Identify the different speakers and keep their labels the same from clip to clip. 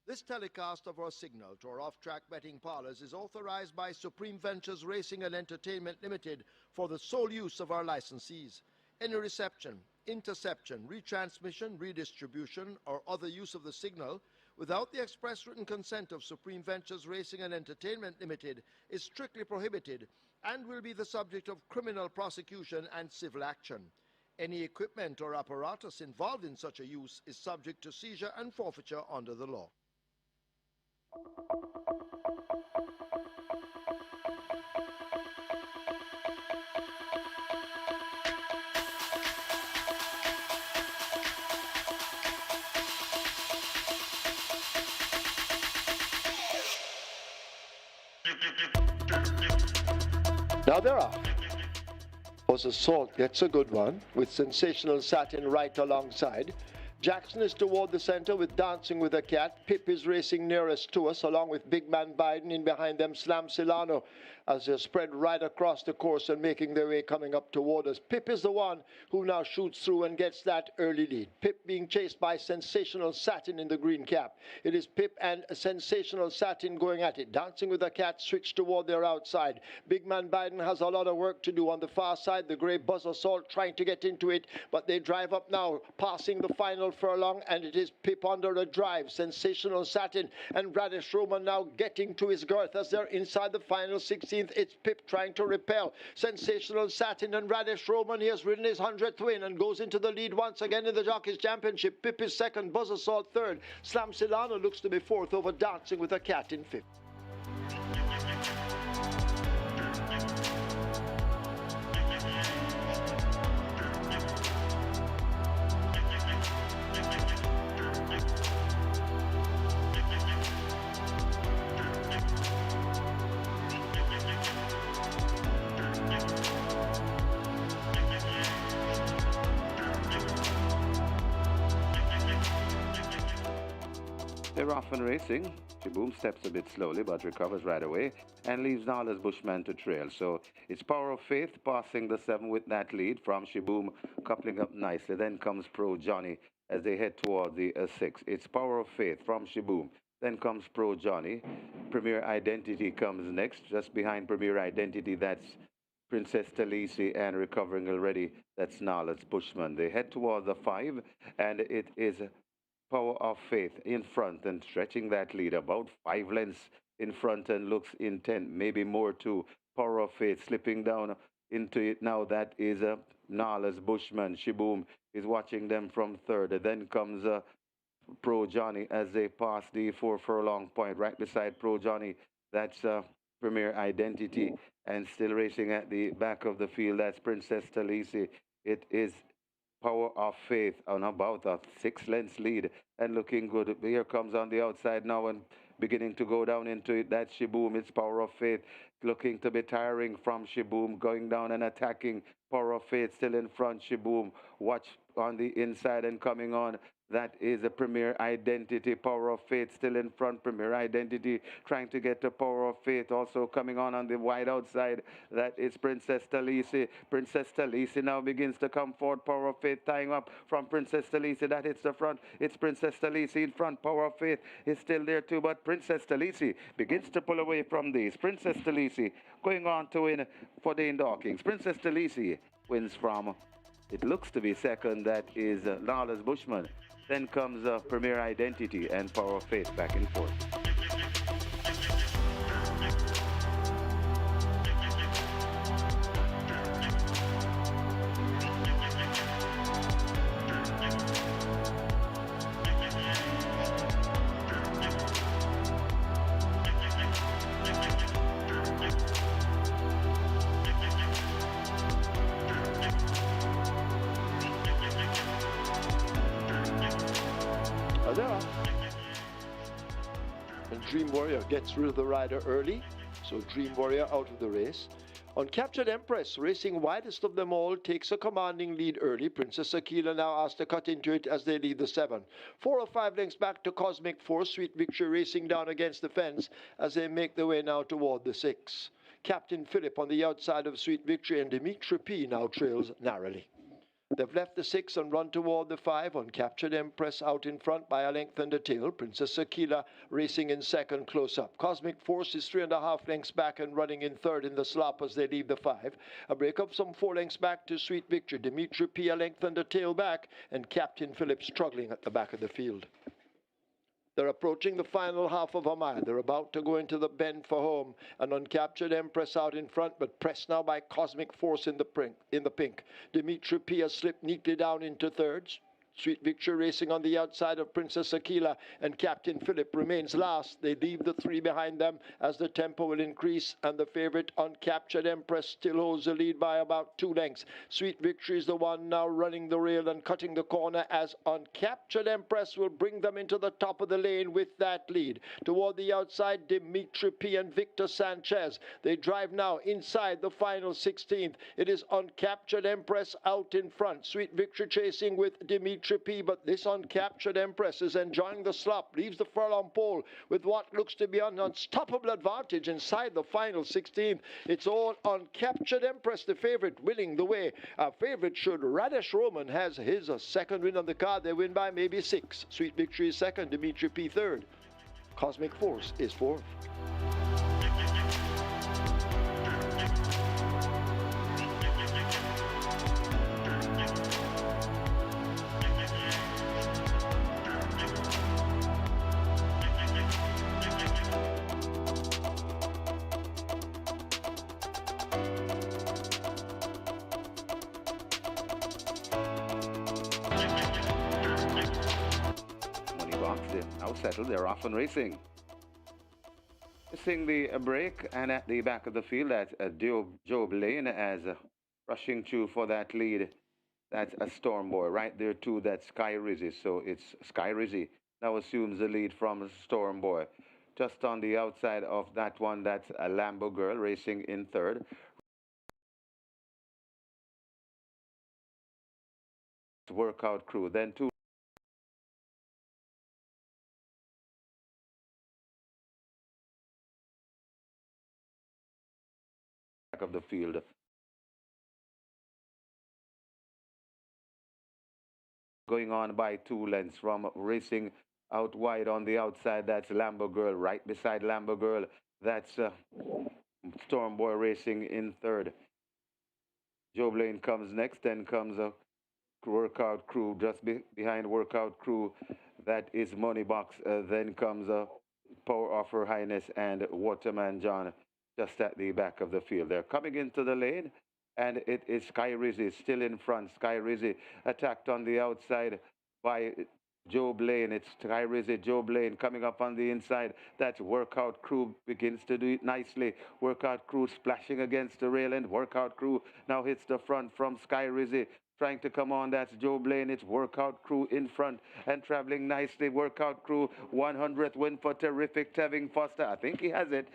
Speaker 1: This telecast of our signal to our off-track betting parlors is authorized by Supreme Ventures Racing and Entertainment Limited for the sole use of our licensees. Any reception, interception, retransmission, redistribution, or other use of the signal without the express written consent of Supreme Ventures Racing and Entertainment Limited is strictly prohibited and will be the subject of criminal prosecution and civil action. Any equipment or apparatus involved in such a use is subject to seizure and forfeiture under the law. Now they're off. Assault gets a good one with Sensational Satin right alongside. Jackson is toward the center with Dancing with a Cat. Pip is racing nearest to us along with Big Man Biden. In behind them Slam Silano as they're spread right across the course and making their way coming up toward us. Pip is the one who now shoots through and gets that early lead. Pip being chased by Sensational Satin in the green cap. It is Pip and Sensational Satin going at it. Dancing with a Cat switch toward their outside. Big Man Biden has a lot of work to do on the far side. The Grey Buzz Assault trying to get into it, but they drive up now, passing the final furlong, and it is Pip under a drive. Sensational Satin and Radish Roman now getting to his girth as they're inside the final 16th. It's Pip trying to repel Sensational Satin and Radish Roman. He has ridden his 100th win and goes into the lead once again in the Jockeys Championship. Pip is second, Buzz Assault third. Slam Silano looks to be fourth over Dancing with a Cat in fifth.
Speaker 2: They're off and racing. Shaboom steps a bit slowly but recovers right away and leaves Nala's Bushman to trail. So it's Power of Faith passing the 7 with that lead from Shaboom, coupling up nicely. Then comes Pro Johnny as they head toward the 6. It's Power of Faith from Shaboom. Then comes Pro Johnny. Premier Identity comes next. Just behind Premier Identity, that's Princess Talisi, and recovering already, that's Nala's Bushman. They head toward the 5, and it is Power of Faith in front and stretching that lead about 5 lengths in front and looks intent, maybe more too. Power of Faith slipping down into it now. That is Nala's Bushman. Shaboom is watching them from third. Then comes Pro Johnny as they pass the 4 furlong point. Right beside Pro Johnny, that's Premier Identity, and still racing at the back of the field, that's Princess Talisi. It is Power of Faith on about a 6 lengths lead and looking good. Here comes on the outside now and beginning to go down into it. That's Shaboom. It's Power of Faith looking to be tiring from Shaboom, going down and attacking. Power of Faith still in front. Shaboom, watch on the inside and coming on. That is a Premier Identity. Power of Faith still in front. Premier Identity trying to get to Power of Faith. Also coming on the wide outside. That is Princess Talisi. Princess Talisi now begins to come forward. Power of Faith tying up from Princess Talisi. That hits the front. It's Princess Talisi in front. Power of Faith is still there too, but Princess Talisi begins to pull away from these. Princess Talisi going on to win for Dane Dawkins. Princess Talisi wins from, it looks to be second, that is Nala's Bushman. Then comes Premier Identity and Power of Faith back and forth.
Speaker 1: And Dream Warrior gets rid of the rider early, so Dream Warrior out of the race. Uncaptured Empress, racing widest of them all, takes a commanding lead early. Princess Akila now asked to cut into it as they lead the 7. 4 or 5 lengths back to Cosmic Force. Sweet Victory racing down against the fence as they make their way now toward the 6. Captain Phillip on the outside of Sweet Victory, and Dimitri P now trails narrowly. They've left the 6 and run toward the 5. Uncaptured Empress out in front by a length and a tail. Princess Aquila racing in second close up. Cosmic Force is 3.5 lengths back and running in third in the slop as they leave the 5. A break up some 4 lengths back to Sweet Victory. Dimitri P a length and a tail back, and Captain Philip struggling at the back of the field. They're approaching the final half of a mile. They're about to go into the bend for home. An Uncaptured Empress out in front, but pressed now by Cosmic Force in the pink. Dimitri P has slipped neatly down into thirds. Sweet Victory racing on the outside of Princess Aquila, and Captain Philip remains last. They leave the 3 behind them as the tempo will increase, and the favorite Uncaptured Empress still holds the lead by about 2 lengths. Sweet Victory is the one now running the rail and cutting the corner, as Uncaptured Empress will bring them into the top of the lane with that lead. Toward the outside, Dimitri P and Victor Sanchez. They drive now inside the final 16th. It is Uncaptured Empress out in front. Sweet Victory chasing with Dimitri P, but this Uncaptured Empress is enjoying the slop, leaves the furlong pole with what looks to be an unstoppable advantage inside the final 16th. It's all Uncaptured Empress, the favorite, winning the way. Our favorite should Radesh Roman has his second win on the card. They win by maybe 6. Sweet Victory is second, Dimitri P third. Cosmic Force is fourth.
Speaker 2: Now settled, they're off and racing. Missing the break, and at the back of the field, that's Job Lane as rushing through for that lead. That's a Storm Boy. Right there too, that's Sky Rizzy. So it's Sky Rizzy now assumes the lead from Storm Boy. Just on the outside of that one, that's a Lambo Girl racing in third. Workout Crew, then two. Of the field. Going on by 2 lengths from racing out wide on the outside. That's Lambo Girl. Right beside Lambo Girl, that's Storm Boy racing in third. Job Lane comes next, then comes a Workout Crew. Just behind Workout Crew, that is Money Box. Then comes a Power of Her Highness and Waterman John just at the back of the field. They're coming into the lane, and it is Sky Rizzy still in front. Sky Rizzy attacked on the outside by Job Lane. It's Sky Rizzy, Job Lane coming up on the inside. That's Workout Crew begins to do it nicely. Workout Crew splashing against the rail, and Workout Crew now hits the front from Sky Rizzy. Trying to come on, that's Job Lane. It's Workout Crew in front and traveling nicely. Workout Crew, 100th win for Terrific Tevin Foster. I think he has it.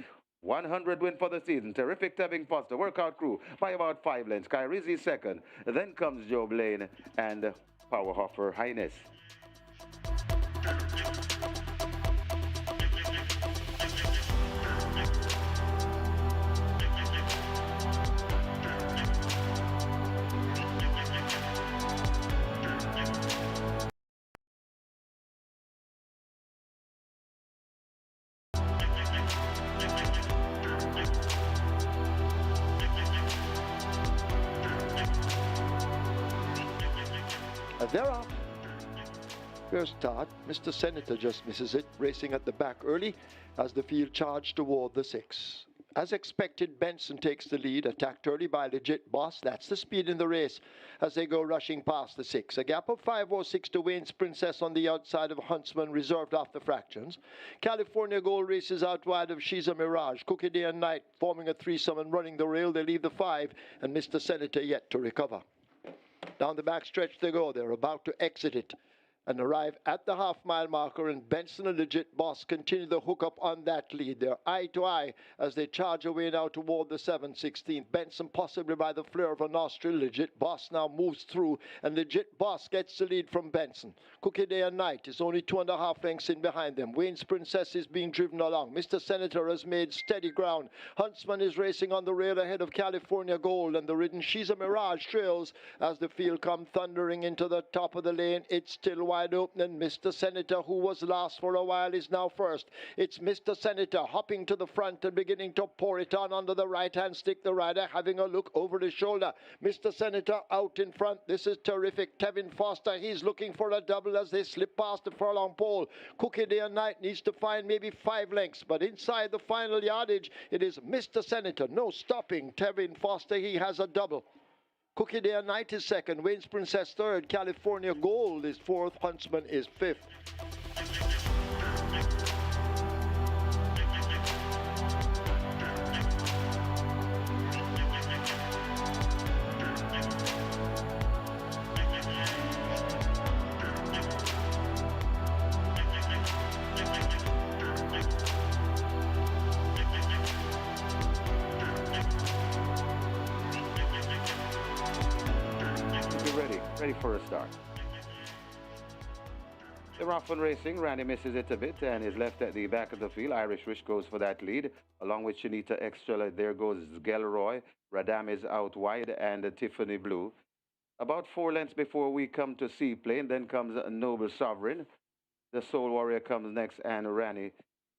Speaker 2: 100 win for the season. Terrific Tevin Foster. Workout Crew by about 5 lengths. Sky Rizzy second. Then comes Job Lane and Power of Her Highness.
Speaker 1: They're off. Fair start. Mr. Senator just misses it, racing at the back early as the field charged toward the 6. As expected, Benson takes the lead, attacked early by Legit Boss. That's the speed in the race as they go rushing past the 6. A gap of 5:06 to Wayne's Princess on the outside of Huntsman, reserved off the fractions. California Gold races out wide of She's a Mirage. Cookie Day and Night forming a threesome and running the rail. They leave the 5, and Mr. Senator yet to recover. Down the back stretch they go. They're about to exit it. and arrive at the half-mile marker, and Benson, a legit boss, continue the hook up on that lead. They're eye to eye as they charge away now toward the 7/16. Benson possibly by the flare of a nostril. Legit boss now moves through, and legit boss gets the lead from Benson. Cookie Day and Night is only 2.5 lengths in behind them. Wayne's Princess is being driven along. Mr. Senator has made steady ground. Huntsman is racing on the rail ahead of California Gold, and the ridden She's a Mirage trails as the field come thundering into the top of the lane. It's still wide open, and Mr. Senator, who was last for a while, is now first. It's Mr. Senator hopping to the front and beginning to pour it on under the right-hand stick. The rider having a look over his shoulder. Mr. Senator out in front. This is terrific. Tevin Foster, he's looking for a double as they slip past the furlong pole. Cookie Day and Night needs to find maybe 5 lengths, but inside the final yardage, it is Mr. Senator. No stopping. Tevin Foster, he has a double. Cookie Day and Night is second, Wayne's Princess third, California Gold is fourth, Huntsman is fifth.
Speaker 2: Ready for a start. They're off and racing. Randy misses it a bit and is left at the back of the field. Irish Wish goes for that lead, along with Shanita Extra. There goes Gelroy. Radam is out wide, and Tiffany Blue. About 4 lengths before we come to Seaplane, then comes Noble Sovereign. The Soul Warrior comes next, and Randy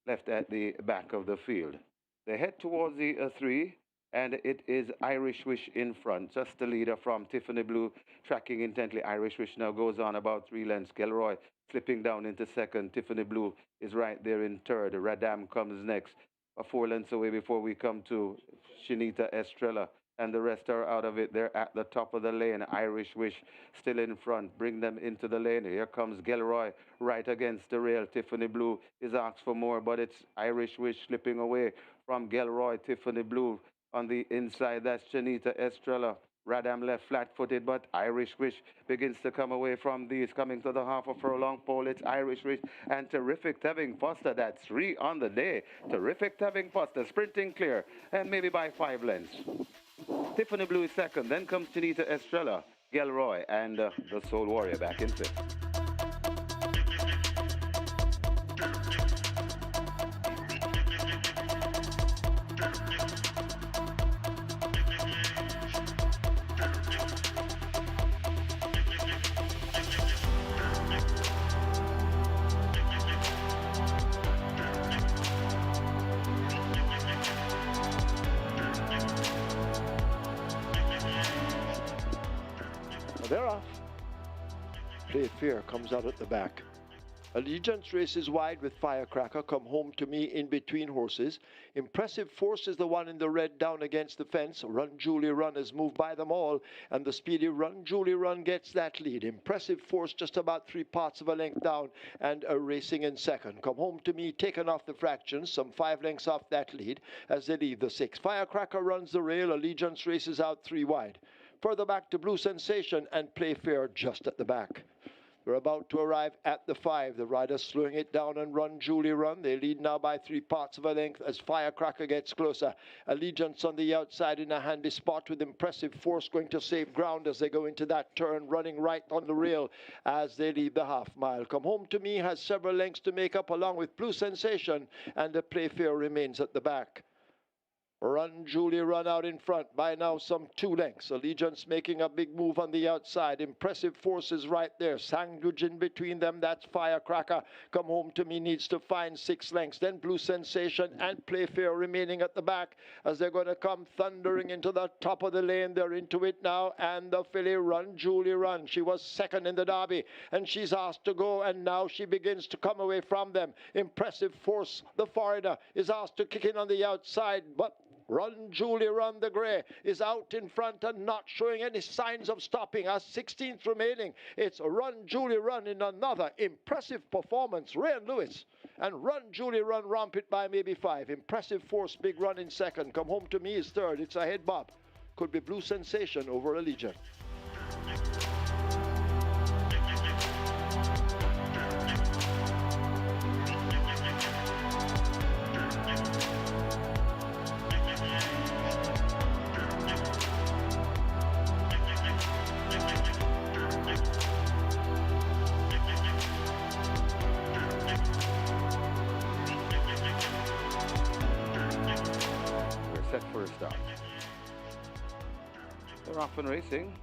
Speaker 2: left at the back of the field. They head towards the 3. And it is Irish Wish in front, just the leader from Tiffany Blue, tracking intently. Irish Wish now goes on about 3 lengths. Gelroy slipping down into second. Tiffany Blue is right there in third. Radam comes next, 4 lengths away before we come to Shanita Estrella. And the rest are out of it. They're at the top of the lane. Irish Wish still in front. Bring them into the lane. Here comes Gelroy right against the rail. Tiffany Blue is asked for more, but it's Irish Wish slipping away from Gelroy. Tiffany Blue on the inside, that's Shanita Estrella. Radam left flat-footed, but Irish Wish begins to come away from these. Coming to the half of furlong pole, it's Irish Wish and Terrific Tevin Foster. That's 3 on the day. Terrific Tevin Foster sprinting clear, and maybe by 5 lengths. Tiffany Blue is second, then comes Shanita Estrella, Gelroy, and the Soul Warrior back in fifth.
Speaker 1: They're off. Play Fair comes out at the back. Allegiance races wide with Firecracker. Come Home to Me in between horses. Impressive Force is the one in the red down against the fence. Run Julie Run has moved by them all, and the speedy Run Julie Run gets that lead. Impressive Force just about 3 parts of a length down and racing in second. Come Home to Me taken off the fractions, some 5 lengths off that lead as they leave the 6. Firecracker runs the rail. Allegiance races out 3 wide. Further back to Blue Sensation and Play Fair just at the back. We're about to arrive at the 5. The riders slowing it down and Run Julie Run. They lead now by 3 parts of a length as Firecracker gets closer. Allegiance on the outside in a handy spot with Impressive Force going to save ground as they go into that turn, running right on the rail as they leave the half mile. Come Home to Me has several lengths to make up along with Blue Sensation, and the Play Fair remains at the back. Run Julie Run out in front by now some 2 lengths. Allegiance making a big move on the outside. Impressive Forces right there. Sandwich in between them. That's Firecracker. Come Home to Me needs to find 6 lengths. Then Blue Sensation and Play Fair remaining at the back as they're going to come thundering into the top of the lane. They're into it now. And the filly Run Julie Run. She was second in the Derby and she's asked to go, and now she begins to come away from them. Impressive Force, the foreigner, is asked to kick in on the outside, but Run Julie Run the Grey is out in front and not showing any signs of stopping. As 16th remaining, it's Run Julie Run in another impressive performance. Ryan Lewis and Run Julie Run romp it by maybe 5. Impressive Force, big run in second. Come Home to Me is third. It's a head bob. Could be Blue Sensation over Allegiant.
Speaker 2: set for a start. They're off and racing.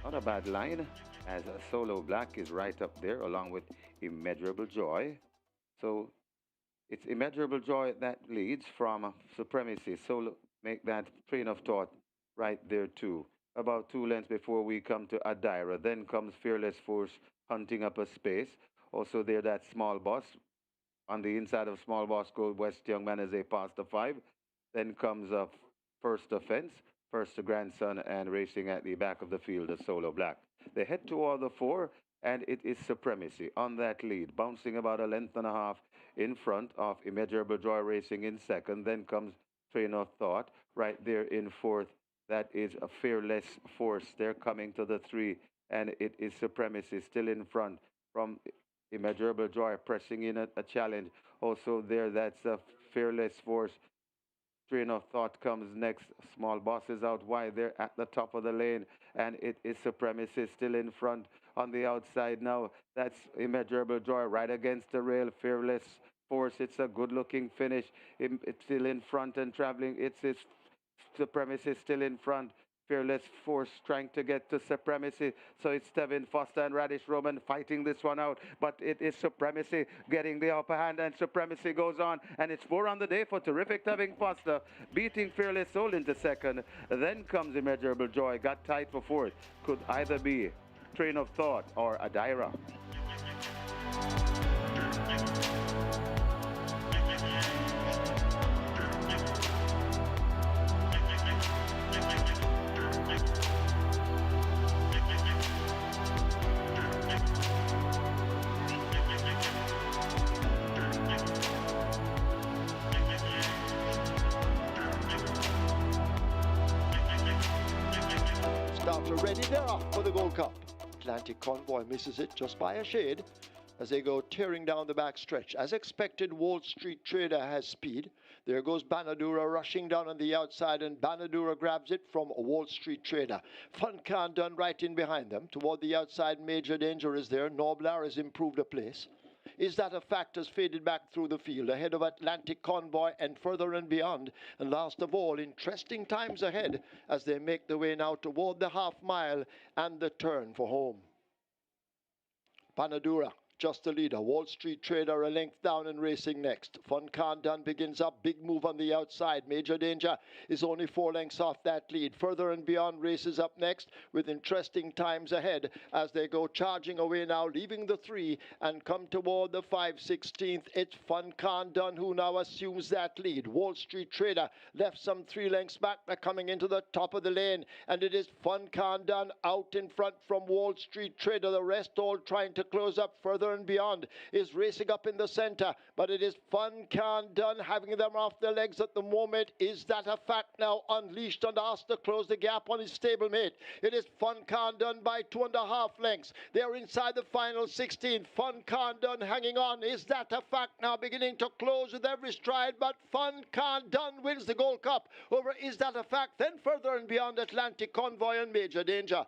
Speaker 2: Not a bad line, as Solo Black is right up there along with Immeasurable Joy. So it's Immeasurable Joy that leads from Supremacy. So make that train of thought right there too. About 2 lengths before we come to Adira. Then comes Fearless Force hunting up a space. Also there that Small Boss. On the inside of Small Boss Gold West Young Man as they pass the 5. Then comes First Offense, First to Grandson, and racing at the back of the field, the Solo Black. They head toward the 4, and it is Supremacy on that lead, bouncing about 1.5 lengths in front of Immeasurable Joy racing in second. Then comes Train of Thought right there in fourth. That is a Fearless Force. They're coming to the 3, and it is Supremacy still in front from Immeasurable Joy pressing in a challenge. Also there, that's a Fearless Force. Train of Thought comes next. Small Boss is out wide. They're at the top of the lane, and it is Supremacy still in front. On the outside now, that's Immeasurable Joy right against the rail. Fearless Force. It's a good-looking finish. It's still in front and traveling. It's Supremacy still in front. Fearless Force trying to get to Supremacy. So it's Tevin Foster and Radish Roman fighting this one out. But it is Supremacy getting the upper hand, and Supremacy goes on. And it's 4 on the day for terrific Tevin Foster, beating Fearless Soul into second. Then comes Immeasurable Joy, got tied for fourth. Could either be Train of Thought or Adira.
Speaker 1: Starts already, they're off for the Gold Cup. Atlantic Convoy misses it just by a shade as they go tearing down the back stretch. As expected, Wall Street Trader has speed. There goes Banadura rushing down on the outside, and Banadura grabs it from Wall Street Trader. Fun Khan done right in behind them. Toward the outside, Major Danger is there. Noblar has improved a place. Is that a fact has faded back through the field ahead of Atlantic Convoy and further and beyond. And last of all, interesting times ahead as they make their way now toward the half mile and the turn for home. Panadura just the leader. Wall Street Trader a length down and racing next. Fun Khan Dun begins up. Big move on the outside. Major Danger is only 4 lengths off that lead. Further and Beyond races up next with interesting times ahead as they go charging away now, leaving the 3 and come toward the 5/16. It's Fun Khan Dun who now assumes that lead. Wall Street Trader left some 3 lengths back. They're coming into the top of the lane, and it is Fun Khan Dun out in front from Wall Street Trader. The rest all trying to close up. Further and Beyond is racing up in the center, but it is Fun Khan Dun having them off their legs at the moment. Is that a fact now? Unleashed and asked to close the gap on his stablemate. It is Fun Khan Dun by 2.5 lengths. They're inside the final 16. Fun Khan Dun hanging on. Is that a fact now? Beginning to close with every stride, but Fun Khan Dun wins the Gold Cup over Is That a Fact? Then Further and Beyond, Atlantic Convoy and Major Danger.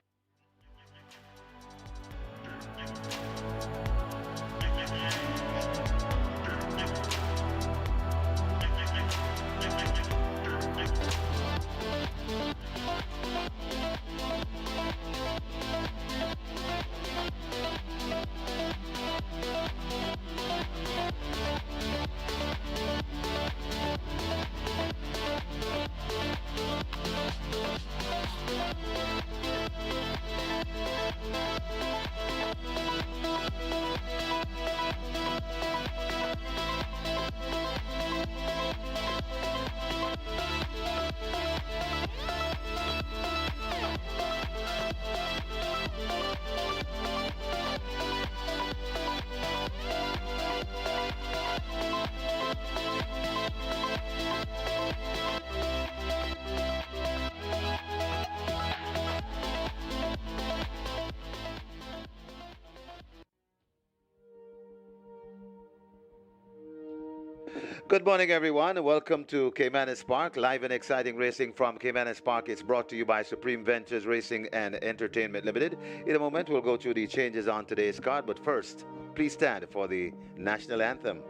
Speaker 2: Good morning, everyone. Welcome to Caymanas Park. Live and exciting racing from Caymanas Park. It's brought to you by Supreme Ventures Racing and Entertainment Limited. In a moment, we'll go through the changes on today's card. But first, please stand for the national anthem.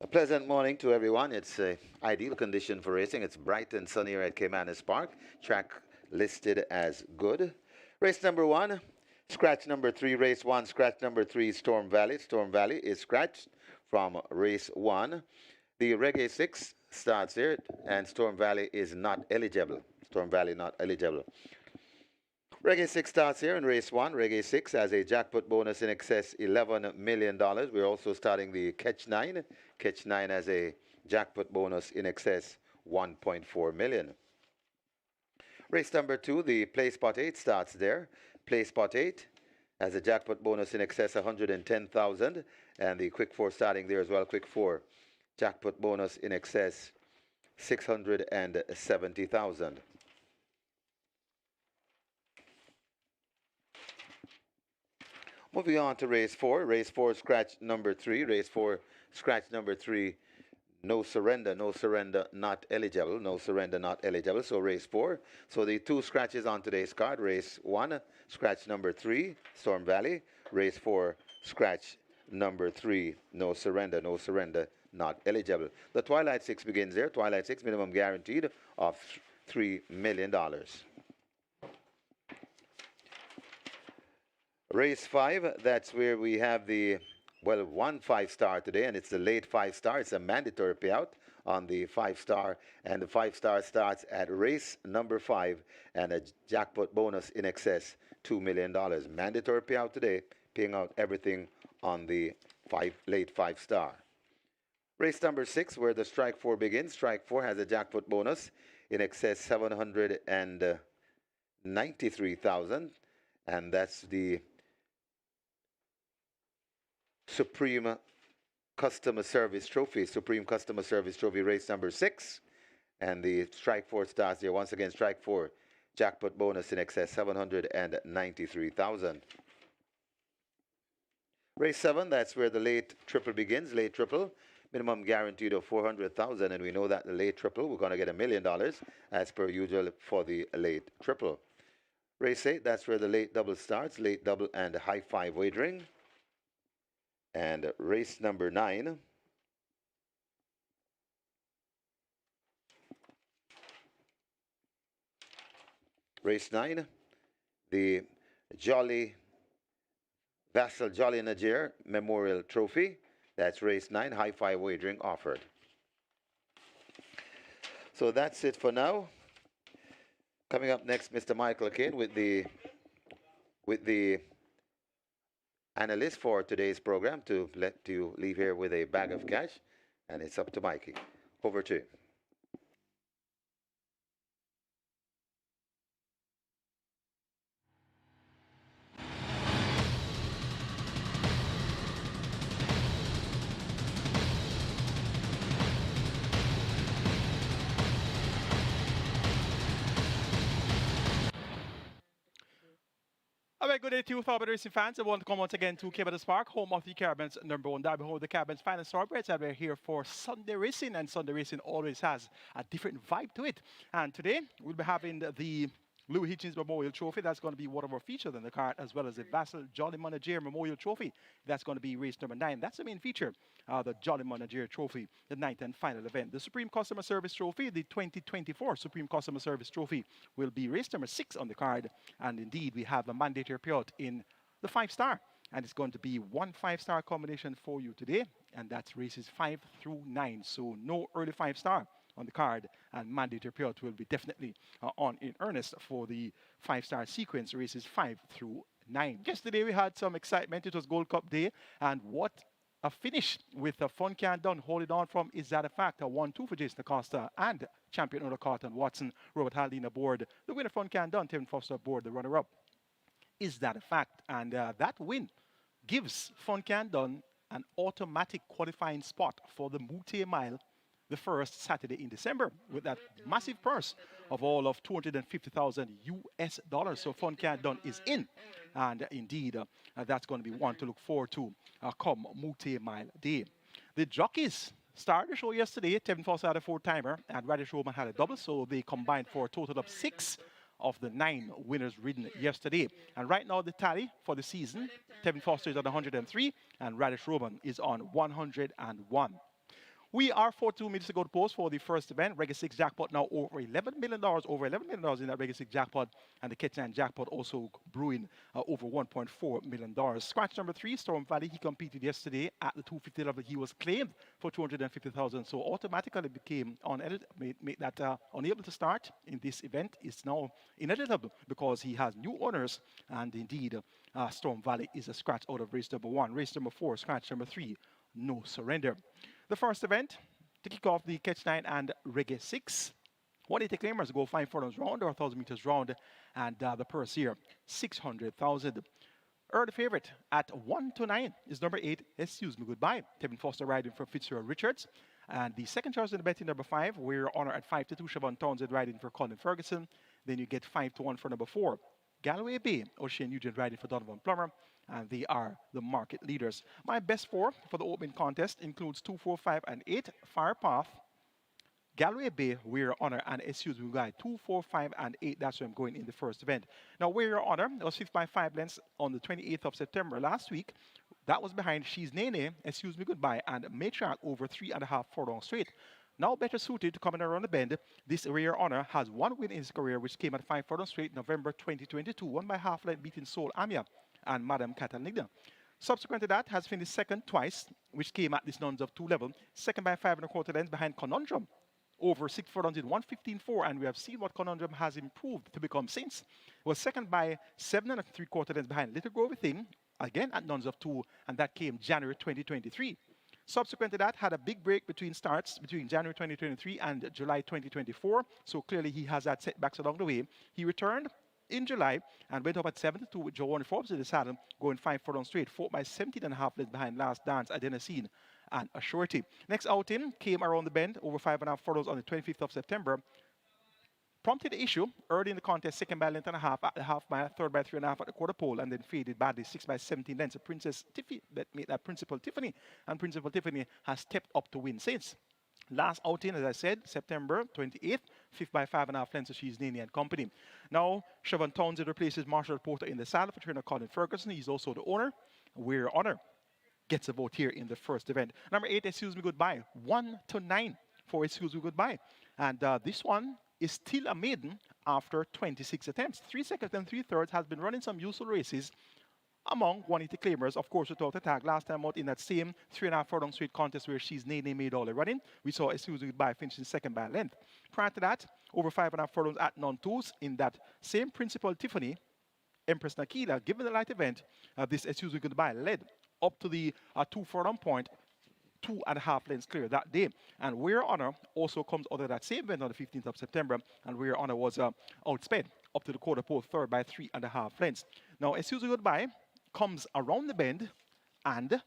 Speaker 2: A pleasant morning to everyone. It's ideal condition for racing. It's bright and sunny here at Caymanas Park. Track listed as good. Race number 1, scratch number 3, race 1, scratch number 3, Storm Valley. Storm Valley is scratched from race 1. The Reggae 6 starts here, and Storm Valley is not eligible. Storm Valley not eligible. Reggae 6 starts here in race 1. Reggae 6 has a jackpot bonus in excess $11 million. We're also starting the Catch 9. Catch 9 has a jackpot bonus in excess $1.4 million. Race number 2, the Play Spot 8 starts there. Play Spot 8 has a jackpot bonus in excess $110,000. And the Quick 4 starting there as well. Quick 4, jackpot bonus in excess $670,000. Moving on to race 4. Race 4, scratch number 3. Race 4, scratch number 3, no surrender. No surrender, not eligible. No surrender, not eligible. So race 4. So the 2 scratches on today's card. Race 1, scratch number 3, Storm Valley. Race 4, scratch number 3, no surrender. No surrender, not eligible. The Twilight 6 begins there. Twilight 6, minimum guaranteed of $3 million. Race 5, that's where we have the, well, 1 5-star today, and it's the late 5-star. It's a mandatory payout on the 5-star, and the 5-star starts at race number 5, and a jackpot bonus in excess $2 million. Mandatory payout today, paying out everything on the late 5-star. Race number 6, where the Strike 4 begins. Strike 4 has a jackpot bonus in excess $793,000, and that's the Supreme Customer Service Trophy. Supreme Customer Service Trophy, race number 6. And the Strike 4 starts here. Once again, Strike 4, jackpot bonus in excess $793,000. Race 7, that's where the late triple begins. Late triple, minimum guaranteed of $400,000. And we know that the late triple, we're going to get $1 million as per usual for the late triple. Race 8, that's where the late double starts. Late double and high 5 wagering. And race number 9, race 9, the VASSELL Jolly NAJAIR Memorial Trophy. That's race 9, high 5 wagering offered. So that's it for now. Coming up next, Mr. Michael Kane with the analyst for today's program to let you leave here with a bag of cash, and it's up to Mikey. Over to you.
Speaker 3: All right, good day to you, fellow racing fans. I want to come once again to Caymanas Park, home of the Caribbean's #1 derby, home of the Caribbean's finest thoroughbreds. And we're here for Sunday racing, and Sunday racing always has a different vibe to it. And today we'll be having the Louis Hitchins Memorial Trophy. That's going to be one of our features in the card, as well as the VASSELL Jolly NAJAIR Memorial Trophy. That's going to be race number 9. That's the main feature, the Jolly NAJAIR Trophy, the 9th and final event. The Supreme Customer Service Trophy, the 2024 Supreme Customer Service Trophy, will be race number 6 on the card. And indeed, we have a mandatory payout in the 5-star. And it's going to be 1 5-star combination for you today. And that's races 5 through 9. So no early 5-star on the card, and mandatory payout will be definitely on in earnest for the 5-star sequence, races 5 through 9. Yesterday we had some excitement. It was Gold Cup day, and what a finish with a Fun Can Done holding on from Is That a Fact, a 1-2 for Jason Acosta, and champion Oda Carlton Watson, Robert Haldane aboard the winner. Fun Can Done, Tevin Foster aboard the runner-up. Is That a Fact? And that win gives Fun Can Done an automatic qualifying spot for the Mute Mile, the first Saturday in December, with that massive purse of all of $250,000 US dollars. So Fun Can Done is in, and indeed that's going to be one to look forward to come Mute Mile Day. The jockeys started the show yesterday. Tevin Foster had a 4-timer, and Radish Roman had a double, so they combined for a total of 6 of the 9 winners ridden yesterday. And right now the tally for the season, Tevin Foster is on 103, and Radish Roman is on 101. We are 42 minutes to go to post for the first event. Reggae 6 jackpot now over $11 million, over $11 million in that Reggae 6 jackpot. And the Catch 9 jackpot also brewing over $1.4 million. Scratch number 3, Storm Valley. He competed yesterday at the 250 level. He was claimed for 250,000. So automatically became made that unable to start in this event. Is now ineligible because he has new owners. And indeed, Storm Valley is a scratch out of race number 1. Race number 4, scratch number 3, no surrender. The first event to kick off the Catch 9 and Reggae 6. 180 claimers go 5 furlongs round or 1,000 meters round, and the purse here, 600,000. Early favorite at 1-9 is number 8, Excuse Me Goodbye. Kevin Foster riding for Fitzgerald Richards. And the second choice in the betting, number 5, We're Honor at 5-2, Siobhan Townsend riding for Colin Ferguson. Then you get 5-1 for number 4, Galway Bay, O'Shea Nugent riding for Donovan Plummer. And they are the market leaders. My best 4 for the opening contest includes 2, 4, 5, and 8. Firepath, Galway Bay, We're Honor, and Excuse Me Guy. 2, 4, 5, and 8. That's where I'm going in the first event. Now, We're Honor was 5th by 5 lengths on the 28th of September last week. That was behind She's Nene, Excuse Me Goodbye, and Matriarch over 3.5 furlongs straight. Now better suited to coming around the bend, this Rare Honor has 1 win in his career, which came at 5 furlongs straight, November 2022, won by half length, beating Soul Amia and Madame Catalina. Subsequent to that, has finished second twice, which came at this nuns of 2 level. Second by 5.25 lengths behind Conundrum, over 6 furlongs in 1:15.4, and we have seen what Conundrum has improved to become since. Was second by 7.75 lengths behind Little Grove Thing, again at nuns of 2, and that came January 2023. Subsequent to that, had a big break between starts between January 2023 and July 2024. So clearly he has had setbacks along the way. He returned in July and went up at 7-2 with Joanne Forbes in the saddle, going 5 furlongs straight, fought by 17.5 lengths behind Last Dance, Adenosine, and a surety. Next outing came around the bend over 5.5 furlongs on the 25th of September. Prompted the issue early in the contest, second by a length and a half at the half mile, third by 3.5 at the quarter pole, and then faded badly, 6 by 17 lengths. Princess Tiffany that made that Principal Tiffany, and Principal Tiffany has stepped up to win since. Last outing, as I said, September 28th, 5th by 5.5 lengths, so She's Nene and Company. Now, Siobhan Townsend replaces Marshall Porter in the saddle for trainer Colin Ferguson. He's also the owner. We're Honor gets a vote here in the first event. Number 8, Excuse Me Goodbye. 1-9 for Excuse Me Goodbye. And this one is still a maiden after 26 attempts. 3 seconds and 3/3 has been running some useful races among 180 claimers, of course, without a tag. Last time out in that same 3.5 furlong straight contest where She's Nene made all the running, we saw Excuse Me Goodbye finishing second by a length. Prior to that, over 5.5 furlongs at non-twos in that same Principal Tiffany, Empress Nakila, given the light event, this Excuse Me Goodbye led up to the 2 furlong point, 2.5 lengths clear that day. And We're Honor also comes out of that same event on the 15th of September, and We're Honor was outsped up to the quarter pole, third by 3.5 lengths. Now, Excuse Me Goodbye comes around the bend, and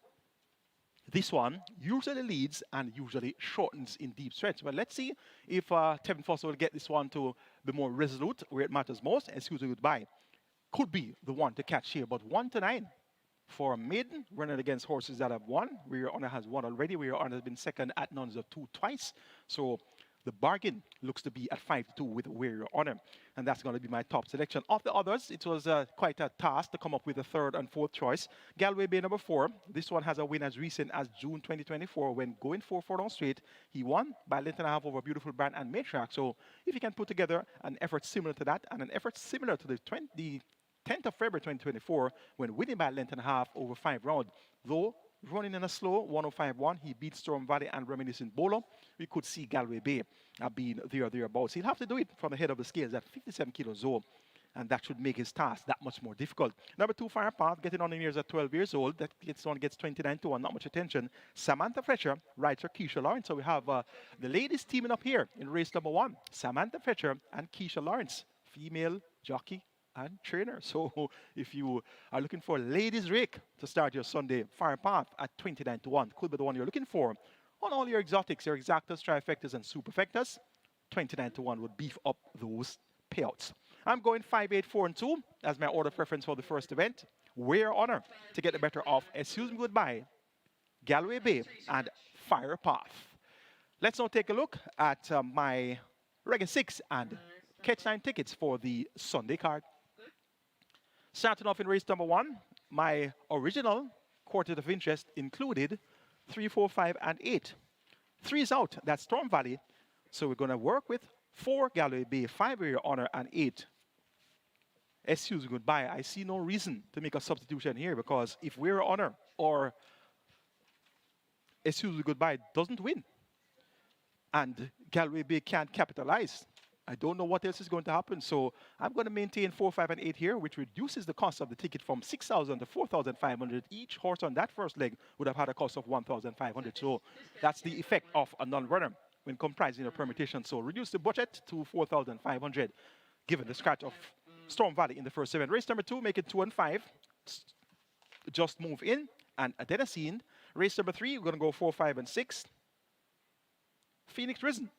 Speaker 3: this one usually leads and usually shortens in deep stretch. Well, let's see if Tevin Foster will get this one to be more resolute where it matters most. Excuse Me Goodbye could be the one to catch here, but 1-9 for a maiden running against horses that have won. We're Honor has won already. We're Honor has been second at nuns of 2 twice. So the bargain looks to be at 5-2 with We're Honor. And that's going to be my top selection. Of the others, it was quite a task to come up with a third and fourth choice. Galway Bay number 4. This one has a win as recent as June 2024 when going 4 furlongs straight. He won by a length and a half over Beautiful Brand and Matriarch. So if you can put together an effort similar to that and an effort similar to the 10th of February 2024 when winning by a length and a half over 5 rounds, though running in a slow 105.1, he beat Storm Valley and Reminiscent Bolo. We could see Galway Bay being thereabouts. He'll have to do it from the head of the scales at 57 kilos old, and that should make his task that much more difficult. Number 2, Firepath, getting on in years at 12 years old. That gets 29-1, not much attention. Samantha Fletcher rides for Keisha Lawrence. So we have the ladies teaming up here in race number 1. Samantha Fletcher and Keisha Lawrence, female jockey and trainer. So if you are looking for a ladies rake to start your Sunday, Firepath at 29-1 could be the one you're looking for. On all your exotics, your exactas, trifectas, and superfectas, 29-1 would beef up those payouts. I'm going 5, 8, 4, and 2 as my order preference for the first event. We're Honor to get the better of Excuse Me Goodbye, Galway Bay, and Firepath. Let's now take a look at my Reggae 6 and Catch 9 tickets for the Sunday card. Starting off in race number 1, my original quartet of interest included 3, 4, 5, and 8. 3 is out. That's Storm Valley. So we're going to work with 4 Galway Bay, 5 Area Honor, and 8 SU's Goodbye. I see no reason to make a substitution here because if We're Honor or SU's Goodbye doesn't win and Galway Bay can't capitalize, I don't know what else is going to happen. So I'm going to maintain 4, 5, and 8 here, which reduces the cost of the ticket from 6,000 to 4,500. Each horse on that first leg would have had a cost of 1,500. So that's the effect of a non-runner when comprising a permutation. So reduce the budget to 4,500, given the scratch of Storm Valley in the first 7. Race number 2, make it 2 and 5. Just Move In and Adenosine. Race number 3, we're going to go 4, 5, and 6. Phoenix Risen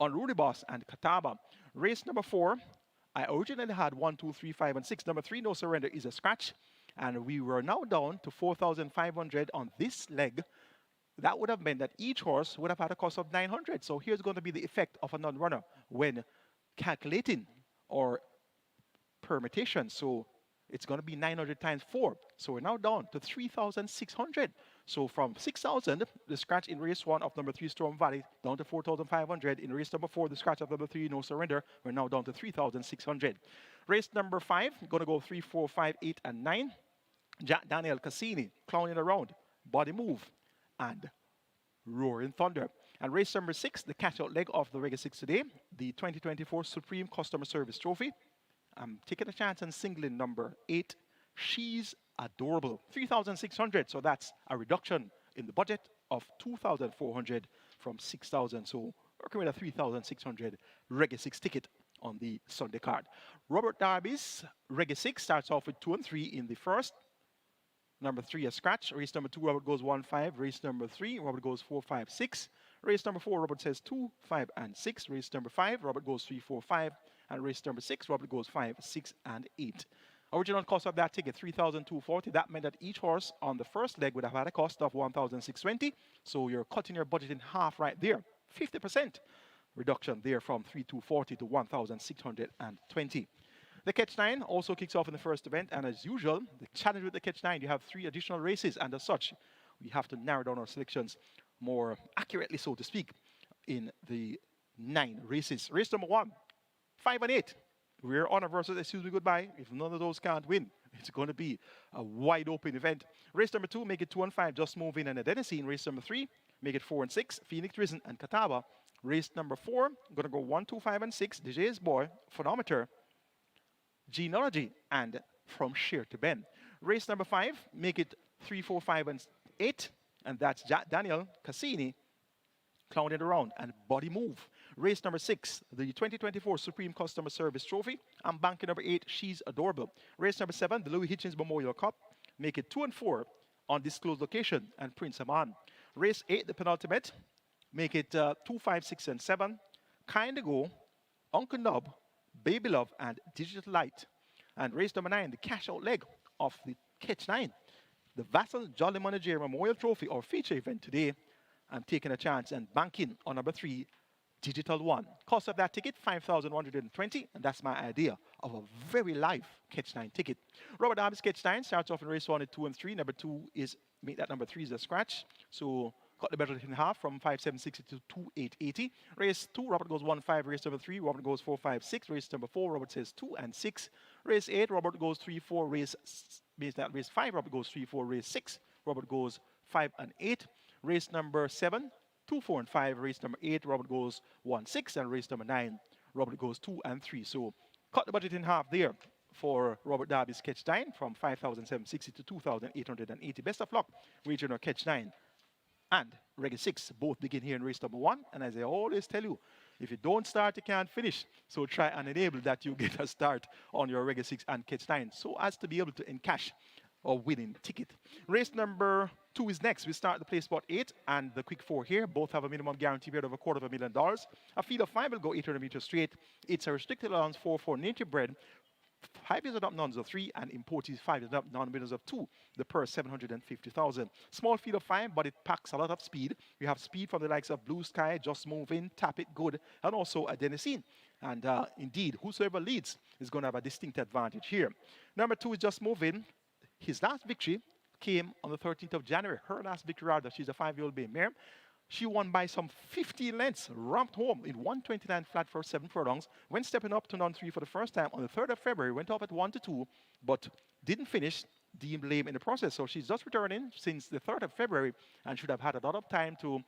Speaker 3: on Rudy Boss and Catawba. Race number 4, I originally had 1, 2, 3, 5, and 6. Number 3, No Surrender, is a scratch. And we were now down to 4,500 on this leg. That would have meant that each horse would have had a cost of 900. So here's going to be the effect of a non-runner when calculating or permutation. So it's going to be 900 times 4. So we're now down to 3,600. So from 6,000, the scratch in race 1 of number 3, Storm Valley, down to 4,500. In race number 4, the scratch of number 3, No Surrender, we're now down to 3,600. Race number 5, going to go 3, 4, 5, 8, and 9. Jack Daniel Cassini, Clowning Around, Body Move, and Roaring Thunder. And race number 6, the catch-out leg of the Reggae 6 today, the 2024 Supreme Customer Service Trophy. I'm taking a chance on singling number 8, She's Adorable, 3,600. So that's a reduction in the budget of 2,400 from 6,000. So working with a 3,600 Reggae 6 ticket on the Sunday card. Robert Darby's Reggae 6 starts off with 2 and 3 in the first. Number 3, a scratch. Race number 2, Robert goes 1, 5. Race number 3, Robert goes 4, 5, 6. Race number 4, Robert says 2, 5, and 6. Race number 5, Robert goes 3, 4, 5. And race number 6, Robert goes 5, 6, and 8. Original cost of that ticket, 3,240. That meant that each horse on the first leg would have had a cost of 1,620. So you're cutting your budget in half right there. 50% reduction there from 3,240 to 1,620. The Catch 9 also kicks off in the first event. And as usual, the challenge with the Catch 9, you have 3 additional races. And as such, we have to narrow down our selections more accurately, so to speak, in the 9 races. Race number 1, 5 and 8. We're Honor versus Excuse Me Goodbye. If none of those can't win, it's going to be a wide open event. Race number 2, make it 2 and 5. Just Move In and Adenosine. Race number 3, make it 4 and 6. Phoenix Risen and Catawba. Race number 4, going to go 1, 2, 5, and 6. DJ's Boy, Phonometer, Genealogy, and From Sheer to Bend. Race number 5, make it 3, 4, 5, and 8. And that's Jack Daniel Cassini, Clowning Around, and Body Move. Race number 6, the 2024 Supreme Customer Service Trophy. I'm banking number 8, She's Adorable. Race number 7, the Louis Hitchins Memorial Cup. Make it 2 and 4 on disclosed location, and Prince Aman. Race 8, the penultimate. Make it 2, 5, 6, and 7. Kinda Go, Uncle Nub, Baby Love, and Digital Light. And race number 9, the cash-out leg of the Catch 9. The Vassell Jolly NAJAIR Memorial Trophy, or feature event today. I'm taking a chance and banking on number 3, Digital One. Cost of that ticket, 5,120, and that's my idea of a very live Catch 9 ticket. Robert Darby's Catch 9 starts off in race 1 at 2 and 3. Number 2 is, make that number 3 is a scratch. So cut the budget in half from 5,760 to 2,880. Race 2, Robert goes 1, 5. Race number 3, Robert goes 4, 5, 6. Race number 4, Robert says 2 and 6. Race 8, Robert goes 3, 4. Race 5, Robert goes 3, 4. Race 6, Robert goes 5 and 8. Race number 7, 2, 4, and 5. Race number 8, Robert goes 1, 6. And race number 9, Robert goes 2 and 3. So cut the budget in half there for Robert Darby's Catch 9 from 5,760 to 2,880. Best of luck, regional Catch 9 and Reggae 6 both begin here in race number 1. And as I always tell you, if you don't start, you can't finish. So try and enable that you get a start on your Reggae 6 and Catch 9 so as to be able to encash a winning ticket. Race number 2 is next. We start the play spot 8 and the quick 4 here. Both have a minimum guarantee bid of $250,000. A field of 5 will go 800 meters straight. It's a restricted allowance for native bred. 5 years and up, nuns of 3, and imported 5 years and up, non-winners of 2. The purse, 750,000. Small field of 5, but it packs a lot of speed. We have speed from the likes of Blue Sky, Just Move In, Tap It Good, and also Adenosine. And indeed, whosoever leads is going to have a distinct advantage here. Number 2 is Just Move In. His last victory came on the 13th of January. Her last victory, rather, she's a 5-year-old bay mare. She won by some 15 lengths, ramped home in 129 flat for 7 furlongs, went stepping up to non-3 for the first time on the 3rd of February, went off at 1-2, but didn't finish, deemed lame in the process. So she's just returning since the 3rd of February and should have had a lot of time to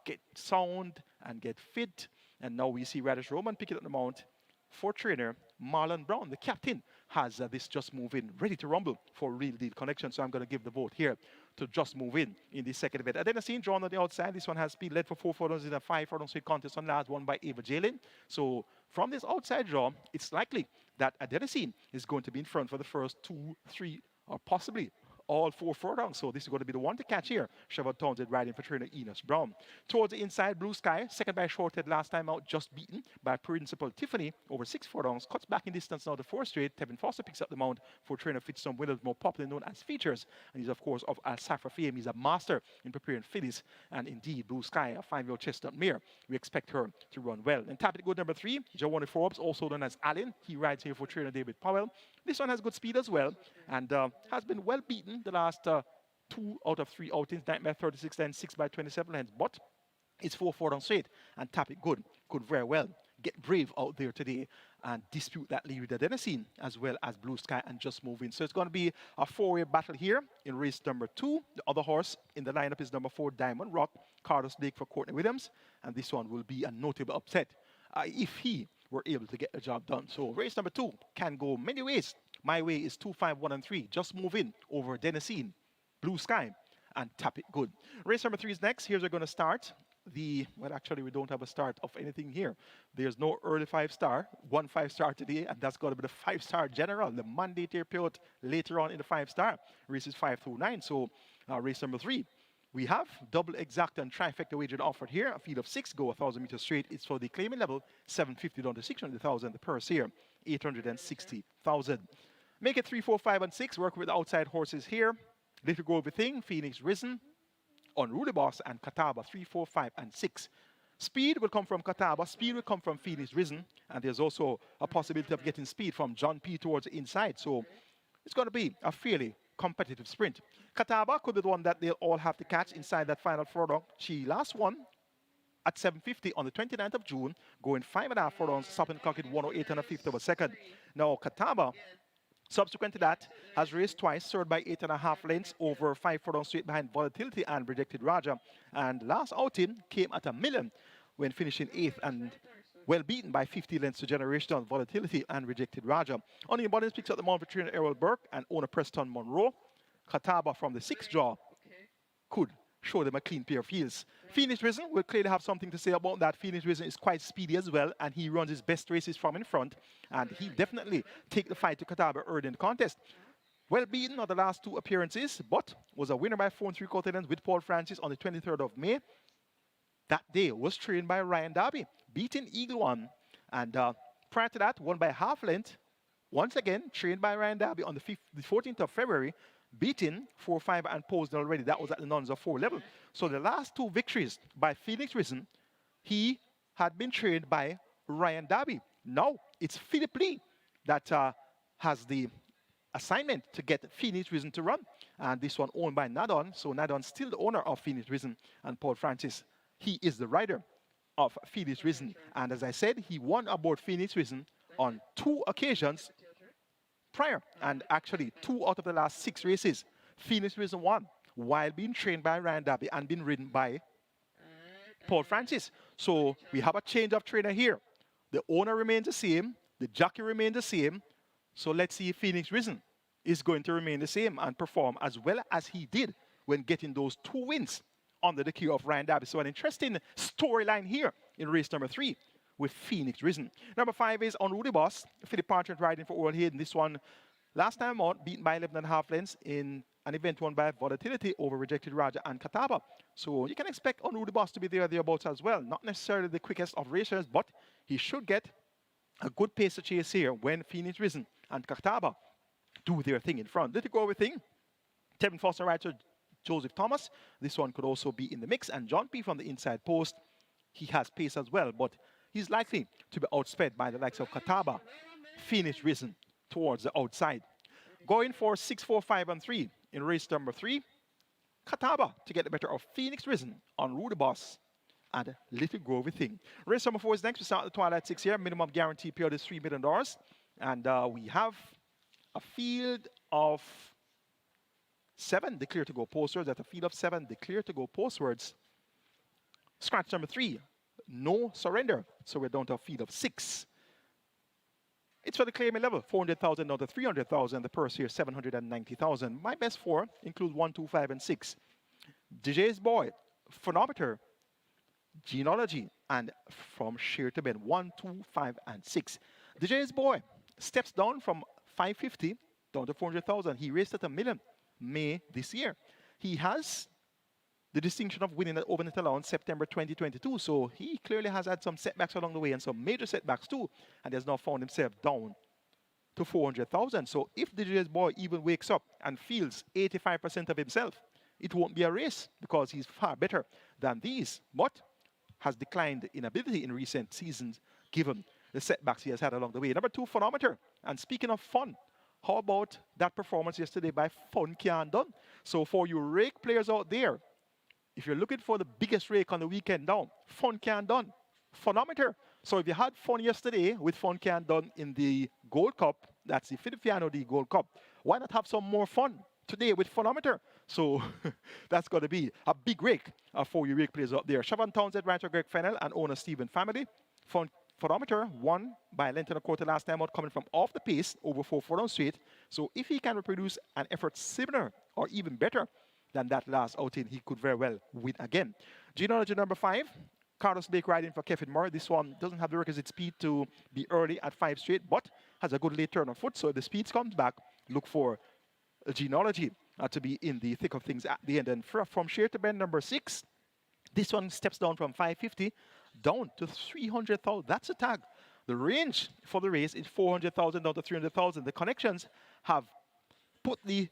Speaker 3: get sound and get fit. And now we see Radish Roman picking up the mount for trainer Marlon Brown. The captain has this Just Move In ready to rumble for Real Deal Connection. So I'm going to give the vote here to Just Move In the second event. Adenosine drawn on the outside. This one has speed, led for 4 furlongs in a 5 furlong straight contest on last, won by Ava Jalen. So from this outside draw, it's likely that Adenosine is going to be in front for the first 2, 3, or possibly all 4 furlongs. So this is going to be the one to catch here. Chevron Townsend riding for trainer Enos Brown. Towards the inside, Blue Sky, second by Shorthead last time out, just beaten by Principal Tiffany over 6 furlongs. Cuts back in distance now to 4 straight. Tevin Foster picks up the mount for trainer Fitzstone Williams, more popularly known as Features. And he's, of course, of Al-Safra fame. He's a master in preparing fillies. And indeed, Blue Sky, a 5-year-old chestnut mare. We expect her to run well. And Tap It Good number 3, Jawani Forbes, also known as Allen. He rides here for trainer David Powell. This one has good speed as well and has been well beaten the last 2 out of 3 outings, 9 by 36 lengths, 6 by 27 lengths, but it's 4 furlong straight and Tap It Good could very well get brave out there today and dispute that lead with Adenosine as well as Blue Sky and Just Move In. So it's going to be a 4-way battle here in race number 2. The other horse in the lineup is number 4, Diamond Rock, Carlos Lake for Courtney Williams, and this one will be a notable upset if he were able to get the job done. So race number 2 can go many ways. My way is 2, 5, 1, and 3. Just Move In over Adenosine, Blue Sky, and Tap It Good. Race number 3 is next. Here's we're going to start. Well, actually, we don't have a start of anything here. There's no early 5-star, 1 5-star today, and that's going to be the 5-star general, the mandate payout later on in the 5-star. Races 5 through 9. So race number 3. We have double exact and trifecta wager offered here. A field of 6 go 1,000 meters straight. It's for the claiming level, 750 down to 600,000. The purse here, 860,000. Make it 3, 4, 5, and 6. Work with outside horses here. Little Go Everything, Phoenix Risen, Unruly Boss, and Catawba, 3, 4, 5, and 6. Speed will come from Catawba. Speed will come from Phoenix Risen. And there's also a possibility of getting speed from John P. towards the inside. So it's going to be a fairly competitive sprint. Catawba could be the one that they'll all have to catch inside that final furlong. She last won at 7:50 on the 29th of June, going 5.5 furlongs, stopping the clock at 1:08 and a fifth of a second. Now, Catawba, subsequent to that, has raced twice, third by 8.5 lengths over 5 furlongs straight behind Volatility and Rejected Raja. And last outing came at $1 million when finishing 8th and well beaten by 50 lengths to Generation, Volatility, and Rejected Raja. On the abundance picks up the mount for trainer Errol Burke and owner Preston Monroe. Catawba from the 6th draw could show them a clean pair of heels. Phoenix Risen will clearly have something to say about that. Phoenix Risen is quite speedy as well, and he runs his best races from in front, and he definitely take the fight to Catawba early in the contest. Well beaten on the last 2 appearances, but was a winner by 4 3/4 lengths with Paul Francis on the 23rd of May. That day was trained by Ryan Darby, beating Eagle One, and prior to that, won by half length. Once again, trained by Ryan Darby on the 14th of February, beating 4, 5, and Posner already. That was at the Nuns of 4 level. So the last 2 victories by Phoenix Risen, he had been trained by Ryan Darby. Now it's Philip Lee that has the assignment to get Phoenix Risen to run. And this one owned by Nadon. So Nadon's still the owner of Phoenix Risen, and Paul Francis, he is the rider of Phoenix Risen. And as I said, he won aboard Phoenix Risen on 2 occasions prior. And actually, 2 out of the last 6 races, Phoenix Risen won while being trained by Ryan Darby and being ridden by Paul Francis. So we have a change of trainer here. The owner remains the same. The jockey remains the same. So let's see if Phoenix Risen is going to remain the same and perform as well as he did when getting those 2 wins under the care of Ryan Darby. So an interesting storyline here in race number 3 with Phoenix Risen. Number 5 is Unruly Boss, Philip Partridge riding for Oral Hayden. This one, last time out, beaten by 11.5 lengths in an event won by Volatility over Rejected Raja and Catawba. So you can expect Unruly Boss to be thereabouts as well. Not necessarily the quickest of racers, but he should get a good pace to chase here when Phoenix Risen and Catawba do their thing in front. Let it go everything. Tevin Foster rides Joseph Thomas. This one could also be in the mix. And John P. from the inside post, he has pace as well, but he's likely to be outsped by the likes of Catawba, Phoenix Risen towards the outside. Going for 6, 4, 5, and 3 in race number 3. Catawba to get the better of Phoenix Risen on Rudy Boss and Little Grove Thing. Race number 4 is next. We start the Twilight 6 here. Minimum guarantee payout is $3 million. And we have a field of 7 declared to go postwards. At a field of 7 declared to go postwards. Scratch number 3, no surrender. So we're down to a field of 6. It's for the claiming level, 400,000 down to 300,000. The purse here, 790,000. My best 4 include 1, 2, 5, and 6. DJ's Boy, Phonometer, Genealogy, and From Sheer to Bend, 1, 2, 5, and 6. DJ's Boy steps down from 550 down to 400,000. He raced at $1 million May this year. He has the distinction of winning at overnet allowance September 2022. So he clearly has had some setbacks along the way and some major setbacks too. And has now found himself down to 400,000. So if DJ's Boy even wakes up and feels 85% of himself, it won't be a race because he's far better than these. But has declined in ability in recent seasons given the setbacks he has had along the way. Number 2, Phonometer. And speaking of fun, how about that performance yesterday by Fun Can Done? So for you rake players out there, if you're looking for the biggest rake on the weekend now, Fun Can Done, Phonometer. So if you had fun yesterday with Fun Can Done in the Gold Cup, that's the Philippiano D Gold Cup, why not have some more fun today with Phonometer? So that's going to be a big rake for you rake players out there. Siobhan Townsend, writer Greg Fennell, and owner Stephen Family. Phonometer won by a length and a quarter last time out, coming from off the pace over 4 furlongs straight. So if he can reproduce an effort similar or even better than that last outing, he could very well win again. Genealogy number 5, Carlos Blake riding for Kevin Moore. This one doesn't have the requisite speed to be early at 5 straight, but has a good late turn on foot. So if the speed comes back, look for Genealogy to be in the thick of things at the end. And from Sheer to Bend number 6, this one steps down from 550 down to 300,000. That's a tag. The range for the race is 400,000 down to 300,000. The connections have put the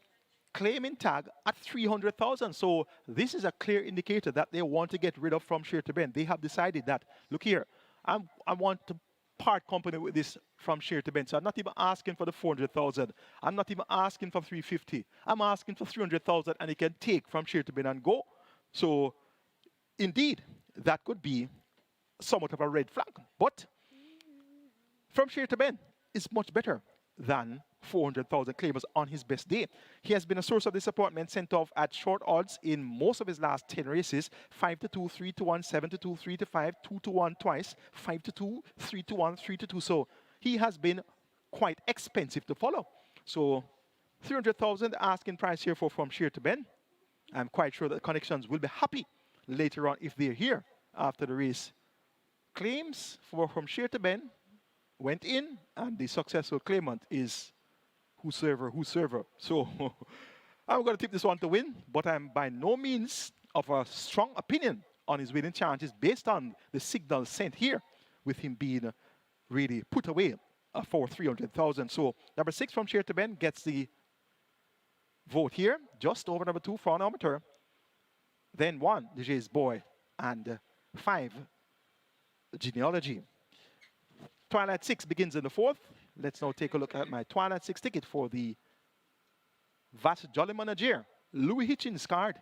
Speaker 3: claiming tag at 300,000. So this is a clear indicator that they want to get rid of From Sheer to Bend. They have decided that, look here, I want to part company with this From Sheer to Bend. So I'm not even asking for the 400,000. I'm not even asking for 350. I'm asking for 300,000, and it can take From Sheer to Bend and go. So indeed, that could be somewhat of a red flag. But From Sheer to Bend is much better than 400,000 claimers on his best day. He has been a source of disappointment, sent off at short odds in most of his last 10 races. 5-2, 3-1, 7-2, 3-5, 2-1 twice, 5-2, 3-1, 3-2. So he has been quite expensive to follow. So 300,000 asking price here for From Sheer to Bend. I'm quite sure that connections will be happy later on if they're here after the race. Claims for From Sheer to Bend went in, and the successful claimant is whosoever. So I'm going to tip this one to win, but I'm by no means of a strong opinion on his winning chances based on the signal sent here with him being really put away for 300,000. So number 6 From Sheer to Bend gets the vote here, just over number 2 Phonometer, then 1 DJ's Boy, and 5 Genealogy. Twilight 6 begins in the 4th. Let's now take a look at my Twilight 6 ticket for the VASSELL Jolly Manager Louis Hitchins card.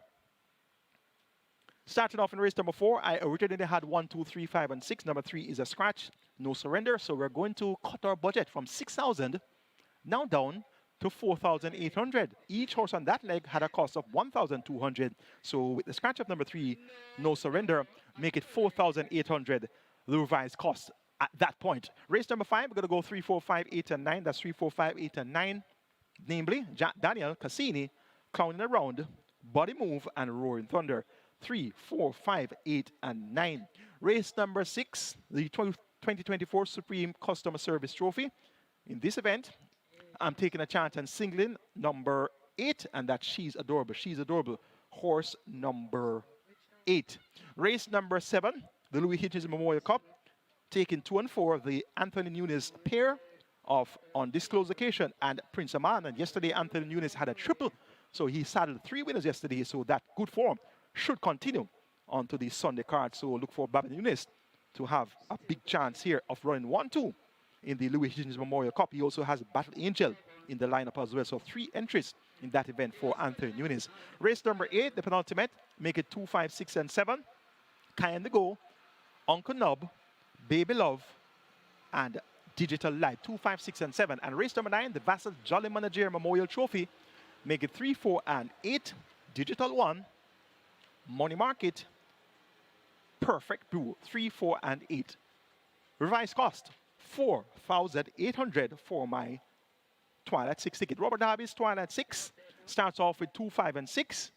Speaker 3: Starting off in race number 4, I originally had 1, 2, 3, 5, and 6. Number 3 is a scratch, no surrender. So we're going to cut our budget from 6,000 now down to 4,800. Each horse on that leg had a cost of 1,200. So with the scratch of number 3, no surrender, make it 4,800, the revised cost at that point. Race number 5, we're going to go 3, 4, 5, 8, and 9. That's 3, 4, 5, 8, and 9. Namely, Jack Daniel, Cassini, Clowning Around, Body Move, and Roaring Thunder. 3, 4, 5, 8, and 9. Race number 6, the 2024 Supreme Customer Service Trophy. In this event, I'm taking a chance and singling number 8, and that's She's Adorable. She's Adorable, horse number 8. Race number 7, the Louis Hitchins Memorial Cup. Taking 2 and 4, the Anthony Nunes pair of Undisclosed Occasion and Prince Aman. And yesterday, Anthony Nunes had a triple. So he saddled 3 winners yesterday. So that good form should continue onto the Sunday card. So look for Bobby Nunes to have a big chance here of running 1-2 in the Louis Hitchins Memorial Cup. He also has Battle Angel in the lineup as well. So 3 entries in that event for Anthony Nunes. Race number 8, the penultimate, make it 2, 5, 6, and 7. Kind of Go, Uncle Nub, Baby Love, and Digital Light, 2, 5, 6, and 7. And race number 9, the VASSELL Jolly Manager Memorial Trophy, make it 3, 4, and 8. Digital 1, Money Market, Perfect Blue, 3, 4, and 8. Revised cost, 4,800 for my Twilight 6 ticket. Robert Darby's Twilight 6 starts off with 2, 5, and 6.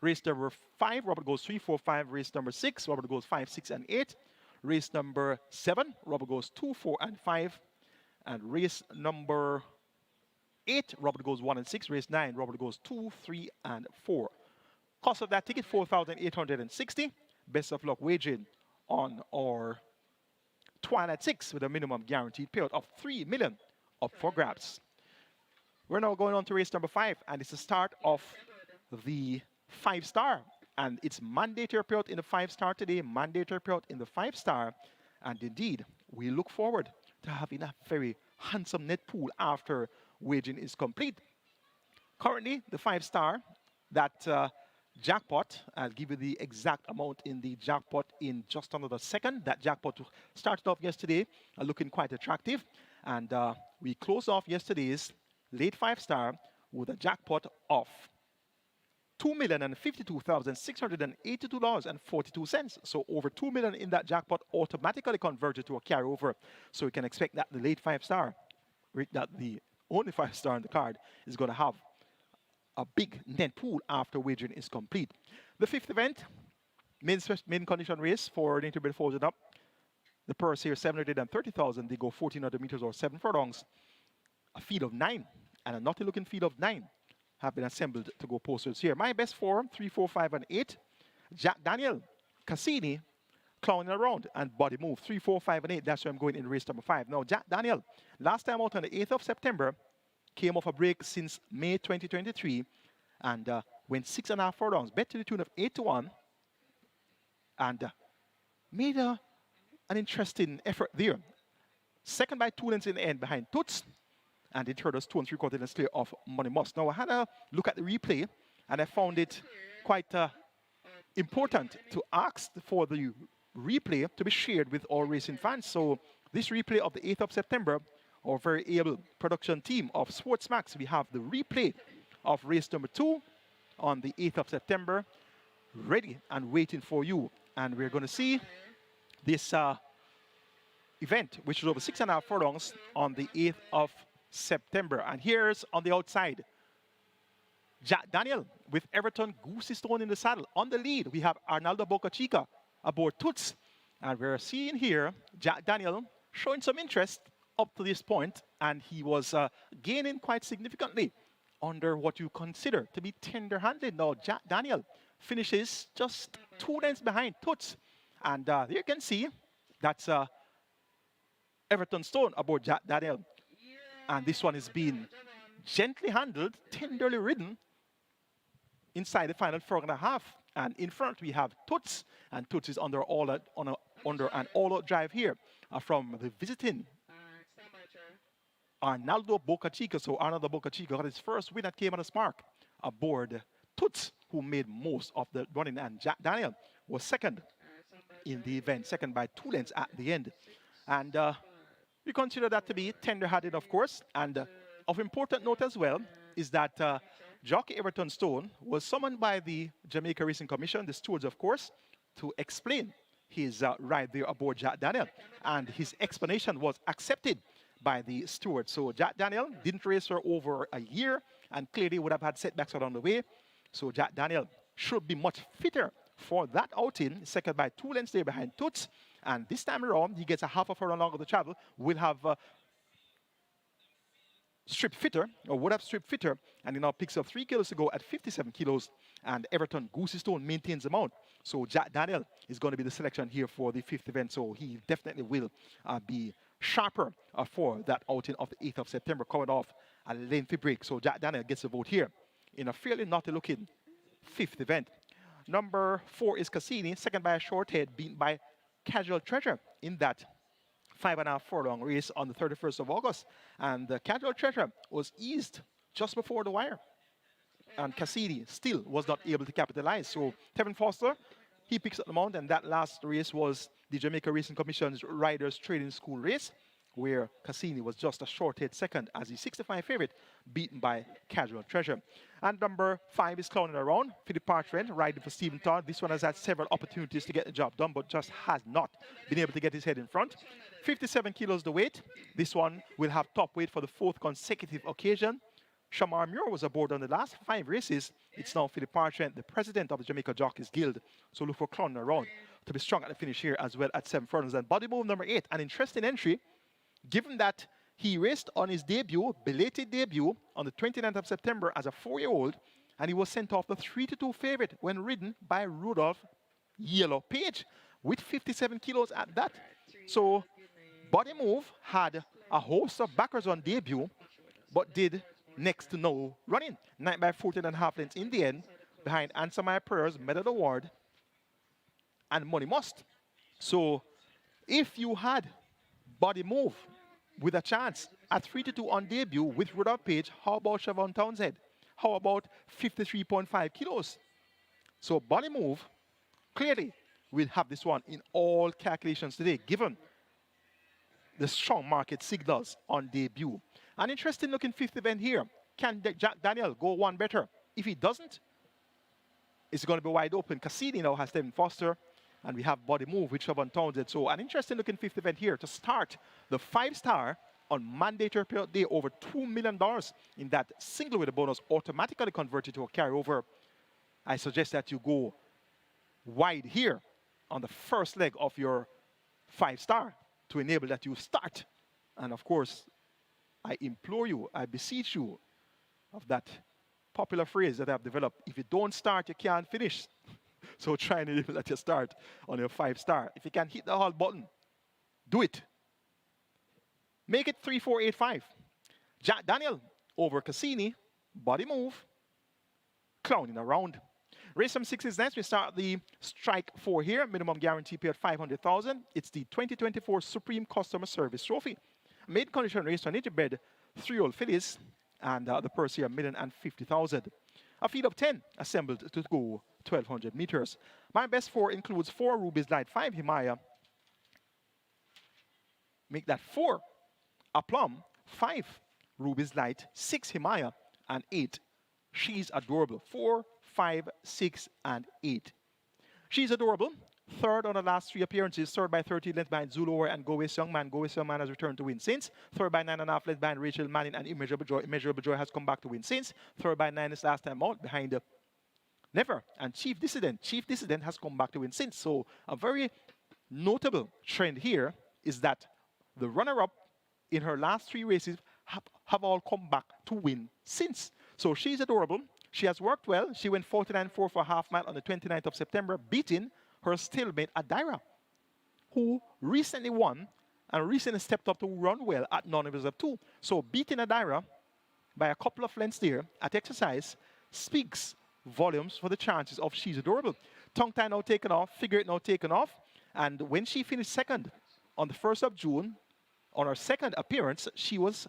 Speaker 3: Race number 5, Robert goes 3, 4, 5. Race number 6, Robert goes 5, 6, and 8. Race number 7, Robert goes 2, 4, and 5. And race number 8, Robert goes 1 and 6. Race 9, Robert goes 2, 3, and 4. Cost of that ticket, 4,860. Best of luck wagering on our Twilight 6 with a minimum guaranteed payout of 3 million up for grabs. We're now going on to race number 5, and it's the start of the 5-star. And it's mandatory payout in the 5-star today, mandatory payout in the 5-star. And indeed, we look forward to having a very handsome net pool after wagering is complete. Currently, the 5-star, that jackpot, I'll give you the exact amount in the jackpot in just another second. That jackpot started off yesterday, looking quite attractive. And we closed off yesterday's late 5-star with a jackpot of $2,052,682.42. So over $2 million in that jackpot automatically converted to a carryover. So you can expect that the late 5-star, that the only 5-star on the card, is going to have a big net pool after wagering is complete. The 5th event, main condition race for the interbred folded up. The purse here, 730,000. They go 1,400 meters or 7 furlongs. A field of 9 and a naughty looking field of 9 have been assembled to go posters here. My best form, 3, 4, 5, and 8. Jack Daniel, Cassini, clowning around, and body move, 3, 4, 5, and 8. That's where I'm going in race number 5. Now, Jack Daniel, last time out on the 8th of September, came off a break since May 2023, and went 6.5 furlongs, bet to the tune of 8-1, and made an interesting effort there. Second by 2 lengths in the end behind Toots, and in third was 2 3/4 lengths clear of Money Must. Now, I had a look at the replay, and I found it quite important to ask for the replay to be shared with all racing fans. So this replay of the 8th of September, our very able production team of Sportsmax, we have the replay of race number 2 on the 8th of September, ready and waiting for you. And we're going to see this event, which is over 6.5 furlongs on the 8th of September. And here's on the outside, Jack Daniel with Everton Goosey Stone in the saddle. On the lead, we have Arnaldo Boca Chica aboard Toots. And we're seeing here Jack Daniel showing some interest up to this point, and he was gaining quite significantly under what you consider to be tender-handed. Now, Jack Daniel finishes just 2 lengths behind Toots. And you can see that's Everton Stone aboard Jack Daniel. And this one is being gently handled, tenderly ridden inside the final 4.5. And in front we have Toots, and Toots is under under an all-out drive here from the visiting Arnaldo Boca Chica. So Arnaldo Boca Chica got his first win at Caymanas Park aboard Toots, who made most of the running, and Jack Daniel was second in the event, second by 2 lengths at the end. And we consider that to be tender-hearted, of course. And of important note as well is that jockey Everton Stone was summoned by the Jamaica Racing Commission, the stewards, of course, to explain his ride there aboard Jack Daniel. And his explanation was accepted by the steward. So Jack Daniel didn't race for over a year and clearly would have had setbacks along the way. So Jack Daniel should be much fitter for that outing, second by 2 lengths there behind Toots. And this time around, he gets a half a furlong longer to travel. Will have stripped fitter, or would have stripped fitter, and he now picks up 3 kilos to go at 57 kilos. And Everton Goosey Stone maintains the mount. So Jack Daniel is going to be the selection here for the 5th event. So he definitely will be sharper for that outing of the 8th of September, coming off a lengthy break. So Jack Daniel gets a vote here in a fairly naughty-looking 5th event. Number 4 is Cassini, second by a short head, beaten by Casual Treasure in that 5.5 furlong race on the 31st of August. And the Casual Treasure was eased just before the wire and Cassini still was not able to capitalize. So Tevin Foster, he picks up the mount, and that last race was the Jamaica Racing Commission's Riders Training School race, where Cassini was just a short head second as the 65 favorite, beaten by Casual Treasure. And number 5 is Clowning Around, Philip Parchment, riding for Stephen Todd. This one has had several opportunities to get the job done, but just has not been able to get his head in front. 57 kilos the weight. This one will have top weight for the 4th consecutive occasion. Shamar Muir was aboard on the last 5 races. It's now Philip Parchment, the president of the Jamaica Jockeys Guild. So look for Clowning Around to be strong at the finish here as well at 7 furlongs. And Body Move number 8, an interesting entry, given that he raced on his debut, belated debut, on the 29th of September as a 4-year-old, and he was sent off the 3-2 favorite when ridden by Rudolph Yellow Page with 57 kilos at that. So Body Move had a host of backers on debut, but did next to no running. 9 by 14.5 lengths in the end, behind Answer My Prayers, Medal Award, and Money Must. So if you had Body Move with a chance at 3-2 on debut with Rudolph Page, how about Siobhan Townsend? How about 53.5 kilos? So Body Move clearly will have this one in all calculations today, given the strong market signals on debut. An interesting looking 5th event here. Can Jack Daniel go one better? If he doesn't, it's going to be wide open. Cassini now has Tevin Foster, and we have Body Move with Siobhan Townsend. So an interesting looking 5th event here to start the 5-star on mandatory payout day, over $2 million in that single with a bonus automatically converted to a carryover. I suggest that you go wide here on the first leg of your 5-star to enable that you start. And of course, I implore you, I beseech you of that popular phrase that I've developed: if you don't start, you can't finish. So try and enable that you start on your 5-star. If you can hit the halt button, do it. Make it 3-4-8-5. Jack Daniel over Cassini, Body Move, Clowning Around. Race from 6 is next. We start the Strike 4 here. Minimum guarantee paid $500,000. It's the 2024 Supreme Customer Service Trophy. Main condition race on interbred 3-year-old fillies, and the purse here $1,050,000. A field of 10 assembled to go 1,200 meters. My best 4 includes 4 Ruby's Light, 5 Himalaya. Make that 4 Aplomb, 5 Ruby's Light, 6 Himalaya, and 8 She's Adorable. 4, 5, 6, and 8. She's Adorable, third on the last 3 appearances, third by 13 lengths behind Zulu and Go West Young Man. Go West Young Man has returned to win since. Third by 9.5 lengths behind Rachel Manning and Immeasurable Joy. Immeasurable Joy has come back to win since. Third by 9 is last time out behind Never and Chief Dissident. Chief Dissident has come back to win since. So a very notable trend here is that the runner-up in her last 3 races have all come back to win since. So She's Adorable. She has worked well. She went 49.4 for a half mile on the 29th of September, beating her stalemaid Adira, who recently won and recently stepped up to run well at non-reserve 2. So beating Adira by a couple of lengths there at exercise speaks volumes for the chances of She's Adorable. Tongue tie now taken off, figure eight now taken off, and when she finished second on the 1st of June, on her second appearance, she was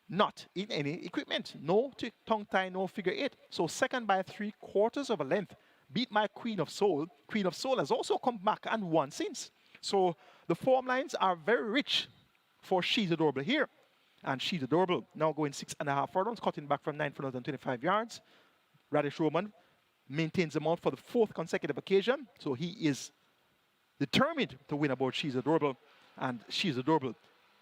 Speaker 3: not in any equipment. No tongue tie, no figure eight. So second by 3/4 of a length. Beat my Queen of Soul. Queen of Soul has also come back and won since. So the form lines are very rich for She's Adorable here. And She's Adorable now going 6.5 furlongs, cutting back from 9 furlongs and 25 yards. Radish Roman maintains the mount for the 4th consecutive occasion. So he is determined to win aboard She's Adorable. And She's Adorable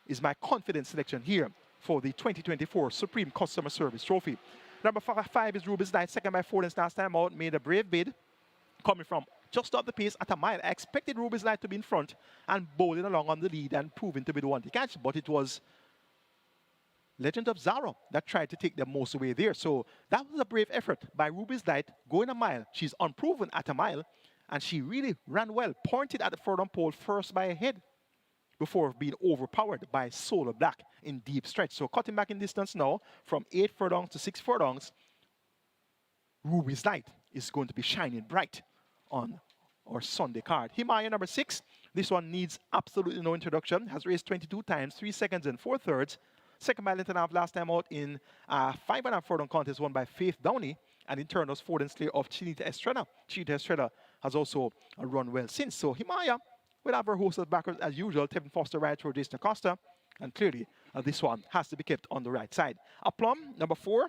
Speaker 3: is my confident selection here for the 2024 Supreme Customer Service Trophy. Number 5 is Ruby's Light, second by 4 last time out, made a brave bid, coming from just up the pace at a mile. I expected Ruby's Light to be in front and bowling along on the lead and proving to be the one to catch, but it was Legend of Zara that tried to take the most away there. So that was a brave effort by Ruby's Light, going a mile. She's unproven at a mile, and she really ran well, pointed at the furlong pole first by a head before being overpowered by Solar Black in deep stretch. So cutting back in distance now from 8 furlongs to 6 furlongs, Ruby's Light is going to be shining bright on our Sunday card. Himalaya number 6. This one needs absolutely no introduction. Has raced 22 times, 3 seconds and 4/3. Second mile length and a half last time out in 5.5 furlong contest won by Faith Downey. And in turn was Ford and Slayer of Chinita Estrella. Chinita Estrella has also run well since. So Himalaya will have her host of backers as usual. Tevin Foster right for Jason Acosta. And clearly this one has to be kept on the right side. Aplomb, number 4,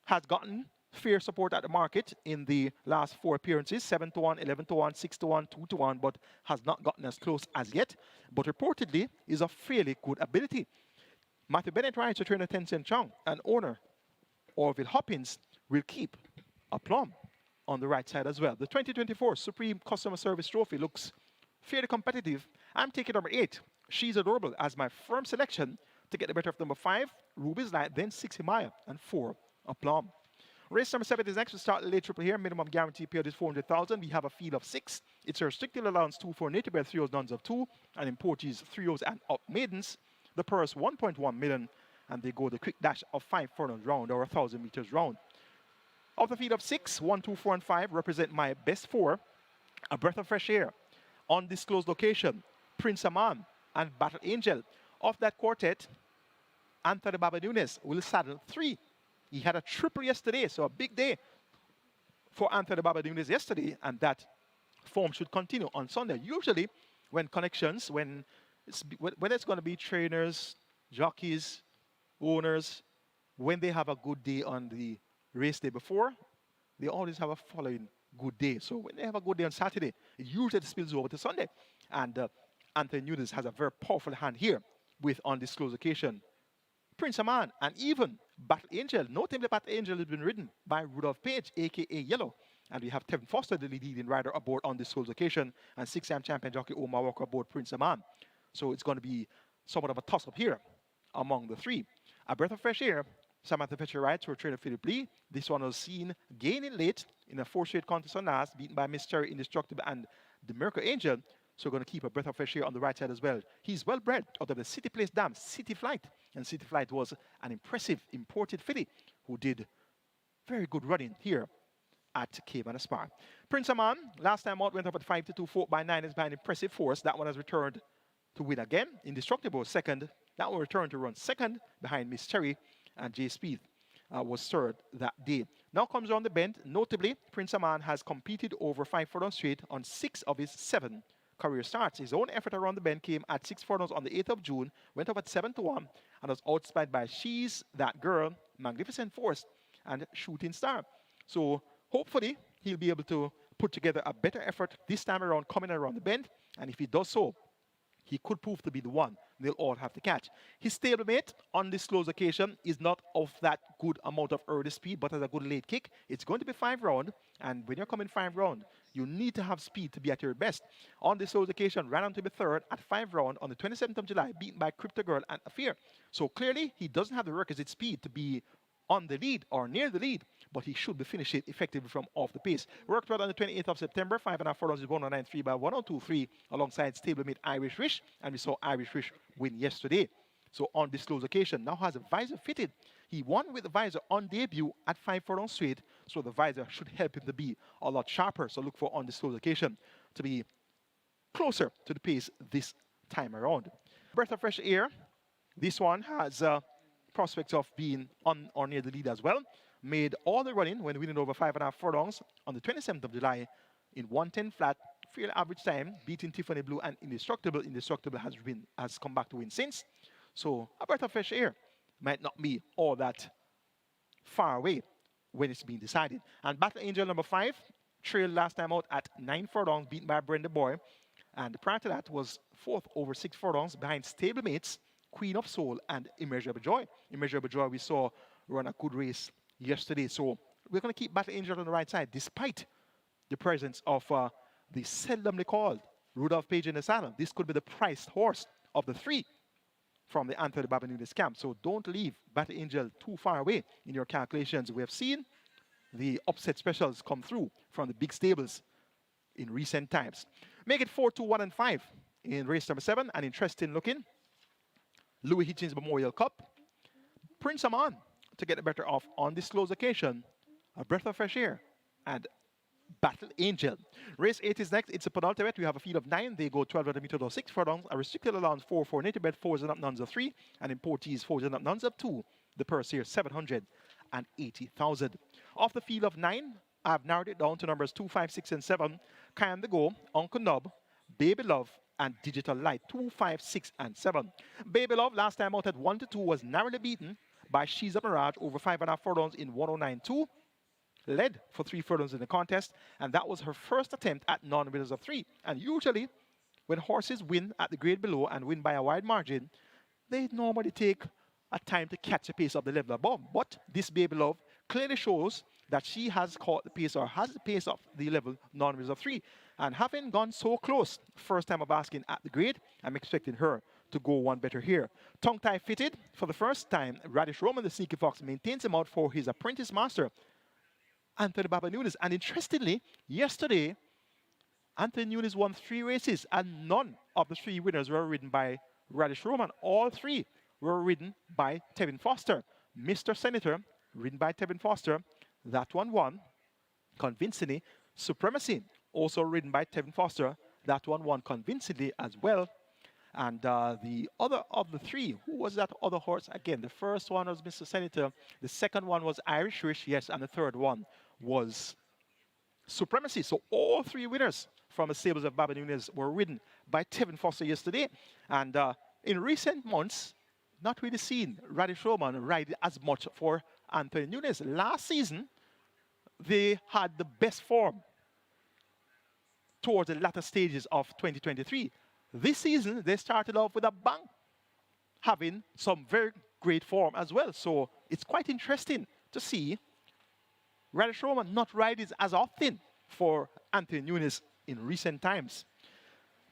Speaker 3: has gotten fair support at the market in the last 4 appearances, 7-1, 11-1, 6-1, 2-1, but has not gotten as close as yet. But reportedly is of fairly good ability. Matthew Bennett rides to trainer Tencent Chong, and owner Orville Hoppins will keep Aplomb on the right side as well. The 2024 Supreme Customer Service Trophy looks fairly competitive. I'm taking number 8, She's Adorable, as my firm selection to get the better of number 5, Ruby's Light, then 6 Himalaya, and 4 Aplomb. Race number 7 is next. We start the late triple here. Minimum guarantee payout is 400,000. We have a field of 6. It's a restricted allowance 2 for native bred 3 nuns of 2, and in Portuguese 3 and up maidens. The purse 1.1 million, and they go the quick dash of 5 furlongs round or 1,000 meters round. Of the field of 6, 1, 2, 4, and 5 represent my best 4. A Breath of Fresh Air, Undisclosed Location, Prince Aman, and Battle Angel. Of that quartet, Anthony Baba Nunes will saddle 3. He had a triple yesterday, so a big day for Anthony Baba Nunes yesterday, and that form should continue on Sunday. Usually, when connections, when it's going to be trainers, jockeys, owners, when they have a good day on the race day before, they always have a following good day. So when they have a good day on Saturday, it usually spills over to Sunday. And Anthony Nunes has a very powerful hand here with Undisclosed Location, Prince Aman, and even Battle Angel. Notably, Battle Angel has been ridden by Rudolph Page, a.k.a. Yellow. And we have Tevin Foster, the leading rider, aboard Undisclosed Location, and 6-time champion jockey Omar Walker aboard Prince Aman. So it's going to be somewhat of a toss-up here among the 3. A Breath of Fresh Air, Samantha Fetcher rides for trainer Philip Lee. This one was seen gaining late in a 4-straight contest on last, beaten by Miss Cherry Indestructible and the Miracle Angel. So we're going to keep A Breath of Fresh Air on the right side as well. He's well bred out of the City Place Dam, City Flight. And City Flight was an impressive imported filly who did very good running here at Caymanas Park. Prince Aman, last time out, went up at 5-2, 4/9 is by an impressive force. That one has returned to win again. Indestructible second. That one returned to run second behind Miss Cherry, and Jay Speed was third that day. Now comes around the bend. Notably, Prince Aman has competed over 5 furlongs straight on 6 of his 7 career starts. His own effort around the bend came at 6 furlongs on the 8th of June, went up at 7-1, and was outspied by She's That Girl, Magnificent Force, and Shooting Star. So hopefully he'll be able to put together a better effort this time around coming around the bend, and if he does so, he could prove to be the one they'll all have to catch. His stablemate on this close occasion is not of that good amount of early speed, but has a good late kick. It's going to be 5 round, and when you're coming 5 round, you need to have speed to be at your best. On this close occasion, ran on to be 3rd at 5 round on the 27th of July, beaten by Crypto Girl and Affair. So clearly, he doesn't have the requisite speed to be on the lead or near the lead, but he should be finishing effectively from off the pace. Worked well on the 28th of September, 5.5 furlongs with 109.3 by 102.3 alongside stablemate Irish Wish, and we saw Irish Wish win yesterday. So on this close occasion, now has a visor fitted. He won with the visor on debut at 5 furlongs straight, so the visor should help him to be a lot sharper. So look for on this close occasion to be closer to the pace this time around. Breath of Fresh Air, this one has prospects of being on or near the lead as well. Made all the running when winning over 5.5 furlongs on the 27th of July in 110 flat, fairly average time, beating Tiffany Blue and Indestructible. Indestructible has come back to win since. So A Breath of Fresh Air might not be all that far away when it's being decided. And Battle Angel number 5 trailed last time out at 9 furlongs, beaten by Brenda Boy. And prior to that was 4th over 6 furlongs behind stablemates Queen of Soul and Immeasurable Joy. Immeasurable Joy we saw run a good race yesterday. So we're going to keep Battle Angel on the right side despite the presence of the seldomly called Rudolph Page in the saddle. This could be the priced horse of the 3 from the Anthony Baba Nunes camp. So don't leave Battle Angel too far away in your calculations. We have seen the upset specials come through from the big stables in recent times. Make it 4, 2, 1, and 5 in race number 7. An interesting looking Louis Hitchins Memorial Cup. Prince Aman to get the better of on this close occasion. A Breath of Fresh Air and Battle Angel. Race 8 is next. It's a penultimate. We have a field of 9. They go 1,200 meters or 6 furlongs. A restricted allowance 4 native bet 4s and up nuns of 3. And importees 4s and up nuns of 2. The purse here 780,000. Off the field of 9, I've narrowed it down to numbers 2, 5, 6, and 7. Can the Go, Uncle Nub, Baby Love, and Digital Light. 2, 5, 6, and 7. Baby Love last time out at 1 to 2 was narrowly beaten by She's a Mirage over 5.5 furlongs in 109.2. Led for 3 furlongs in the contest, and that was her first attempt at non-winners of 3. And usually, when horses win at the grade below and win by a wide margin, they normally take a time to catch the pace of the level above. But this Baby Love clearly shows that she has caught the pace or has the pace of the level non-winners of 3. And having gone so close, first time of asking at the grade, I'm expecting her to go one better here. Tongue tie fitted for the first time. Radish Roman, the Sneaky Fox, maintains him out for his apprentice master, Anthony Baba Nunes. And interestingly, yesterday, Anthony Nunes won 3 races, and none of the 3 winners were ridden by Radish Roman. All 3 were ridden by Tevin Foster. Mr. Senator, ridden by Tevin Foster. That one won convincingly. Supremacy, also ridden by Tevin Foster. That one won convincingly as well. And the other of the 3, who was that other horse? Again, the first one was Mr. Senator. The second one was Irish Wish, yes, and the third one was Supremacy. So all 3 winners from the stables of Baba Nunes were ridden by Tevin Foster yesterday. And in recent months, not really seen Radish Roman ride as much for Anthony Nunes. Last season, they had the best form towards the latter stages of 2023. This season, they started off with a bang, having some very great form as well. So it's quite interesting to see Radish Roman not ride as often for Anthony Nunes in recent times.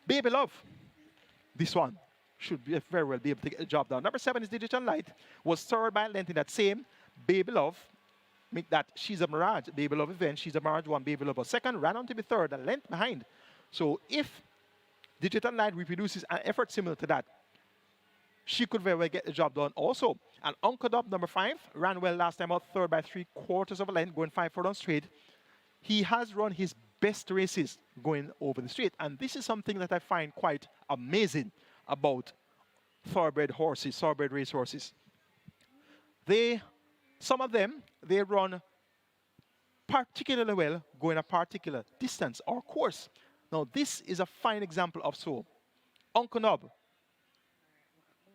Speaker 3: Baby Love, this one should be very well be able to get the job done. Number 7 is Digital Light, was third by a length in that same Baby Love. Make that She's a Mirage, Baby Love event. She's a Mirage won, Baby Love was second, ran on to be third, a length behind. So if Digital Light reproduces an effort similar to that, she could very well get the job done also. And Uncle Dub, number 5, ran well last time out, third by 3/4 of a length, going 5 furlongs straight. He has run his best races going over the straight. And this is something that I find quite amazing about thoroughbred horses, thoroughbred race horses. Some of them, they run particularly well going a particular distance or course. Now, this is a fine example of so. Uncle Nob,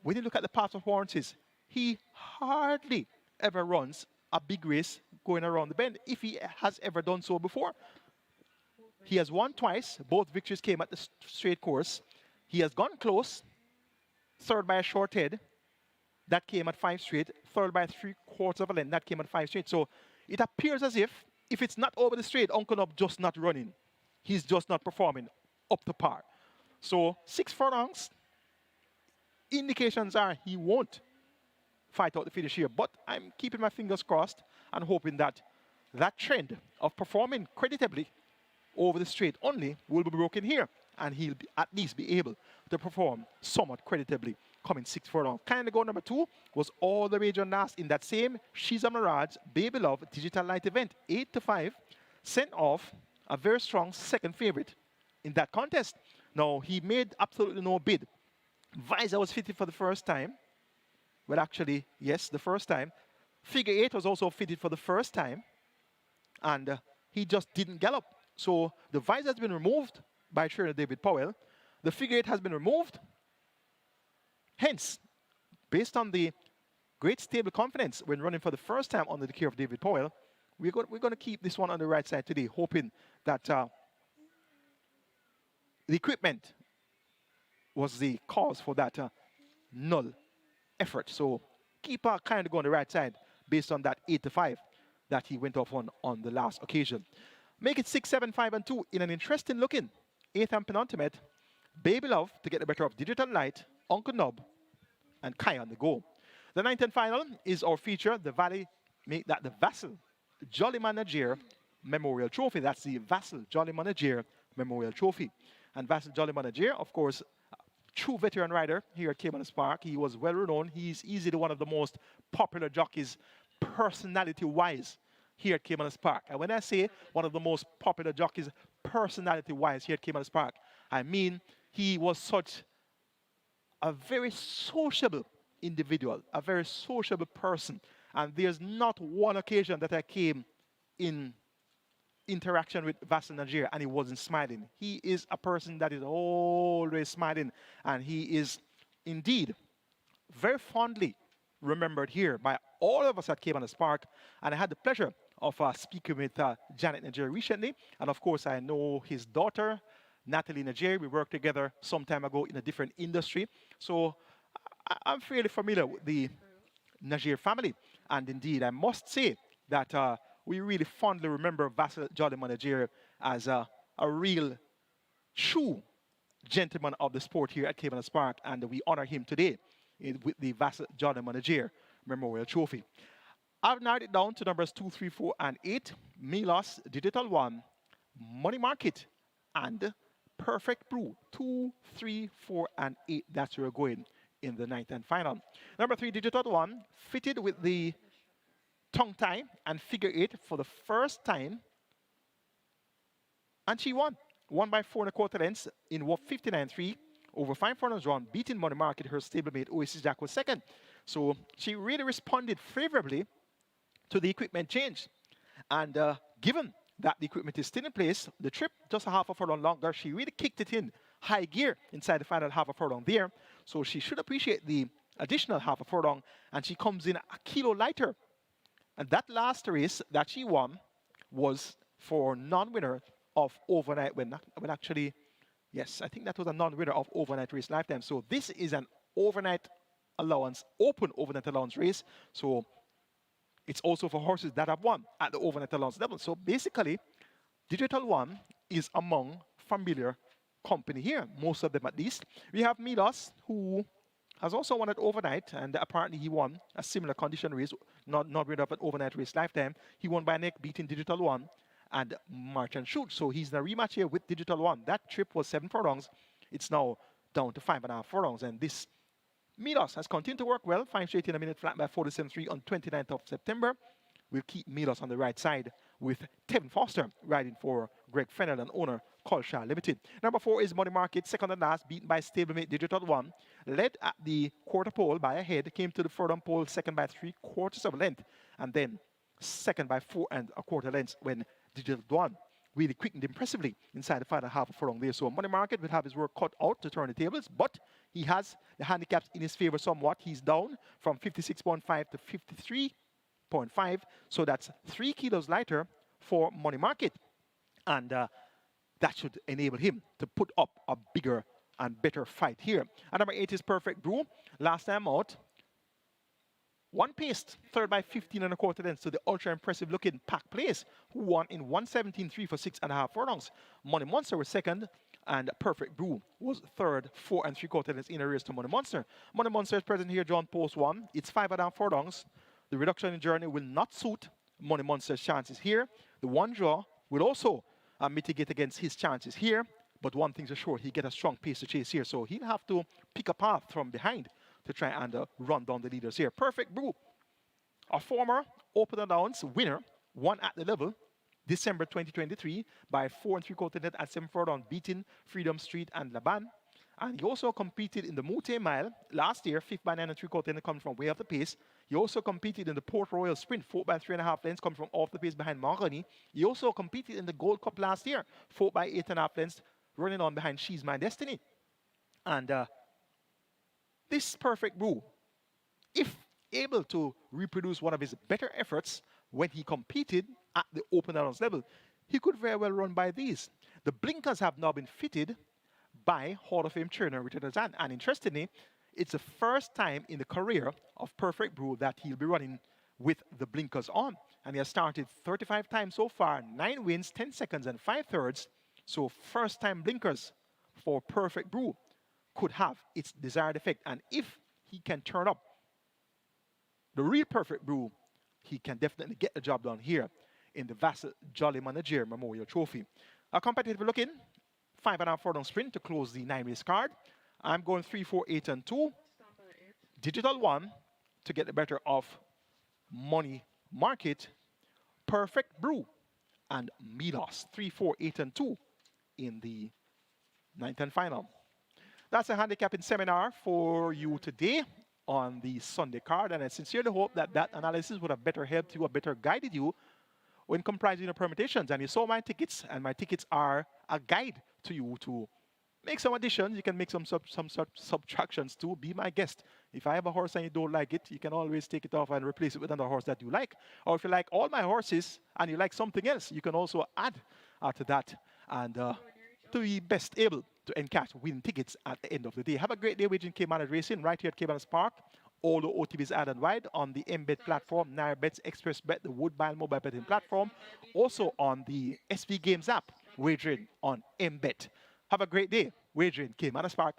Speaker 3: when you look at the past performances, he hardly ever runs a big race going around the bend, if he has ever done so before. He has won twice. Both victories came at the straight course. He has gone close. Third by a short head. That came at 5 straight. Third by 3/4 of a length. That came at 5 straight. So it appears as if it's not over the straight, Uncle Nob just not running. He's just not performing up to par. So 6 furlongs. Indications are he won't fight out the finish here. But I'm keeping my fingers crossed and hoping that that trend of performing creditably over the straight only will be broken here. And he'll at least be able to perform somewhat creditably coming 6 furlongs. Kind of Go number 2 was all the rage on last in that same She's a Mirage, Baby Love, Digital Light event. 8 to 5, sent off a very strong second favorite in that contest. Now, he made absolutely no bid. Visor was fitted for the first time. Well, actually, yes, the first time. Figure 8 was also fitted for the first time. And he just didn't gallop. So the visor has been removed by trainer David Powell. The figure 8 has been removed. Hence, based on the great stable confidence when running for the first time under the care of David Powell, we're going to keep this one on the right side today, hoping that the equipment was the cause for that null effort. So keep kind of go on the right side based on that 8 to 5 that he went off on the last occasion. Make it 6, 7, 5, and 2 in an interesting looking 8th and penultimate. Baby Love to get the better of Digital Light, Uncle Nob, and Kai on the go. The 9th and final is our feature, the Vassell Jolly Manager Memorial Trophy. That's the Vassell Jolly Manager Memorial Trophy. And Vassell Jolly Manager, of course, true veteran rider here at Caymanas Park. He was well renowned. He's easily one of the most popular jockeys, personality-wise, here at Caymanas Park. And when I say one of the most popular jockeys personality-wise here at Caymanas Park, I mean he was such a very sociable individual, a very sociable person. And there's not one occasion that I came in interaction with VASSELL NAJAIR and he wasn't smiling. He is a person that is always smiling, and he is indeed very fondly remembered here by all of us at Caymanas Park. And I had the pleasure of speaking with Janet NAJAIR recently, and of course I know his daughter, Natalie NAJAIR. We worked together some time ago in a different industry, so I'm fairly familiar with the NAJAIR family. And indeed, I must say that we really fondly remember VASSELL NAJAIR as a real, true gentleman of the sport here at Caymanas Park, and we honor him today with the VASSELL NAJAIR Memorial Trophy. I've narrowed it down to numbers 2, 3, 4, and 8. Milos, Digital 1, Money Market, and Perfect Brew. 2, 3, 4, and 8. That's where we're going in the ninth and final. Number 3, Digital 1, fitted with the tongue tie and figure 8 for the first time. And she won. Won by 4 1/4 lengths in 59.3 over 5 furlongs run, beating Money Market. Her stablemate Oasis Jack was second. So she really responded favorably to the equipment change. And given that the equipment is still in place, the trip just a half a furlong longer, she really kicked it in high gear inside the final half a furlong there. So she should appreciate the additional half a furlong, and she comes in a kilo lighter. And that last race that she won was for non-winner of overnight, when actually, yes, I think that was a non-winner of overnight race lifetime. So this is an overnight allowance, open overnight allowance race. So it's also for horses that have won at the overnight allowance level. So basically, Digital 1 is among familiar company here, most of them at least. We have Milos, who has also won at overnight, and apparently he won a similar condition race, not rid of an overnight race lifetime. He won by neck, beating Digital 1 and March and Shoot. So he's in a rematch here with Digital 1. That trip was 7 furlongs. It's now down to 5.5 furlongs, and this Milos has continued to work well. 5 straight in a minute flat by 47.3 on 29th of September. We'll keep Milos on the right side with Tevin Foster riding for Greg Fennell and owner Colshaw Limited. Number 4 is Money Market, second and last, beaten by stablemate Digital 1. Led at the quarter pole by a head, came to the furlong pole second by 3/4 of a length, and then second by 4 1/4 lengths when Digital 1 really quickened impressively inside the final half of furlong there. So Money Market will have his work cut out to turn the tables, but he has the handicaps in his favor somewhat. He's down from 56.5 to 53.5, so that's 3 kilos lighter for Money Market. And that should enable him to put up a bigger and better fight here. And number 8 is Perfect Brew. Last time out, one paced, third by 15 1/4 lengths to the ultra impressive looking Pack Place, who won in 117.3 for 6.5 furlongs. Money Monster was second, and Perfect Brew was third, 4 3/4 lengths in a race to Money Monster. Money Monster is present here, John Post 1. It's 5.5 furlongs. The reduction in journey will not suit Money Monster's chances here. The one draw will also mitigate against his chances here, but one thing's for sure, he get a strong pace to chase here, so he'll have to pick a path from behind to try and run down the leaders here. Perfect Brew, a former open allowance winner, won at the level December 2023 by 4 3/4 lengths at 7 furlong, beating Freedom Street and Laban. And he also competed in the Mute Mile last year, 5th by 9 3/4 lengths coming from way off the pace. He also competed in the Port Royal Sprint, 4 by 3.5 lengths coming from off the pace behind Mahogany. He also competed in the Gold Cup last year, 4 by 8.5 lengths, running on behind She's My Destiny. And this Perfect Brew, if able to reproduce one of his better efforts when he competed at the open allowance level, he could very well run by these. The blinkers have now been fitted by Hall of Fame trainer Richard Azan, and interestingly, it's the first time in the career of Perfect Brew that he'll be running with the blinkers on. And he has started 35 times so far, 9 wins, 10 seconds, and 5/3. So first time blinkers for Perfect Brew could have its desired effect. And if he can turn up the real Perfect Brew, he can definitely get the job done here in the VASSELL NAJAIR Memorial Trophy. A competitive looking 5.5 furlong sprint to close the 9-race card. I'm going 3, 4, 8, and 2. Digital 1 to get the better of Money Market. Perfect Brew, and Milos 3-4, 8-2 in the ninth and final. That's a handicapping seminar for you today on the Sunday card, and I sincerely hope that that analysis would have better helped you or better guided you when comprising your permutations. And you saw my tickets, and my tickets are a guide to you to make some additions. You can make some subtractions too. Be my guest. If I have a horse and you don't like it, you can always take it off and replace it with another horse that you like. Or if you like all my horses and you like something else, you can also add to that and to be best able to encash win tickets at the end of the day. Have a great day waging Caymanas Racing right here at Caymanas Park. All the OTBs add and wide on the Mbet platform, NAJAIR Bets, Express Bet, the Woodbine mobile betting platform. Also on the SV Games app, wagering on Mbet. Have a great day wagering Caymanas Park.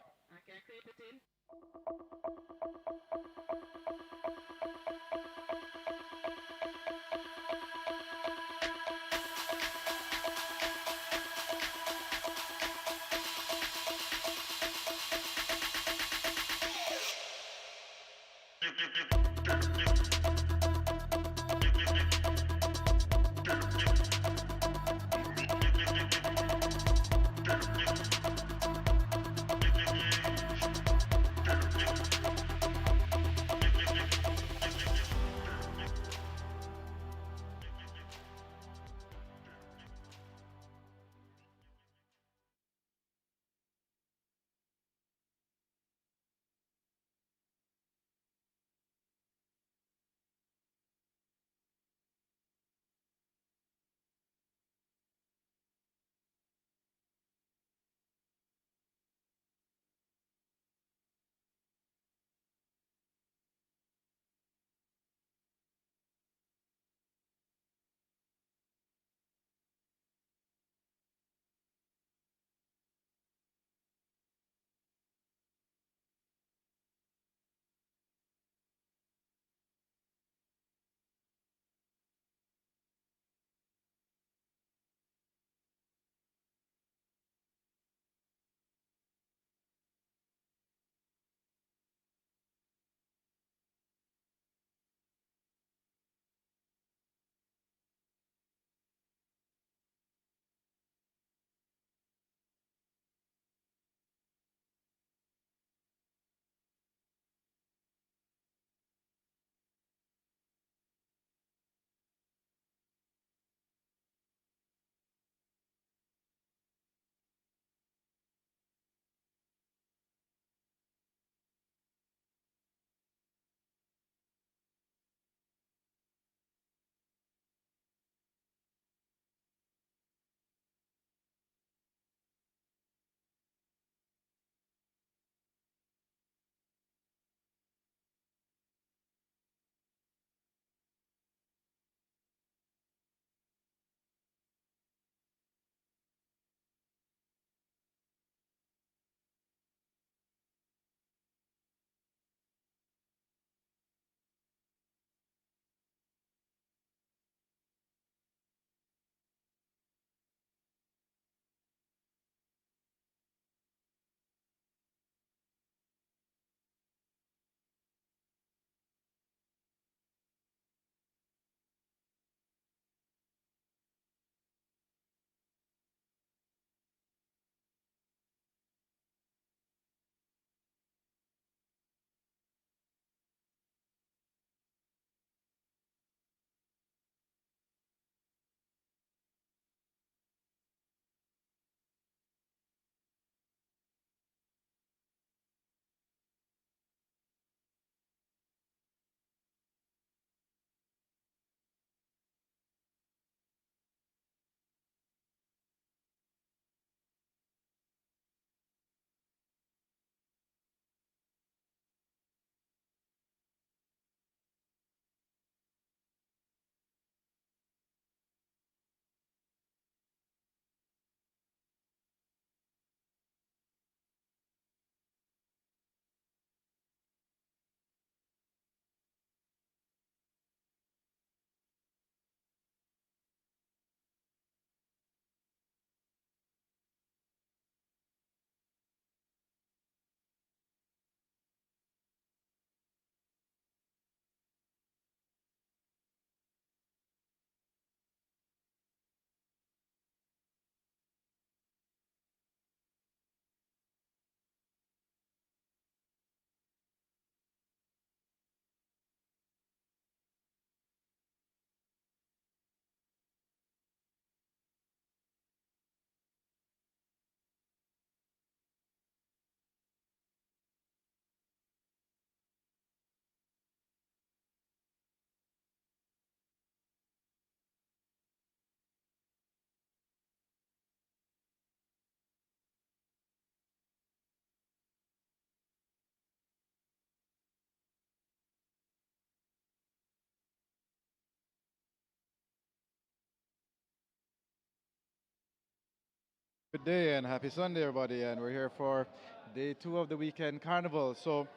Speaker 4: Good day and happy Sunday, everybody. And we're here for day two of the weekend carnival. So,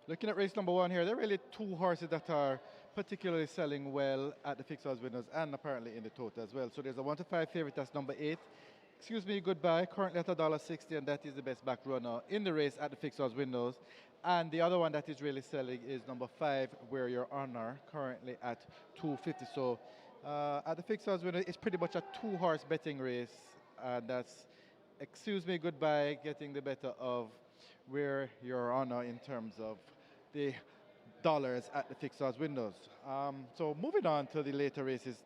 Speaker 4: looking at race number one here, there are really two horses that are particularly selling well at the fixed odds winners and apparently in the total as well. So, there's a 1 to 5 favorite, that's number 8. Excuse me, goodbye. Currently at $1.60, and that is the best back runner in the race at the fixed odds windows. And the other one that is really selling is number 5, Where Your Honor, currently at 250. So, at the fixed odds winner, it's pretty much a two-horse betting race, and that's excuse me, goodbye, getting the better of Where Your Honor in terms of the dollars at the fixed odds windows. So moving on to the later races,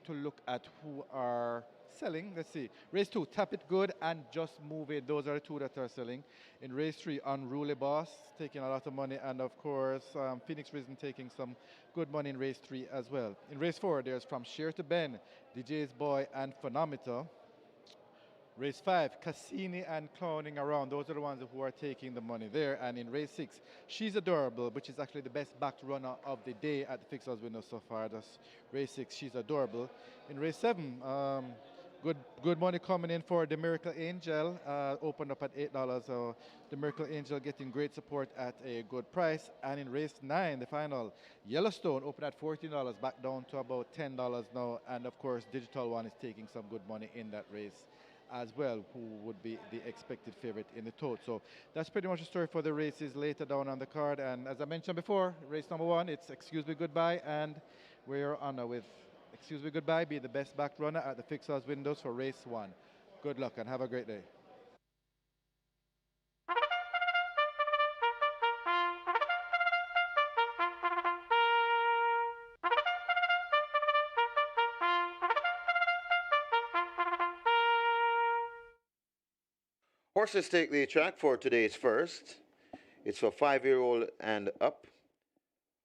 Speaker 4: look at who are selling. Let's see. Race 2, Tap It Good and Just Move It. Those are the two that are selling. In race 3, Unruly Boss, taking a lot of money. And of course, Phoenix Risen taking some good money in race 3 as well. In race 4, there's From Sheer to Ben, DJ's Boy and Phenometer. Race 5, Cassini and Clowning Around. Those are the ones who are taking the money there. And in race 6, She's Adorable, which is actually the best backed runner of the day at the fixed odds window so far. That's race 6, She's Adorable. In race 7, good money coming in for the Miracle Angel. Opened up at $8. So the Miracle Angel getting great support at a good price. And in race 9, the final, Yellowstone opened at $14, back down to about $10 now. And of course, Digital One is taking some good money in that race as well, who would be the expected favorite in the tote. So that's pretty much the story for the races later down on the card. And as I mentioned before, race number 1, it's Excuse Me Goodbye and Where Your Honor, with Excuse Me Goodbye be the best back runner at the fixed odds windows for race 1. Good luck and have a great day.
Speaker 2: Horses take the track for today's first. It's for 5-year-old and up.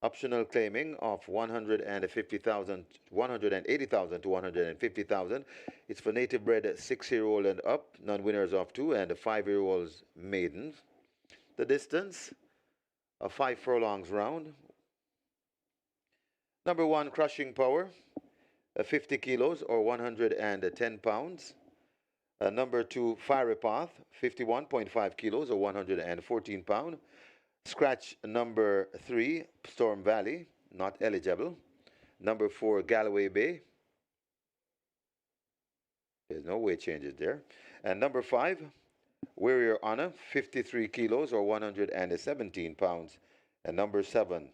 Speaker 2: Optional claiming of 150,000, 180,000 to 150,000. It's for native bred 6-year-old and up, non-winners of 2, and 5-year-olds maidens. The distance, a 5 furlongs round. Number 1, Crushing Power, 50 kilos or 110 pounds. Number 2, Fiery Path, 51.5 kilos or 114 pounds. Scratch number 3, Storm Valley, not eligible. Number 4, Galloway Bay. There's no weight changes there. And number 5, Where Your Honor, 53 kilos or 117 pounds. And number 7,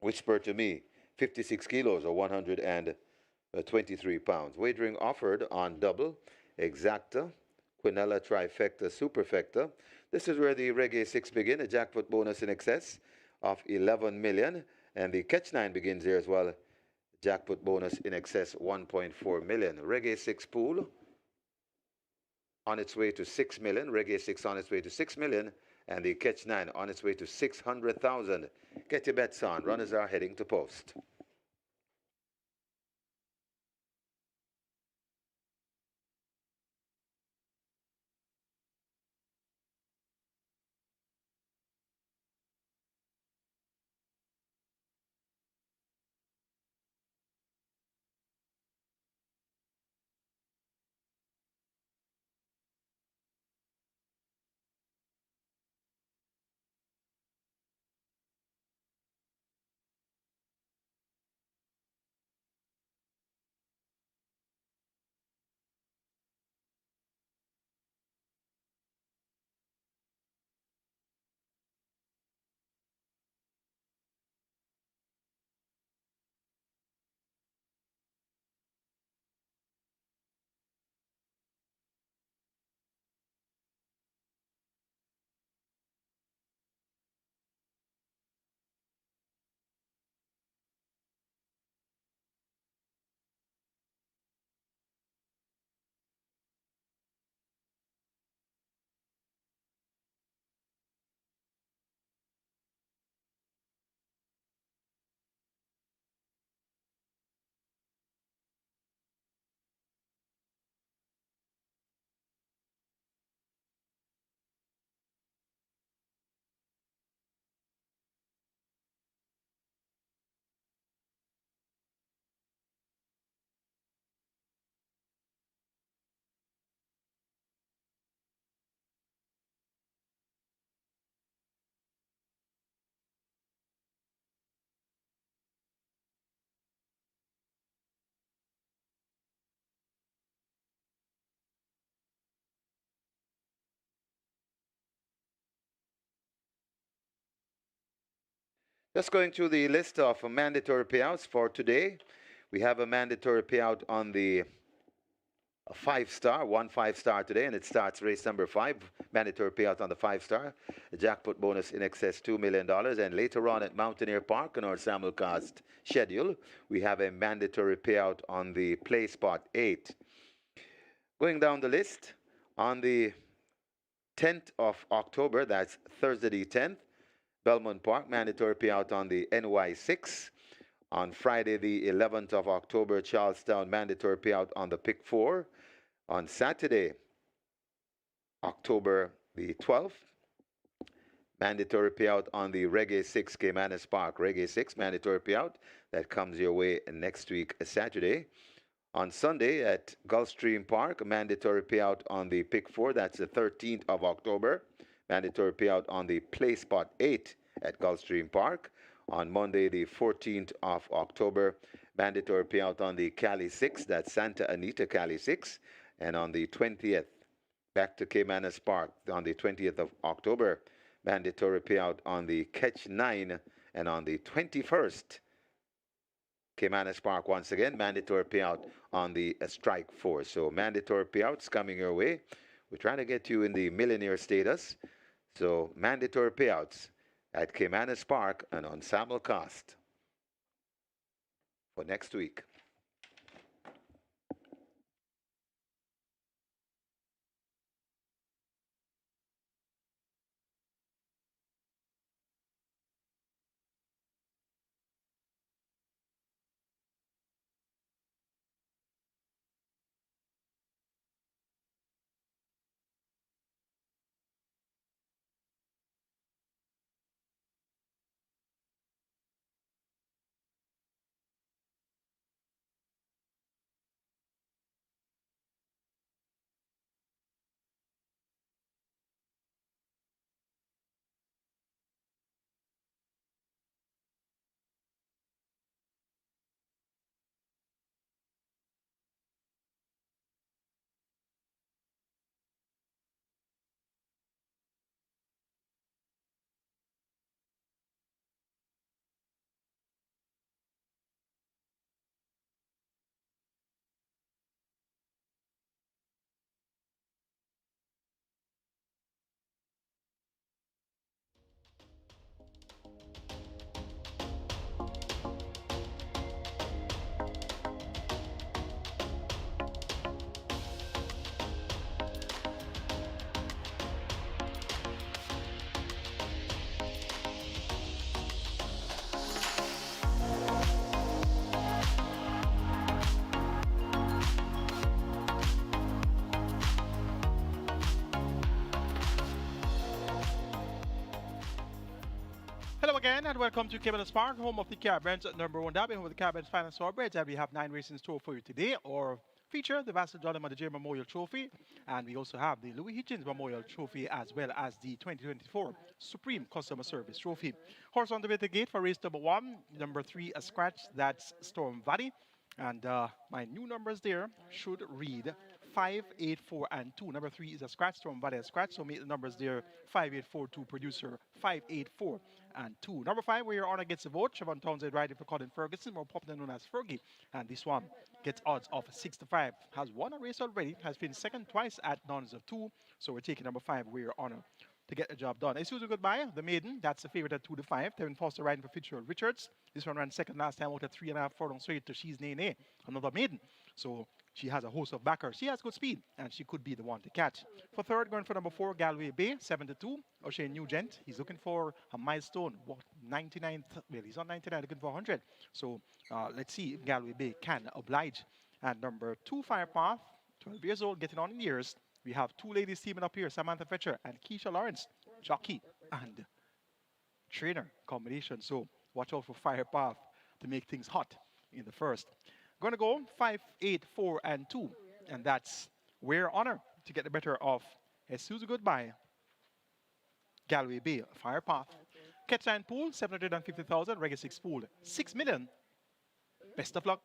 Speaker 2: Whisper to Me, 56 kilos or 123 pounds. Wagering offered on double, exacta, quinella, trifecta, superfecta. This is where the Reggae 6 begin, a jackpot bonus in excess of 11 million. And the Catch 9 begins here as well, jackpot bonus in excess 1.4 million. Reggae 6 pool on its way to 6 million. Reggae 6 on its way to 6 million. And the Catch 9 on its way to 600,000. Get your bets on. Runners are heading to post. Just going through the list of mandatory payouts for today. We have a mandatory payout on the a 5-star, 1 5-star today, and it starts race number 5. Mandatory payout on the 5-star. A jackpot bonus in excess $2 million. And later on at Mountaineer Park on our simulcast schedule, we have a mandatory payout on the play spot 8. Going down the list, on the 10th of October, that's Thursday the 10th, Belmont Park, mandatory payout on the NY6. On Friday, the 11th of October, Charlestown, mandatory payout on the Pick 4. On Saturday, October the 12th, mandatory payout on the Reggae 6 Caymanas Park. Reggae 6, mandatory payout. That comes your way next week, Saturday. On Sunday at Gulfstream Park, mandatory payout on the Pick 4. That's the 13th of October. Mandatory payout on the Play Spot 8 at Gulfstream Park. On Monday, the 14th of October, mandatory payout on the Cali 6. That's Santa Anita Cali 6. And on the 20th, back to Caymanas Park, on the 20th of October, mandatory payout on the Catch 9. And on the 21st, Caymanas Park once again, mandatory payout on the Strike 4. So mandatory payouts coming your way. We're trying to get you in the millionaire status. So mandatory payouts at Caymanas Park and on simulcast for next week.
Speaker 3: Hello again and welcome to Caymanas Park, home of the Caribbean's #1 derby, home of the Caribbean's finest thoroughbreds. And we have 9 races in store for you today, or feature the VASSELL NAJAIR Memorial Trophy, and we also have the Louis Hitchins Memorial Trophy, as well as the 2024 Supreme Customer Service Trophy. Horse on the way to the gate for race number 1, number 3, a scratch, that's Storm Valley. And my new numbers there should read 5, 8, 4, and 2. Number 3 is a scratch, Storm Valley a scratch, so make the numbers there 5, 8, 4, 2, producer 5, 8, 4, and 2. Number 5, where your honor gets a vote, Siobhan Townsend riding for Colin Ferguson, more popular known as Fergie. And this one gets odds of 6 to 5. Has won a race already, has been second twice at Nuns of 2. So we're taking number 5, where your honor, to get the job done. Isuzu Goodbye, the maiden, that's the favorite at 2 to 5. Tevin Foster riding for Fitzgerald Richards. This one ran second last time out at 3.5 furlongs straight to She's Nene, another maiden. So she has a host of backers. She has good speed, and she could be the one to catch. For third, going for number 4, Galway Bay, 7 to 2. O'Shea Nugent, he's looking for a milestone. What, 99th? Well, he's on 99, looking for 100. So let's see if Galway Bay can oblige. And number 2, Firepath, 12 years old, getting on in years. We have 2 ladies teaming up here, Samantha Fetcher and Keisha Lawrence, jockey and trainer combination. So watch out for Firepath to make things hot in the first. Going to go 5, 8, 4, and 2. And that's Where Honor to get the better of Isuzu Goodbye, Galway Bay, Firepath. Catline Pool, 750,000. Reggae 6 Pool, 6 million. Best of luck.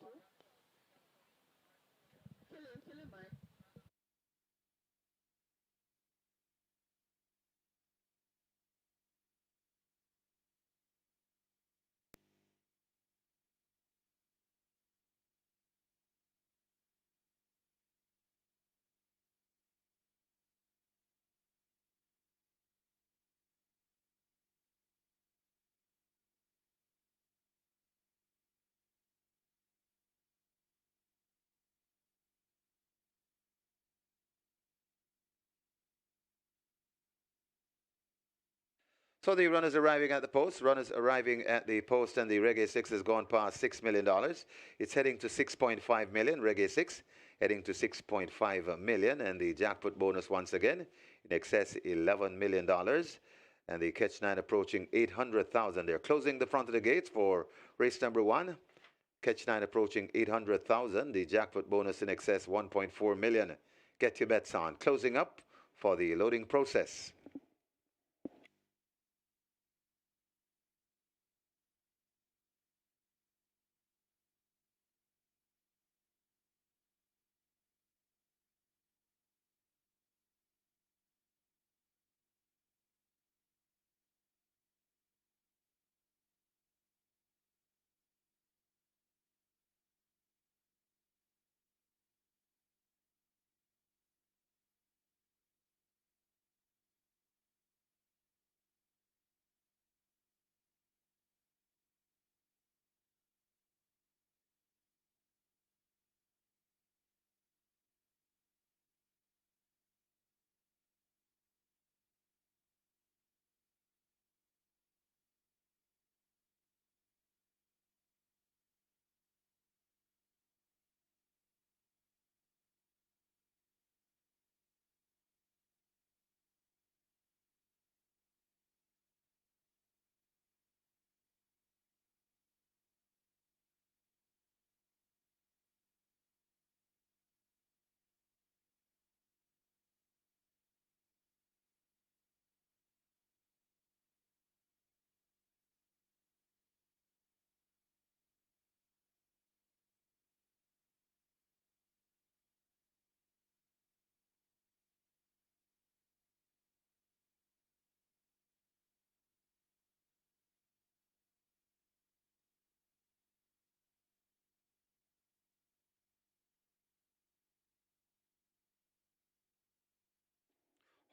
Speaker 2: So the runners arriving at the post, runners arriving at the post, and the Reggae 6 has gone past $6 million. It's heading to 6.5 million, Reggae 6 heading to 6.5 million, and the jackpot bonus once again in excess $11 million. And the catch 9 approaching 800,000. They're closing the front of the gates for race number 1. Catch 9 approaching 800,000. The jackpot bonus in excess 1.4 million. Get your bets on. Closing up for the loading process.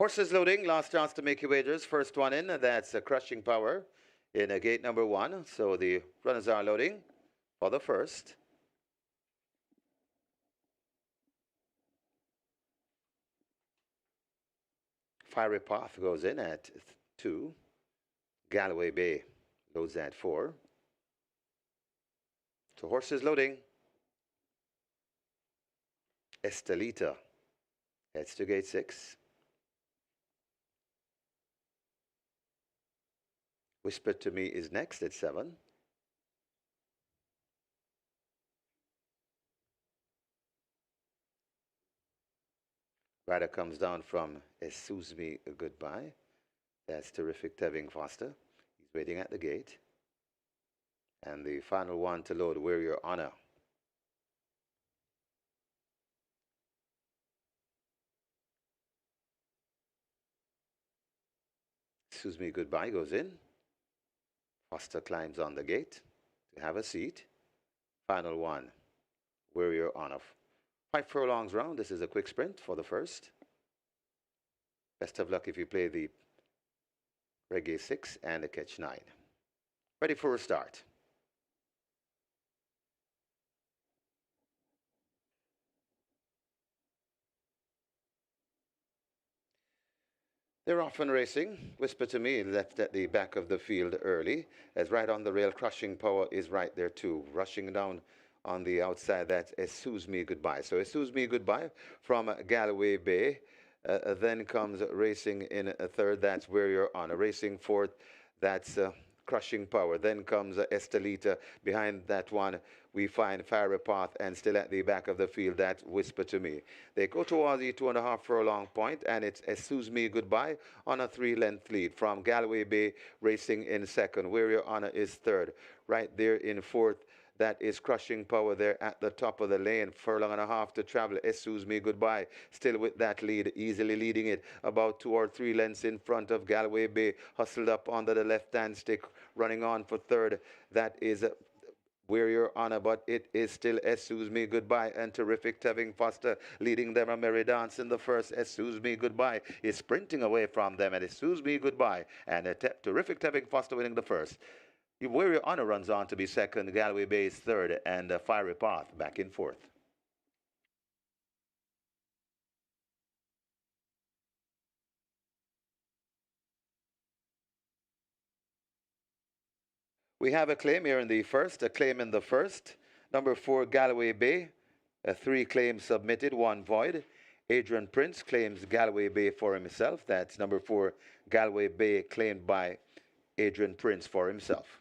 Speaker 2: Horses loading, last chance to make your wagers. First one in, that's Crushing Power in gate number 1. So the runners are loading for the first. Fiery Path goes in at 2. Galloway Bay loads at 4. So horses loading. Estelita heads to gate 6. Whisper to Me is next at 7. Rider comes down from Excuse Me Goodbye. That's Terrific Tevin Foster. He's waiting at the gate. And the final one to load, Wear Your Honor. Excuse Me Goodbye goes in. Foster climbs on the gate to have a seat. Final one, Wear Your Honor. 5 furlongs round. This is a quick sprint for the first. Best of luck if you play the Reggae 6 and the Catch 9. Ready for a start. They're off and racing. Whisper to Me left at the back of the field early, as right on the rail. Crushing Power is right there too, rushing down on the outside. That's Excuse Me Goodbye. So Excuse Me Goodbye from Galloway Bay. Then comes racing in a third. That's Wear Your Honor. Racing fourth. That's Crushing Power. Then comes Estelita. Behind that one, we find Fiery Path, and still at the back of the field, that's Whisper to Me. They go towards the 2.5 furlong point, and it's Excuse Me Goodbye on a 3-length lead from Galloway Bay racing in second. Wear Your Honor is third. Right there in fourth, that is Crushing Power there at the top of the lane. Furlong and a half to travel. Excuse Me Goodbye still with that lead, easily leading it about 2 or 3 lengths in front of Galloway Bay. Hustled up under the left-hand stick, running on for third. That is Wear Your Honor, but it is still Excuse Me Goodbye and Terrific Tevin Foster leading them a merry dance in the first. Excuse Me Goodbye is sprinting away from them, and Excuse Me Goodbye and Terrific Tevin Foster winning the first. Wear Your Honor runs on to be second, Galloway Bay is third, and Fiery Path back in fourth. We have a claim here in the first, a claim in the first. Number 4, Galloway Bay. 3 claims submitted, 1 void. Adrian Prince claims Galloway Bay for himself. That's number 4, Galloway Bay, claimed by Adrian Prince for himself.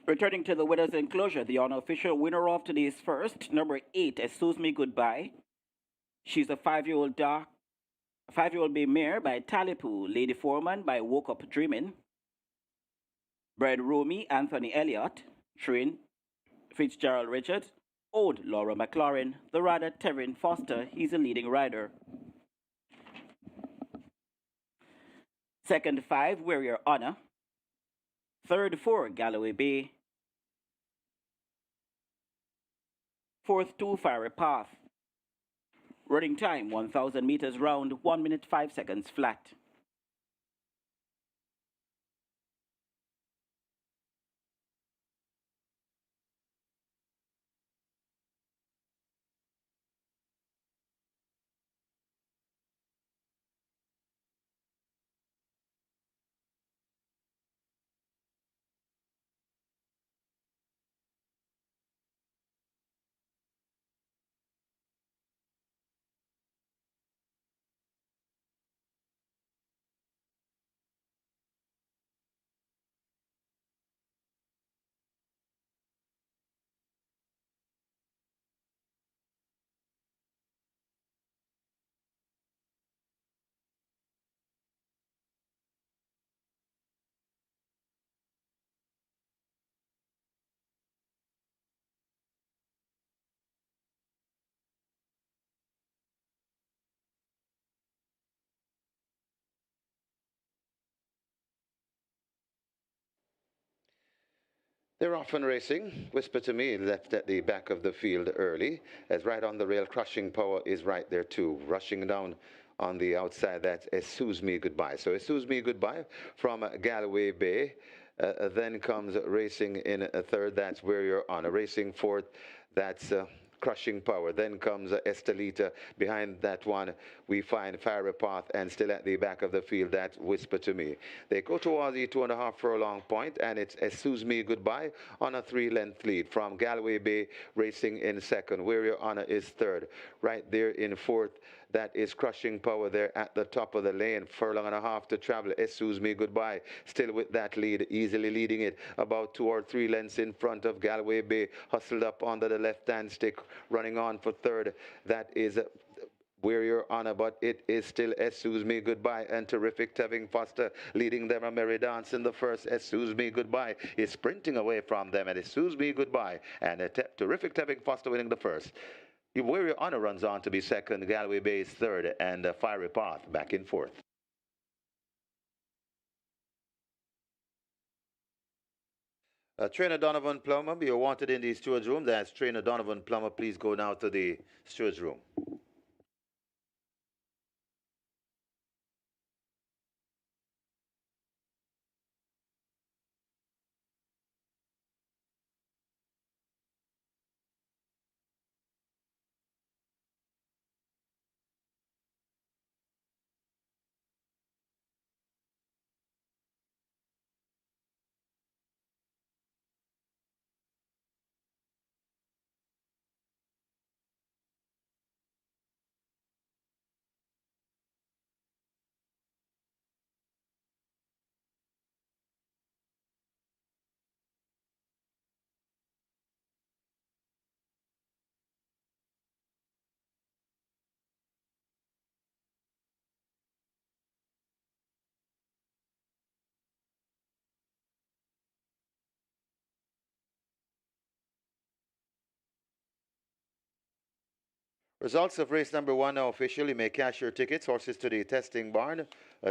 Speaker 5: Returning to the winner's enclosure, the unofficial winner of today's first, number 8, Excuse Me Goodbye. She's a 5-year-old dark, 5-year-old bay mare by Talipu, Lady Foreman by Woke Up Dreaming, Bred Romy Anthony Elliott, Trin Fitzgerald Richards, Old Laura McLaurin, the rider Terrin Foster, he's a leading rider. Second 5, Warrior Honor. Third 4, Galloway Bay. Fourth 2, Fiery Path. Running time 1,000 meters round, 1 minute 5 seconds flat.
Speaker 2: They're often racing. Whisper to Me left at the back of the field early, as right on the rail, Crushing Power is right there too, rushing down on the outside. That's Excuse Me Goodbye. So Excuse Me Goodbye from Galloway Bay. Then comes racing in a third. That's Where You're On. Racing fourth. That's Crushing Power. Then comes Estelita. Behind that one, we find Fiery Path, and still at the back of the field, that's Whisper to Me. They go towards the 2.5 furlong point, and it's Excuse Me Goodbye on a 3-length lead from Galway Bay racing in second. Where Your Honor is third. Right there in fourth, that is Crushing Power there at the top of the lane. Furlong and a half to travel. Excuse Me Goodbye. Still with that lead, easily leading it. About 2 or 3 lengths in front of Galway Bay. Hustled up under the left-hand stick. Running on for third. That is Where Your Honor, but it is still Excuse Me Goodbye and Terrific Tevin Foster leading them a merry dance in the first. Excuse Me Goodbye is sprinting away from them, and Excuse Me Goodbye and Terrific Tevin Foster winning the first. Where Your Honor runs on to be second, Galway Bay is third, and Fiery Path back in fourth. Trainer Donovan Plummer, you're wanted in the steward's room. That's Trainer Donovan Plummer. Please go now to the steward's room. Results of race number 1 now official. You may cash your tickets. Horses to the testing barn.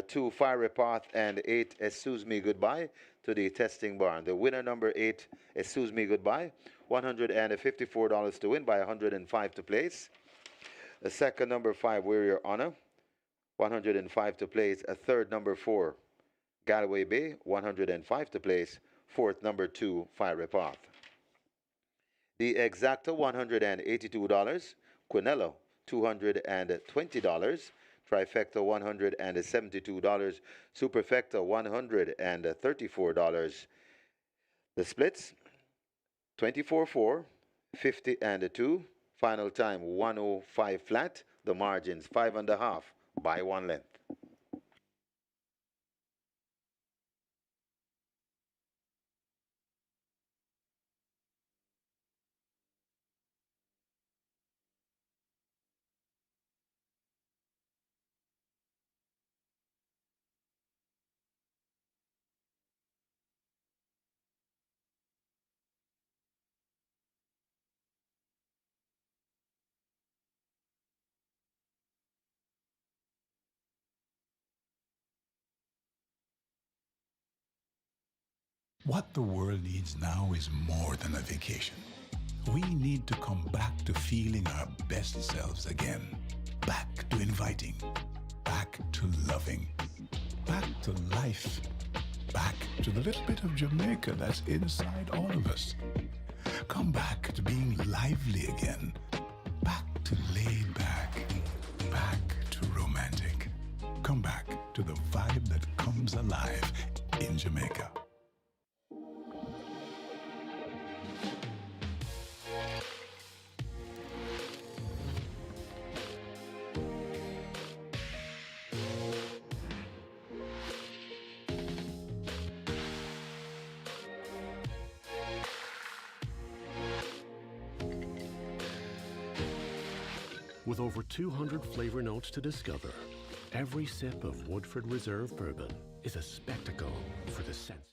Speaker 2: 2 Fiery Path and 8 Excuse Me Goodbye to the testing barn. The winner number 8 Excuse Me Goodbye. $154 to win by 105 to place. The second number 5 Where Your Honor. 105 to place. A third number 4 Galway Bay. 105 to place. Fourth number 2 Fiery Path. The exacta $182. Quinello, $220. Trifecta, $172. Superfecta, $134. The splits, 24-4, 50 and 2. Final time, 105 flat. The margins, 5.5 by 1 length.
Speaker 6: What the world needs now is more than a vacation. We need to come back to feeling our best selves again. Back to inviting. Back to loving. Back to life. Back to the little bit of Jamaica that's inside all of us. Come back to being lively again. Back to laid back. Back to romantic. Come back to the vibe that comes alive in Jamaica.
Speaker 7: With over 200 flavor notes to discover, every sip of Woodford Reserve bourbon is a spectacle for the senses.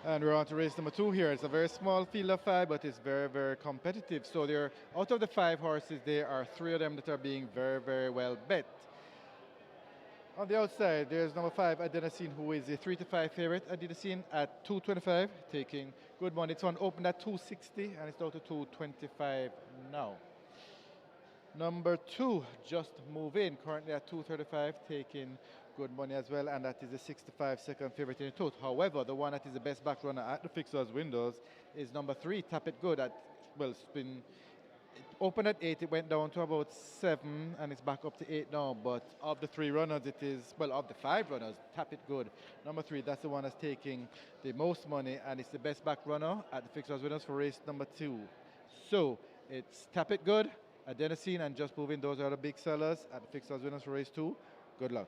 Speaker 4: And we're on to race number 2 here. It's a very small field of 5, but it's very, very competitive. So there, out of the 5 horses, there are 3 of them that are being very, very well bet. On the outside, there's number 5, Adenosine, who is a 3 to 5 favorite. Adenosine at 225, taking good money. It's one opened at 260, and it's down to 225 now. Number 2, Just Move In, currently at 235, taking good money as well, and that is the 65 second favorite in the total. However, the one that is the best back runner at the fixers windows is number 3, Tap It Good. At, well, it's been it opened at 8, it went down to about 7, and it's back up to 8 now. But of the 3 runners, it is, well, of the 5 runners, Tap It Good. Number 3, that's the one that's taking the most money, and it's the best back runner at the fixers winners for race number 2. So it's Tap It Good, Adenosine, and Just Moving. Those are the big sellers at the fixers winners for race 2. Good luck.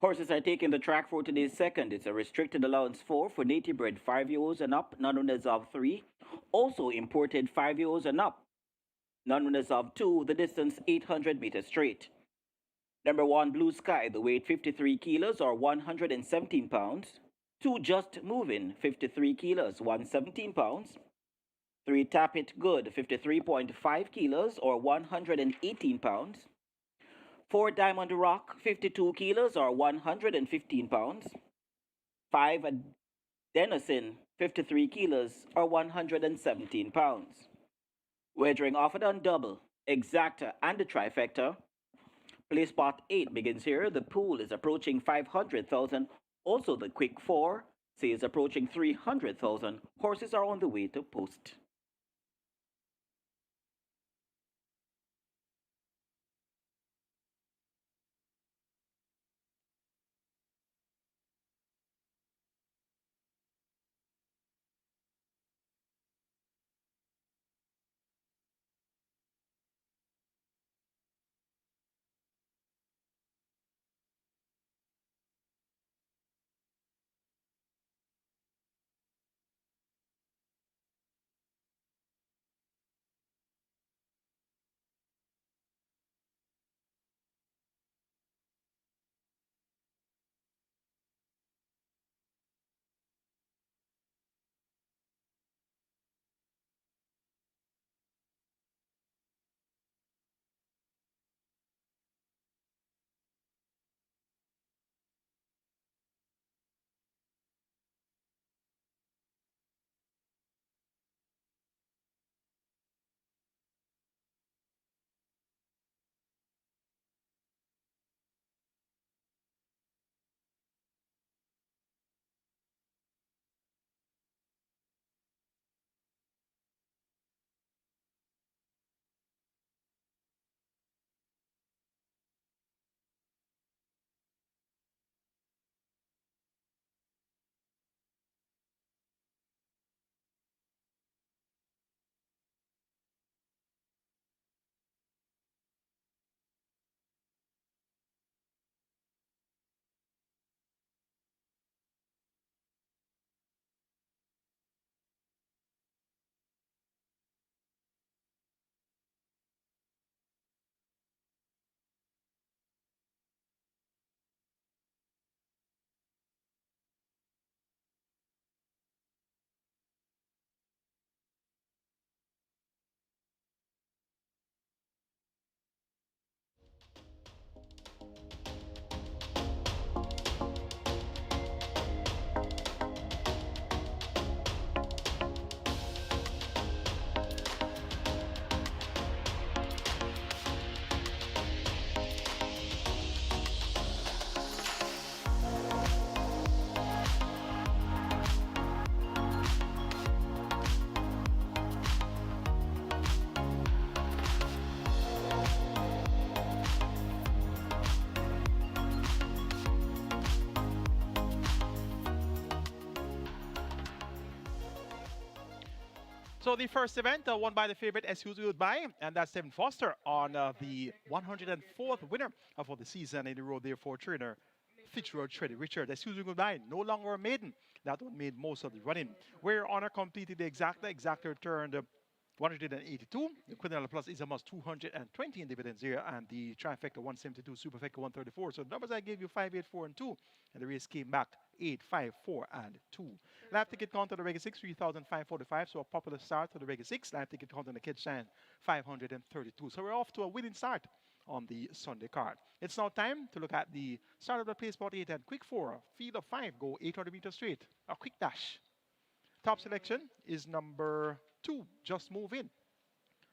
Speaker 5: Horses are taking the track for today's second. It's a restricted allowance for native bred 5-year-olds and up, non-winners of 3. Also imported 5-year-olds and up, non-winners of 2, the distance 800 meters straight. Number 1, Blue Sky, the weight 53 kilos or 117 pounds. 2, Just Moving, 53 kilos, 117 pounds. 3, Tap It Good, 53.5 kilos or 118 pounds. 4, Diamond Rock, 52 kilos or 115 pounds. 5, Denison, 53 kilos or 117 pounds. Wagering offered on double, exacta, and the trifecta. Play spot 8 begins here. The pool is approaching 500,000. Also, the quick 4 says approaching 300,000. Horses are on the way to post.
Speaker 3: So the first event won by the favorite Excuse Me Goodbye, and that's Devin Foster on the 104th winner for the season in the road there for trainer Fitzroy Treddy Richard. Excuse Me Goodbye, no longer a maiden. That one made most of the running. Where Honor completed the exacta turned 182. The Quinella Plus is almost 220 in dividends here, and the trifecta 172, superfecta 134. So the numbers I gave you 5, 8, 4, and 2, and the race came back 8, 5, 4, and 2. Live ticket count on the regular 6, 3,545. So a popular start to the regular 6. Live ticket count on the kids stand 532. So we're off to a winning start on the Sunday card. It's now time to look at the start of the place spot 8 and quick 4. Field of 5 go 800 meters straight. A quick dash. Top selection is number 2, Just Move In.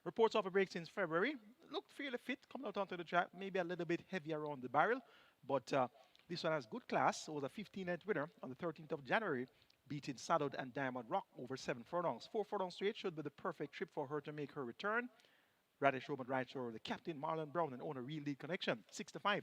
Speaker 3: Reports of a break since February. Looked fairly fit coming out onto the track. Maybe a little bit heavy around the barrel. But this one has good class. It was a 15th winner on the 13th of January, beating Saddled and Diamond Rock over 7 furlongs. 4 furlongs straight should be the perfect trip for her to make her return. Radish Roman rides for the captain, Marlon Brown, and owner Real Lead Connection. 6 to 5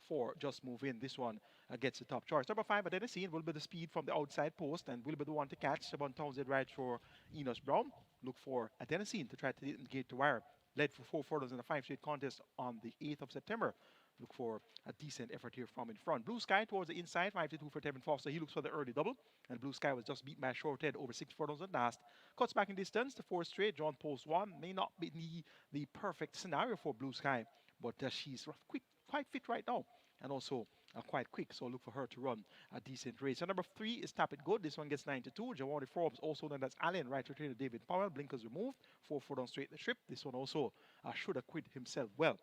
Speaker 3: for Just Move In. This one gets the top choice. Number 5, Adenosine, will be the speed from the outside post and will be the one to catch. 1,000 rides for Enos Brown. Look for Adenosine to try to engage the wire. Led for 4 furlongs in the 5 straight contest on the 8th of September. look for a decent effort here from in front. Blue Sky towards the inside, 5-2 for Tevin Foster. He looks for the early double. And Blue Sky was just beat by Short Head over 6 furlongs and last. Cuts back in distance, the 4 straight. John Post 1 may not be the perfect scenario for Blue Sky, but she's quite fit right now. And also quite quick, so look for her to run a decent race. So number 3 is Tap It Good. This one gets 92. Jawadi Forbes, also known as Allen, right trainer David Powell. Blinkers removed, 4 furlongs straight the trip. This one also should acquit himself well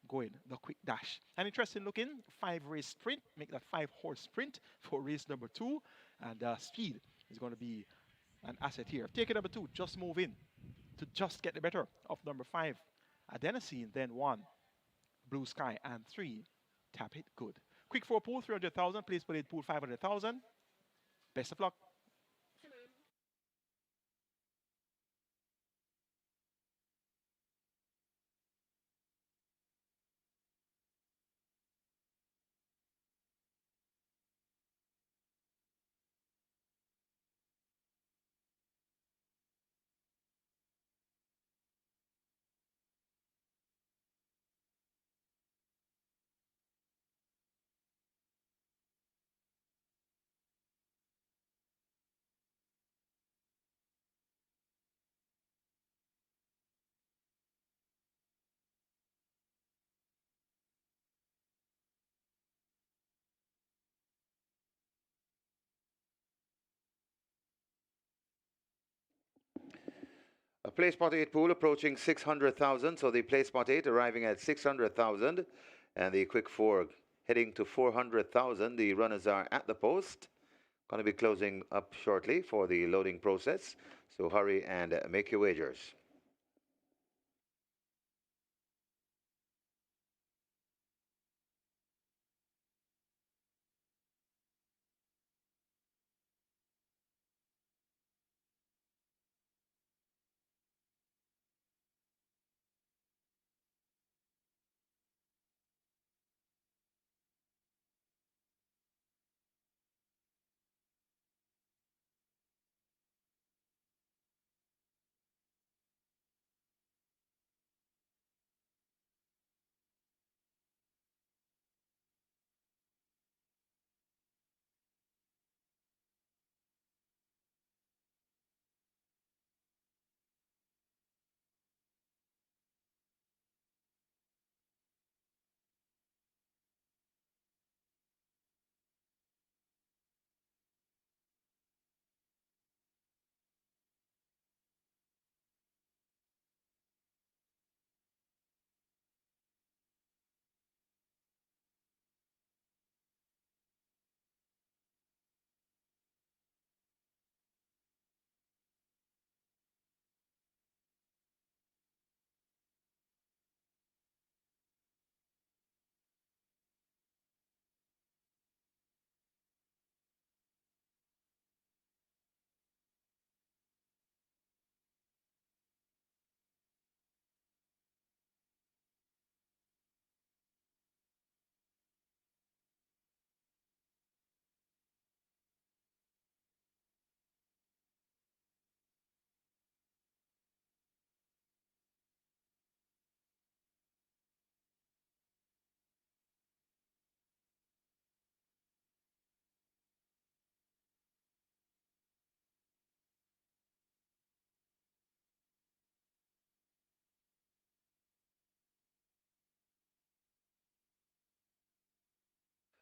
Speaker 3: going the quick dash. An interesting looking 5-race sprint, make that 5-horse sprint for race number 2. And speed is going to be an asset here. Take it number 2, Just Move In, to just get the better of number 5, Adenosine, then 1, Blue Sky, and 3, Tap It Good. Quick 4 pool, 300,000. Place per lead pool, 500,000. Best of luck.
Speaker 2: A place spot 8 pool approaching 600,000. So the place spot 8 arriving at 600,000. And the quick 4 heading to 400,000. The runners are at the post. Going to be closing up shortly for the loading process. So hurry and make your wagers.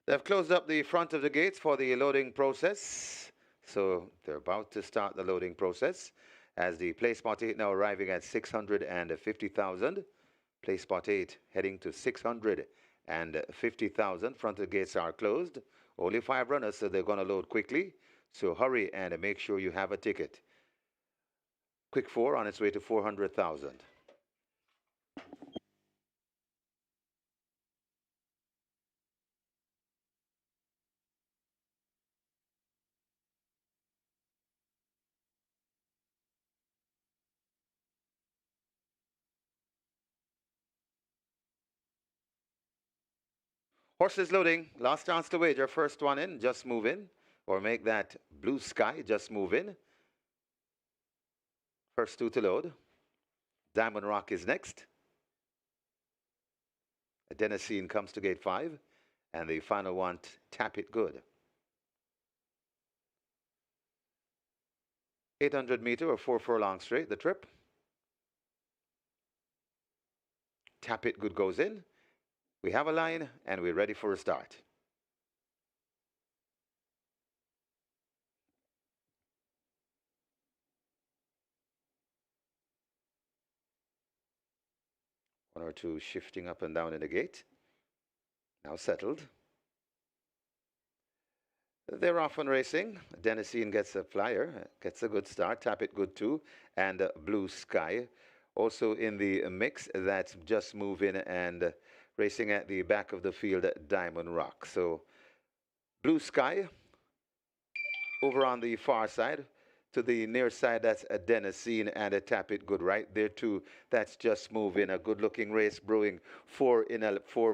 Speaker 2: They've closed up the front of the gates for the loading process. So they're about to start the loading process as the place spot 8 now arriving at 650,000. Place spot 8 heading to 650,000. Front of the gates are closed. Only 5 runners, so they're going to load quickly. So hurry and make sure you have a ticket. Quick 4 on its way to 400,000. Horses loading. Last chance to wager. First one in. Just move in. Or make that Blue Sky. Just move in. First 2 to load. Diamond Rock is next. Adenosine comes to gate 5. And the final one, Tap It Good. 800-meter or 4 furlong straight, the trip. Tap It Good goes in. We have a line, and we're ready for a start. One or two shifting up and down in the gate. Now settled. They're off and racing. Adenosine gets a flyer, gets a good start. Tap It Good too. And Blue Sky. Also in the mix, that's Just Move In and racing at the back of the field at Diamond Rock. So Blue Sky over on the far side. To the near side, that's Adenosine and a Tap It Good right there too. That's Just Move In. A good-looking race brewing. Four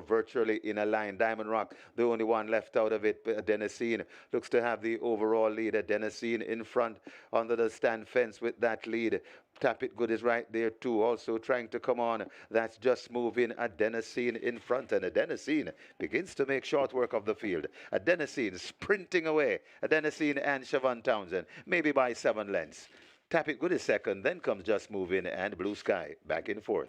Speaker 2: virtually in a line. Diamond Rock, the only one left out of it. Adenosine looks to have the overall lead. Adenosine in front under the stand fence with that lead. Tap It Good is right there too, also trying to come on. That's Just Move In. Adenosine in front, and Adenosine begins to make short work of the field. Adenosine sprinting away. Adenosine and Siobhan Townsend, maybe by 7 lengths. Tap It Good is second, then comes Just Move In and Blue Sky back in fourth.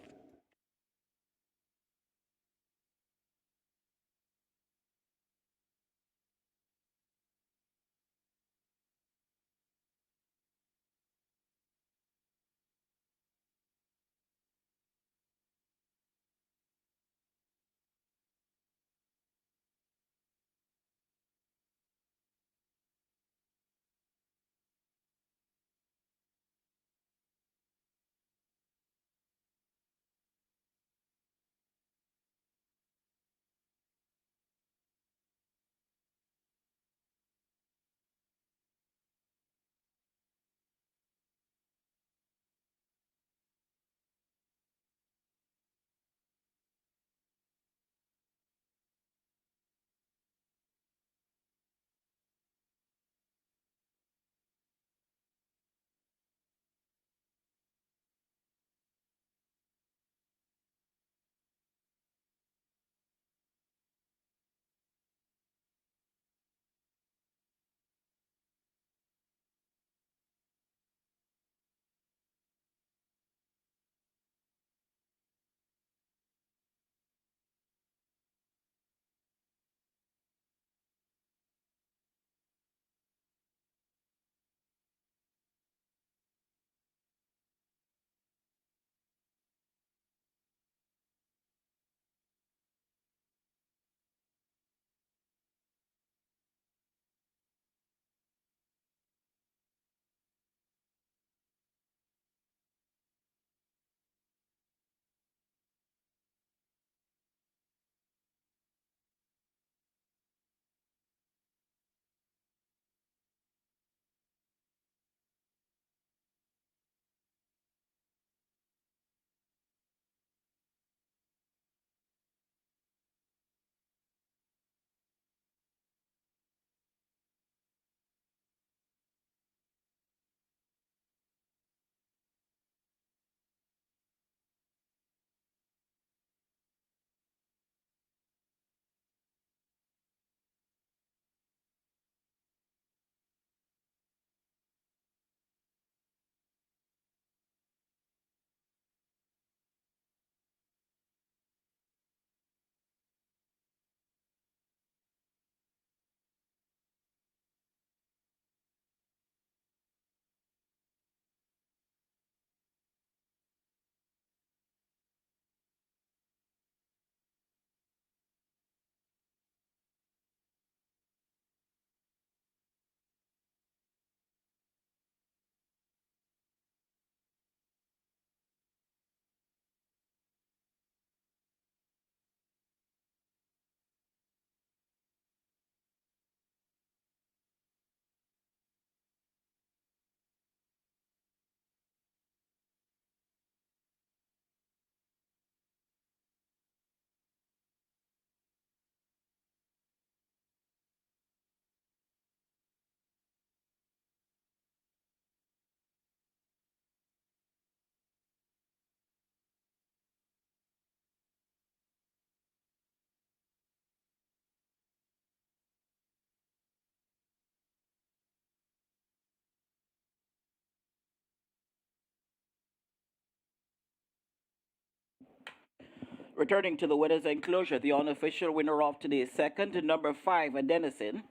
Speaker 5: Returning to the winner's enclosure, the unofficial winner of today's second, number 5, Adenosine.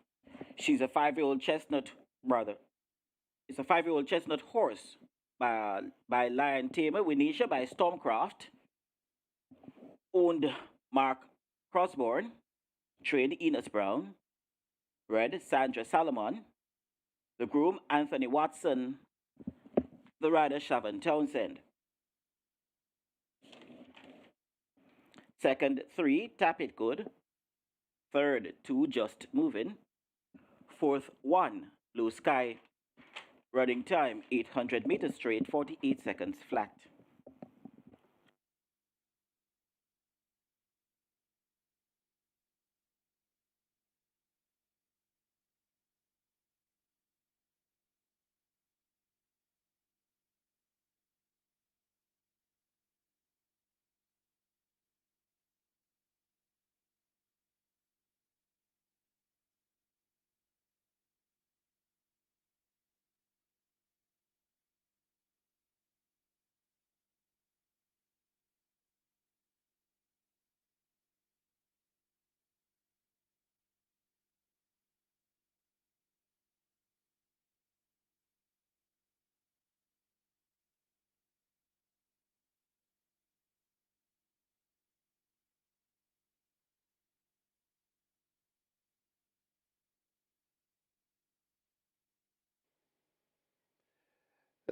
Speaker 5: She's a 5-year-old chestnut, brother. It's a 5-year-old chestnut horse by Lion Tamer, Winisha by Stormcraft, owned Mark Crossborn, trained Enos Brown, bred Sandra Salomon, the groom Anthony Watson, the rider Shavon Townsend. Second, 3, Tap It Good. Third, 2, Just Moving. Fourth, 1, Blue Sky. Running time, 800 meters straight, 48 seconds flat.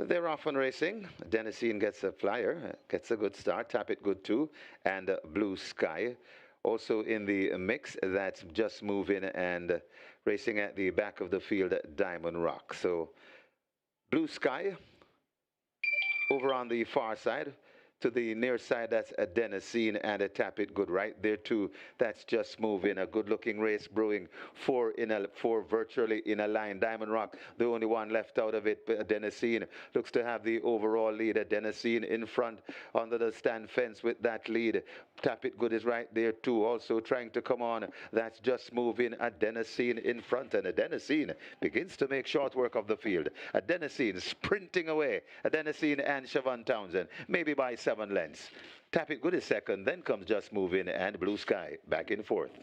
Speaker 2: They're off and racing. Denisine gets a flyer, gets a good start. Tap It Good too, and Blue Sky. Also in the mix, that's Just Moving and racing at the back of the field at Diamond Rock. So Blue Sky over on the far side. To the near side, that's Adenosine and a Tap It Good right there too. That's Just Moving. A good-looking race brewing. Four virtually in a line. Diamond Rock, the only one left out of it. Adenosine looks to have the overall lead. Adenosine in front under the stand fence with that lead. Tap It Good is right there too. Also trying to come on. That's Just Moving. Adenosine in front, and Adenosine begins to make short work of the field. Adenosine sprinting away. Adenosine and Shavon Townsend, maybe by 7 lengths. Tap It Good is second, then comes Just Moving and Blue Sky back in fourth.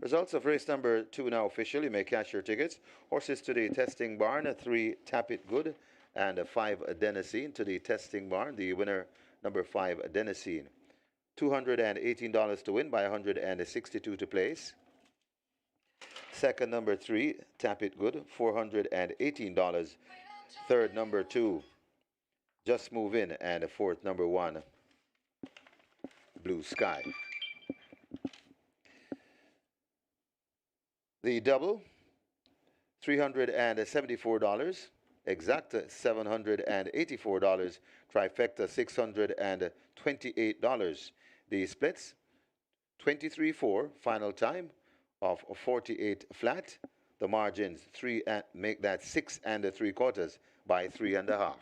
Speaker 2: Results of race number 2 now official. You may cash your tickets. Horses to the testing barn, 3 Tap It Good and 5 Adenosine to the testing barn. The winner, number 5 Adenosine. $218 to win by 162 to place. Second, number 3 Tap It Good, $418. Third, number 2 Just Move In, and fourth, number 1 Blue Sky. The double, $374. Exact, $784. Trifecta, $628. The splits, 23-4, final time of 48 flat. The margins, make that 6 3/4 by 3.5.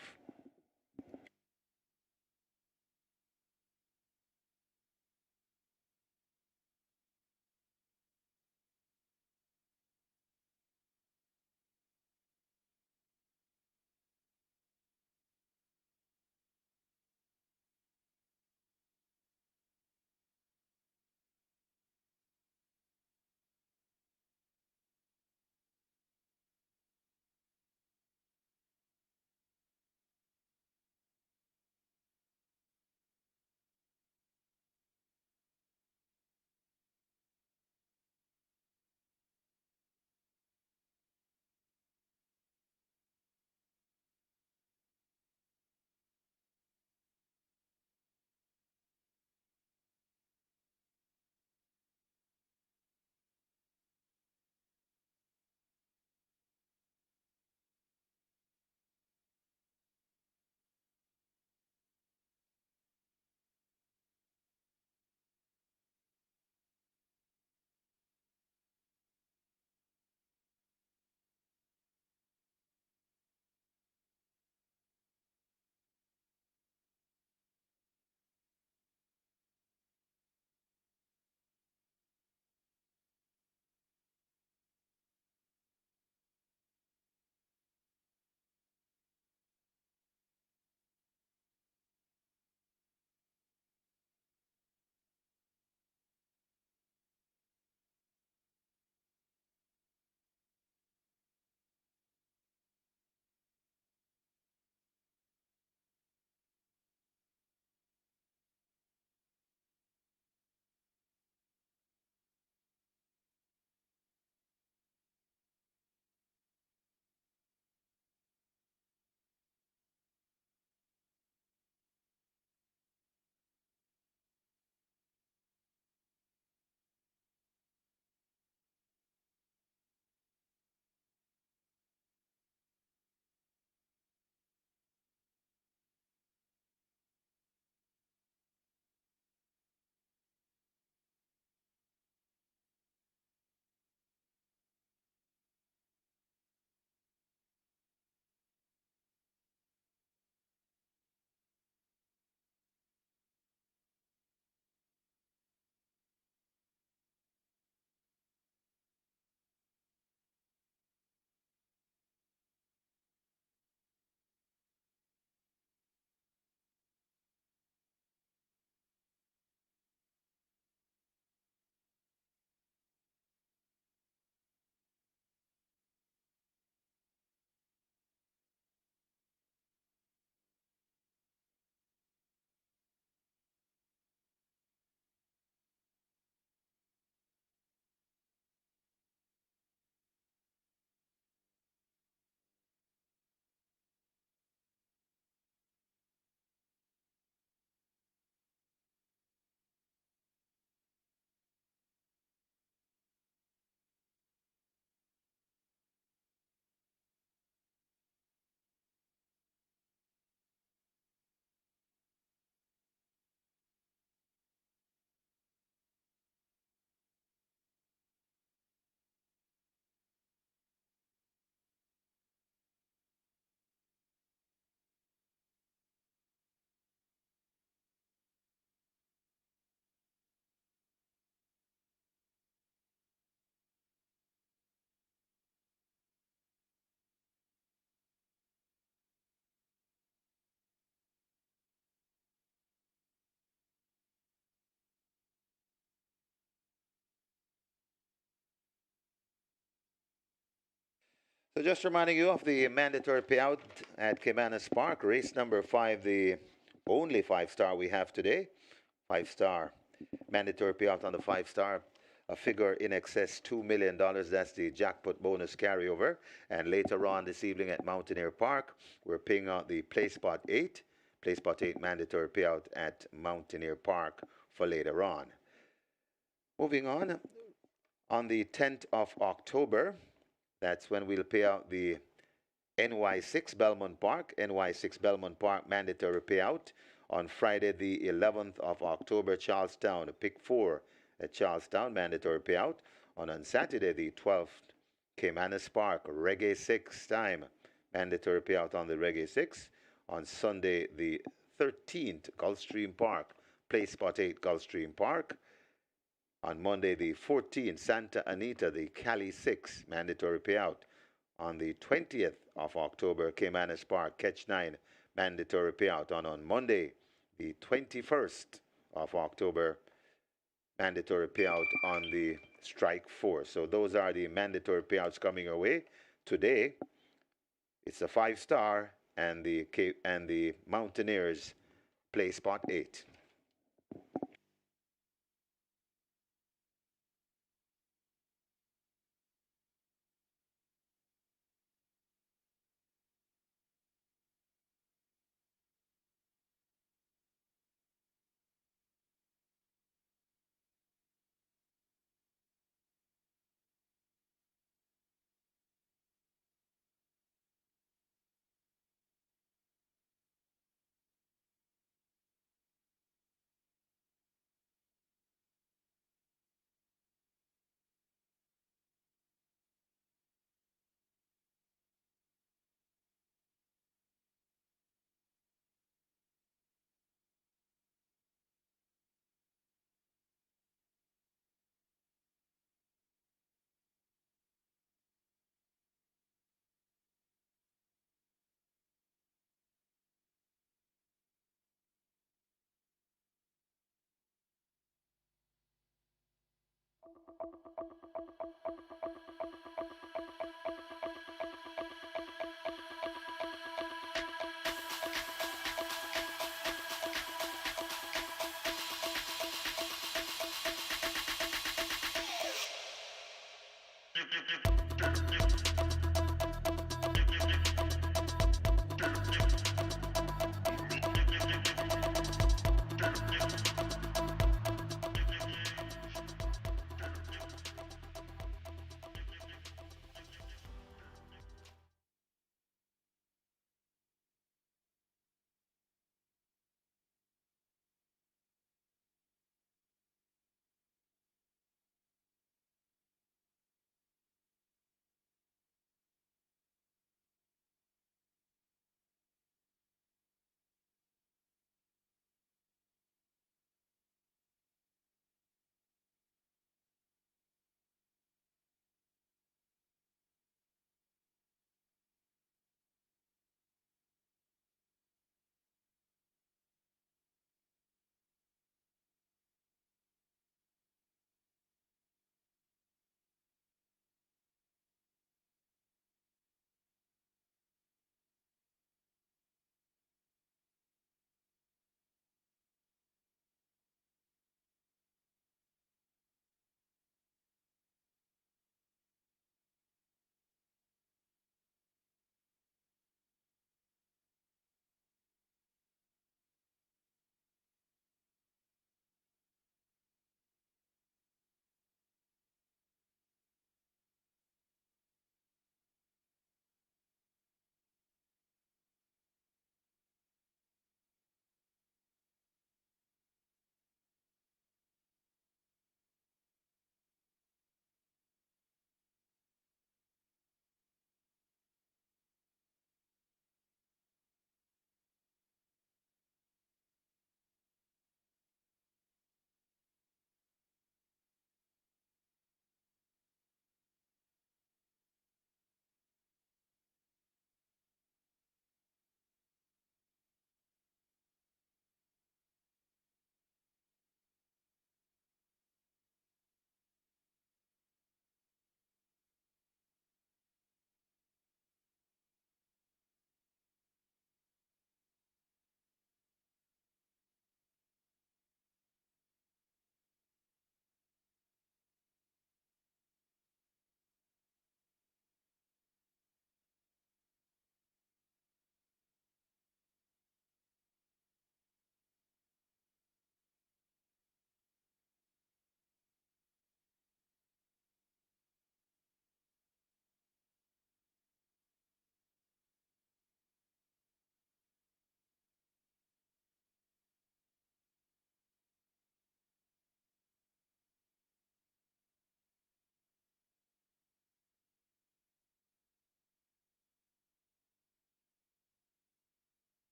Speaker 2: So just reminding you of the mandatory payout at Caymanas Park, race number 5, the only 5-star we have today. 5-star mandatory payout on the 5-star. A figure in excess $2 million. That's the jackpot bonus carryover. And later on this evening at Mountaineer Park, we're paying out the Play Spot 8. Play Spot 8 mandatory payout at Mountaineer Park for later on. Moving on the 10th of October, that's when we'll pay out the NY6 Belmont Park mandatory payout. On Friday, the 11th of October, Charlestown, pick 4 at Charlestown, mandatory payout. On Saturday, the 12th, Caymanas Park, Reggae 6 time, mandatory payout on the Reggae 6. On Sunday, the 13th, Gulfstream Park, Play Spot 8, Gulfstream Park. On Monday, the 14th, Santa Anita, the Cali 6, mandatory payout. On the 20th of October, Caymanas Park, Catch 9, mandatory payout. On Monday, the 21st of October, mandatory payout on the Strike 4. So those are the mandatory payouts coming our way. Today, it's a 5-star and the Mountaineers Play Spot 8.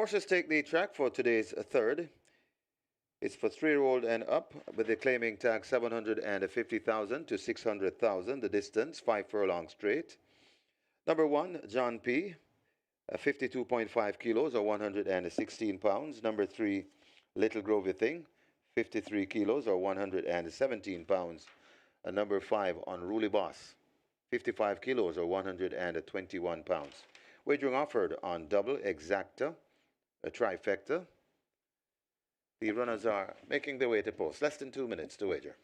Speaker 2: Horses take the track for today's third. It's for 3-year-old and up with the claiming tag 750,000 to 600,000. The distance 5 furlongs straight. Number 1, John P. 52.5 kilos or 116 pounds. Number 3, Little Grovy Thing. 53 kilos or 117 pounds. And number 5, Unruly Boss. 55 kilos or 121 pounds. Wagering offered on double exacta, a trifecta. The runners are making their way to post. Less than 2 minutes to wager.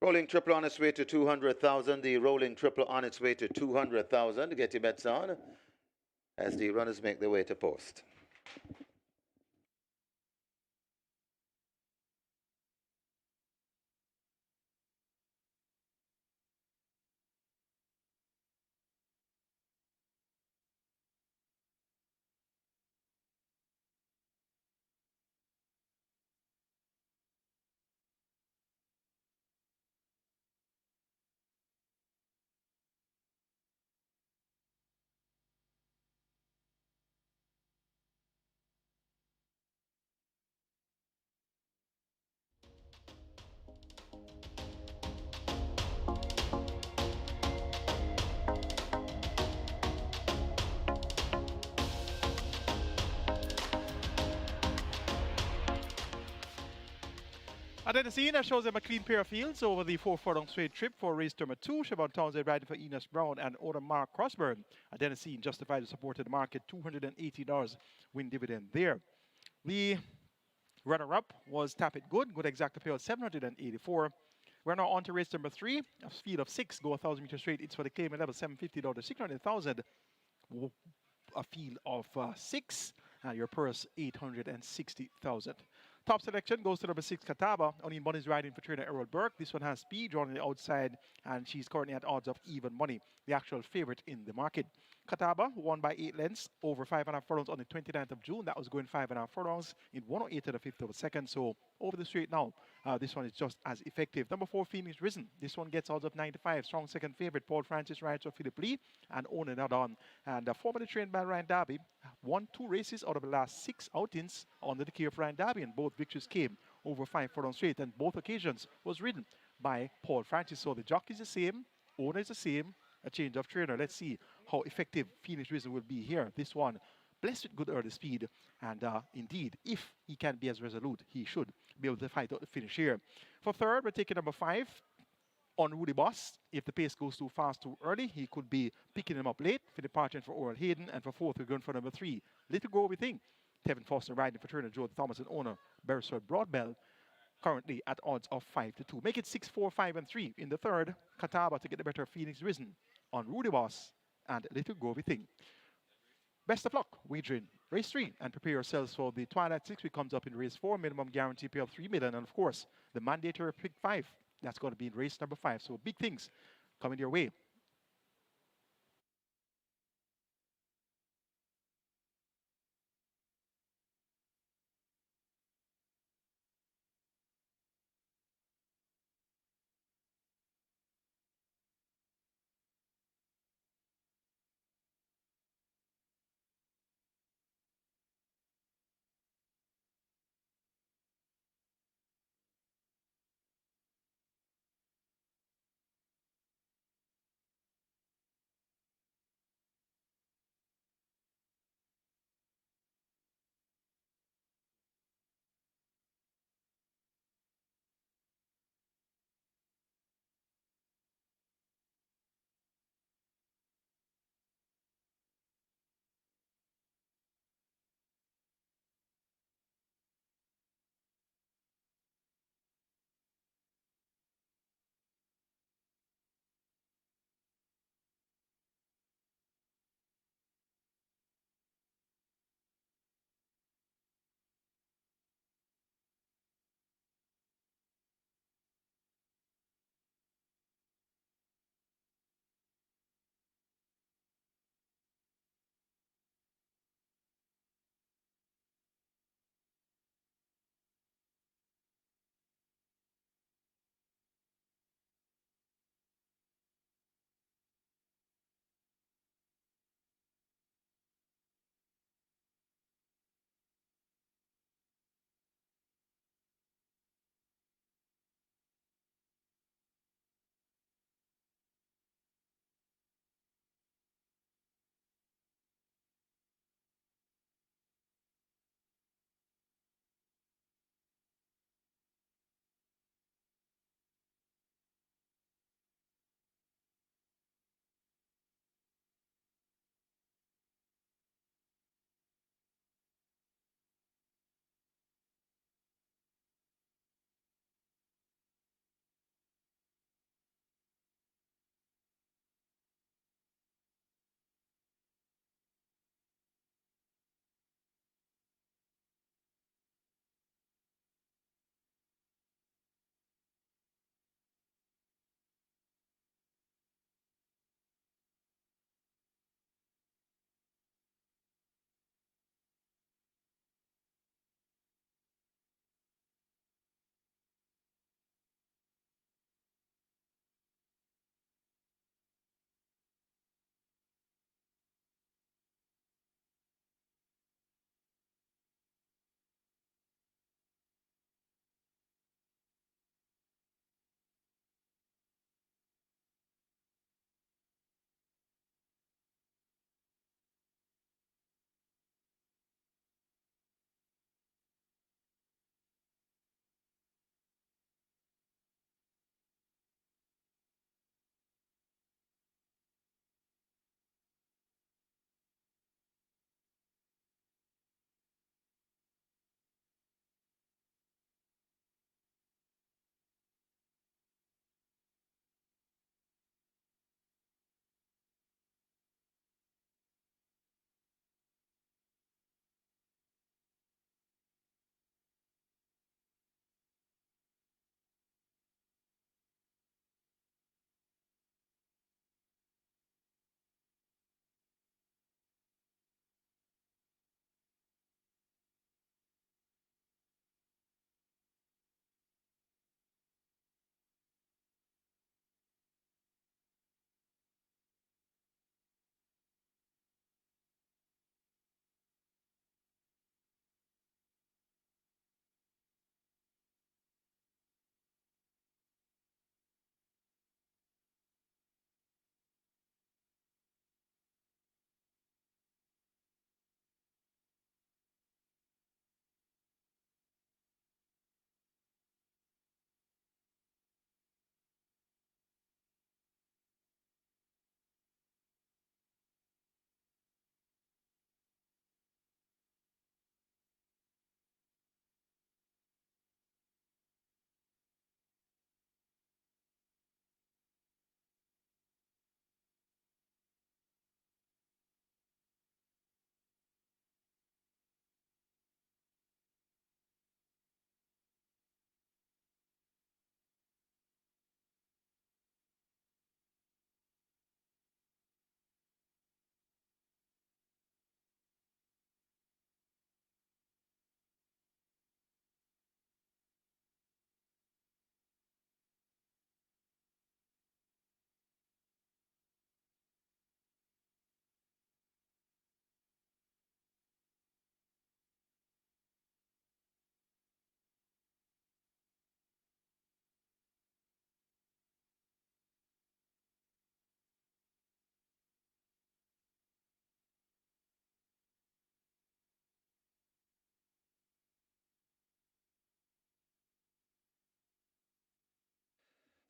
Speaker 2: Rolling triple on its way to 200,000. The rolling triple on its way to 200,000. Get your bets on as the runners make their way to post.
Speaker 3: And then the scene that shows them a clean pair of fields over the 4 furlong straight trip for race number 2. Siobhan Townsend riding for Enos Brown and Audemars Crossburn. And then the scene justified the support of the market, $280 win dividend there. The runner-up was Tap It Good, good exact payout 784. We're now on to race number 3, a field of 6, go 1,000 meters straight. It's for the claimant level $750, 600,000. A field of 6, and your purse 860,000. Top selection goes to number 6, Cataba. Only money is riding for trainer Errol Burke. This one has speed, drawn on the outside, and she's currently at odds of even money, the actual favorite in the market. Cataba won by 8 lengths over 5.5 furlongs on the 29th of June. That was going 5.5 furlongs in 108 and a fifth of a second. So over the straight now, this one is just as effective. Number 4, Phoenix Risen. This one gets odds of 95. Strong second favorite. Paul Francis rides for Philip Lee and Owen Adon. And formerly trained by Ryan Darby, won 2 races out of the last 6 outings under the care of Ryan Darby, and both victories came over 5 furlongs straight, and both occasions was ridden by Paul Francis. So the jockey is the same, owner is the same, a change of trainer. Let's see how effective Phoenix Risen will be here. This one blessed with good early speed, and indeed, if he can be as resolute, he should be able to fight out the finish here. For third, we're taking number 5, Unruly Boss. If the pace goes too fast too early, he could be picking him up late for departure for Oral Hayden. And for fourth, we're going for number 3, Little Grovy Thing. Tevin Foster riding for trainer Joe Thomas and owner Beresford Broadbell, currently at odds of 5-2. Make it 6, 4, 5, and 3. In the third, Cataba to get the better of Phoenix Risen, Unruly Boss, and Little Grovy Thing. Best of luck, wagering race 3, and prepare yourselves for the Twilight 6 week comes up in race 4, minimum guarantee pay of $3 million, and of course, the mandatory pick 5. That's going to be in race number 5. So big things coming your way.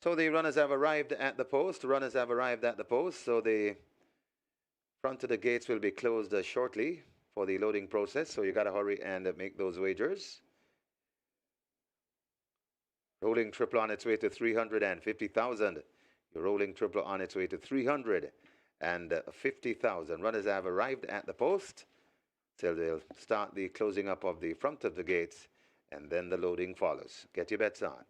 Speaker 2: So the runners have arrived at the post. Runners have arrived at the post. So the front of the gates will be closed shortly for the loading process. So you got to hurry and make those wagers. Rolling triple on its way to 350,000. Your rolling triple on its way to 350,000. Runners have arrived at the post. So they'll start the closing up of the front of the gates, and then the loading follows. Get your bets on.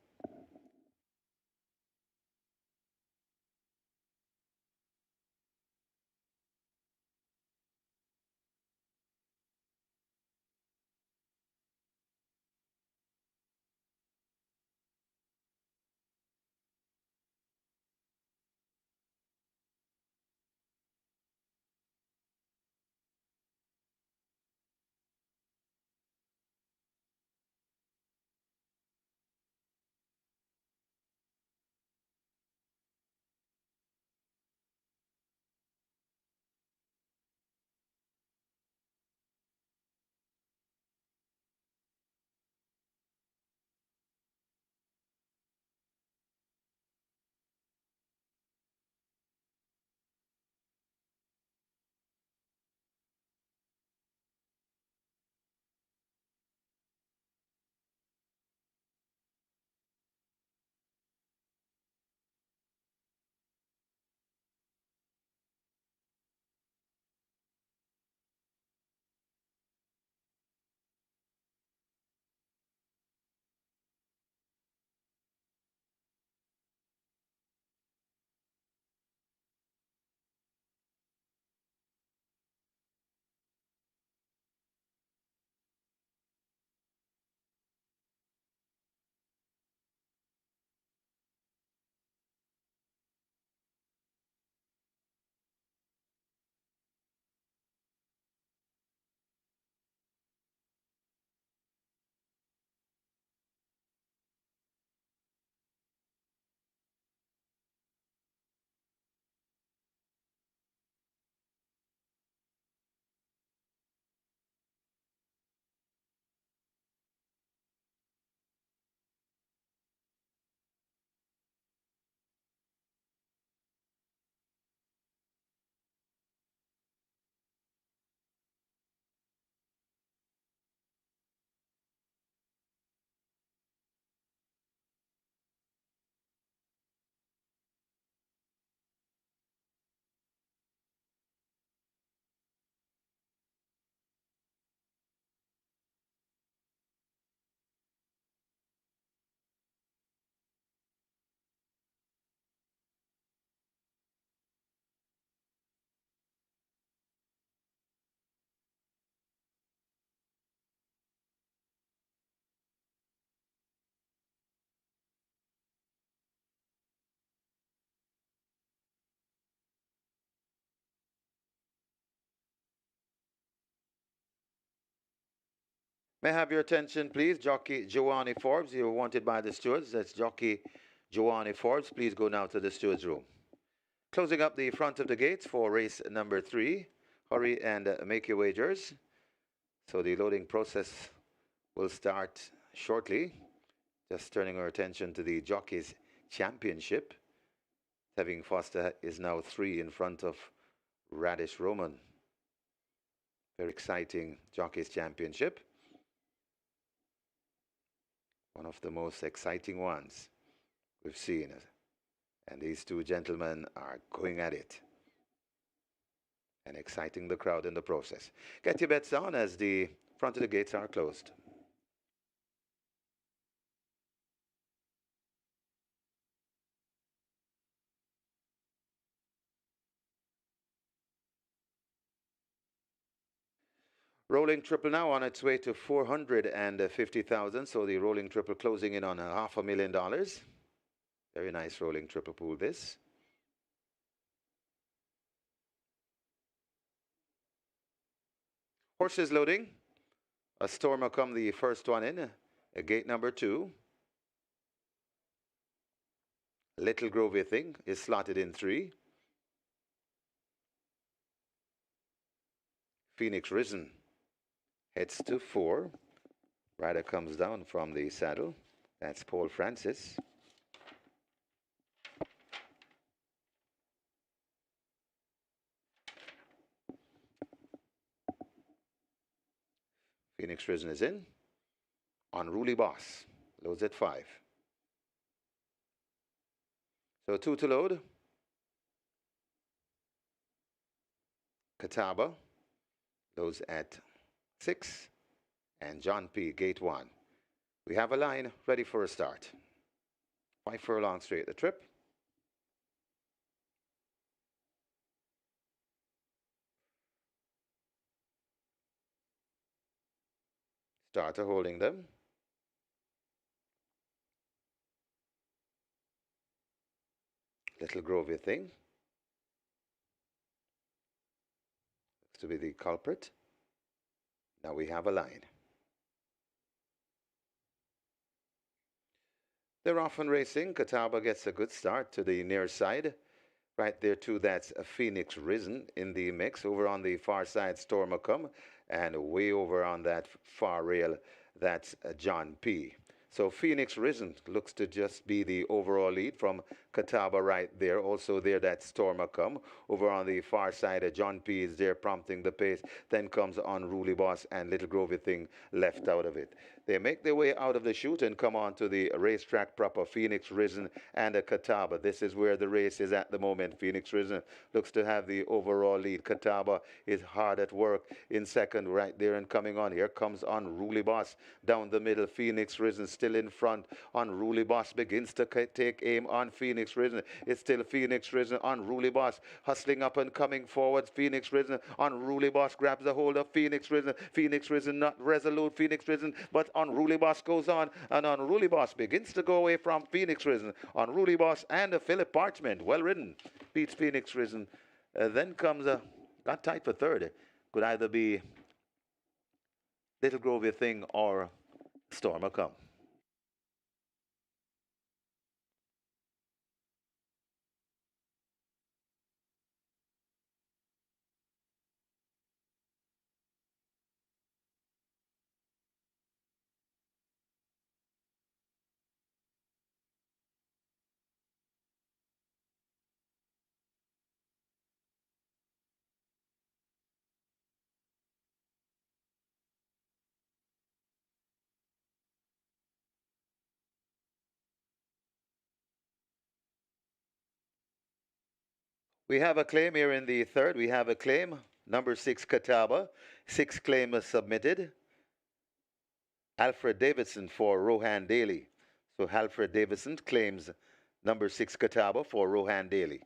Speaker 2: May I have your attention, please? Jockey Joanne Forbes, you're wanted by the stewards. That's Jockey Joanne Forbes. Please go now to the stewards' room. Closing up the front of the gates for race number 3. Hurry and make your wagers. So the loading process will start shortly. Just turning our attention to the Jockeys Championship. Tevin Foster is now 3 in front of Radish Roman. Very exciting Jockeys Championship. One of the most exciting ones we've seen. And these two gentlemen are going at it and exciting the crowd in the process. Get your bets on as the front of the gates are closed. Rolling triple now on its way to 450,000. So the rolling triple closing in on $500,000. Very nice rolling triple pool this. Horses loading. A Stormer come the first one in. Gate number 2. Little Grovey Thing is slotted in 3. Phoenix Risen heads to 4. Rider comes down from the saddle. That's Paul Francis. Phoenix Risen is in. Unruly Boss loads at 5. So 2 to load. Catawba loads at 6. And John P, gate 1. We have a line ready for a start. 5 furlong straight the trip. Starter holding them. Little Grovey thing. Looks to be the culprit. Now we have a line. They're often racing. Catawba gets a good start to the near side. Right there too, that's a Phoenix Risen in the mix. Over on the far side, Stormacum. And way over on that far rail, that's John P. So Phoenix Risen looks to just be the overall lead from Catawba right there. Also there, that's Stormacum. Over on the far side, John P is there prompting the pace. Then comes Unruly Boss and Little Grovey Thing left out of it. They make their way out of the chute and come on to the racetrack proper. Phoenix Risen and a Catawba. This is where the race is at the moment. Phoenix Risen looks to have the overall lead. Catawba is hard at work in second right there and coming on. Here comes Unruly Boss down the middle. Phoenix Risen still in front. Unruly Boss begins to take aim on Phoenix Risen. It's still Phoenix Risen. Unruly Boss hustling up and coming forward. Phoenix Risen. Unruly Boss grabs a hold of Phoenix Risen. Phoenix Risen not resolute. Phoenix Risen, but Unruly Boss goes on, and Unruly Boss begins to go away from Phoenix Risen. Unruly Boss and a Philip Parchment, well ridden, beats Phoenix Risen. Then comes a, got tight for third. Could either be Little Grovey Thing or Stormacum. We have a claim here in the third. We have a claim. Number 6, Catawba. 6 claim submitted. Alfred Davidson for Rohan Daly. So Alfred Davidson claims number 6, Catawba for Rohan Daly.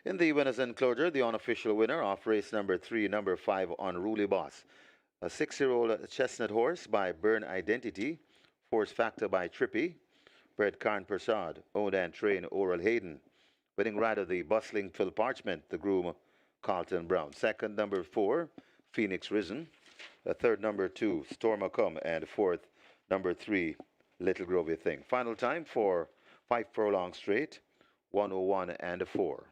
Speaker 2: In the winner's enclosure, the unofficial winner of race number 3, number 5, Unruly Boss. A 6-year-old chestnut horse by Burn Identity, Force Factor by Trippy, bred Karn Prasad, owned and trained Oral Hayden. Winning rider, the bustling Phil Parchment, the groom Carlton Brown. Second, number 4, Phoenix Risen. Third, number 2, Storm Come. And fourth, number 3, Little Grovey Thing. Final time for 5 furlongs straight, 101 and 4.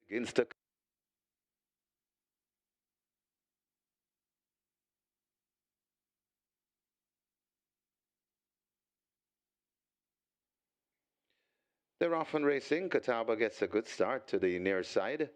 Speaker 2: Begins to They're off and racing. Catawba gets a good start to the near side.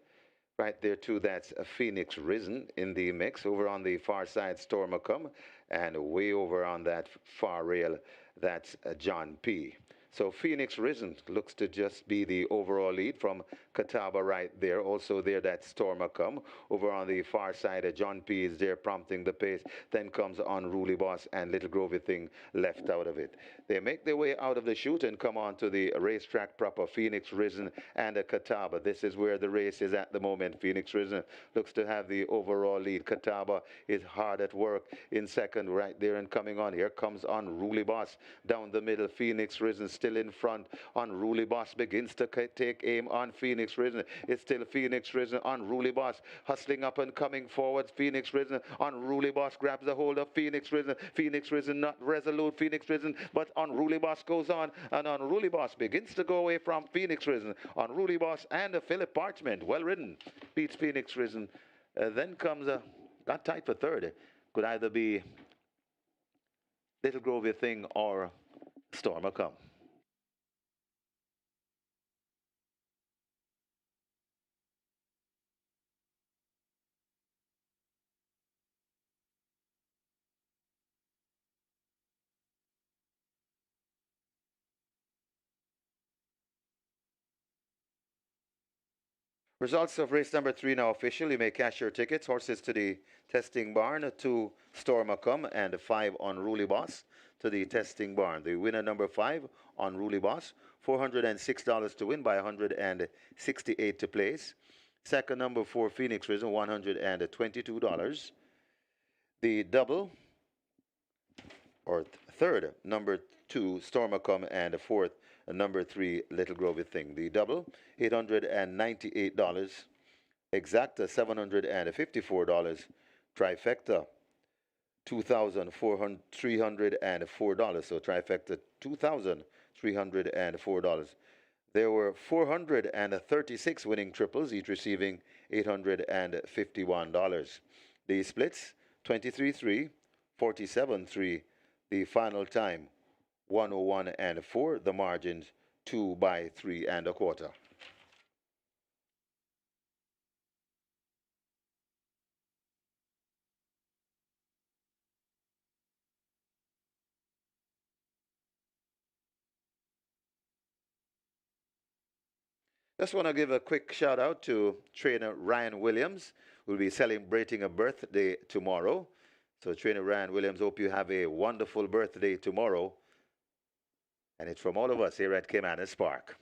Speaker 2: Right there, too, that's a Phoenix Risen in the mix. Over on the far side, Storm Come. And way over on that far rail, that's John P. So Phoenix Risen looks to just be the overall lead from Catawba right there. Also there, that Storm Come. Over on the far side, John P. is there prompting the pace. Then comes Unruly Boss and Little Grovey Thing left out of it. They make their way out of the chute and come on to the racetrack proper. Phoenix Risen and Catawba. This is where the race is at the moment. Phoenix Risen looks to have the overall lead. Catawba is hard at work in second right there and coming on. Here comes Unruly Boss down the middle. Phoenix Risen still in front. Unruly Boss begins to take aim on Phoenix Risen. It's still Phoenix Risen. Unruly Boss hustling up and coming forward. Phoenix Risen. Unruly Boss grabs a hold of Phoenix Risen. Phoenix Risen not resolute. Phoenix Risen, but Unruly Boss goes on, and Unruly Boss begins to go away from Phoenix Risen. Unruly Boss and Philip Parchment, well ridden, beats Phoenix Risen. Then comes got tight for third. Could either be Little Grovey Thing or Storm Come. Results of race number 3 now official. You may cash your tickets. Horses to the testing barn, 2 Storm Come and 5 Unruly Boss to the testing barn. The winner number 5, Unruly Boss, $406 to win by 168 to place. Second number 4, Phoenix Risen, $122. The double, or third, number 2, Storm Come, and fourth, number 3, Little Grovey Thing. The double, $898. Exacta, $754. Trifecta, $2,304. So trifecta, $2,304. There were 436 winning triples, each receiving $851. The splits, 23-3, 47-3. The final time, 101 and 4. The margins, 2 by 3 and a quarter. Just want to give a quick shout out to trainer Ryan Williams, who will be celebrating a birthday tomorrow. So trainer Ryan Williams, hope you have a wonderful birthday tomorrow. And it's from all of us here at Caymanas Park.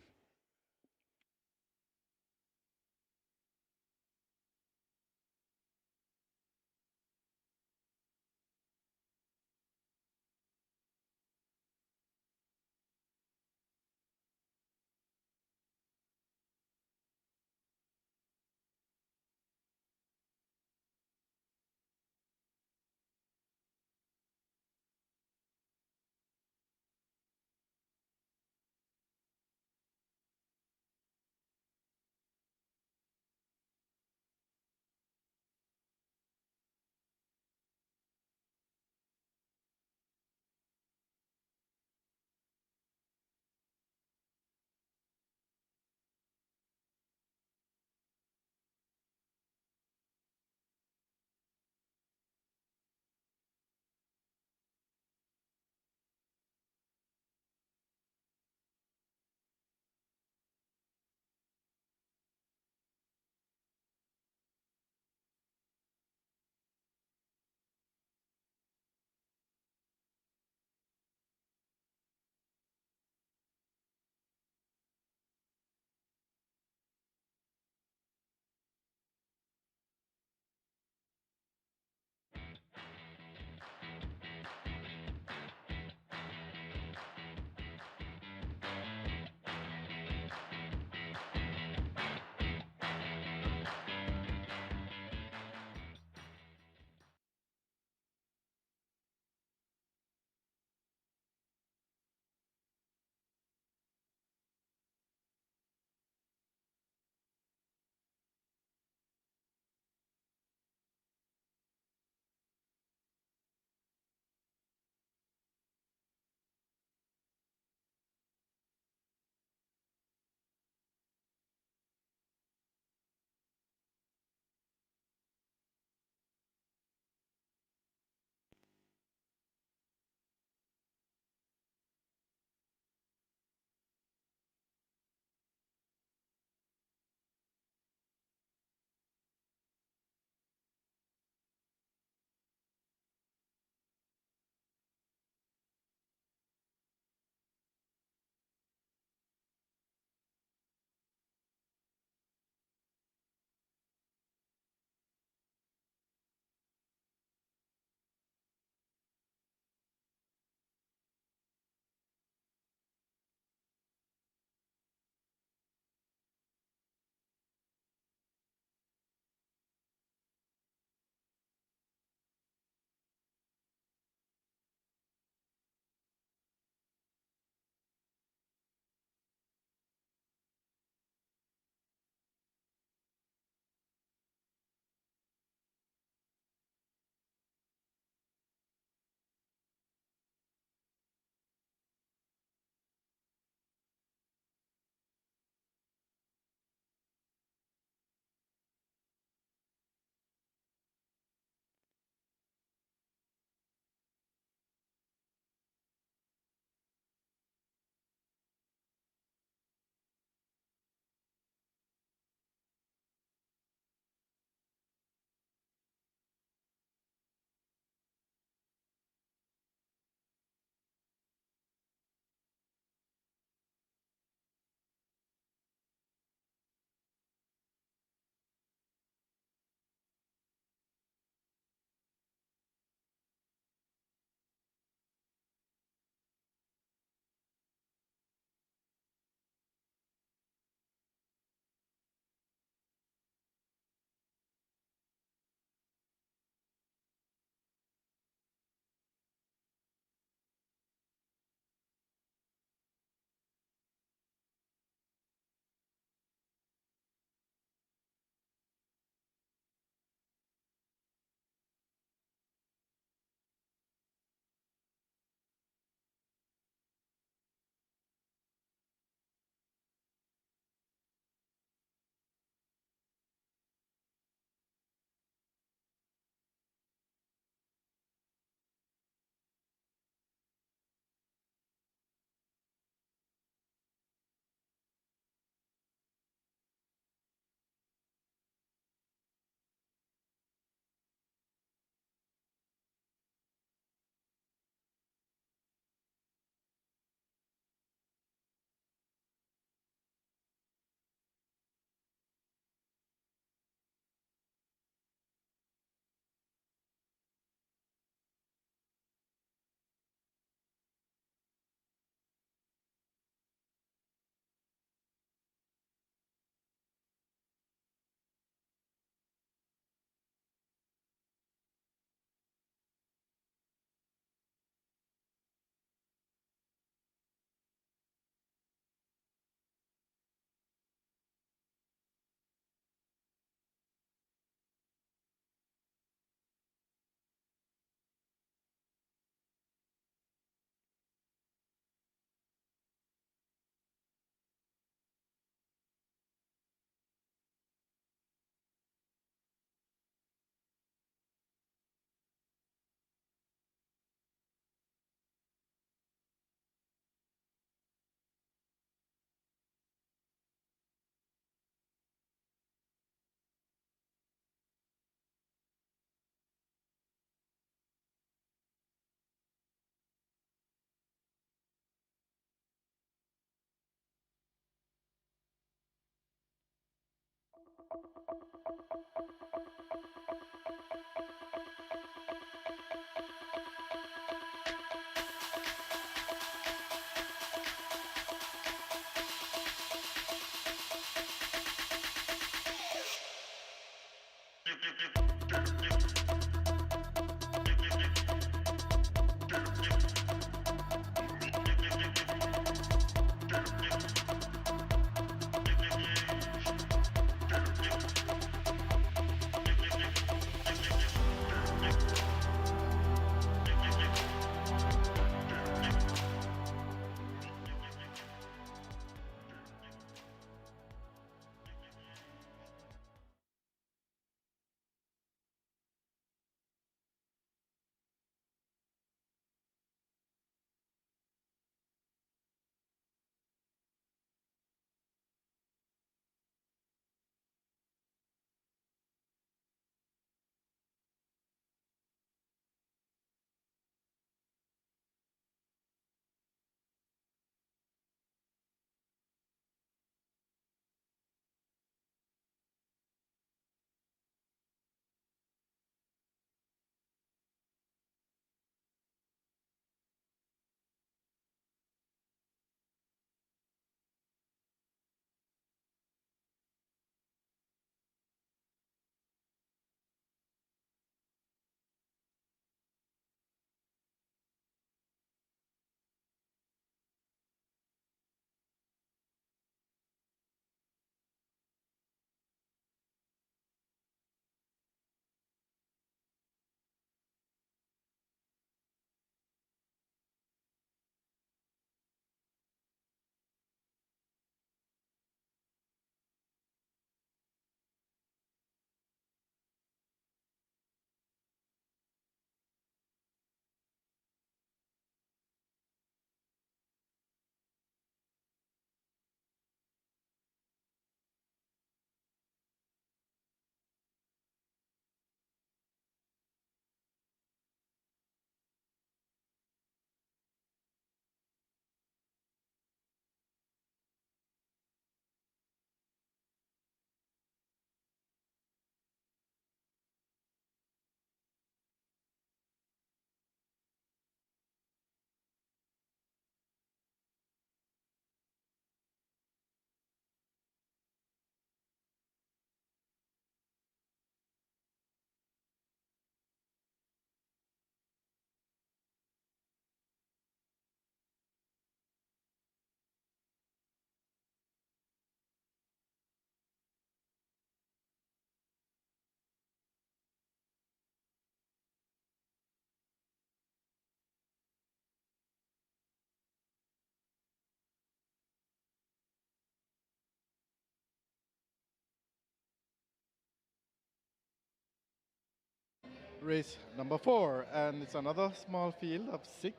Speaker 4: Race number 4, and it's another small field of 6,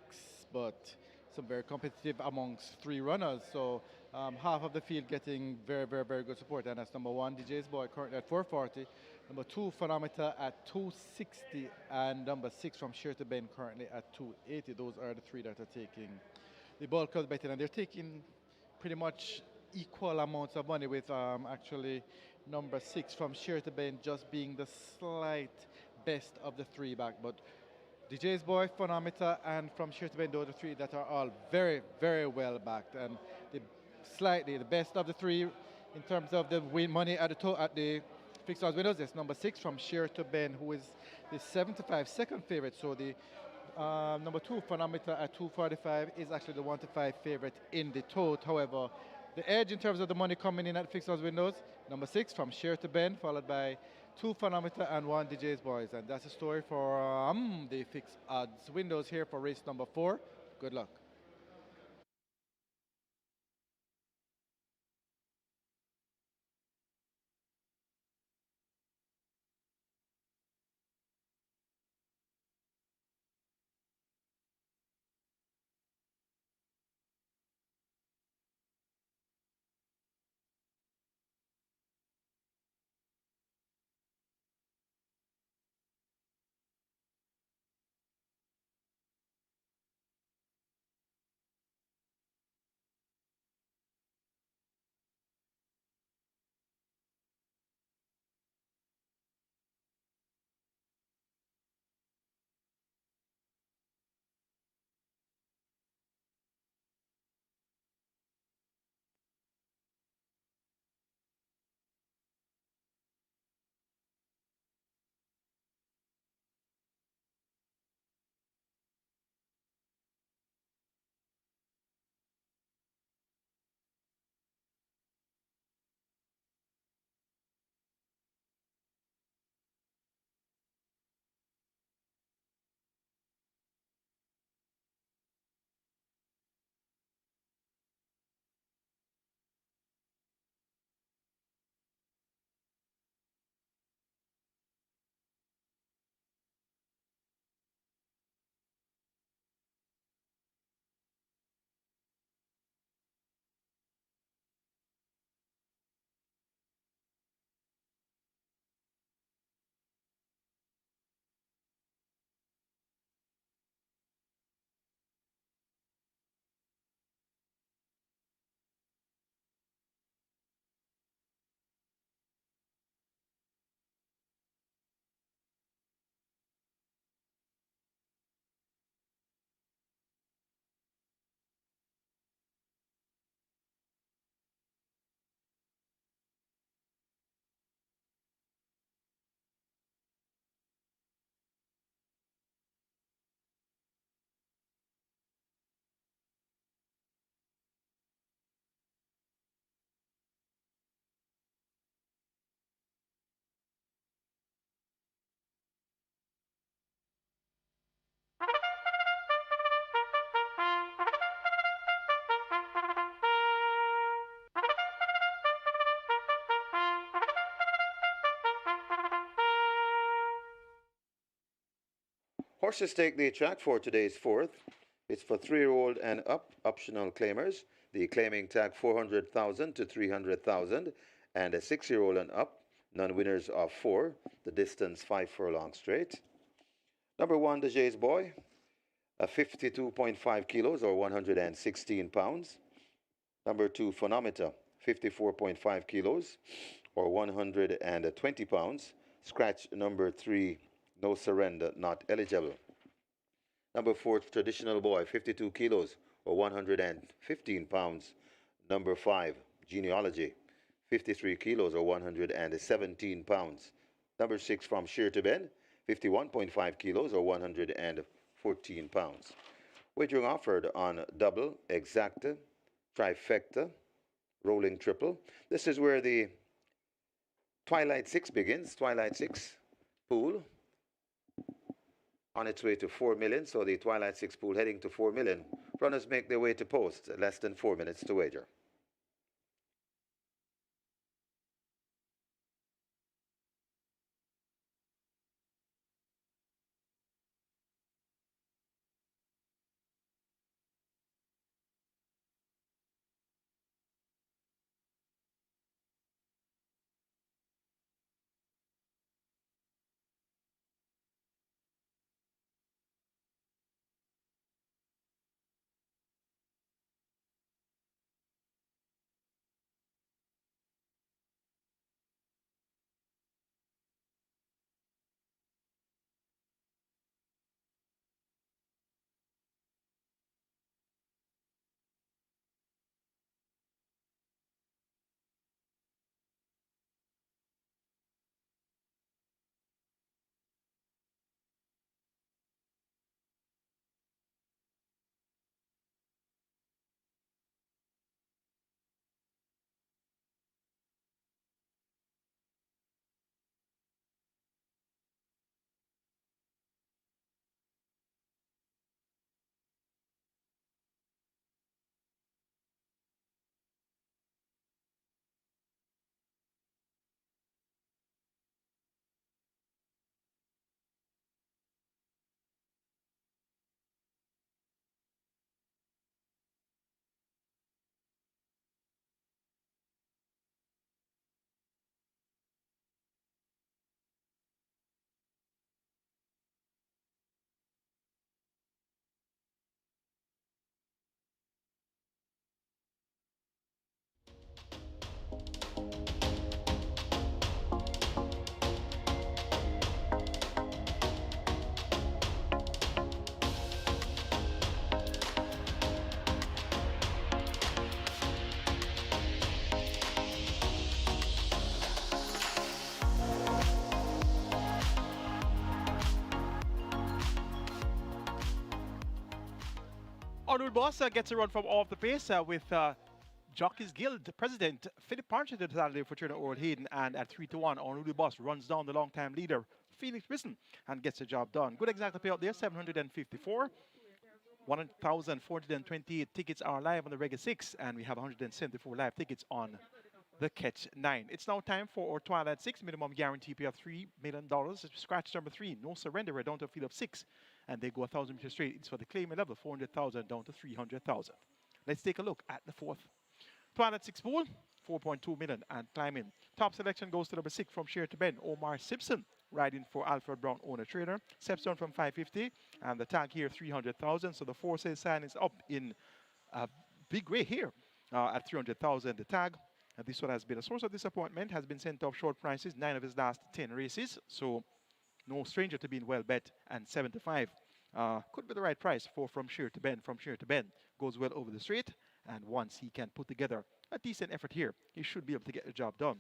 Speaker 4: but some very competitive amongst 3 runners. So half of the field getting very, very, very good support, and that's number 1, DJ's Boy, currently at 440, number 2, Phonometer at 260, and number 6 from Sheer to Bend currently at 280. Those are the 3 that are taking the bulk of the betting, and they're taking pretty much equal amounts of money, with actually number 6 from Sheer to Bend just being the slight best of the 3 back. But DJ's Boy, Phonometer, and from Sheer to Bend, those are 3 that are all very, very well backed, and the slightly the best of the 3 in terms of the win money at the fixed odds winners is number 6 from Sheer to Bend, who is the 75 second favorite. So the number 2, Phonometer, at 245 is actually the 1 to 5 favorite in the tote. However, the edge in terms of the money coming in at fixed odds windows, number 6 from Sheer to Bend, followed by 2 Phonometer and 1 DJ's Boys. And that's the story for the fixed odds windows here for race number 4. Good luck.
Speaker 2: Horses take the track for today's fourth. It's for 3-year-old and up, optional claimers. The claiming tag 400,000 to 300,000, and a 6-year-old and up, non-winners of 4. The distance 5 furlongs straight. Number 1, the Jays Boy, 52.5 kilos or 116 pounds. Number 2, Phonometer, 54.5 kilos or 120 pounds. Scratch number 3, No Surrender, not eligible. Number 4, Traditional Boy, 52 kilos or 115 pounds. Number 5, Genealogy, 53 kilos or 117 pounds. Number 6, From Sheer to Bend, 51.5 kilos or 114 pounds. Wagering offered on double, exacta, trifecta, rolling triple. This is where the Twilight 6 begins. Twilight 6 pool on its way to 4 million. So the Twilight 6 pool heading to 4 million. Runners make their way to post. Less than 4 minutes to wager.
Speaker 3: Honorable Boss gets a run from off the pace with Jockeys Guild President Philip Partridge to the Saturday for trainer Oral Hayden, and at 3-1, Honorable Boss runs down the long-time leader Felix Brisson and gets the job done. Good exact payout there, 754. 1,428 tickets are live on the Reggae 6, and we have 174 live tickets on the Catch 9. It's now time for our Twilight 6, minimum guarantee pay of $3 million. Scratch number 3, No Surrender, we're down to a field of 6, and they go 1,000 meters straight. It's for the claiming level, 400,000 down to 300,000. Let's take a look at the fourth Twilight 6 pool, 4.2 million and climbing. Top selection goes to number 6 From Sheer to Bend, Omar Simpson, riding for Alfred Brown, owner trader. Steps down from 550, and the tag here 300,000. So the for sale sign is up in a big way here at 300,000. The tag. And this one has been a source of disappointment. Has been sent off short prices 9 of his last 10 races. So no stranger to being well bet, and 75 could be the right price for From Sheer to Bend. From Sheer to Bend goes well over the straight, and once he can put together a decent effort here, he should be able to get the job done.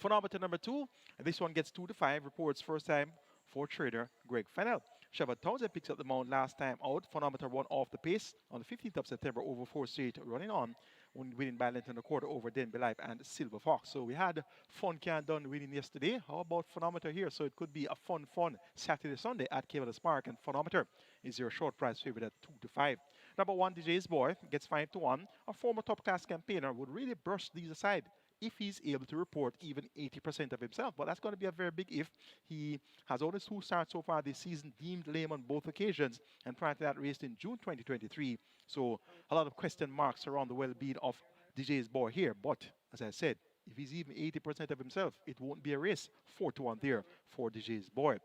Speaker 3: Phonometer number 2, this one gets 2 to 5, reports first time for trader Greg Fennell. Shabbat Townsend picks up the mount last time out. Phonometer won off the pace on the 15th of September over 4 straight, running on, winning by length and a quarter over Denby Life and Silver Fox. So we had Fun Can Done winning yesterday. How about Phonometer here? So it could be a fun Saturday, Sunday at Caymanas Park, and Phonometer is your short price favorite at 2 to 5. Number 1, DJ's Boy, gets 5 to 1. A former top class campaigner would really brush these aside if he's able to report even 80% of himself. But that's going to be a very big if. He has only 2 starts so far this season, deemed lame on both occasions, and prior to that raced in June 2023. So a lot of question marks around the well-being of DJ's boy here. But as I said, if he's even 80% of himself, it won't be a race. 4-1 there for DJ's boy.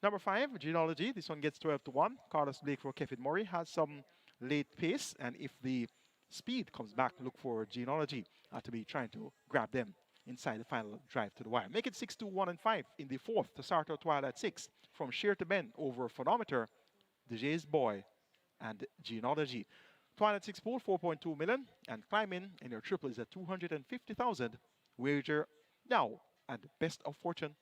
Speaker 3: Number 5, Genealogy. This one gets 12-1. Carlos Blake for Kevin Murray has some late pace, and if the speed comes back, look for Genealogy to be trying to grab them inside the final drive to the wire. Make it 6-2, 1 and 5 in the fourth to start our Twilight 6 from sheer to bend over Phonometer, DJ's boy, and Genealogy. Twilight 6 pool 4.2 million, and climb in your triple is at 250,000. Wager now, and best of fortune.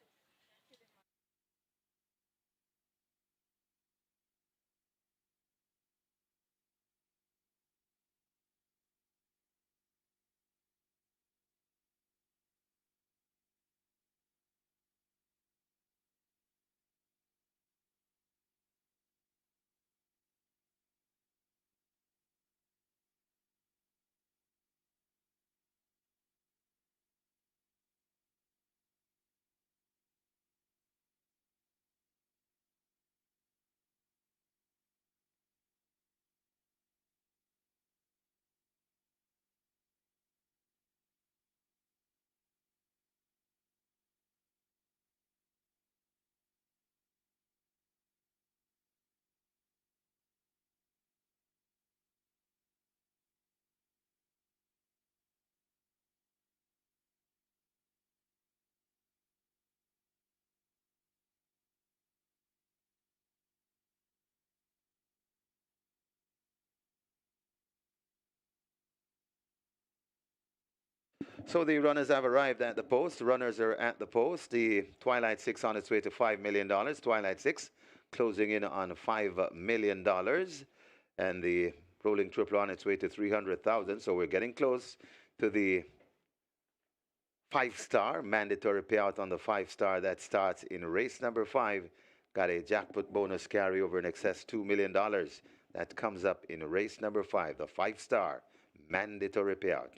Speaker 2: So the runners have arrived at the post. Runners are at the post. The Twilight 6 on its way to $5 million. Twilight 6 closing in on $5 million. And the rolling triple on its way to 300,000. So we're getting close to the 5-star. Mandatory payout on the 5-star that starts in race number 5. Got a jackpot bonus carryover in excess $2 million. That comes up in race number 5, the 5-star mandatory payout.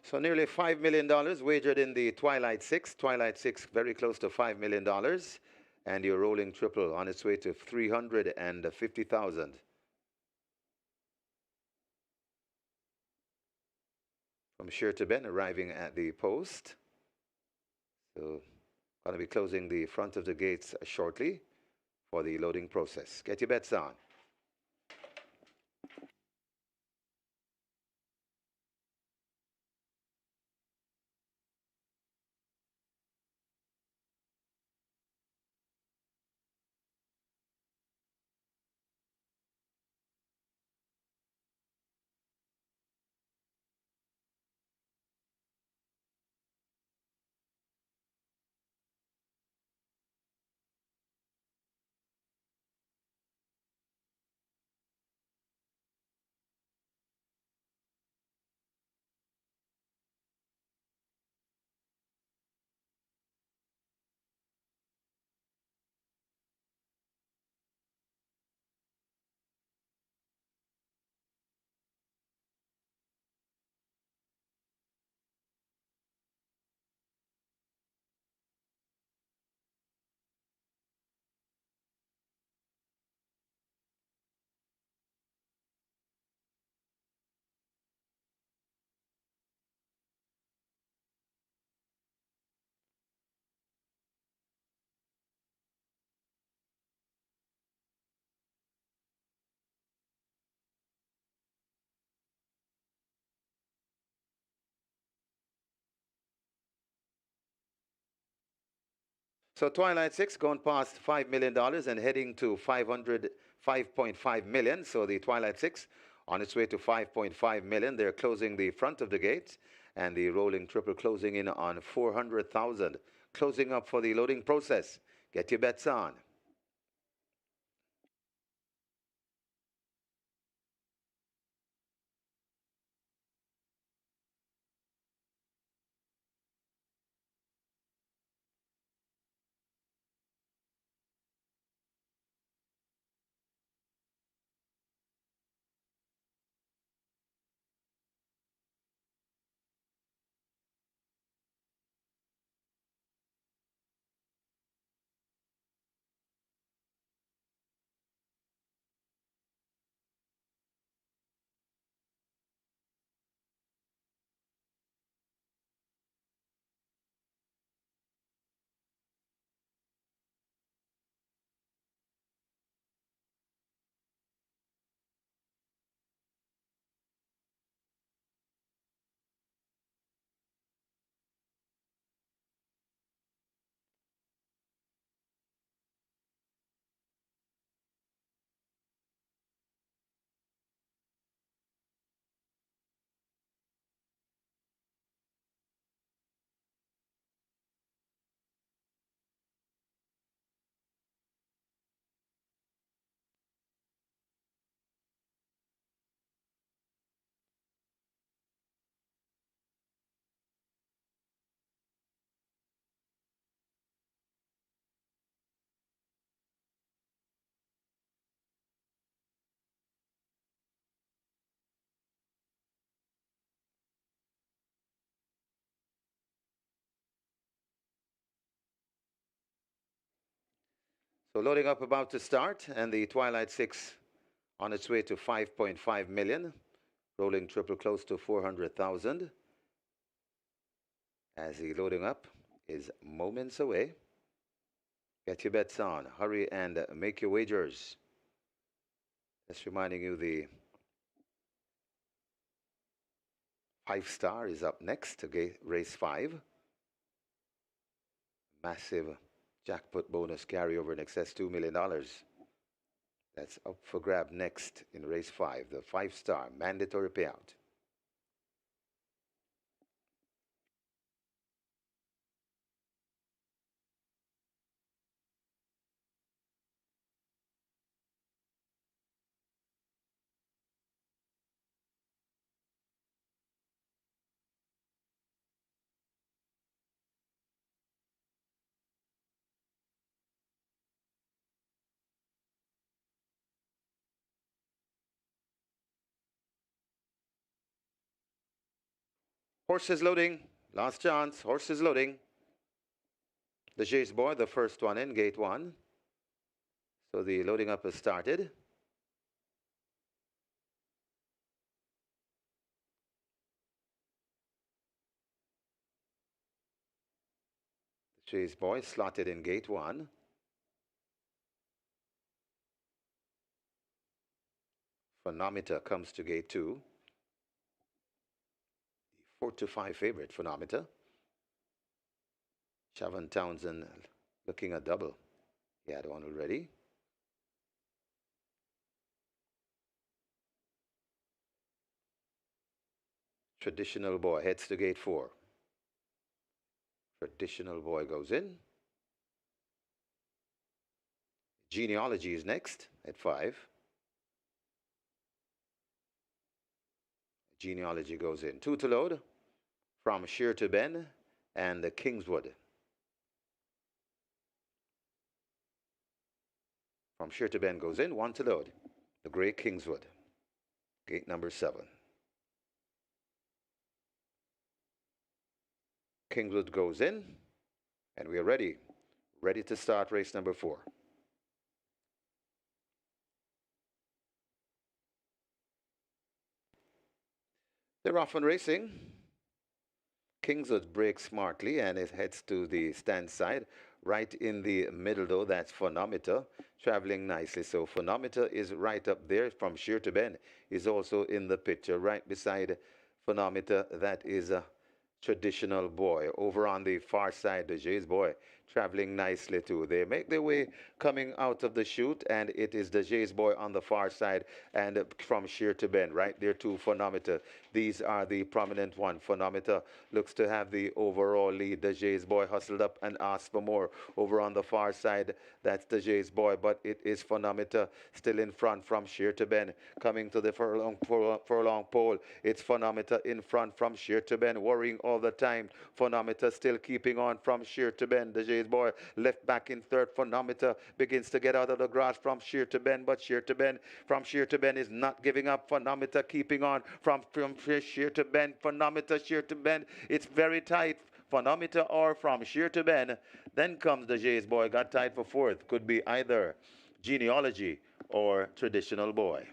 Speaker 2: So nearly $5 million wagered in the Twilight Six. Twilight Six very close to $5 million. And your rolling triple on its way to 350,000. From Sure to Ben arriving at the post. So going to be closing the front of the gates shortly for the loading process. Get your bets on. So Twilight Six going past $5 million and heading to 5.5 million. So the Twilight Six on its way to 5.5 million. They're closing the front of the gate, and the rolling triple closing in on 400,000. Closing up for the loading process. Get your bets on. So loading up about to start, and the Twilight Six on its way to 5.5 million. Rolling triple close to 400,000. As the loading up is moments away. Get your bets on. Hurry and make your wagers. Just reminding you the 5-star is up next to race 5. Massive jackpot bonus carryover in excess $2 million. That's up for grab next in race 5. The 5-star mandatory payout. Horses loading. Last chance. Horses loading. The Jays boy, the first one in, gate 1. So the loading up has started. The Jays boy slotted in gate 1. Phonometer comes to gate 2. 4-5 favorite, Phonometer. Shavon Townsend looking a double. He had one already. Traditional boy heads to gate 4. Traditional boy goes in. Genealogy is next at 5. Genealogy goes in. 2 to load from Sheer to Ben and the Kingswood. From Sheer to Ben goes in. 1 to load. The Great Kingswood. Gate number 7. Kingswood goes in. And we are ready. Ready to start race number 4. They're off and racing. Kingswood breaks smartly and it heads to the stand side. Right in the middle, though, that's Phonometer, traveling nicely. So Phonometer is right up there from Sheer to Ben. Is also in the picture. Right beside Phonometer, that is a Traditional boy. Over on the far side, the Jays boy traveling nicely too. They make their way coming out of the chute, and it is the Jays boy on the far side, and from Sheer to Ben, right there to Phonometer. These are the prominent one. Phonometer looks to have the overall lead. The Jays boy hustled up and asked for more. Over on the far side, that's the Jays boy, but it is Phonometer still in front from Sheer to Ben. Coming to the furlong pole, it's Phonometer in front from Sheer to Ben, worrying all the time. Phonometer still keeping on from Sheer to Ben. The Jays boy left back in third. Phonometer begins to get out of the grass from Sheer to Ben, but Sheer to Ben is not giving up. Phonometer keeping on from Sheer to Ben. Phonometer, Sheer to Ben. It's very tight. Phonometer or from Sheer to Ben. Then comes the Jays boy, got tied for fourth. Could be either Genealogy or Traditional boy.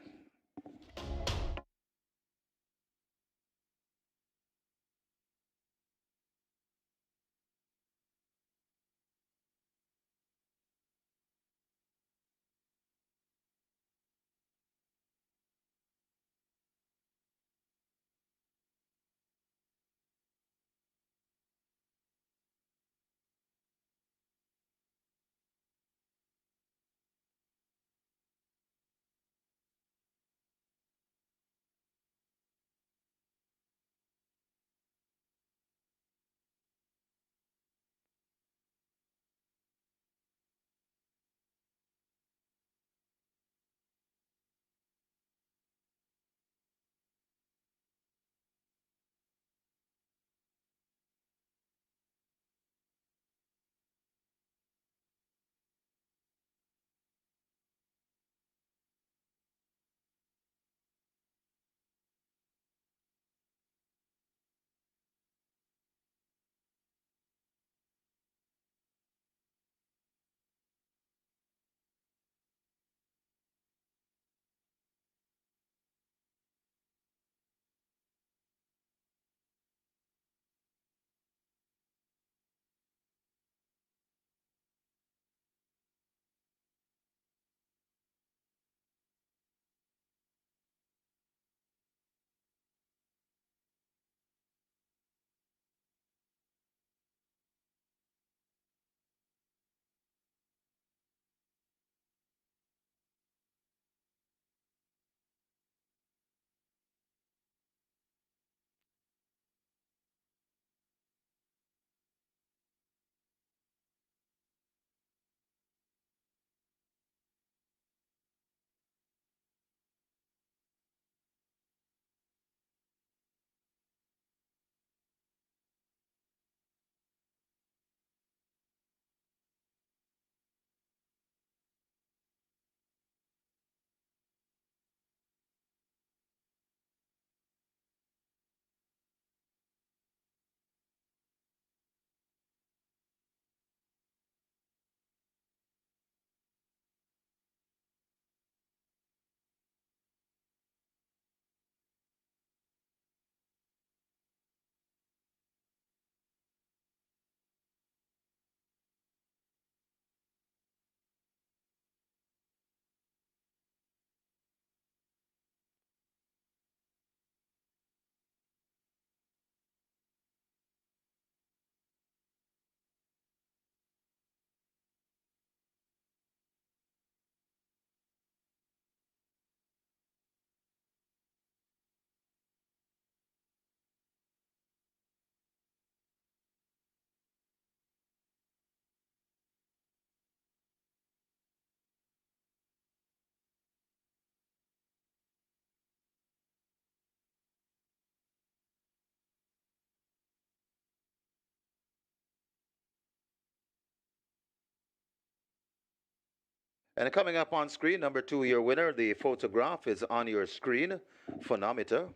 Speaker 2: And coming up on screen, number 2, your winner. The photograph is on your screen. Phonometer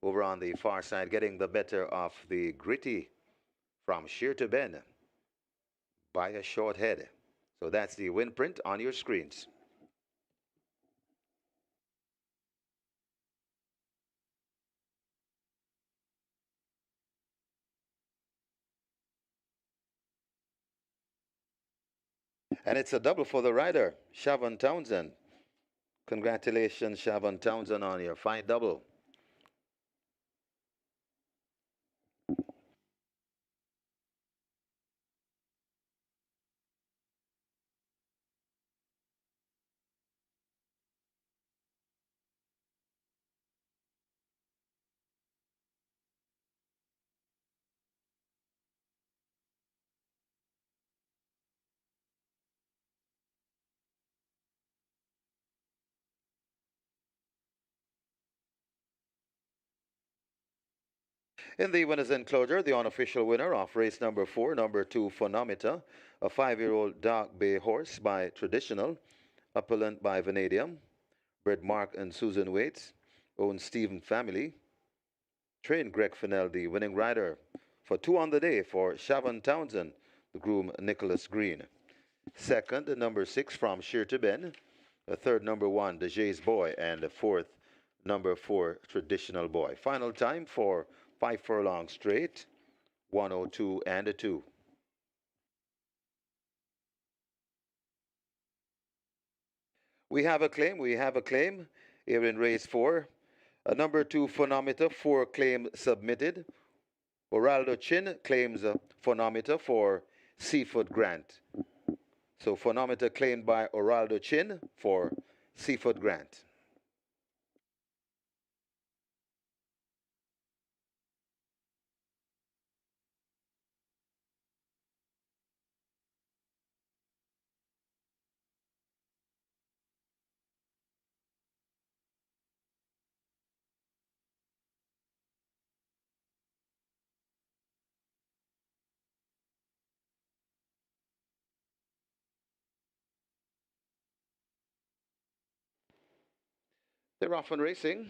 Speaker 2: over on the far side, getting the better of the Gritty from sheer to bend by a short head. So that's the win print on your screens. And it's a double for the rider, Shavon Townsend. Congratulations, Shavon Townsend, on your fine double. In the winner's enclosure, the unofficial winner of race number 4, number 2, Phonometer, a 5-year-old dark bay horse by Traditional, Upperland by Vanadium, bred Mark and Susan Waits, owned Stephen family, trained Greg Fennell, the winning rider, for 2 on the day for Shavon Townsend, the groom Nicholas Green. Second, number 6 from Sheer to Ben. The third, number 1, the Jay's Boy. And the fourth, number 4, Traditional Boy. Final time for 5 furlongs straight, 102 and a 2. We have a claim here in race 4. Number 2, Phonometer, 4 claim submitted. Oraldo Chin claims a Phonometer for Seafood Grant. So Phonometer claimed by Oraldo Chin for Seafood Grant. They're off and racing.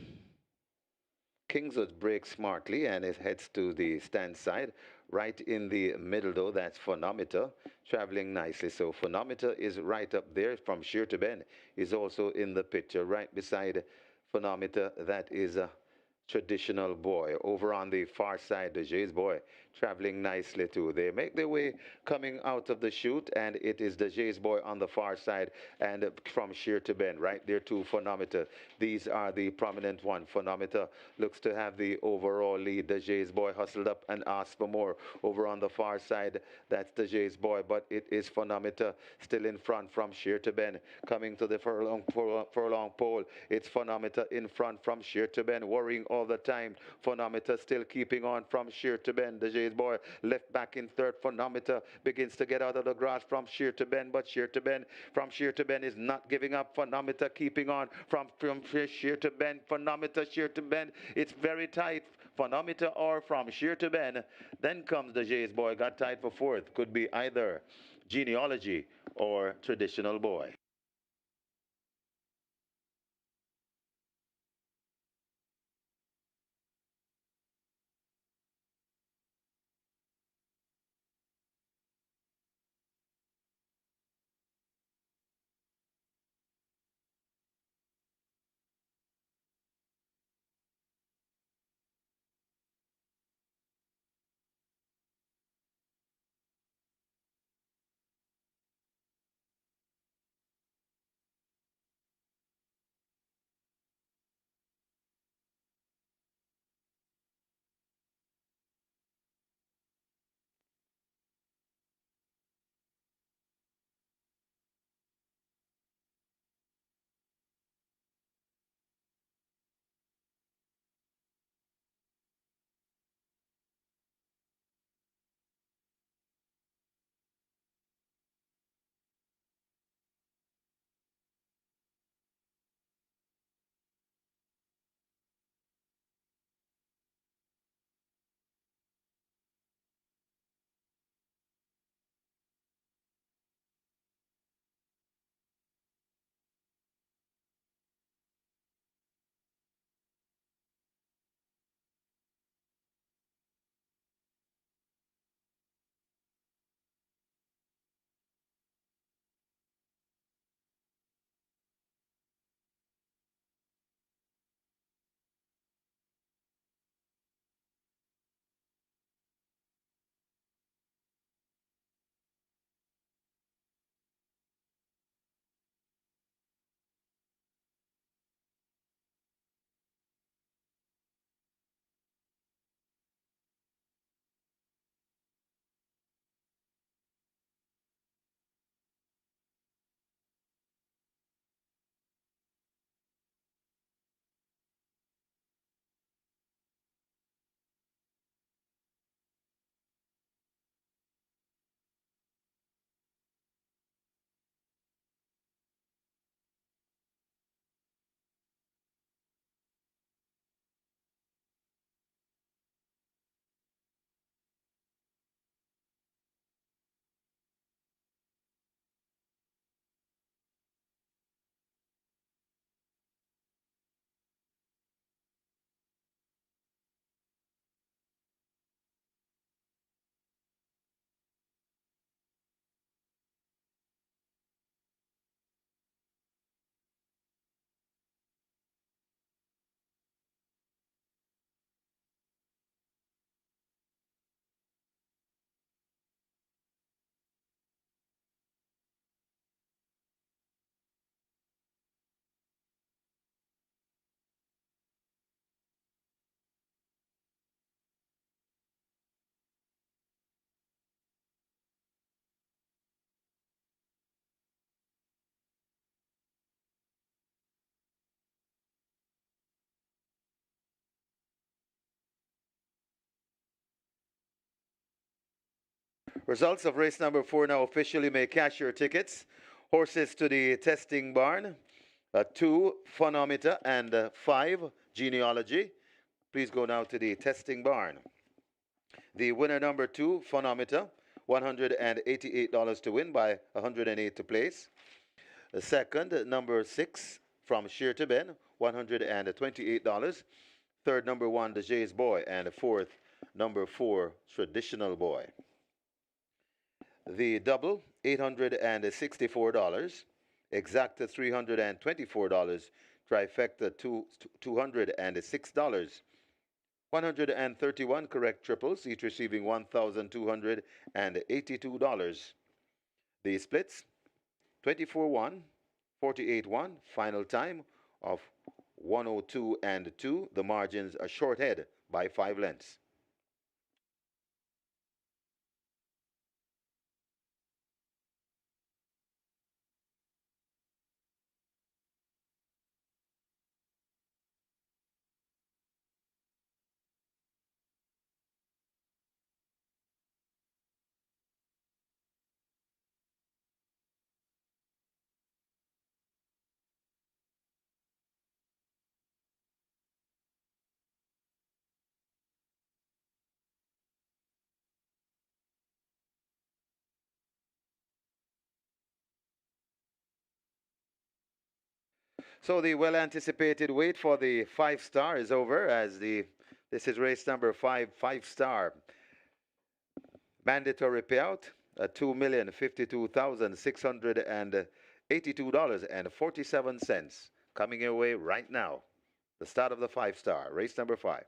Speaker 2: Kingswood breaks smartly and it heads to the stand side. Right in the middle, though, that's Phonometer, traveling nicely. So Phonometer is right up there from sheer to bend. Is also in the picture right beside Phonometer. That is a Traditional Boy. Over on the far side, the Jay's Boy traveling nicely too. They make their way coming out of the chute, and it is the Jay's Boy on the far side and from sheer to bend right there to Phonometer. These are the prominent one. Phonometer looks to have the overall lead. The Jay's Boy hustled up and asked for more. Over on the far side, that's the Jay's Boy, but it is Phonometer still in front from sheer to bend. Coming to the furlong pole, it's Phonometer in front from sheer to bend, worrying all the time. Phonometer still keeping on from sheer to bend. The Jay's Boy left back in third. Phonometer begins to get out of the grass from sheer to bend, but sheer to bend from sheer to bend is not giving up. Phonometer keeping on from sheer to bend. Phonometer sheer to bend. It's very tight. Phonometer or from sheer to bend. Then comes the Jay's Boy. Got tied for fourth. Could be either Genealogy or Traditional Boy. Results of race number 4 now officially may cash your tickets. Horses to the testing barn, 2 phonometer and 5 genealogy. Please go now to the testing barn. The winner number 2 phonometer, $188 to win by 108 to place. The second number 6 from Sheer to Ben, $128. Third number 1 the Jay's Boy, and fourth number 4 Traditional Boy. The double, $864. Exacta, $324. Trifecta, $206. 131 correct triples, each receiving $1,282. The splits, 24-1, 48-1, final time of 102 and 2. The margins are short head by 5 lengths. So the well-anticipated wait for the 5-star is over, as this is race number 5, 5-star. Mandatory payout, $2,052,682.47 coming your way right now. The start of the 5-star, race number 5.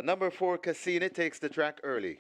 Speaker 2: Number 4, Cassini takes the track early.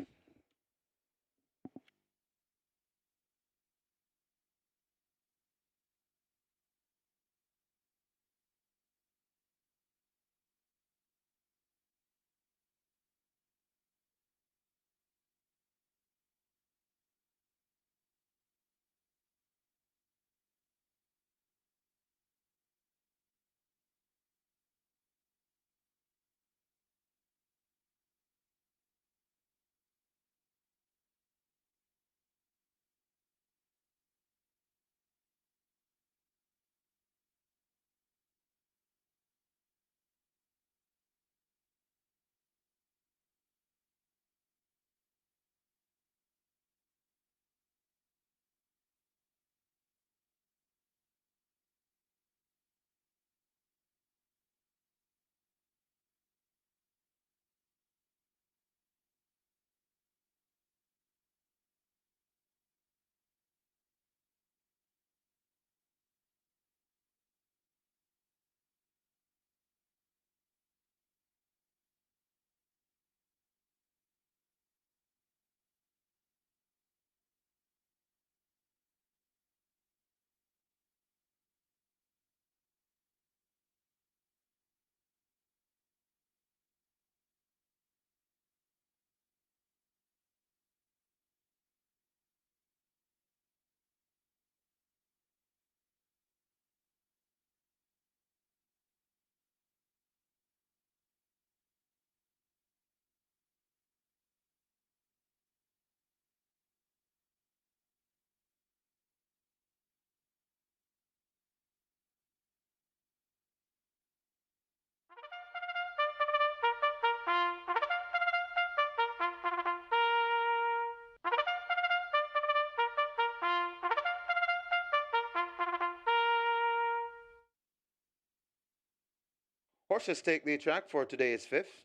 Speaker 2: Horses take the track for today's fifth.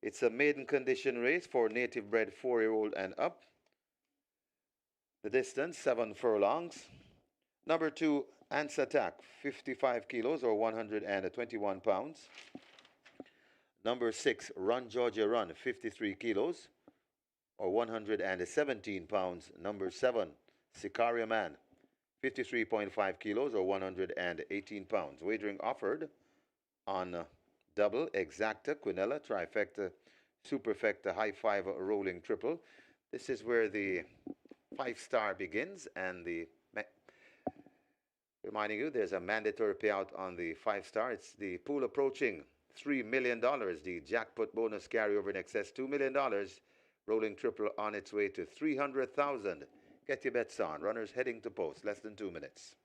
Speaker 2: It's a maiden condition race for native bred 4-year-old and up. The distance, 7 furlongs. Number 2, Ants Attack, 55 kilos or 121 pounds. Number 6, Run Georgia Run, 53 kilos or 117 pounds. Number 7, Sicaria Man, 53.5 kilos or 118 pounds. Wagering offered on double, exacta, quinella, trifecta, superfecta, high five, rolling triple. This is where the 5-star begins, and reminding you there's a mandatory payout on the 5-star. It's the pool approaching $3 million. The jackpot bonus carryover in excess $2 million. Rolling triple on its way to 300,000. Get your bets on. Runners heading to post. Less than 2 minutes.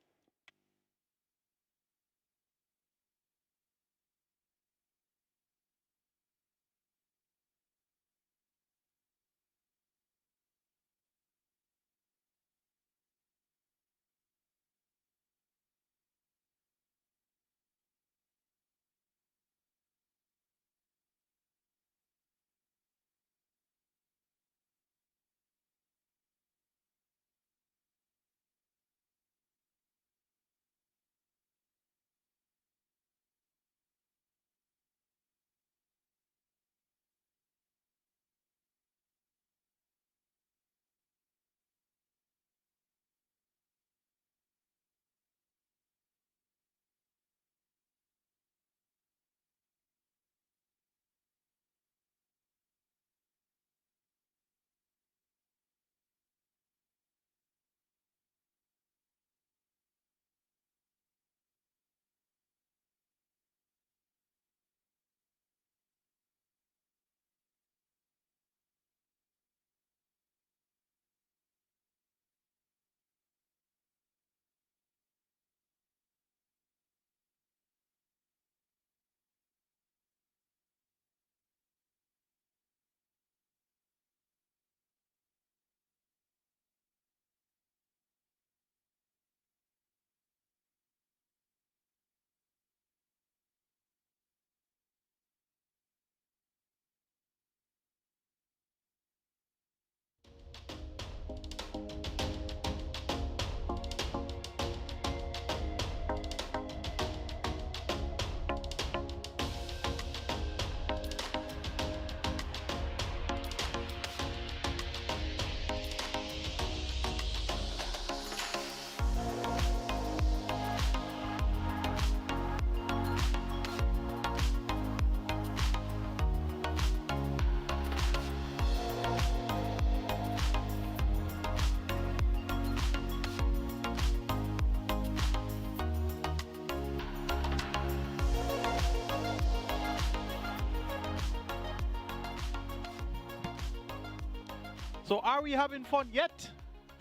Speaker 3: So are we having fun yet?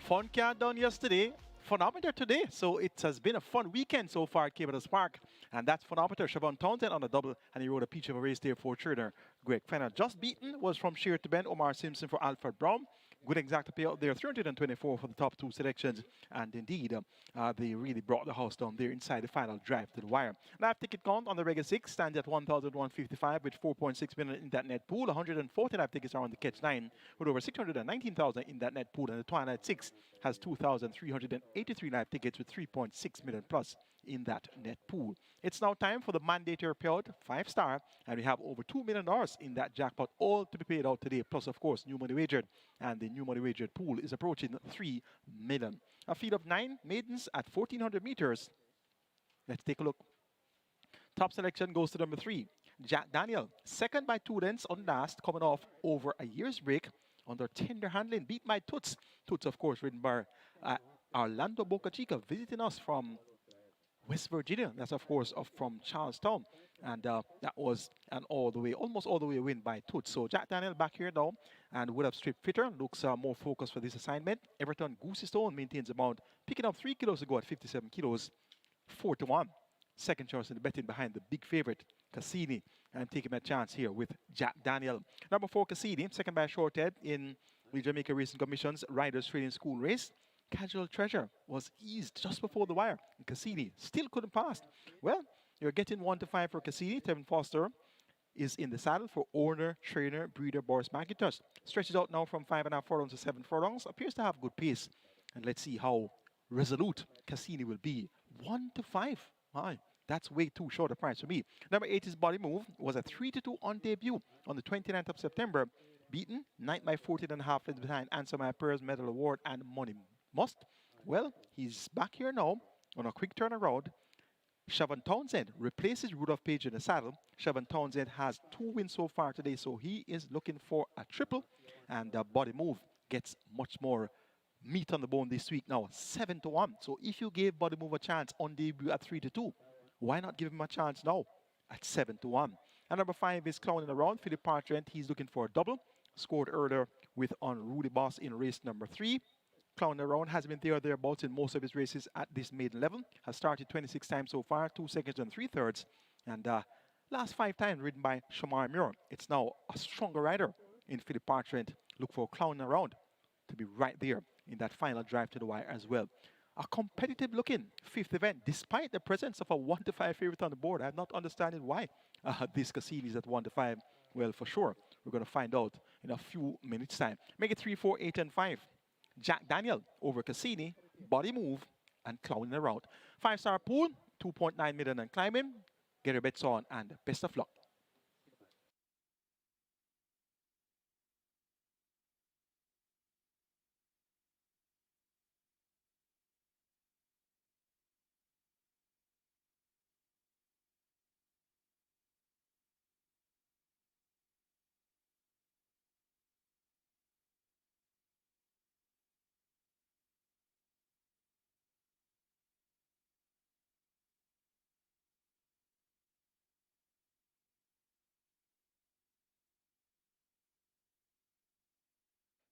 Speaker 3: Fun countdown yesterday, Funometer today. So it has been a fun weekend so far at Caymanas Park. And that's Funometer, Siobhan Townsend on a double, and he rode a peach of a race there for trainer Greg Fenner. Just beaten was from Sheer to Bend, Omar Simpson for Alfred Brown. Good exact payout there, 324 for the top two selections. And indeed, they really brought the house down there inside the final drive to the wire. Live ticket count on the regular 6 stands at 1,155 with 4.6 million in that net pool. 140 live tickets are on the catch 9 with over 619,000 in that net pool. And the Twilight 6 has 2,383 live tickets with 3.6 million plus in that net pool. It's now time for the mandatory payout, 5-star, and we have over $2 million in that jackpot, all to be paid out today, plus of course new money wagered, and the new money wagered pool is approaching 3 million. A field of 9 maidens at 1,400 meters. Let's take a look. Top selection goes to number 3, Jack Daniel, second by 2 lengths on last, coming off over a year's break under tender handling, beat by Toots. Toots, of course, ridden by Orlando Boca Chica, visiting us from West Virginia. That's of course from Charlestown, and that was an almost all the way win by Toots. So Jack Daniel back here now, and would have stripped fitter, looks more focused for this assignment. Everton Goosey Stone maintains amount, picking up 3 kilos ago at 57 kilos, 4-1. Second choice in the betting behind the big favorite Cassini, and taking a chance here with Jack Daniel. Number 4 Cassini, second by short head in the Jamaica Racing Commission's Riders Training School race. Casual Treasure was eased just before the wire, and Cassini still couldn't pass. Well, you're getting 1 to 5 for Cassini. Tevin Foster is in the saddle for owner, trainer, breeder Boris McIntosh. Stretches out now from 5.5 furlongs to 7 furlongs. Appears to have good pace. And let's see how resolute Cassini will be. 1 to 5. My, that's way too short a price for me. Number 8 is Body Move. Was a 3-2 on debut on the 29th of September. Beaten 9th by 14.5 lengths behind Answer My Prayers Medal Award and Money Must. Well, he's back here now on a quick turnaround. Siobhan Townsend replaces Rudolph Page in the saddle. Siobhan Townsend has 2 wins so far today, so he is looking for a triple. And Body Move gets much more meat on the bone this week now, 7-1. So if you gave Body Move a chance on debut at 3-2, why not give him a chance now at 7-1? And number 5 is Clowning Around. Philip Partrent, he's looking for a double. Scored earlier with Unruly Boss in race number 3. Clown Around has been there or thereabouts in most of his races at this maiden level. Has started 26 times so far, 2 seconds and 3/3. And last 5 times ridden by Shamar Muir. It's now a stronger rider in Philip Partrent. Look for Clown Around to be right there in that final drive to the wire as well. A competitive looking 5th event, despite the presence of a 1 to 5 favorite on the board. I'm not understanding why this Cassini is at 1 to 5. Well, for sure, we're going to find out in a few minutes' time. Make it 3, 4, 8, and 5. Jack Daniel over Cassini, Body Move, and Clowning Around. 5-star pool, 2.9 million and climbing. Get your bets on, and best of luck.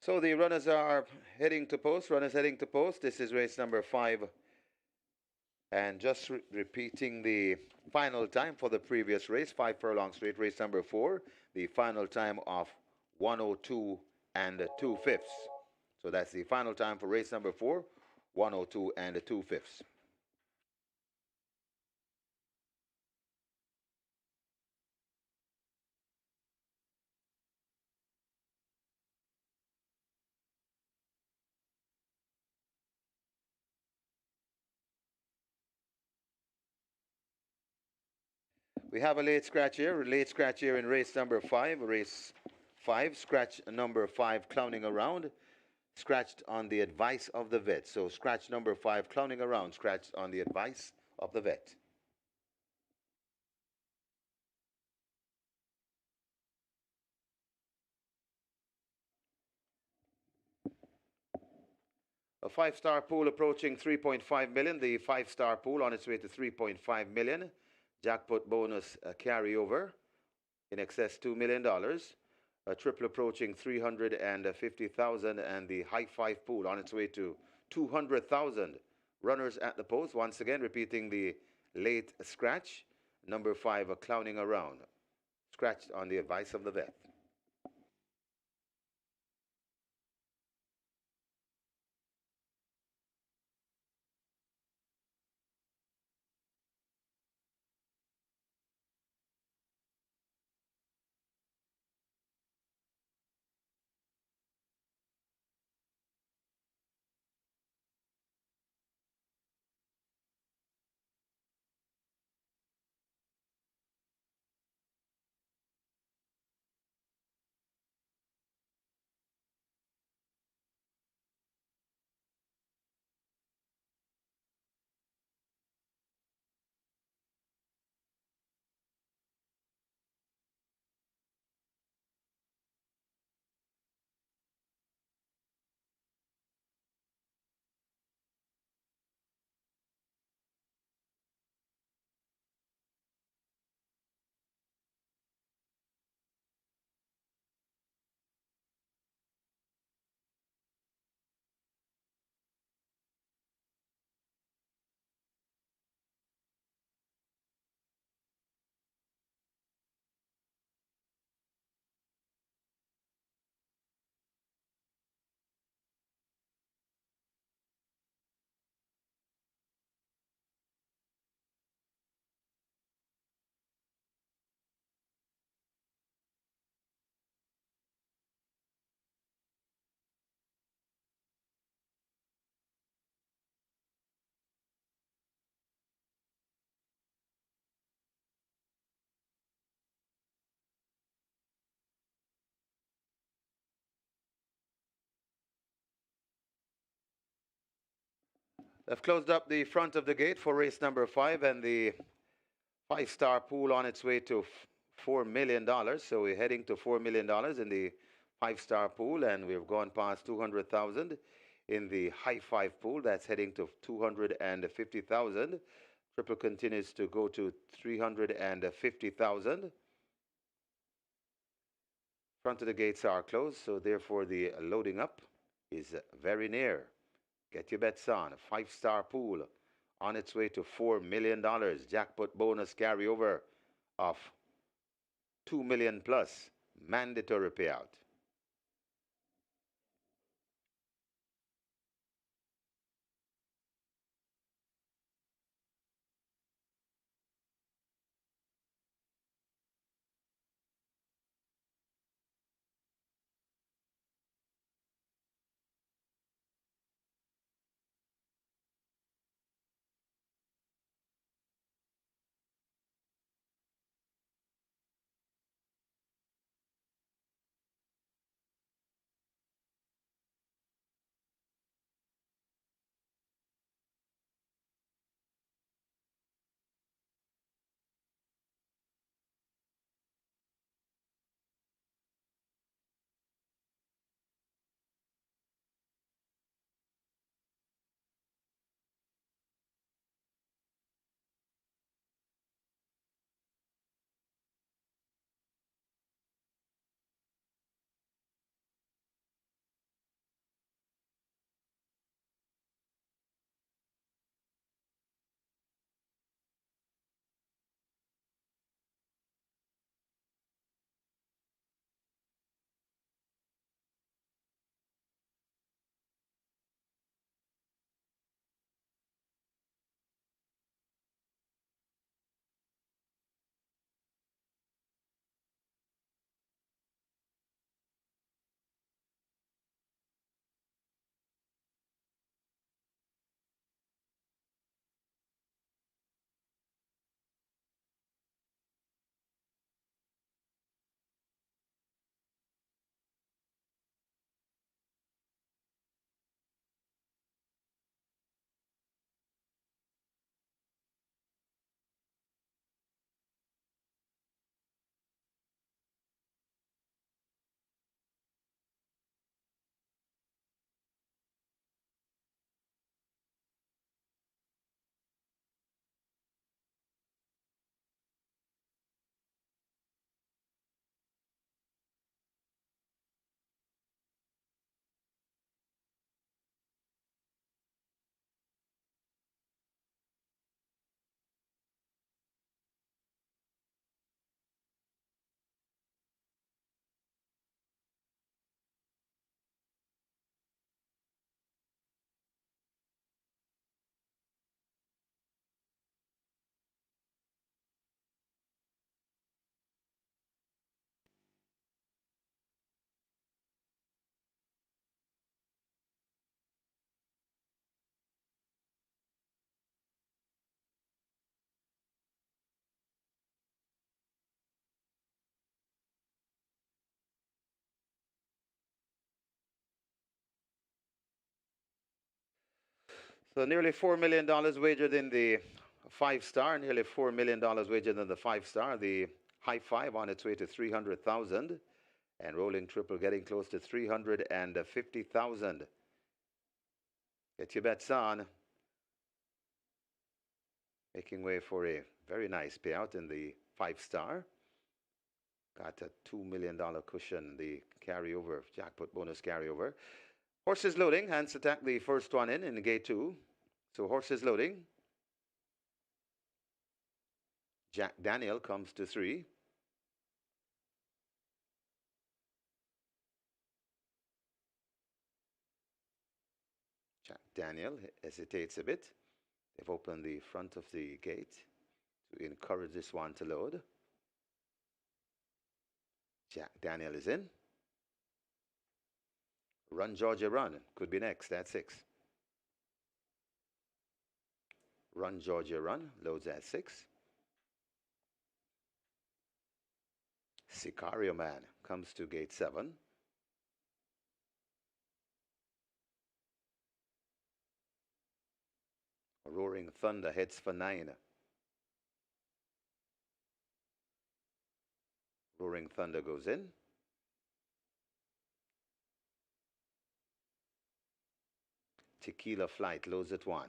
Speaker 2: So the runners are heading to post. Runners heading to post. This is race number 5. And just repeating the final time for the previous race, 5 furlong straight, race number 4. The final time of 102 and 2/5. So that's the final time for race number 4, 102 and 2/5. We have a late scratch here in race number 5. Race 5, scratch number 5, Clowning Around, scratched on the advice of the vet. So scratch number 5, Clowning Around, scratched on the advice of the vet. A 5-star pool approaching 3.5 million. The 5-star pool on its way to 3.5 million. Jackpot bonus carryover in excess $2 million. A triple approaching 350,000, and the high five pool on its way to 200,000. Runners at the post, once again repeating the late scratch. Number 5 clowning around. Scratched on the advice of the vet. They've closed up the front of the gate for race number 5, and the 5-star pool on its way to $4 million. So we're heading to $4 million in the 5-star pool, and we've gone past 200,000 in the high 5 pool. That's heading to 250,000. Triple continues to go to 350,000. Front of the gates are closed, so therefore the loading up is very near. Get your bets on. 5-star pool on its way to $4 million. Jackpot bonus carryover of $2 million plus. Mandatory payout. So nearly $4 million wagered in the 5-star, nearly $4 million wagered in the 5-star. The high five on its way to 300,000, and rolling triple getting close to 350,000. Get your bets on. Making way for a very nice payout in the 5-star. Got a $2 million cushion, the carryover, jackpot bonus carryover. Horses loading, hands attack the first one in gate 2. So horses loading. Jack Daniel comes to 3. Jack Daniel hesitates a bit. They've opened the front of the gate to encourage this one to load. Jack Daniel is in. Run, Georgia, run. Could be next at 6. Run, Georgia, run. Loads at 6. Sicario Man comes to gate 7. Roaring Thunder heads for 9. Roaring Thunder goes in. Tequila Flight loads at 1.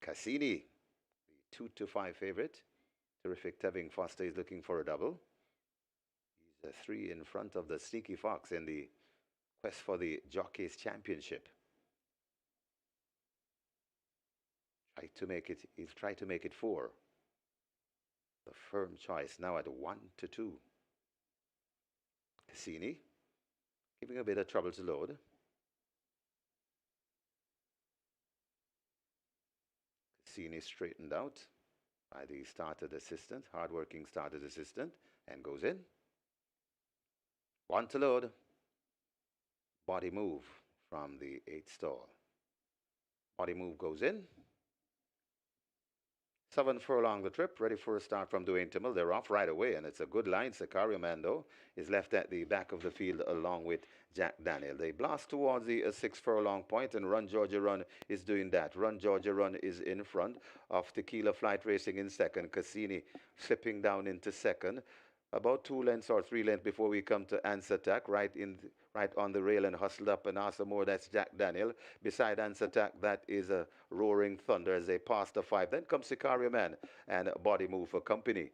Speaker 2: Cassini, the 2-5 favorite. Terrific Tevin Foster is looking for a double. He's a 3 in front of the Sneaky Fox in the quest for the Jockeys Championship. He's tried to make it 4. The firm choice now at 1-2. Cassini giving a bit of trouble to load. Cassini straightened out by the started assistant, hard-working started assistant, and goes in. 1 to load. Body move from the 8th stall. Body move goes in. 7 furlong the trip, ready for a start from Dwayne Timmel. They're off right away, and it's a good line. Sicario Man, though, is left at the back of the field along with Jack Daniel. They blast towards the 6 furlong point, and Run Georgia Run is doing that. Run Georgia Run is in front of Tequila Flight racing in second. Cassini slipping down into second. About 2 lengths or 3 lengths before we come to Answer Attack, right on the rail and hustled up and asked more. That's Jack Daniel. Beside Answer Attack, that is a Roaring Thunder as they pass the 5. Then comes Sicario Man and Body Move for company.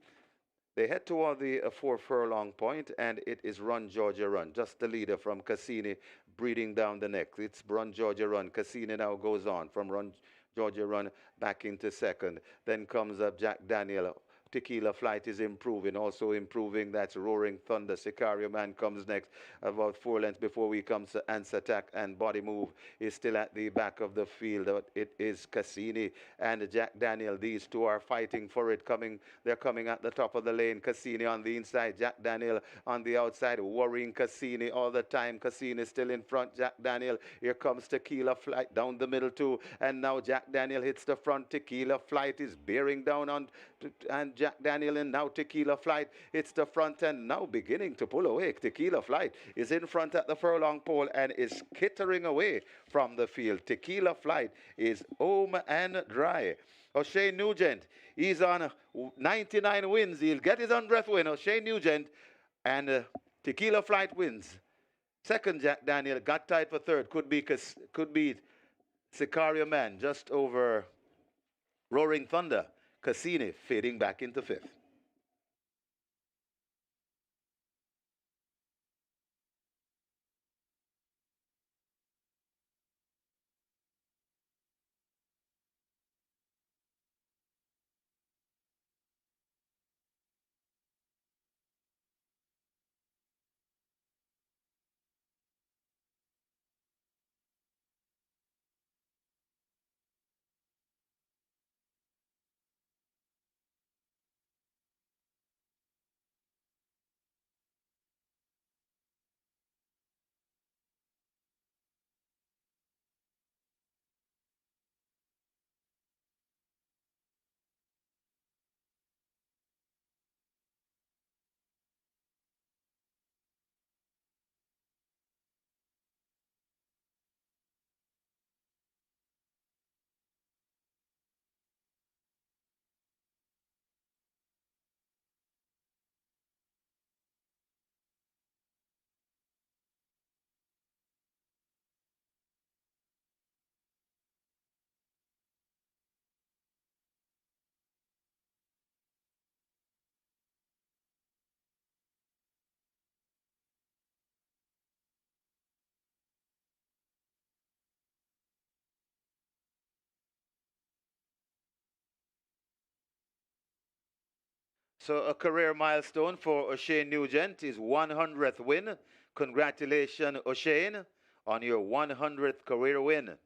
Speaker 2: They head toward the 4 furlong point, and it is Run Georgia Run, just the leader from Cassini, breathing down the neck. It's Run Georgia Run. Cassini now goes on from Run Georgia Run back into second. Then comes up Jack Daniel. Tequila Flight is improving, also improving. That's Roaring Thunder. Sicario Man comes next, about 4 lengths before we come to Answer Attack, and Body Move is still at the back of the field. It is Cassini and Jack Daniel. These two are fighting for it. They're coming at the top of the lane. Cassini on the inside, Jack Daniel on the outside, worrying Cassini all the time. Cassini still in front. Jack Daniel. Here comes Tequila Flight down the middle too, and now Jack Daniel hits the front. Tequila Flight is bearing down on and Jack Daniel, and now Tequila Flight hits the front end, now beginning to pull away. Tequila Flight is in front at the furlong pole and is skittering away from the field. Tequila Flight is home and dry. O'Shea Nugent, he's on 99 wins. He'll get his 100th win. O'Shea Nugent, and Tequila Flight wins. Second, Jack Daniel got tied for third. Could be Sicario Man just over Roaring Thunder. Cassini fading back into 5th. So a career milestone for O'Shane Nugent is 100th win. Congratulations, O'Shane, on your 100th career win.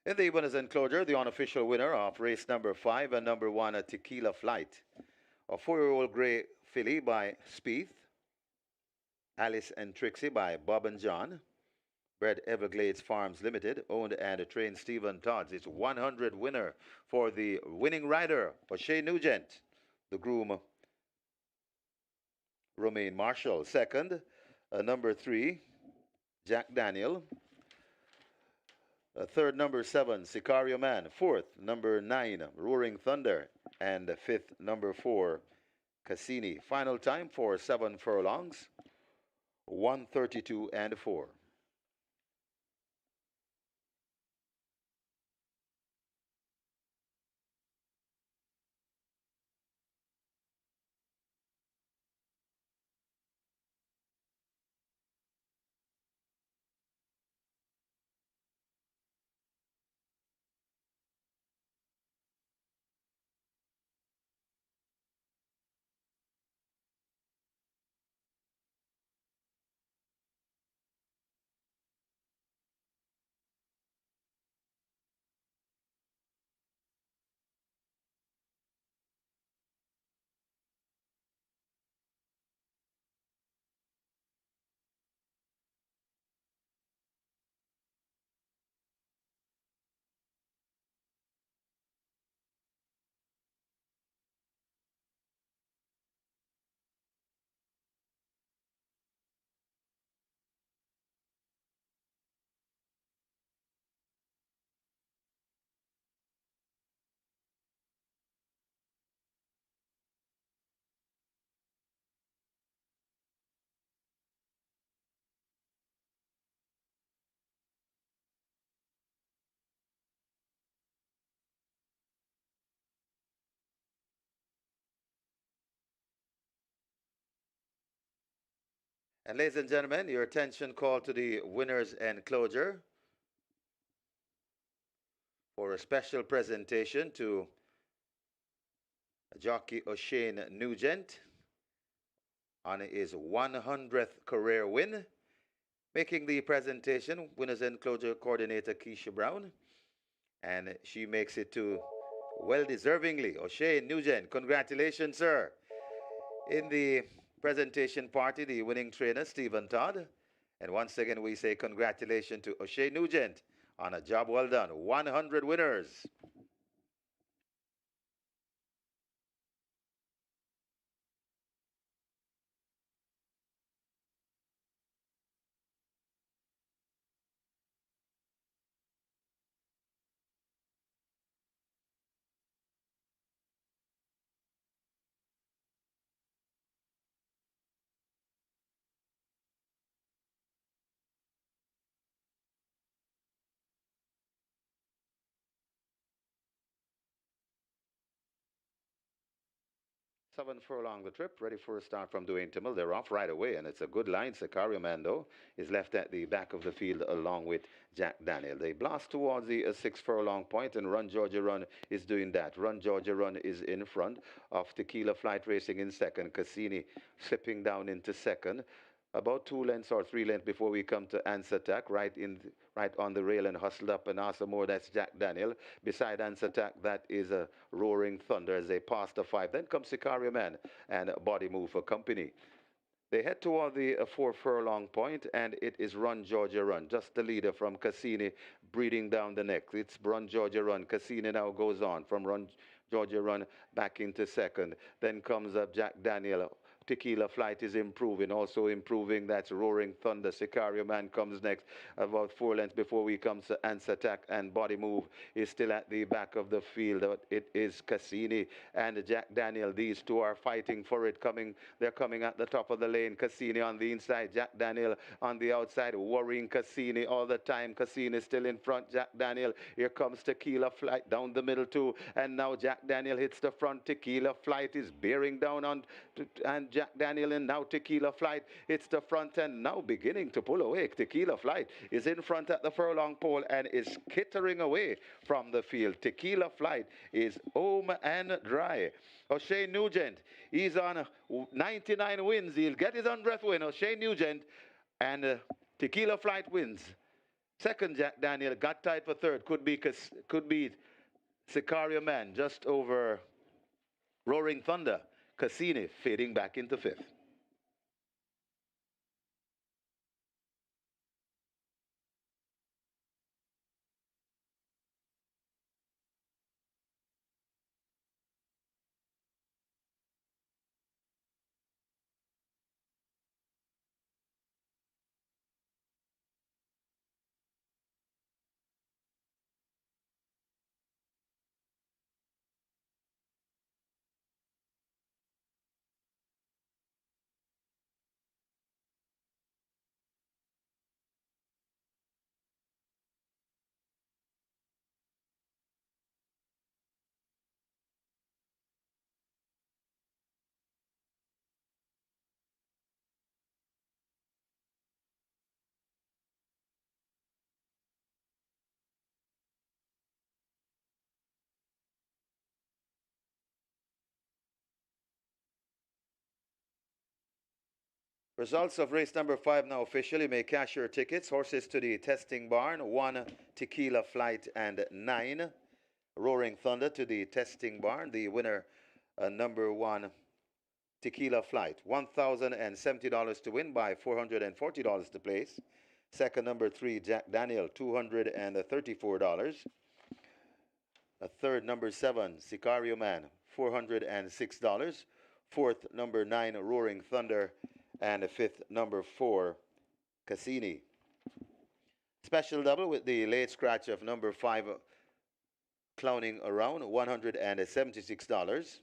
Speaker 2: In the winners enclosure, the unofficial winner of race number 5 and number 1 at Tequila Flight, a 4-year-old grey filly by Spieth, Alice and Trixie by Bob and John, bred Everglades Farms Limited, owned and trained Stephen Todd's. It's 100 winner for the winning rider, O'Shane Nugent. The groom, Romaine Marshall. Second, number 3, Jack Daniel. Third, number 7, Sicario Man. Fourth, number 9, Roaring Thunder. And fifth, number 4, Cassini. Final time for 7 furlongs, 1:32 and 4. And ladies and gentlemen, your attention called to the winners enclosure for a special presentation to jockey O'Shane Nugent on his 100th career win. Making the presentation, winners enclosure coordinator Keisha Brown. And she makes it to, well deservingly, O'Shane Nugent. Congratulations, sir. In the presentation party, the winning trainer, Stephen Todd. And once again, we say congratulations to O'Shane Nugent on a job well done. 100 winners. Seven furlong the trip, ready for a start from Dwayne Timmel. They're off right away, and it's a good line. Sicario Mando is left at the back of the field along with Jack Daniel. They blast towards the 6 furlong point, and Run Georgia Run is doing that. Run Georgia Run is in front of Tequila Flight Racing in second. Cassini slipping down into second. about 2 lengths or 3 lengths before we come to Answer Attack, right on the rail and hustled up and asked more. That's Jack Daniel. Beside Answer Attack, that is a Roaring Thunder as they pass the 5. Then comes Sicario Man and Body Move for company. They head toward the 4 furlong point, and it is Run Georgia Run, just the leader from Cassini, breathing down the neck. It's Run Georgia Run. Cassini now goes on from Run Georgia Run back into second. Then comes up Jack Daniel. Tequila Flight is improving, also improving. That's Roaring Thunder. Sicario Man comes next, about 4 lengths before we come to Answer Attack, and Body Move is still at the back of the field. It is Cassini and Jack Daniel. These two are fighting for it. They're coming at the top of the lane. Cassini on the inside, Jack Daniel on the outside, worrying Cassini all the time. Cassini still in front. Jack Daniel. Here comes Tequila Flight down the middle too, and now Jack Daniel hits the front. Tequila Flight is bearing down on and Jack Daniel, and now Tequila Flight hits the front and now beginning to pull away. Tequila Flight is in front at the furlong pole and is skittering away from the field. Tequila Flight is home and dry. O'Shea Nugent, he's on 99 wins. He'll get his 100th win. O'Shea Nugent, and Tequila Flight wins. Second, Jack Daniel got tied for third. Could be Sicario Man just over Roaring Thunder. Cassini fading back into fifth. Results of race number 5 now official. You may cash your tickets. Horses to the testing barn. 1 Tequila Flight and 9 Roaring Thunder to the testing barn. The winner, number 1 Tequila Flight. $1,070 to win by $440 to place. Second, number 3 Jack Daniel, $234. A third, number 7 Sicario Man, $406. Fourth, number 9 Roaring Thunder. And a fifth, number 4 Cassini. Special double with the late scratch of number 5 clowning around, $176.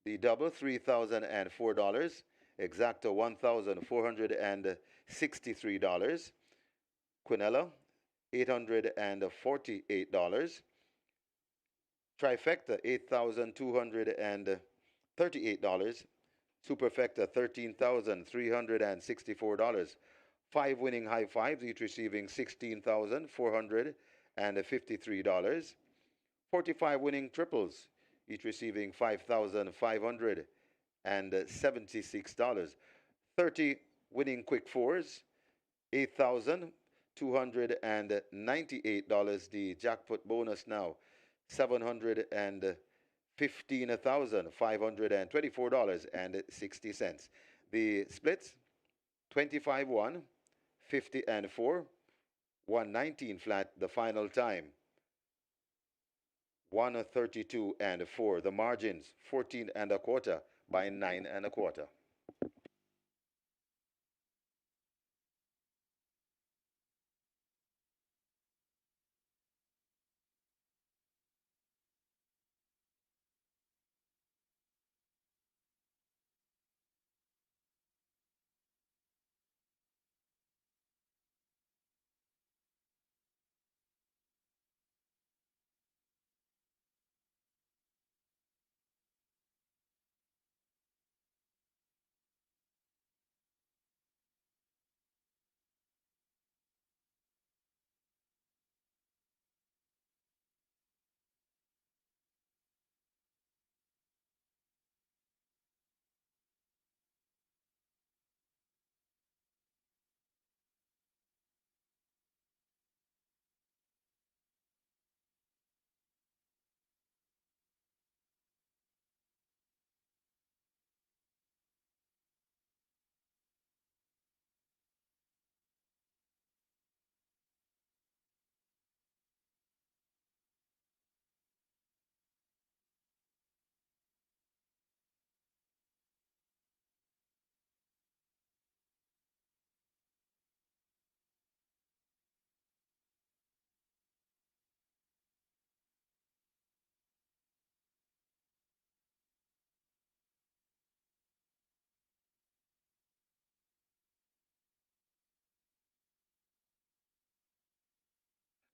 Speaker 2: The double, $3,004. Exacta, $1,463. Quinella, $848. Trifecta, $8,238. Superfecta, $13,364. 5 winning high fives, each receiving $16,453. 45 winning triples, each receiving $5,576. 30 winning quick fours, $8,298. The jackpot bonus now, $715,524.60. The splits, 25-1, 50 and 4, 119 flat the final time, 132 and 4. The margins, 14 and a quarter by 9 and a quarter.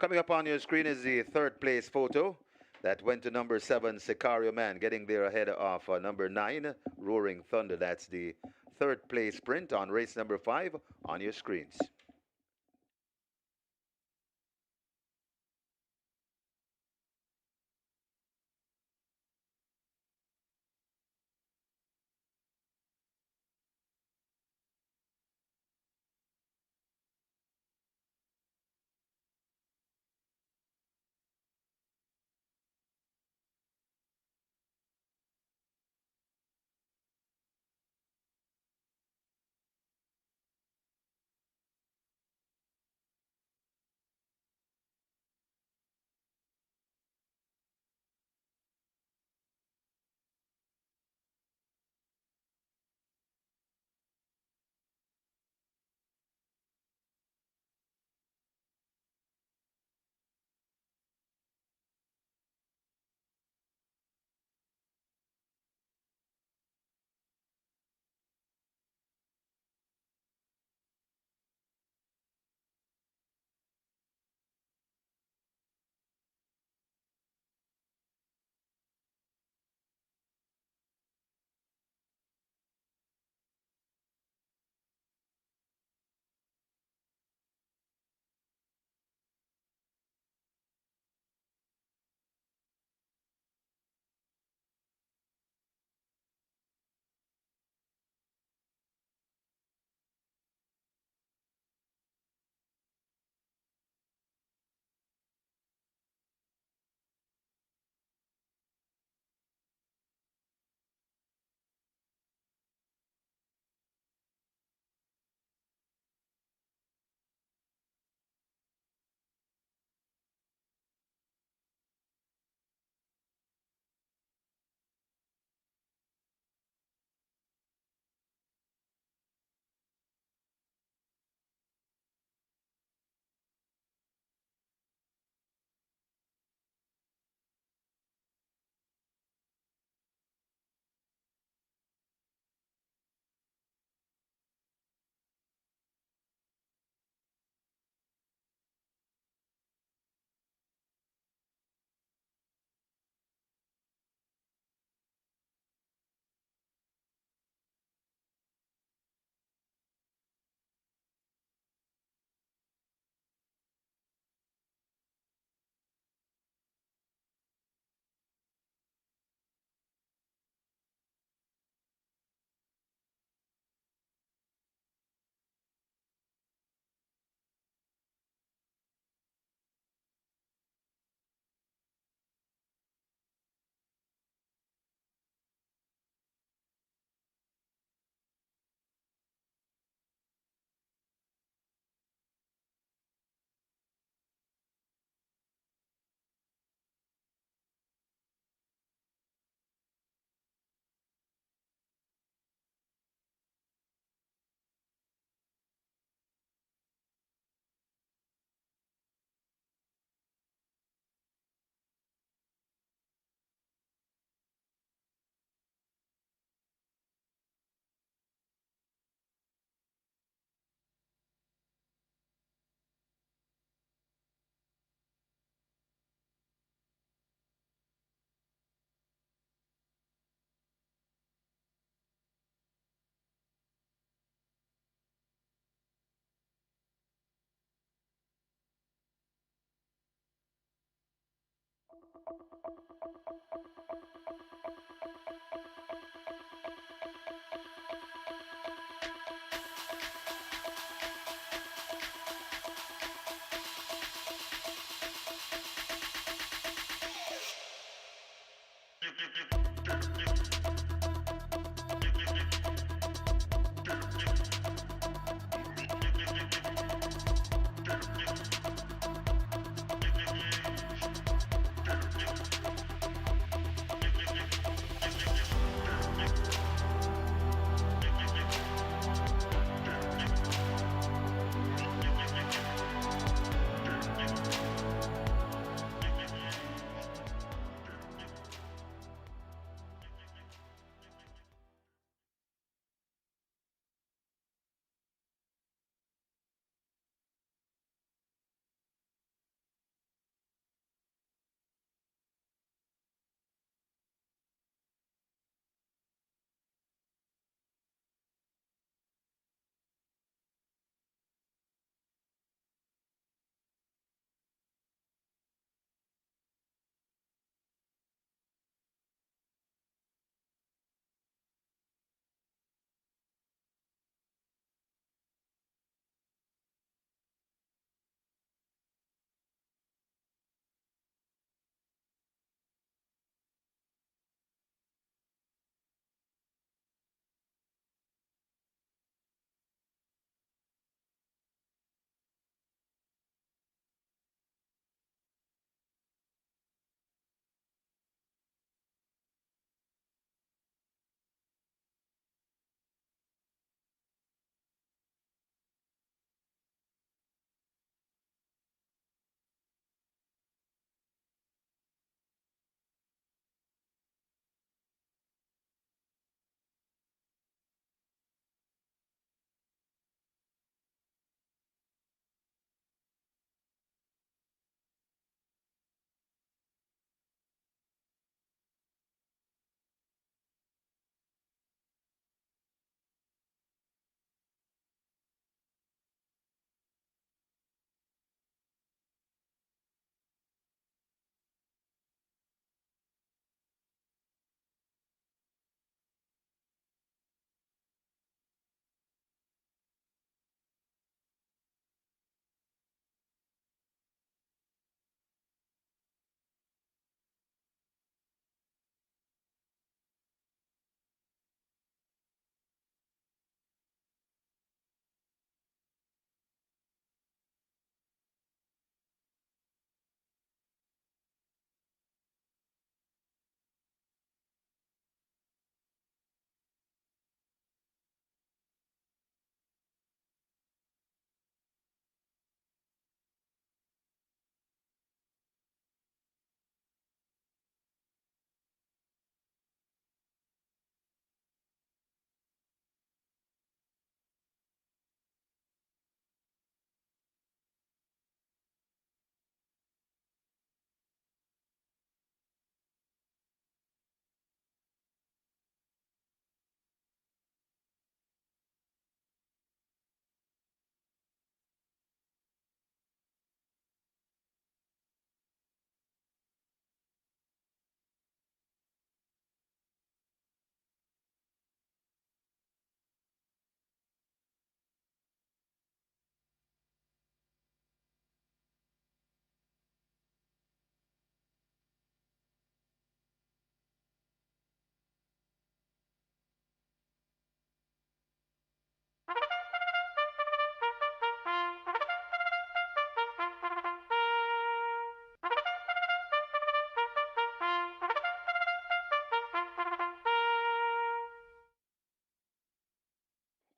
Speaker 2: Coming up on your screen is the third place photo that went to number 7, Sicario Man, getting there ahead of number 9, Roaring Thunder. That's the third place sprint on race number 5 on your screens.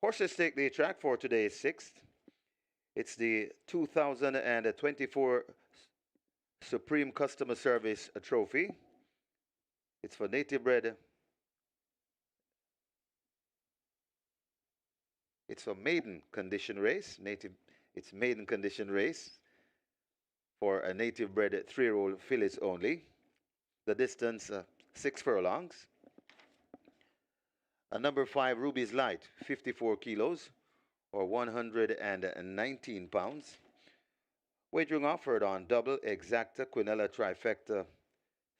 Speaker 2: Horses take the track for today's sixth. It's the 2024 Supreme Customer Service Trophy. It's for native bred. It's a maiden condition race. It's maiden condition race for a native bred 3-year-old fillies only. The distance 6 furlongs. A number 5 Ruby's Light, 54 kilos or 119 pounds. Wagering offered on double, exacta, quinella, trifecta,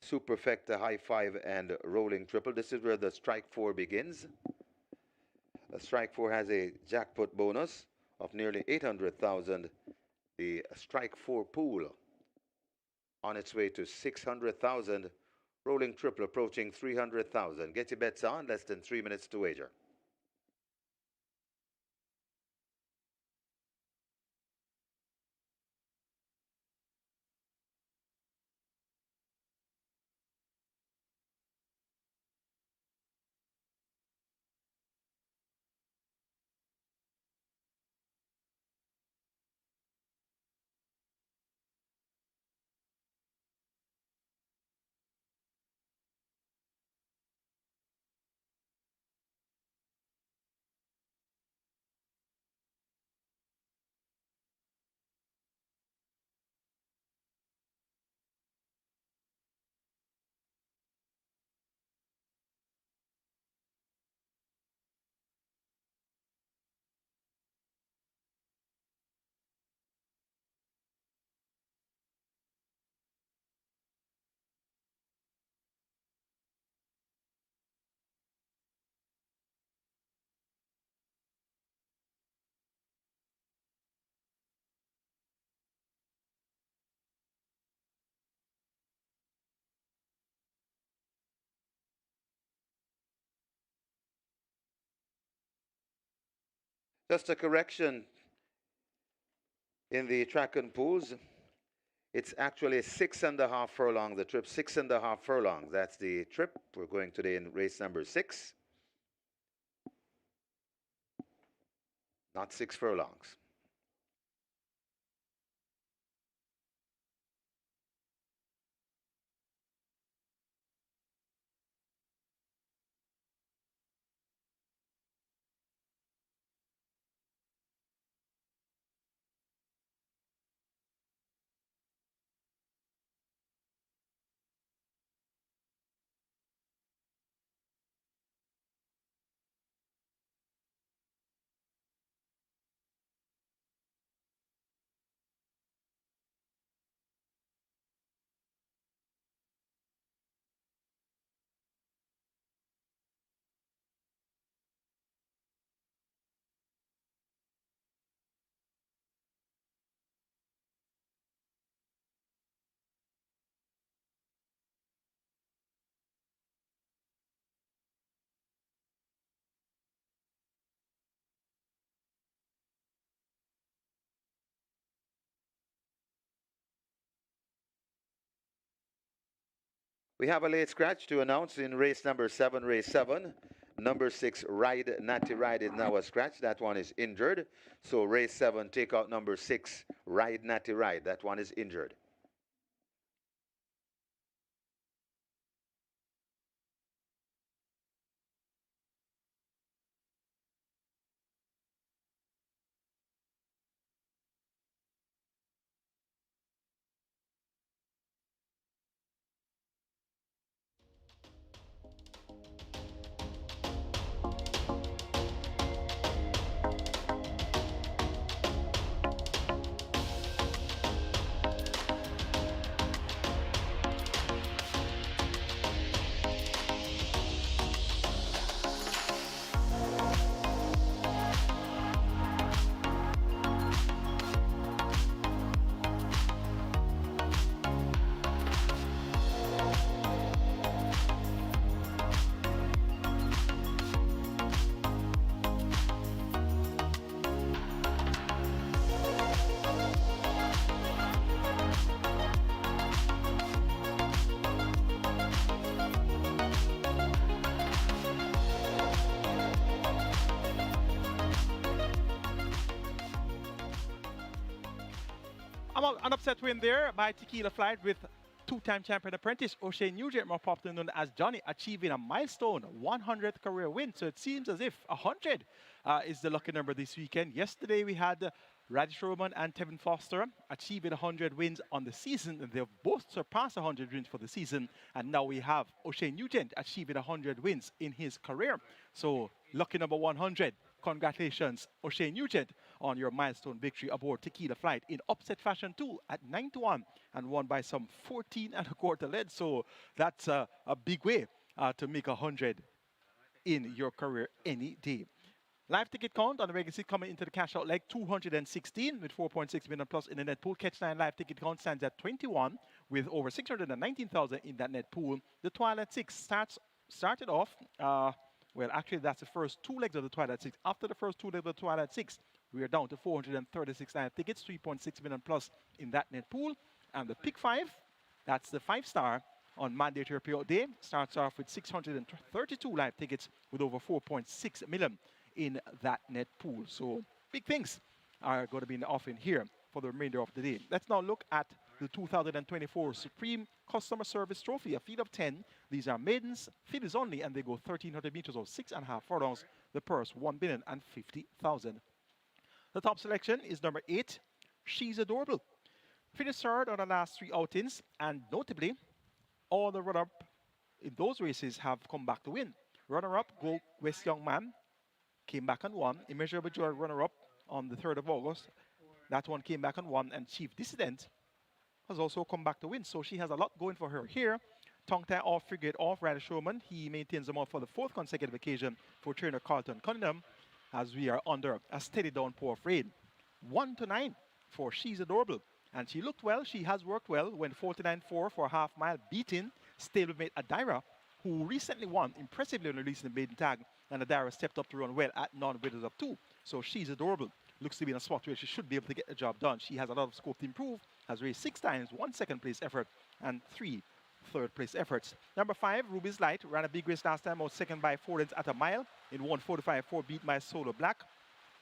Speaker 2: superfecta, high five, and rolling triple. This is where the strike 4 begins. Strike 4 has a jackpot bonus of nearly 800,000. The strike 4 pool on its way to 600,000. Rolling triple approaching 300,000. Get your bets on. Less than 3 minutes to wager. Just a correction in the track and pools. It's actually 6.5 furlongs, the trip, 6.5 furlongs. That's the trip. We're going today in race number 6. Not 6 furlongs. We have a late scratch to announce in race number 7, race 7. Number 6, Ride Natty Ride, is now a scratch. That one is injured. So race 7, take out number 6, Ride Natty Ride. That one is injured.
Speaker 3: An upset win there by Tequila Flight with two-time champion apprentice O'Shea Nugent, more popularly known as Johnny, achieving a milestone 100th career win. So it seems as if 100 is the lucky number this weekend. Yesterday we had Radish Roman and Tevin Foster achieving 100 wins on the season. They've both surpassed 100 wins for the season. And now we have O'Shea Nugent achieving 100 wins in his career. So lucky number 100. Congratulations, O'Shea Nugent, on your milestone victory aboard Tequila Flight in upset fashion too at 9-1 and won by some 14 and a quarter leads. So that's a big way to make 100 in your career any day. Live ticket count on the regular seat coming into the cash out leg 216 with 4.6 million plus in the net pool. Catch 9 live ticket count stands at 21 with over 619,000 in that net pool. The Twilight 6 started off. Well, actually, that's the first two legs of the Twilight 6. After the first two legs of the Twilight 6, we are down to 436 live tickets, 3.6 million plus in that net pool. And the pick 5, that's the 5-star on mandatory payout day, starts off with 632 live tickets with over 4.6 million in that net pool. So big things are going to be in the offing here for the remainder of the day. Let's now look at the 2024 Supreme Customer Service Trophy, a field of 10. These are maidens, fillies only, and they go 1,300 meters or 6.5 furlongs. The purse, 1,050,000. The top selection is number 8, She's Adorable. Finished third on the last 3 outings, and notably, all the runner-up in those races have come back to win. Runner-up, Go West Young Man, came back and won. Immeasurable Joy, runner-up on the 3rd of August. That one came back and won, and Chief Dissident has also come back to win. So she has a lot going for her here. Tongue tie off, frigate off, Radish Roman. He maintains them off for the 4th consecutive occasion for trainer Carlton Cunningham as we are under a steady downpour of rain. 1-9 for She's Adorable. And she looked well. She has worked well. Went 49-4 for a half mile, beating stablemate Adira, who recently won impressively on releasing the maiden tag. And Adira stepped up to run well at non-winners of 2. So She's Adorable looks to be in a spot where she should be able to get the job done. She has a lot of scope to improve. Has raced 6 times, 1 second-place effort, and 3 third-place efforts. Number 5, Ruby's Light, ran a big race last time, was second by 4 lengths at a mile in 1:45.4, beat my Solo Black.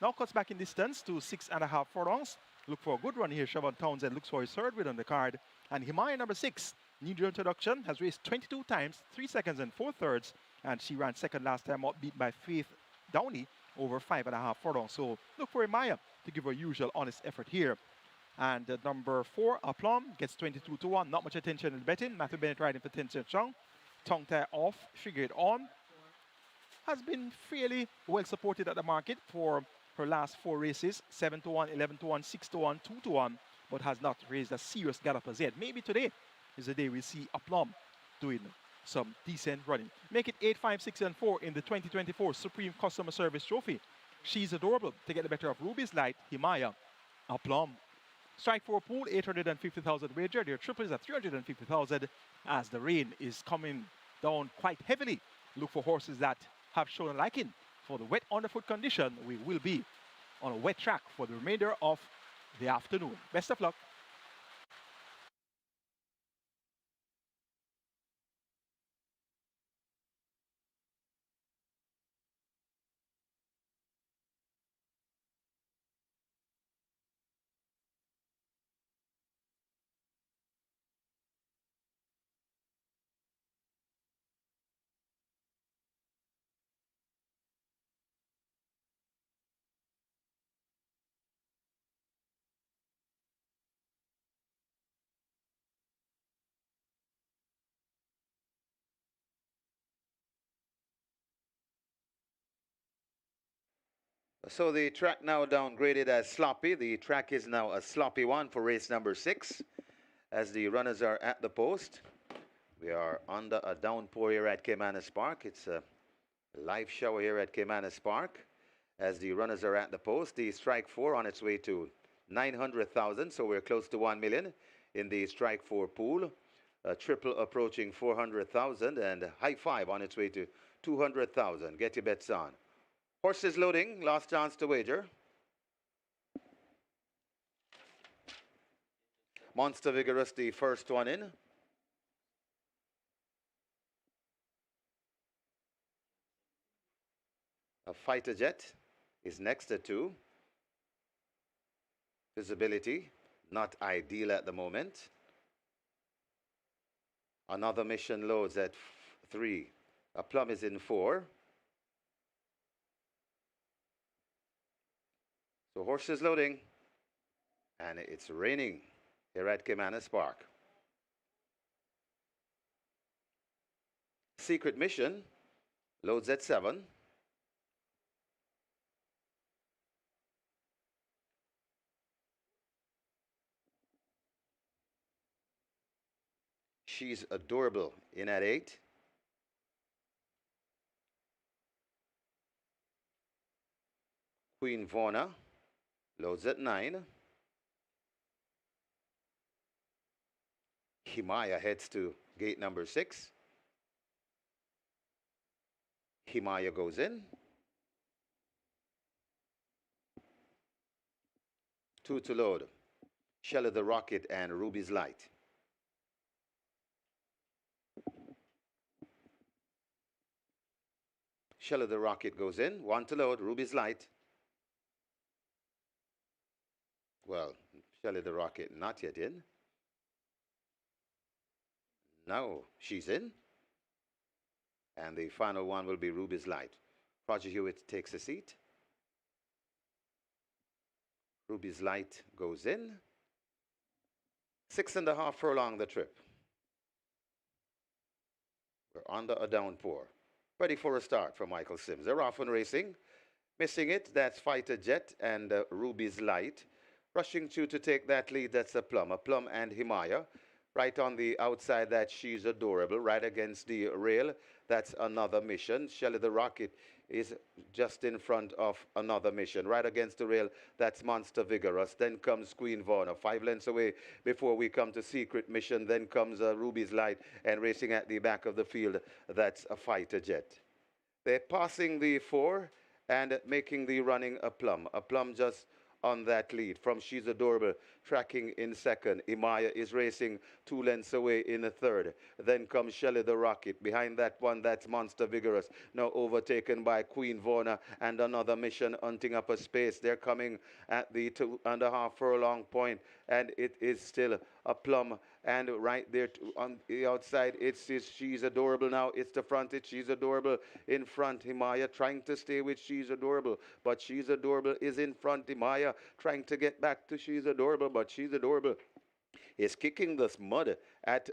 Speaker 3: Now cuts back in distance to 6.5 furlongs. Look for a good run here. Siobhan Townsend looks for his third win on the card. And Himalaya, number 6, new introduction, has raced 22 times, 3 seconds and 4 thirds, and she ran second last time out, beat by Faith Downey over 5.5 furlongs. So look for Himalaya to give her usual honest effort here. And number 4, Aplomb, gets 22-1. Not much attention in the betting. Matthew Bennett riding for 10 cents strong. Tongue tie off, figure it on. Has been fairly well supported at the market for her last 4 races. 7-1, 11-1, 6-1, 2-1. But has not raised a serious gallop as yet. Maybe today is the day we see Aplomb doing some decent running. Make it 8, 5, 6, and 4 in the 2024 Supreme Customer Service Trophy. She's Adorable to get the better of Ruby's Light, Himalaya, Aplomb. Strike 4 pool, 850,000 wager. Their triple is at 350,000 as the rain is coming down quite heavily. Look for horses that have shown a liking for the wet underfoot condition. We will be on a wet track for the remainder of the afternoon. Best of luck.
Speaker 2: So the track now downgraded as sloppy. The track is now a sloppy one for race number 6 as the runners are at the post. We are under a downpour here at Caymanas Park. It's a live shower here at Caymanas Park as the runners are at the post. The strike 4 on its way to 900,000, so we're close to 1 million in the strike 4 pool. A triple approaching 400,000 and high 5 on its way to 200,000. Get your bets on. Horses loading, last chance to wager. Monster Vigorous, the first one in. A Fighter Jet is next at 2. Visibility, not ideal at the moment. Another mission loads at 3. A plum is in 4. So horse is loading, and it's raining here at Caymanas Park. Secret mission loads at 7. She's adorable in at 8. Queen Vorna loads at 9. Himaya heads to gate number 6. Himaya goes in. 2 to load. Shelly the Rocket and Ruby's Light. Shelly the Rocket goes in. 1 to load. Ruby's Light. Well, Shelly the Rocket not yet in. No, she's in. And the final one will be Ruby's Light. Roger Hewitt takes a seat. Ruby's Light goes in. 6.5 furlong the trip. We're under a downpour. Ready for a start for Michael Sims. They're off and racing. Missing it, that's Fighter Jet and Ruby's Light. Rushing to take that lead, that's a Plum and Himaya. Right on the outside, that She's Adorable. Right against the rail, that's Another Mission. Shelly the Rocket is just in front of Another Mission. Right against the rail, that's Monster Vigorous. Then comes Queen Vorna, 5 lengths away before we come to Secret Mission. Then comes Ruby's Light, and racing at the back of the field, that's a Fighter Jet. They're passing the 4 and making the running a Plum. A Plum just on that lead from She's Adorable, tracking in second. Himaya is racing 2 lengths away in the third. Then comes Shelly the Rocket. Behind that one, that's Monster Vigorous, now overtaken by Queen Vorna and Another Mission, hunting up a space. They're coming at the 2.5 furlong point, and it is still a Plum. And right there on the outside, it's She's Adorable now. It's the front, it's She's Adorable in front. Himaya trying to stay with She's Adorable, but She's Adorable is in front. Himaya trying to get back to She's Adorable, but She's Adorable is kicking this mud at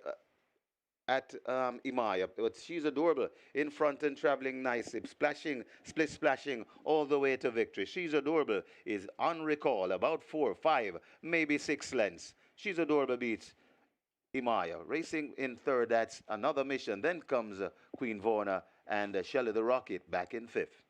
Speaker 2: Himaya. But She's Adorable in front and traveling nicely, split splashing all the way to victory. She's Adorable is on recall, about 4, 5, maybe 6 lengths. She's Adorable beats Himaya. Racing in third, that's Another Mission. Then comes Queen Vorna and Shelly the Rocket back in fifth.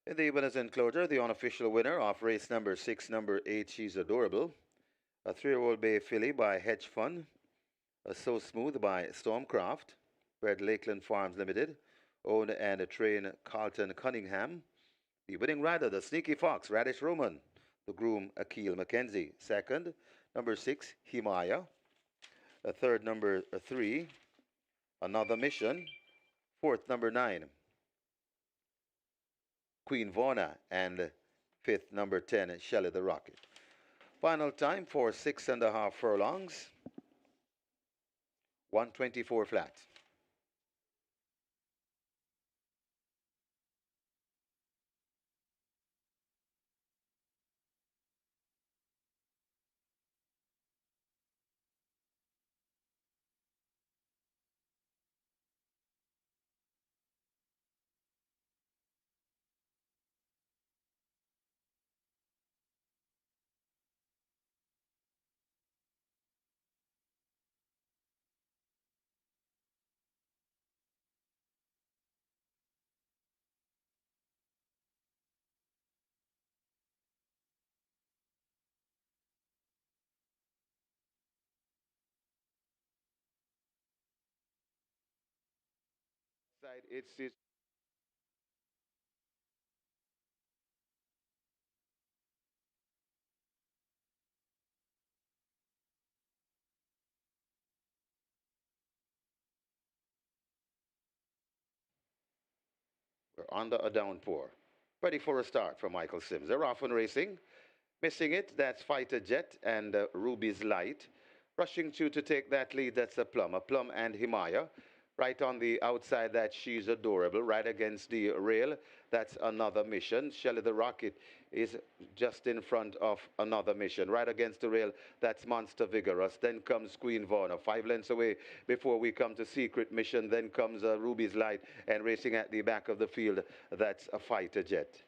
Speaker 2: In the winners enclosure, the unofficial winner of race number 6, number 8, She's Adorable. A 3-year-old Bay filly by Hedge Fund. A So Smooth by Stormcraft. Bred Lakeland Farms Limited. Owned and trained Carlton Cunningham. The winning rider, the Sneaky Fox, Radish Roman. The groom, Akil McKenzie. Second, number 6, Himaya. A third, number 3, Another Mission. Fourth, number 9, Queen Vona. And fifth, number 10, Shelley the Rocket. Final time for 6.5 furlongs. 124 flat. Side, it's we're under a downpour. Ready for a start from Michael Sims. They're off and racing. Missing it, that's Fighter Jet and Ruby's Light. Rushing to take that lead, that's a Plum and Himaya. Right on the outside, that She's Adorable. Right against the rail, that's Another Mission. Shelley the Rocket is just in front of Another Mission. Right against the rail, that's Monster Vigorous. Then comes Queen Vona, 5 lengths away before we come to Secret Mission. Then comes Ruby's Light, and racing at the back of the field, that's a Fighter Jet.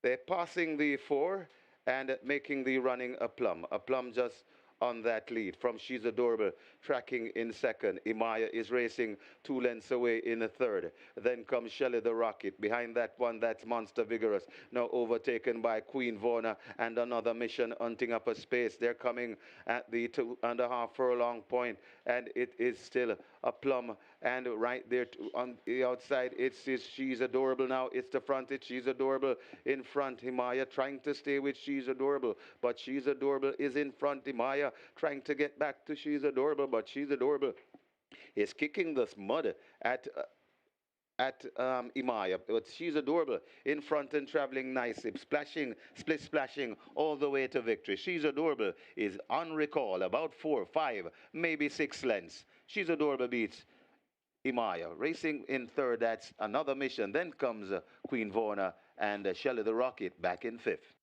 Speaker 2: They're passing the 4 and making the running a Plum. A Plum just on that lead from She's Adorable, tracking in second. Imaya is racing 2 lengths away in the third. Then comes Shelley the Rocket. Behind that one, that's Monster Vigorous, now overtaken by Queen Vona and Another Mission, hunting up a space. They're coming at the 2.5 furlong point, and it is still a Plum. And right there on the outside, it's She's Adorable now. It's the front, it's She's Adorable in front. Himaya trying to stay with She's Adorable, but She's Adorable is in front. Himaya trying to get back to She's Adorable, but She's Adorable is kicking this mud at Imaya, but She's Adorable in front and traveling nicely, splashing, split splashing all the way to victory. She's Adorable is on recall, about 4, 5, maybe 6 lengths. She's Adorable beats Imaya. Racing in third, that's Another Mission. Then comes Queen Vona and Shelley the Rocket back in fifth.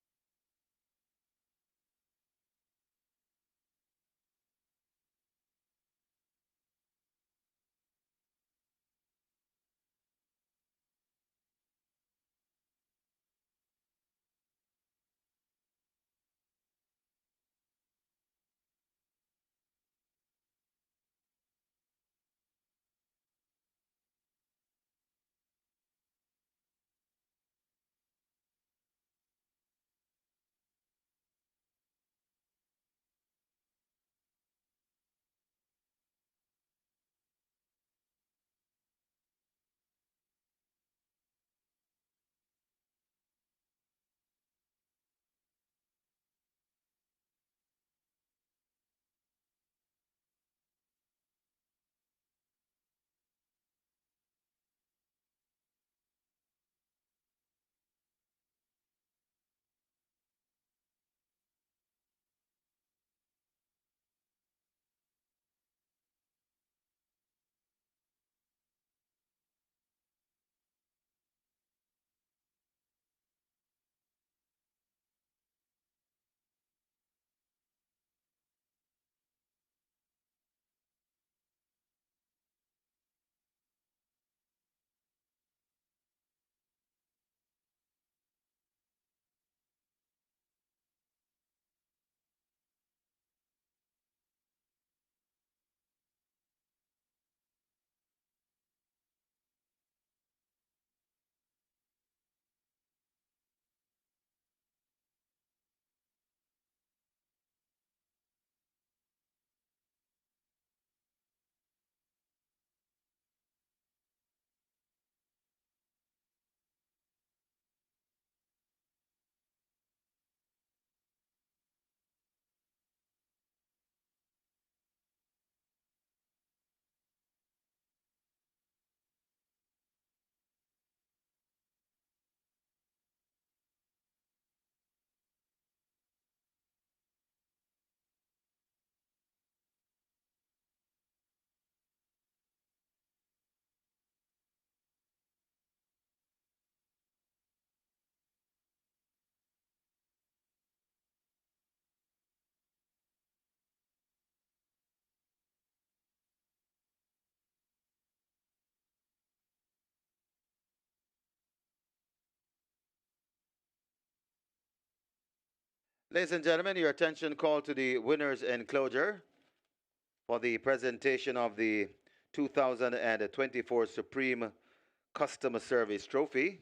Speaker 2: Ladies and gentlemen, your attention called to the winner's enclosure for the presentation of the 2024 Supreme Customer Service Trophy.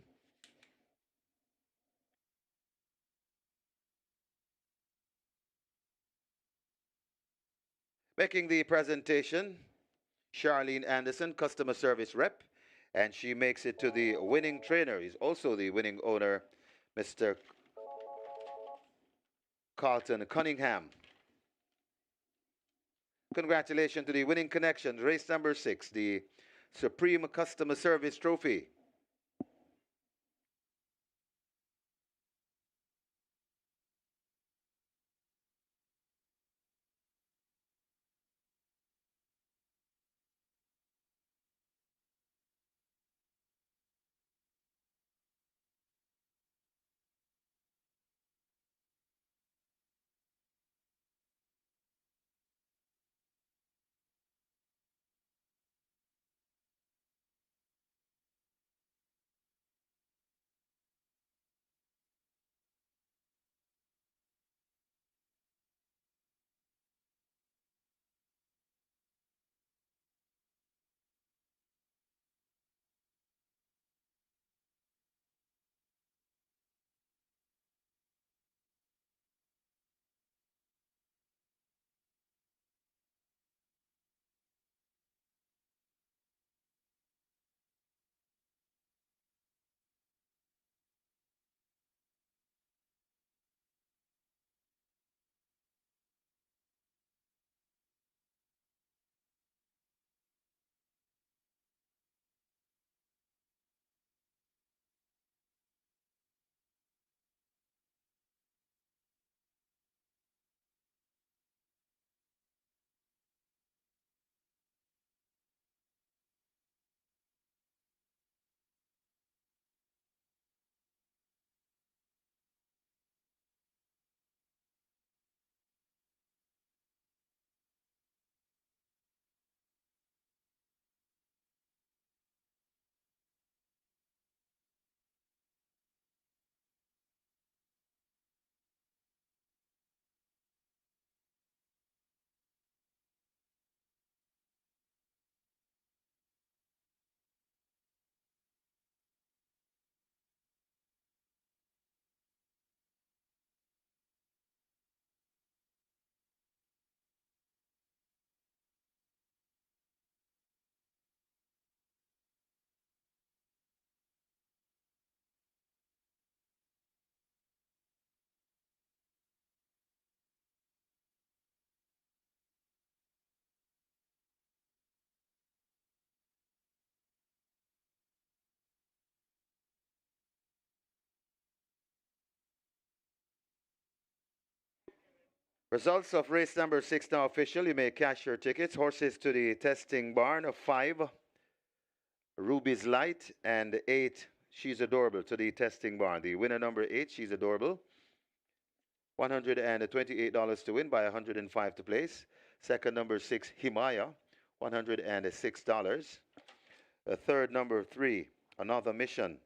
Speaker 2: Making the presentation, Charlene Anderson, Customer Service Rep, and she makes it to the winning trainer. He's also the winning owner, Mr. Carlton Cunningham. Congratulations to the winning connection, race number 6, the Supreme Customer Service Trophy. Results of race number 6 now official. You may cash your tickets. Horses to the testing barn of 5, Ruby's Light, and 8, She's Adorable to the testing barn. The winner number 8, She's Adorable, $128 to win by 105 to place. Second number 6, Himaya, $106. Third number 3, Another Mission,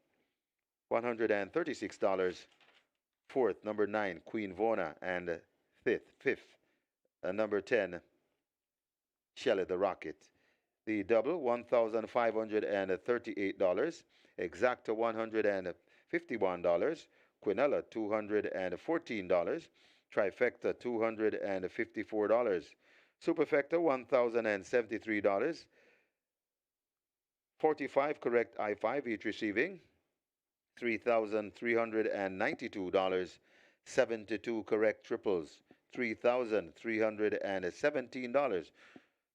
Speaker 2: $136. Fourth, number 9, Queen Vona, and fifth, number 10, Shelley the Rocket. The double, $1,538. Exacta, $151. Quinella, $214. Trifecta, $254. Superfecta, $1,073. 45 correct I5, each receiving $3,392. 72 correct triples, $3,317.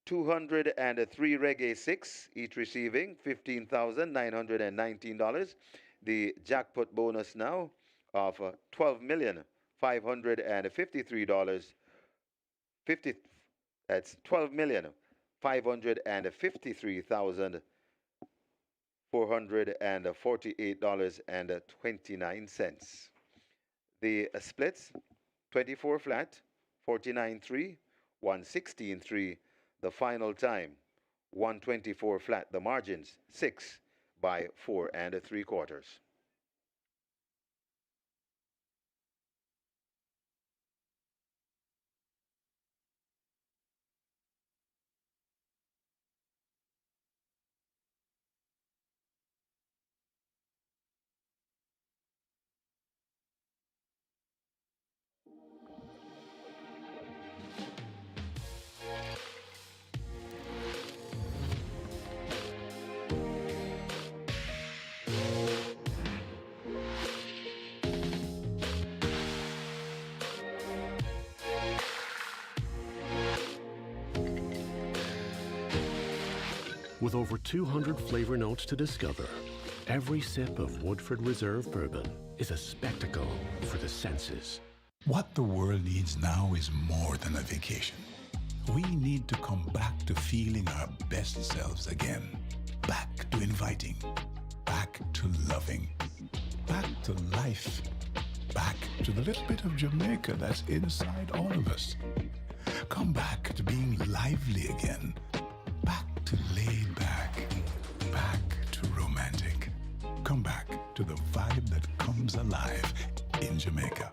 Speaker 2: 203 reggae 6, each receiving $15,919. The jackpot bonus now of $12,553. That's $12,553,448.29. The splits, 24 flat, 49.3, 116.3. The final time, 124 flat. The margins, 6 by 4 3/4.
Speaker 7: With over 200 flavor notes to discover, every sip of Woodford Reserve bourbon is a spectacle for the senses.
Speaker 6: What the world needs now is more than a vacation. We need to come back to feeling our best selves again. Back to inviting. Back to loving. Back to life. Back to the little bit of Jamaica that's inside all of us. Come back to being lively again. Back to laid back. Back to romantic. Come back to the vibe that comes alive in Jamaica.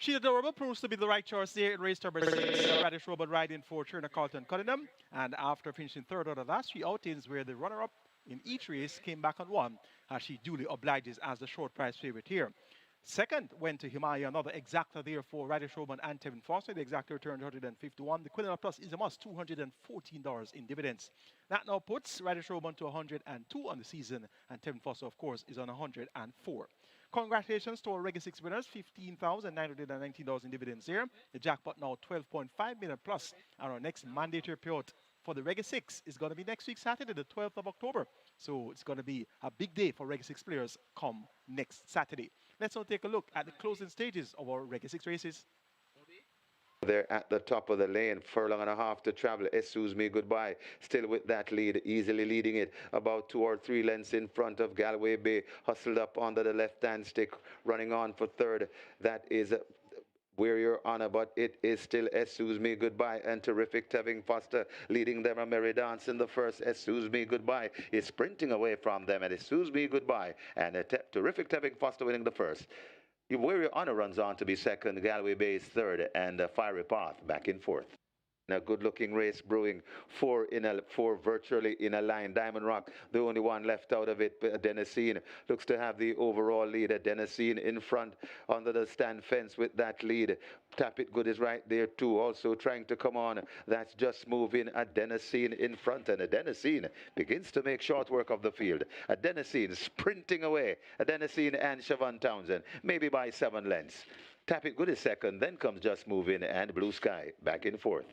Speaker 3: She Adorable proves to be the right choice there in race number 6. Radish Robot riding for Turner Carlton Cunningham. And after finishing third out of the last 3 outings, where the runner-up in each race came back on one, as she duly obliges as the short price favorite here. Second went to Himalaya, another exacta there for Radish Robin and Tevin Foster. The exacta returned 151. The Quillen Plus is a must, $214 in dividends. That now puts Radish Robin to 102 on the season, and Tevin Foster, of course, is on 104. Congratulations to our Regular 6 winners, $15,919 in dividends there. The jackpot now 12.5 million plus, and our next mandatory payout for the Regular 6 is going to be next week, Saturday, the 12th of October. So it's going to be a big day for Regular 6 players come next Saturday. Let's now take a look at the closing stages of our Regular 6 races.
Speaker 2: They're at the top of the lane, furlong and a half to travel. Excuse me, goodbye. Still with that lead, easily leading it. About 2 or 3 lengths in front of Galway Bay. Hustled up under the left-hand stick, running on for third. That is Where Your Honor, but it is still Excuse Me Goodbye and Terrific Tevin Foster leading them a merry dance in the first. Excuse Me Goodbye is sprinting away from them, and Excuse Me Goodbye and Terrific Tevin Foster winning the first. Where Your Honor runs on to be second, Galway Bay is third, and Fiery Path back in fourth. A good-looking race brewing, four virtually in a line. Diamond Rock, the only one left out of it. Dennisine looks to have the overall lead. Dennisine in front under the stand fence with that lead. Tap It Good is right there too, also trying to come on. That's just moving. Dennisine in front, and Dennisine begins to make short work of the field. Dennisine sprinting away. Dennisine and Siobhan Townsend, maybe by 7 lengths. Tap It Good is second, then comes Just Moving and Blue Sky back in fourth.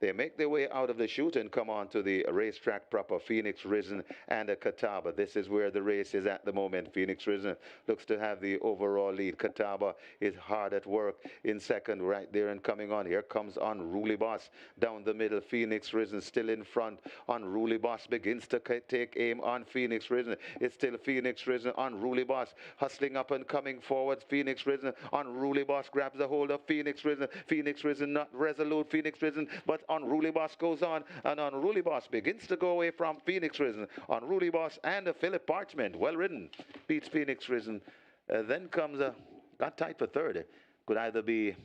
Speaker 2: They make their way out of the chute and come on to the racetrack proper. Phoenix Risen and a Catawba. This is where the race is at the moment. Phoenix Risen looks to have the overall lead. Catawba is hard at work in second, right there and coming on. Here comes Unruly Boss down the middle. Phoenix Risen still in front. Unruly Boss begins to take aim on Phoenix Risen. It's still Phoenix Risen. Unruly Boss hustling up and coming forward. Phoenix Risen. Unruly Boss grabs a hold of Phoenix Risen. Phoenix Risen not resolute. Phoenix Risen, but Unruly Boss goes on, and Unruly Boss begins to go away from Phoenix Risen. Unruly Boss and Philip Parchment, well ridden, beats Phoenix Risen. Then comes got tight for third. Could either be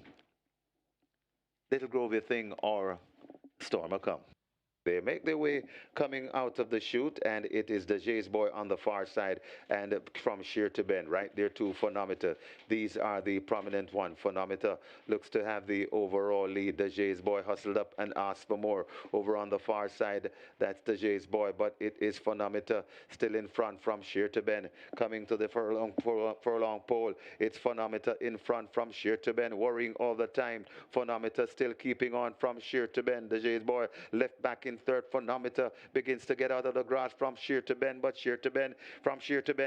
Speaker 2: Little Grovey Thing or Storm Come. They make their way coming out of the chute, and it is the Jays boy on the far side, and from sheer to bend, right there to Phonometer. These are the prominent one. Phonometer looks to have the overall lead. The Jays boy hustled up and asked for more. Over on the far side, that's the Jays boy, but it is Phonometer still in front from sheer to bend. Coming to the furlong pole, it's Phonometer in front from sheer to bend, worrying all the time. Phonometer still keeping on from sheer to bend. The Jays boy left back in third. Phonometer begins to get out of the grass from sheer to bend, but sheer to bend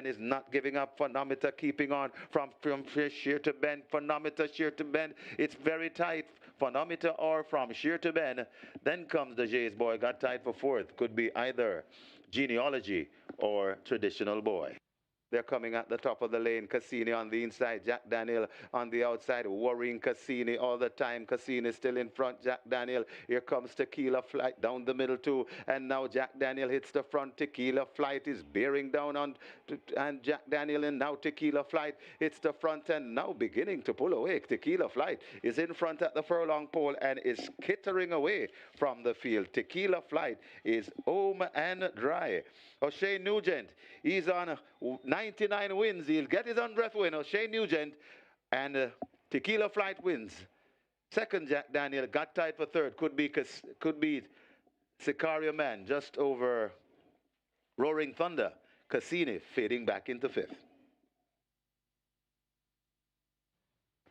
Speaker 2: is not giving up. Phonometer keeping on from sheer to bend. Phonometer, sheer to bend. It's very tight. Phonometer or from sheer to bend. Then comes the Jays boy, got tied for fourth. Could be either genealogy or traditional boy. They're coming at the top of the lane. Cassini on the inside. Jack Daniel on the outside. Worrying Cassini all the time. Cassini still in front. Jack Daniel. Here comes Tequila Flight down the middle too. And now Jack Daniel hits the front. Tequila Flight is bearing down on and Jack Daniel, and now Tequila Flight hits the front and now beginning to pull away. Tequila Flight is in front at the furlong pole and is skittering away from the field. Tequila Flight is home and dry. O'Shea Nugent, he's on 99 wins. He'll get his 100th win. O'Shea Nugent, and Tequila Flight wins. Second, Jack Daniel got tied for third. Could be Sicario Man just over Roaring Thunder. Cassini fading back into fifth.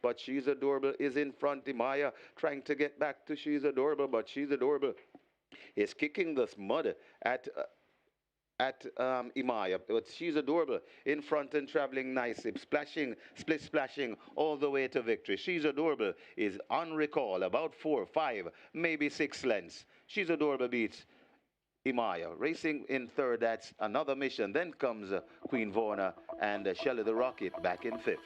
Speaker 2: But She's Adorable is in front. Imaya trying to get back to She's Adorable, but She's Adorable is kicking this mud at Imaya. But She's Adorable in front and traveling nicely, split splashing all the way to victory. She's Adorable is on recall, about 4, 5, maybe 6 lengths. She's Adorable beats Imaya. Racing in third, that's Another Mission. Then comes Queen Vorna and Shelley the Rocket back in fifth.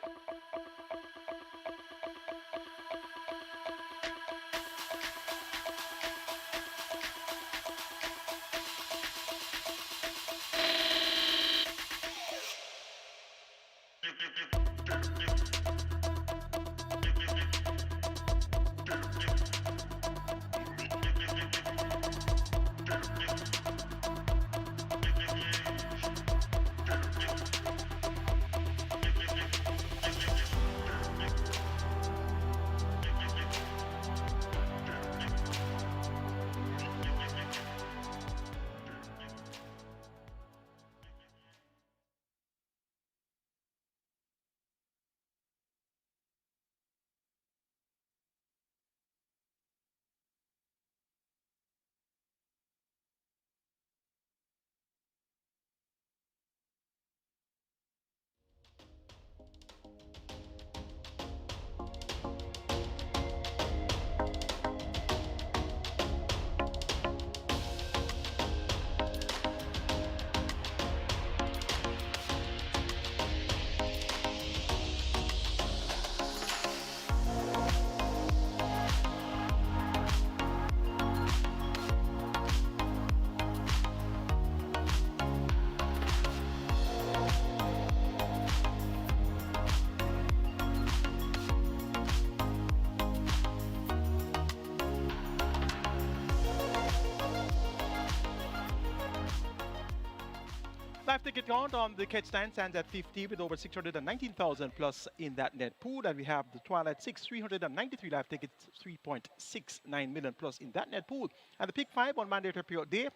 Speaker 3: Live ticket count on the catch stand stands at 50 with over 619,000 plus in that net pool. And we have the Twilight 6, 393 live tickets, 3.69 million plus in that net pool. And the pick 5 on mandatory period day,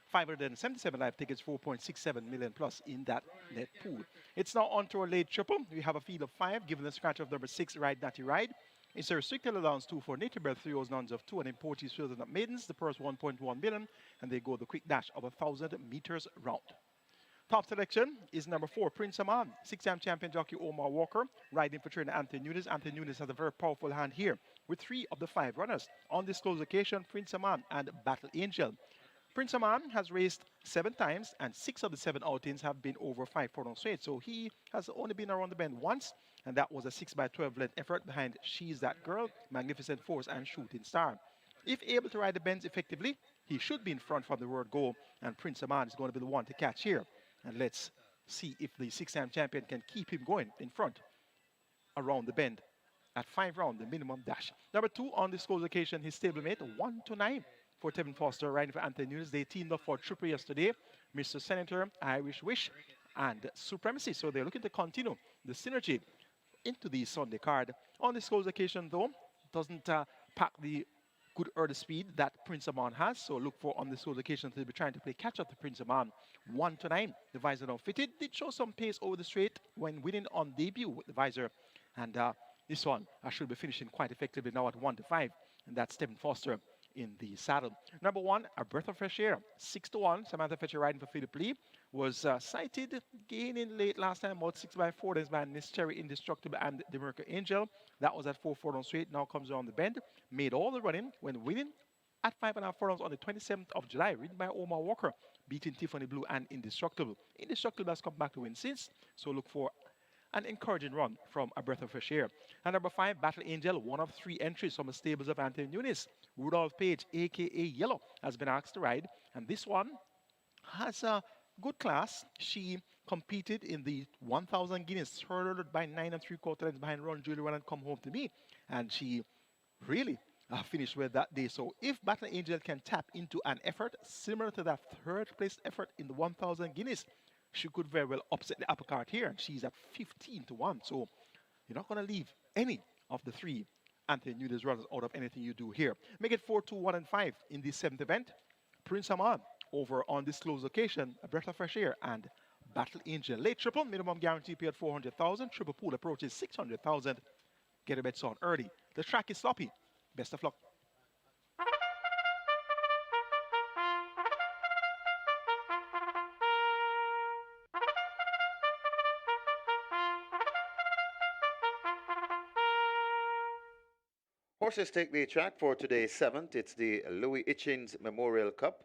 Speaker 3: 577 live tickets, 4.67 million plus in that net pool. It's now on to our late triple. We have a field of 5, given the scratch of number 6, Ride Natty Ride. It's a restricted allowance 2 for native birth 3 O's nuns of 2 and importees fields and maidens. The purse 1.1 million, and they go the quick dash of 1,000 meters round. Top selection is number 4, Prince Aman. 6-time champion jockey Omar Walker, riding for trainer Anthony Nunes. Anthony Nunes has a very powerful hand here with 3 of the 5 runners. On this close occasion, Prince Aman and Battle Angel. Prince Aman has raced 7 times, and 6 of the 7 outings have been over 5 furlong straight. So he has only been around the bend once, and that was a 6x12 length effort behind She's That Girl, Magnificent Force, and Shooting Star. If able to ride the bends effectively, he should be in front from the word go, and Prince Aman is going to be the one to catch here. And let's see if the 6-time champion can keep him going in front around the bend at 5 round, the minimum dash. Number 2 on this close occasion, his stablemate 1 to 9. for Tevin Foster, riding for Anthony Nunes. They teamed up for triple yesterday. Mr. Senator, Irish Wish, and Supremacy. So they're looking to continue the synergy into the Sunday card. On this close occasion, though, doesn't pack the good early speed that Prince Amon has. So look for on this close occasion to be trying to play catch up to Prince Amon. 1-9. The visor now fitted. Did show some pace over the straight when winning on debut with the visor. And this one I should be finishing quite effectively now at 1-5. And that's Stephen Foster in the saddle. Number 1, A Breath of Fresh Air. 6-1. Samantha Fetcher riding for Philip Lee. Was sighted gaining late last time, about 6x4. There's by Miss Cherry Indestructible and the Miracle Angel. That was at 4 furlongs straight. Now comes around the bend. Made all the running when winning at 5.5 furlongs on the 27th of July. Ridden by Omar Walker, beating Tiffany Blue and Indestructible. Indestructible has come back to win since. So look for an encouraging run from A Breath of Fresh Air. And number 5, Battle Angel, one of 3 entries from the stables of Anthony Nunes. Rudolph Page, a.k.a. Yellow, has been asked to ride. And this one has a good class. She competed in the 1,000 Guineas, third by 9 3/4 lengths behind Ron Julian and Come Home to Me. And she really finished with that day. So if Battle Angel can tap into an effort similar to that third place effort in the 1,000 Guineas, she could very well upset the apple cart here. She's at 15-1. So you're not going to leave any of the 3 Anthony Nunes runners out of anything you do here. Make it 4, 2, 1, and 5 in the 7th event. Prince Amon over on this close occasion, A Breath of Fresh Air and Battle Angel. Late triple, minimum guarantee paid 400,000. Triple pool approaches 600,000. Get a bets on early. The track is sloppy. Best of luck.
Speaker 2: Horses take the track for today's 7th. It's the Louis Hitchins Memorial Cup.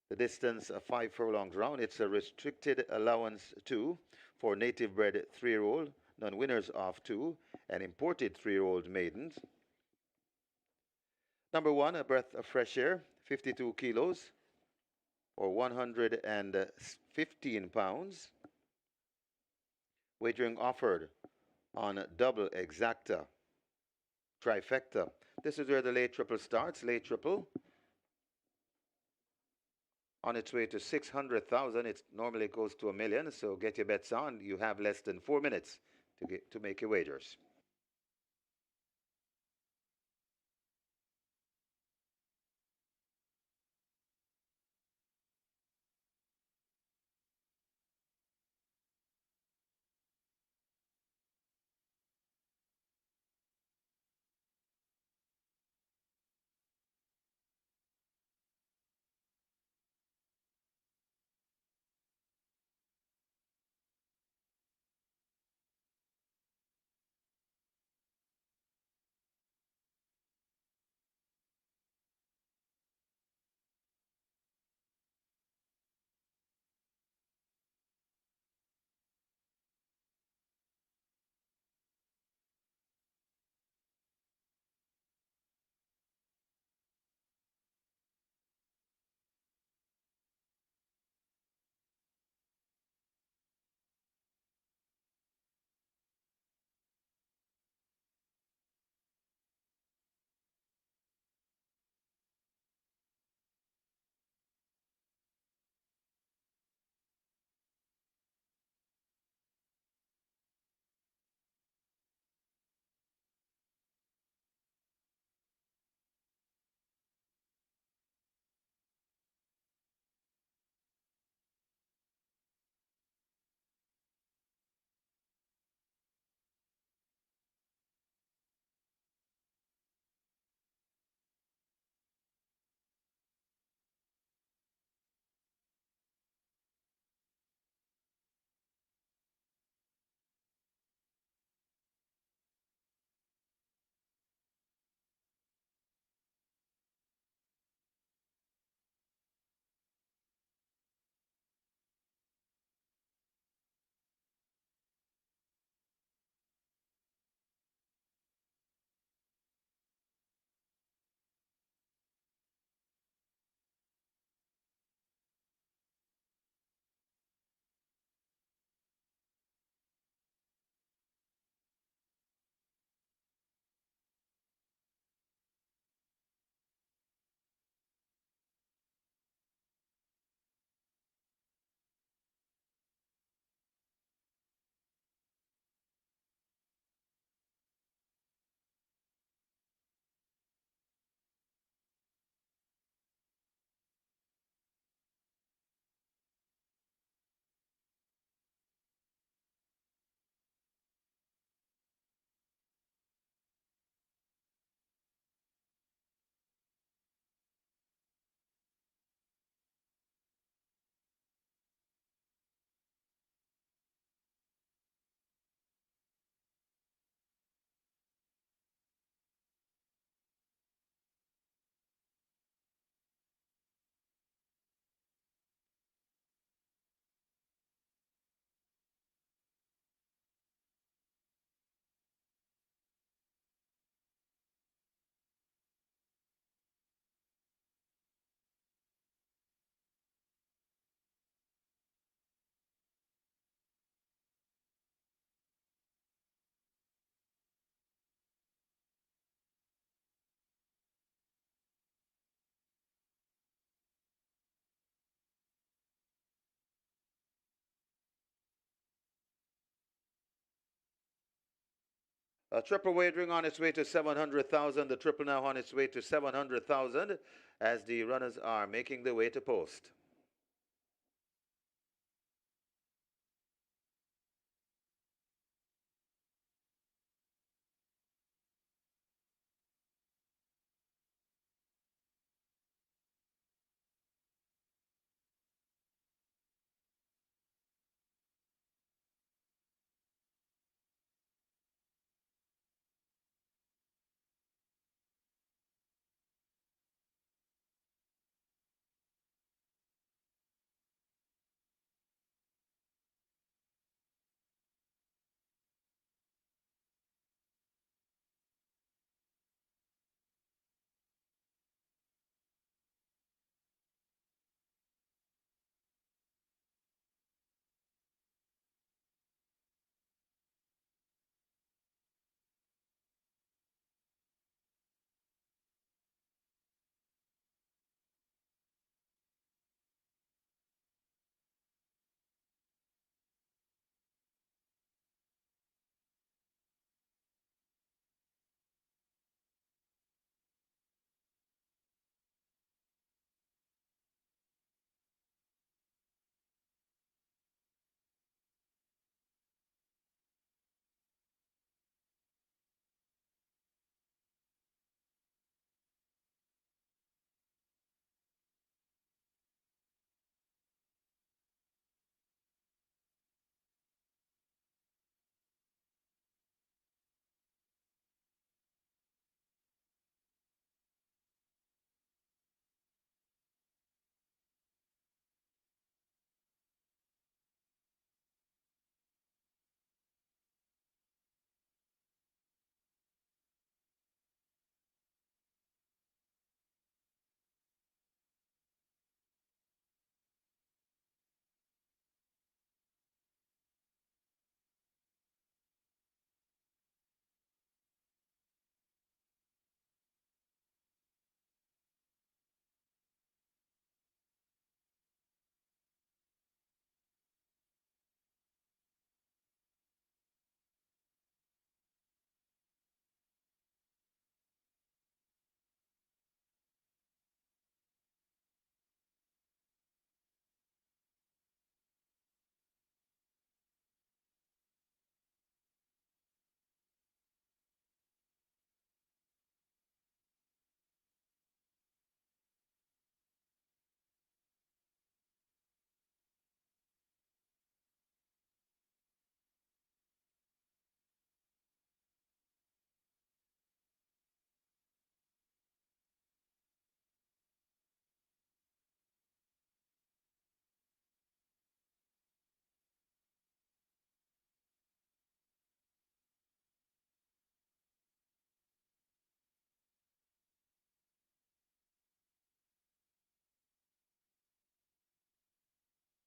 Speaker 2: The distance of 5 furlongs round. It's a restricted allowance 2 for native bred 3-year-old, non-winners of 2, and imported 3-year-old maidens. Number 1, A Breath of Fresh Air, 52 kilos or 115 pounds. Wagering offered on double exacta, trifecta. This is where the late triple starts. Late triple on its way to 600,000. It normally goes to $1 million. So get your bets on. You have less than 4 minutes to make your wagers. A triple wagering on its way to 700,000. The triple now on its way to 700,000 as the runners are making their way to post.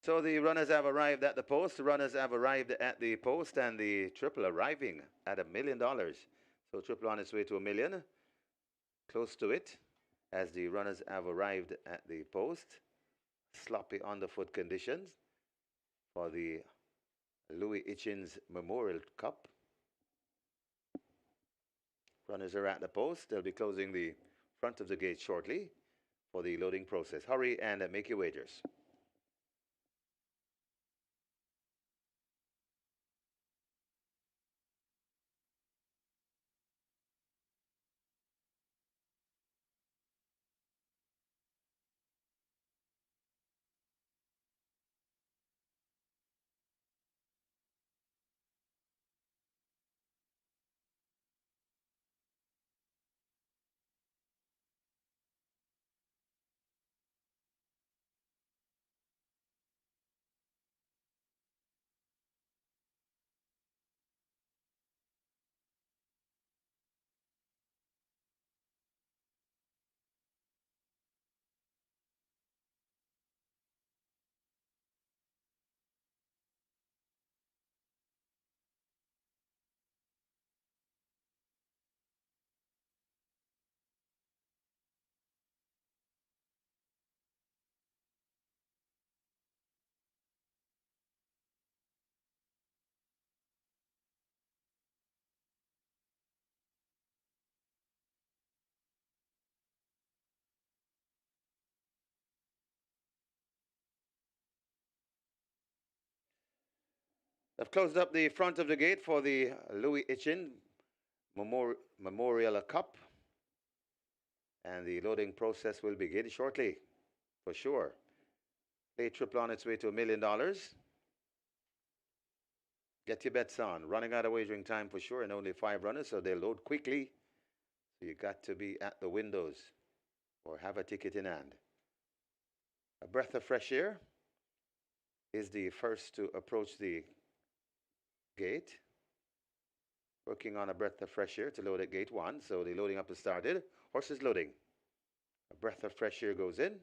Speaker 2: So the runners have arrived at the post. The runners have arrived at the post, and the triple arriving at $1,000,000. So triple on its way to 1,000,000, close to it, as the runners have arrived at the post. Sloppy underfoot conditions for the Louis Hitchins Memorial Cup. Runners are at the post. They'll be closing the front of the gate shortly for the loading process. Hurry and make your wagers. I've closed up the front of the gate for the Louis Hitchins Memorial Cup, and the loading process will begin shortly, for sure. Play triple on its way to $1 million. Get your bets on. Running out of wagering time for sure, and only 5 runners, so they load quickly. So you got to be at the windows or have a ticket in hand. A breath of fresh air is the first to approach the gate. Working on a breath of fresh air to load at gate 1. So the loading up has started. Horse is loading. A breath of fresh air goes in.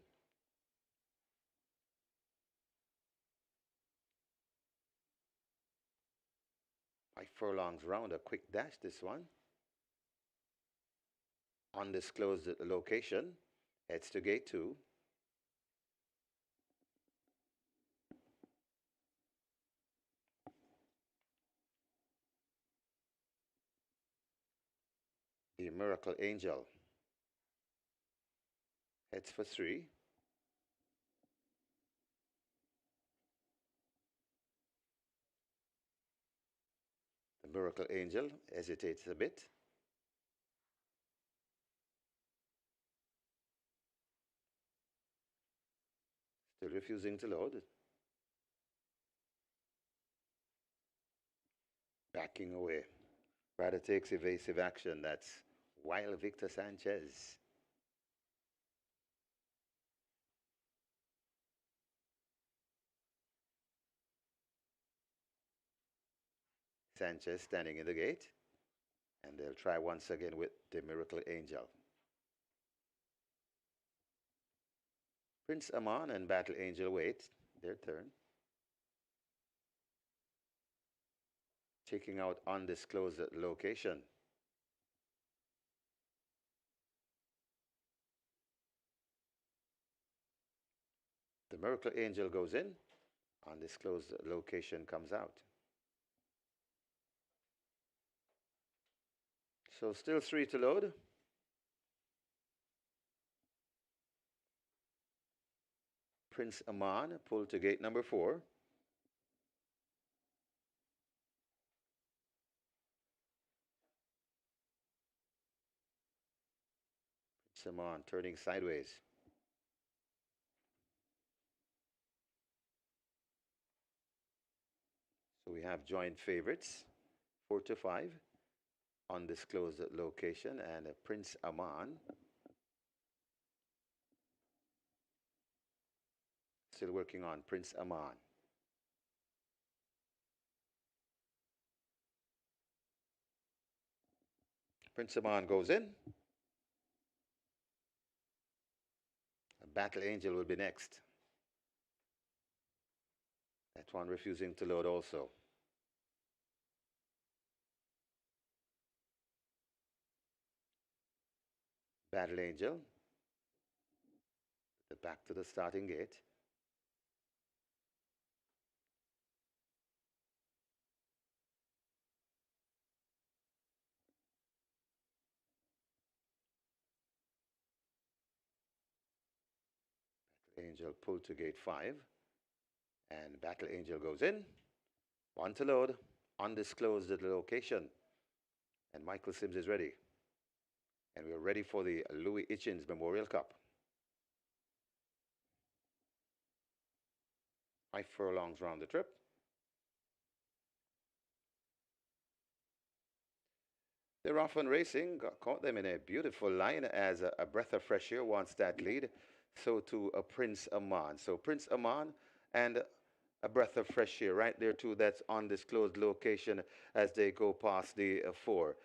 Speaker 2: By furlongs round, a quick dash this one. Undisclosed location. Heads to gate 2. The Miracle Angel heads for 3. The Miracle Angel hesitates a bit. Still refusing to load. Backing away. Rider takes evasive action. That's Wild Victor Sanchez. Sanchez standing in the gate. And they'll try once again with the Miracle Angel. Prince Amon and Battle Angel wait their turn. Checking out undisclosed location. The Miracle Angel goes in. Undisclosed location comes out. So still 3 to load. Prince Amon pulled to gate number 4. Prince Amon turning sideways. So we have joint favorites, 4 to 5. Undisclosed location, and Prince Amon. Still working on Prince Amon. Prince Amon goes in. Battle Angel will be next. That one refusing to load also. Battle Angel. Back to the starting gate. Battle Angel pulled to gate 5. And Battle Angel goes in. 1 to load. Undisclosed location. And Michael Sims is ready. And we're ready for the Louis Hitchins Memorial Cup. 5 furlongs round the trip. They're off and racing. Caught them in a beautiful line as a breath of fresh air wants that lead. So too a Prince Amon. So Prince Amon and a breath of fresh air right there too. That's undisclosed location as they go past the 4.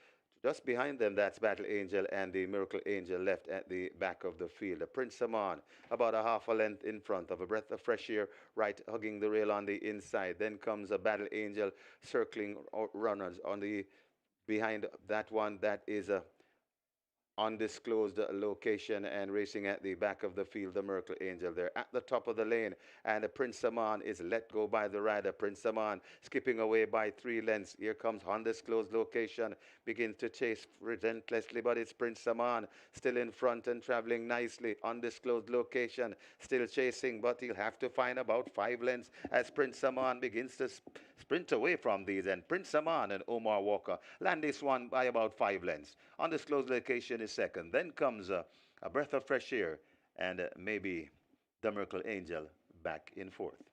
Speaker 2: Just behind them, that's Battle Angel and the Miracle Angel left at the back of the field. The Prince Amon, about a half a length in front of a breath of fresh air, right hugging the rail on the inside. Then comes a Battle Angel circling runners on the behind that one. That is a undisclosed location and racing at the back of the field, the Miracle Angel. They're at the top of the lane, and the Prince Amon is let go by the rider. Prince Amon skipping away by 3 lengths. Here comes undisclosed location, begins to chase relentlessly, but it's Prince Amon still in front and traveling nicely. Undisclosed location, still chasing, but he'll have to find about 5 lengths as Prince Amon begins to sprint away from these, and Prince Saman and Omar Walker land this one by about 5 lengths. Undisclosed location is second. Then comes a breath of fresh air and maybe the Miracle Angel back in fourth.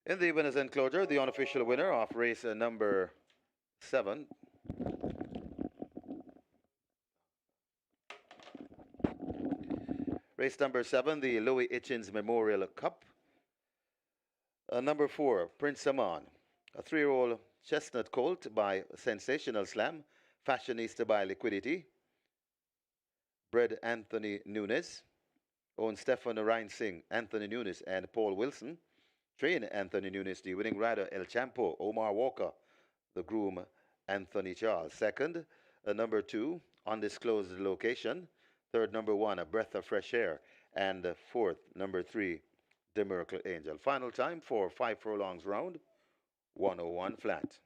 Speaker 2: In the winners enclosure, the unofficial winner of race number 7. Race number 7, the Louis Hitchins Memorial Cup. Number 4, Prince Saman, a 3-year-old chestnut colt by Sensational Slam, fashionista by Liquidity, bred Anthony Nunes, owned Stefan Ryan Singh, Anthony Nunes, and Paul Wilson. Train Anthony Nunes, the winning rider El Champo, Omar Walker, the groom Anthony Charles. Second, number 2, undisclosed location. Third, number 1, a breath of fresh air. And fourth, number 3, the Miracle Angel. Final time for 5 furlongs round, 101 flat.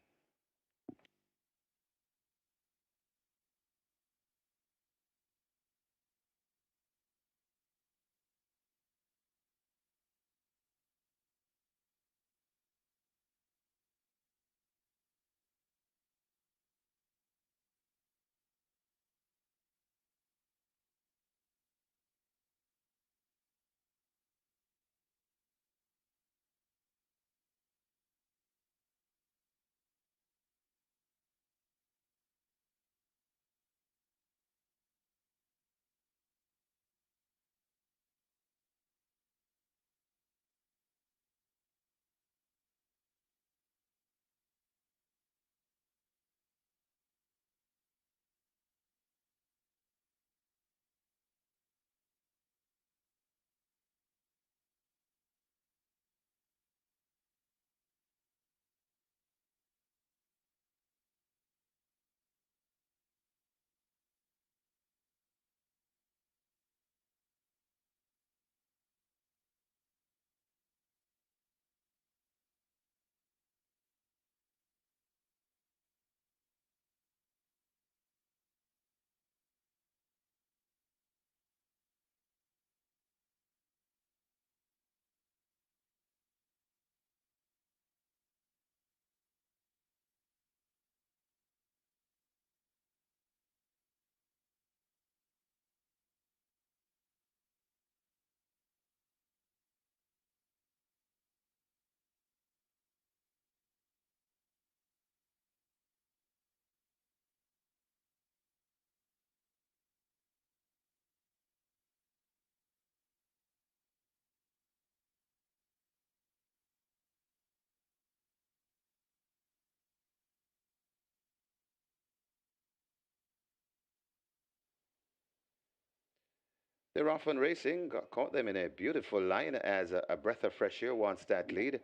Speaker 2: They're off and racing. Caught them in a beautiful line as a breath of fresh air wants that lead.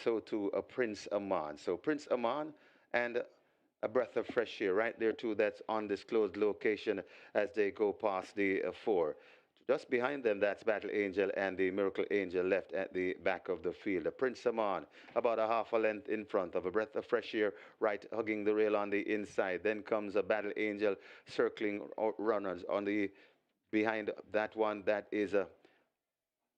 Speaker 2: So to a Prince Aman. So Prince Aman and a breath of fresh air right there too. That's undisclosed location as they go past the four. Just behind them, that's Battle Angel and the Miracle Angel left at the back of the field. The Prince Aman, about a half a length in front of a breath of fresh air, right hugging the rail on the inside. Then comes a Battle Angel circling runners on the behind that one. That is a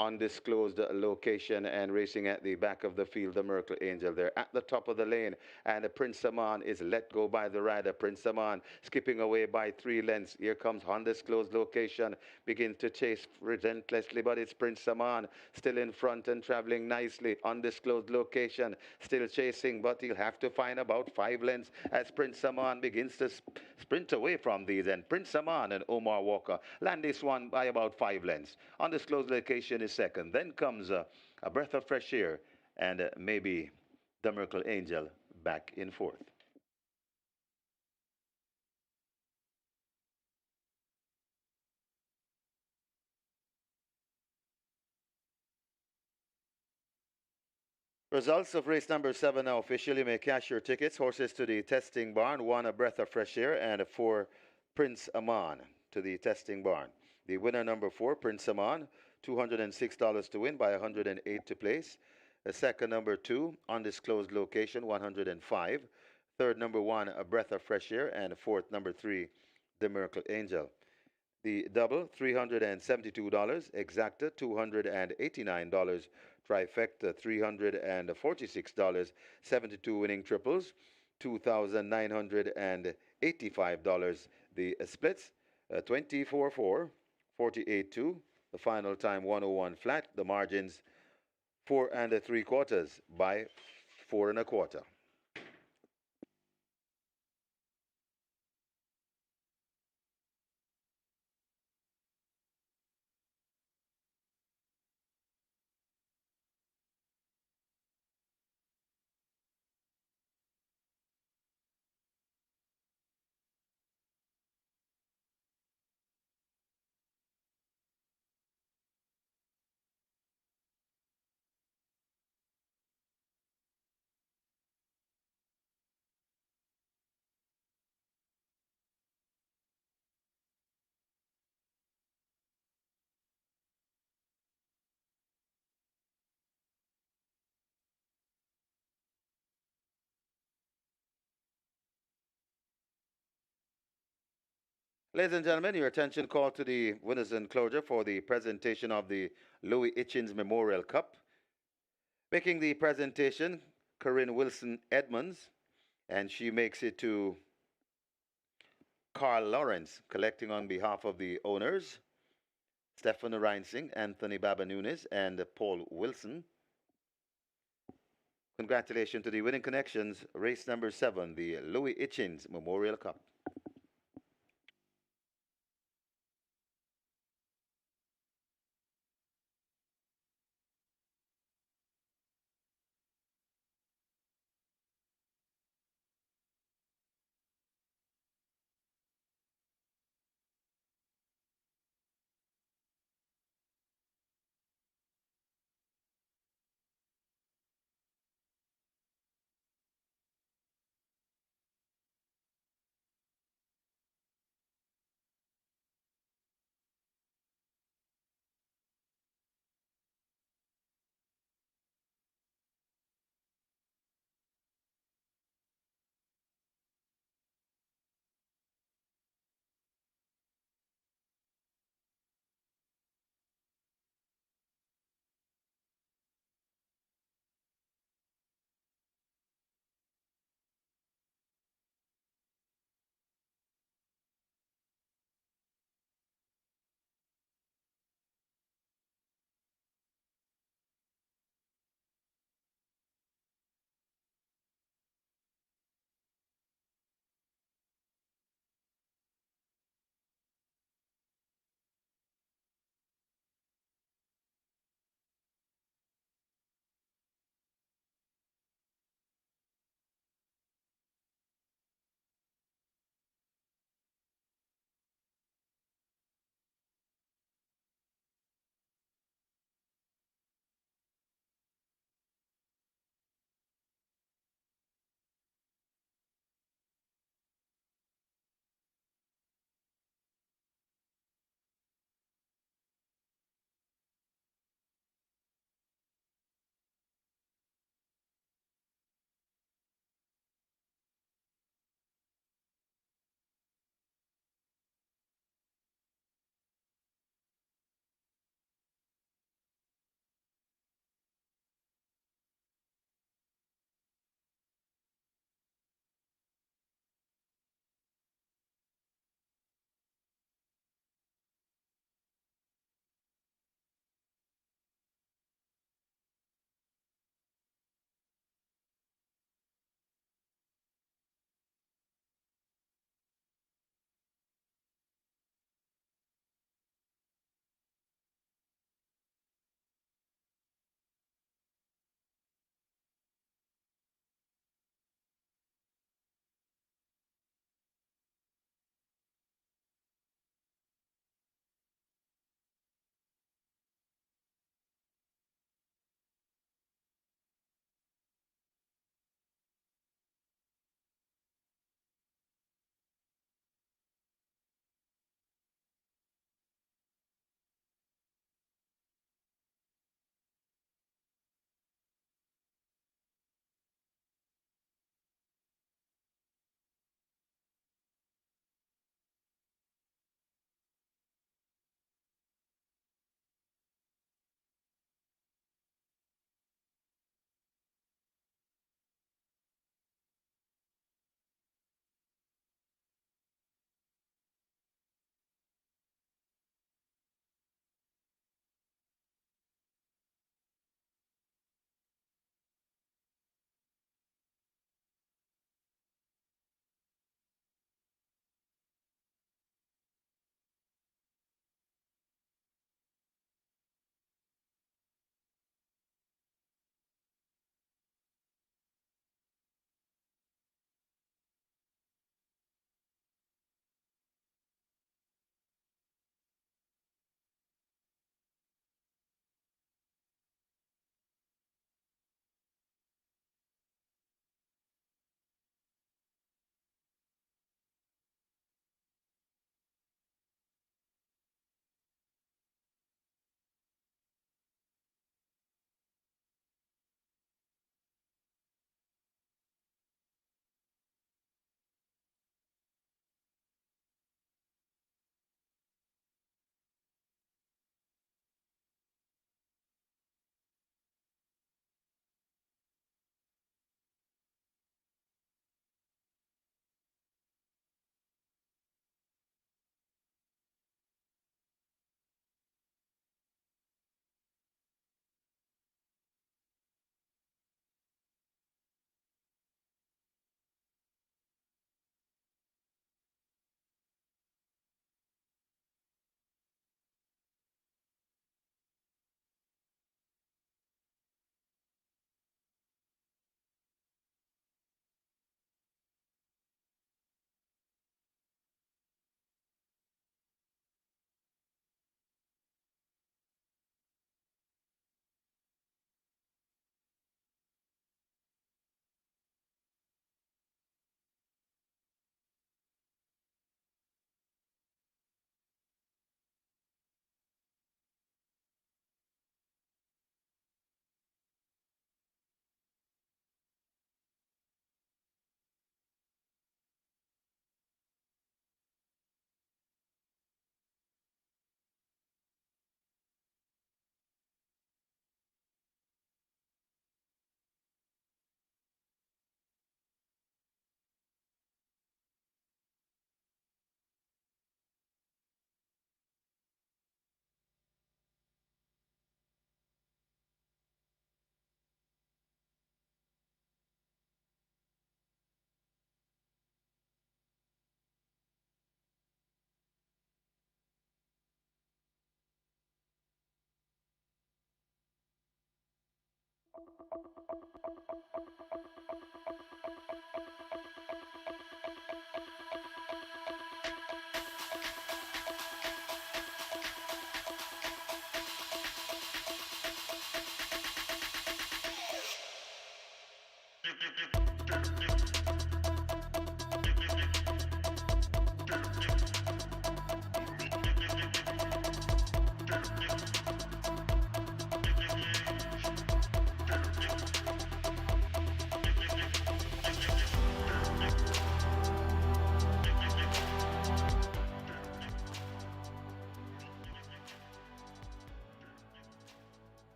Speaker 2: undisclosed location and racing at the back of the field, the Miracle Angel. They're at the top of the lane, and the Prince Saman is let go by the rider. Prince Saman skipping away by 3 lengths. Here comes undisclosed location, begins to chase relentlessly, but it's Prince Saman still in front and traveling nicely. Undisclosed location, still chasing, but he'll have to find about 5 lengths as Prince Saman begins to sprint away from these. And Prince Saman and Omar Walker land this one by about 5 lengths. Undisclosed location is second. Then comes a breath of fresh air and maybe the Miracle Angel back in fourth. Results of race number 7 now officially. May cash your tickets. Horses to the testing barn. 1 a breath of fresh air and 4 Prince Aman to the testing barn. The winner number 4 Prince Aman, $206 to win by 108 to place. The second number 2 undisclosed location 105. Third number 1 a breath of fresh air and fourth number 3 the Miracle Angel. The double $372, exacta $289, trifecta $346, 72 winning triples $2,985. The splits 24-4, 48-2. The final time 101 flat. The margins 4 3/4 by 4 1/4. Ladies and gentlemen, your attention called to the winners enclosure for the presentation of the Louis Hitchins Memorial Cup. Making the presentation, Corinne Wilson Edmonds, and she makes it to Carl Lawrence, collecting on behalf of the owners, Stefan Reinsing, Anthony Baba Nunes, and Paul Wilson. Congratulations to the winning connections, race number 7, the Louis Hitchins Memorial Cup.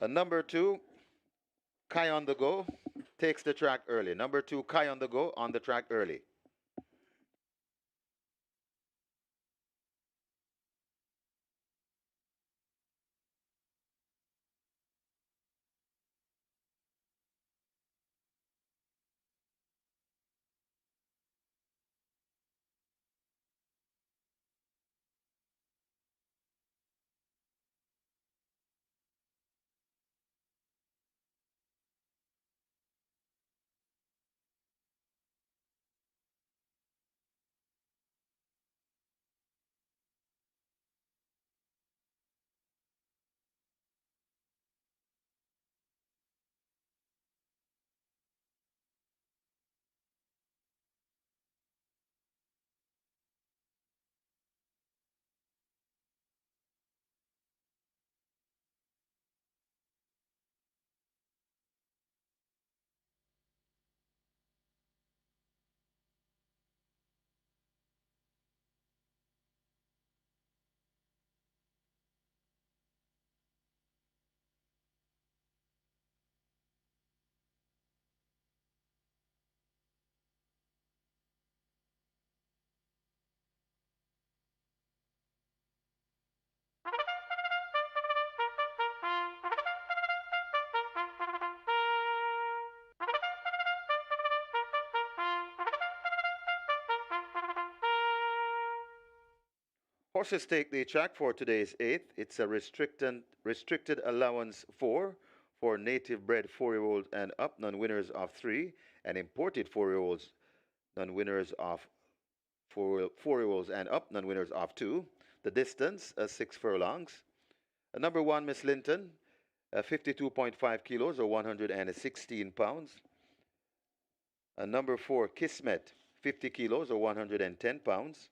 Speaker 2: Number two, Kai on the go, takes the track early. Number two, Kai on the go, on the track early. Horses take the track for today's eighth. It's a restricted allowance for native bred 4-year-olds and up, non-winners of 3, and imported 4-year-olds, non-winners of 4-year-olds and up, non-winners of 2. The distance, 6 furlongs. Number 1, Miss Linton, 52.5 kilos or 116 pounds. Number 4, Kismet, 50 kilos or 110 pounds.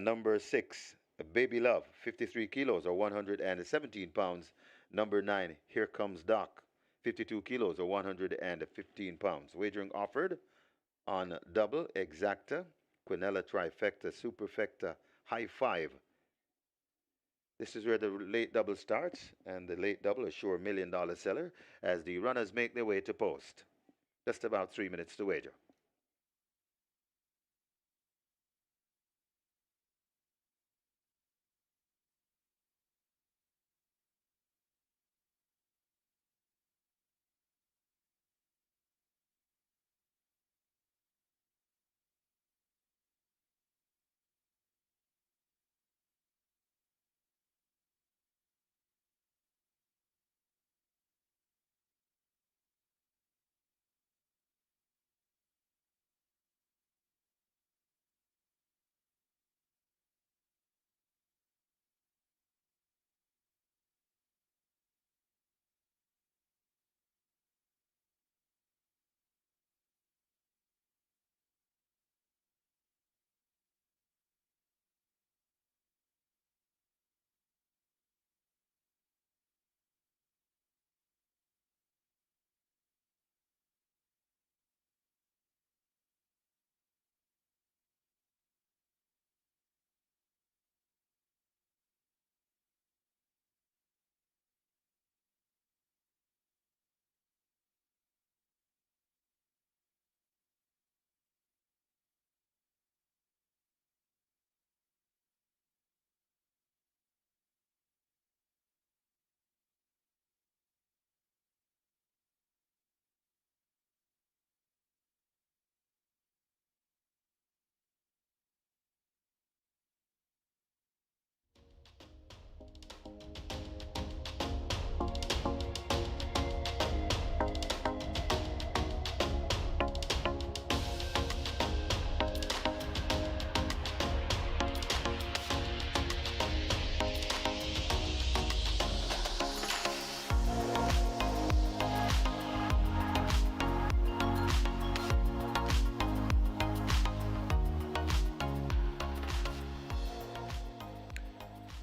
Speaker 2: Number 6, Baby Love, 53 kilos or 117 pounds. Number 9, Here Comes Doc, 52 kilos or 115 pounds. Wagering offered on double, exacta, quinella, trifecta, superfecta, high five. This is where the late double starts, and the late double, a sure $1 million seller, as the runners make their way to post. Just about 3 minutes to wager.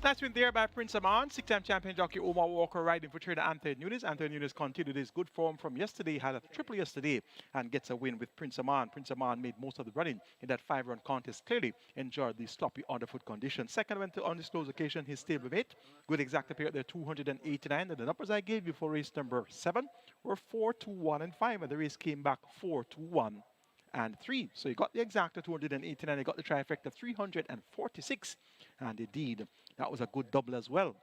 Speaker 3: Nice win there by Prince Amon. Six-time champion jockey Omar Walker riding for trainer Anthony Nunes. Anthony Nunes continued his good form from yesterday, had a triple yesterday, and gets a win with Prince Amon. Prince Amon made most of the running in that 5-run contest. Clearly enjoyed the sloppy underfoot conditions. Second went to undisclosed occasion, his stablemate. Good exact appear there, 289. And the numbers I gave you for race number 7 were 4, 2, 1, and 5. And the race came back 4, 2, 1. And 3. So you got the exacta 289, you got the trifecta 346. And indeed, that was a good double as well.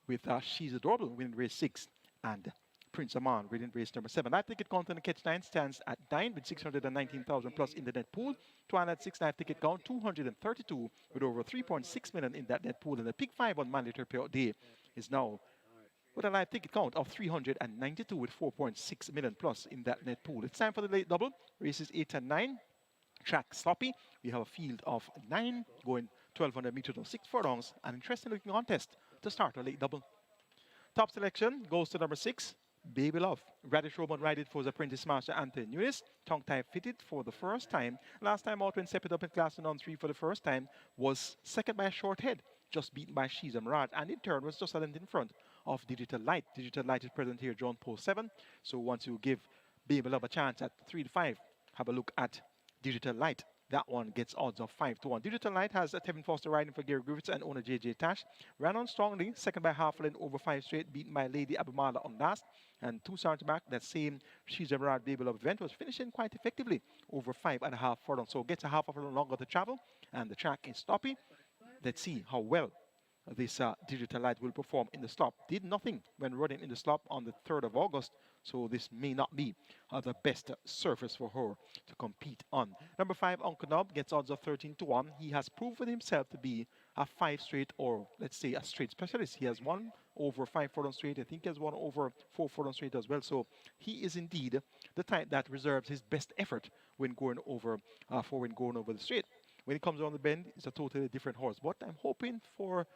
Speaker 3: With She's Adorable winning race 6 and Prince Amon winning race number 7. Live ticket count on the catch 9 stands at 9 with 619,000 plus in the net pool. Twilight 6 live ticket count 232 with over 3.6 million in that net pool. And the pick 5 on mandatory payout day is now with a live ticket count of 392 with 4.6 million plus in that net pool. It's time for the late double. Races 8 and 9. Track sloppy. We have a field of 9 going 1,200 meters or 6 furlongs. An interesting looking contest to start a late double. Top selection goes to number 6, Baby Love. Radish Roman riding for his apprentice master Anthony Nunes. Tongue tie fitted for the first time. Last time out when stepped up in class and on 3 for the first time was second by a short head, just beaten by She's Mirage, and in turn was just a length in front of Digital Light. Digital Light is present here, John Post 7. So once you give Baby Love a chance at 3 to 5, have a look at Digital Light. That one gets odds of 5 to 1. Digital Light has Tevin Foster riding for Gary Griffiths and owner JJ Tash. Ran on strongly, second by half length over 5 straight, beaten by Lady Abumala on last. And 2 starts back, that same She's a Mirage Baby Love event was finishing quite effectively over 5.5 furlongs. So gets a half of a longer to travel, and the track is sloppy. Let's see how well this Digital Light will perform in the slop. Did nothing when running in the slop on the 3rd of August, so this may not be the best surface for her to compete on. Number 5, Uncle Nob gets odds of 13 to 1. He has proven himself to be a 5 straight, or let's say a straight specialist. He has won over 5 furlong straight. I think he has won over 4 furlong straight as well. So he is indeed the type that reserves his best effort when going over the straight. When he comes on the bend, it's a totally different horse. But I'm hoping for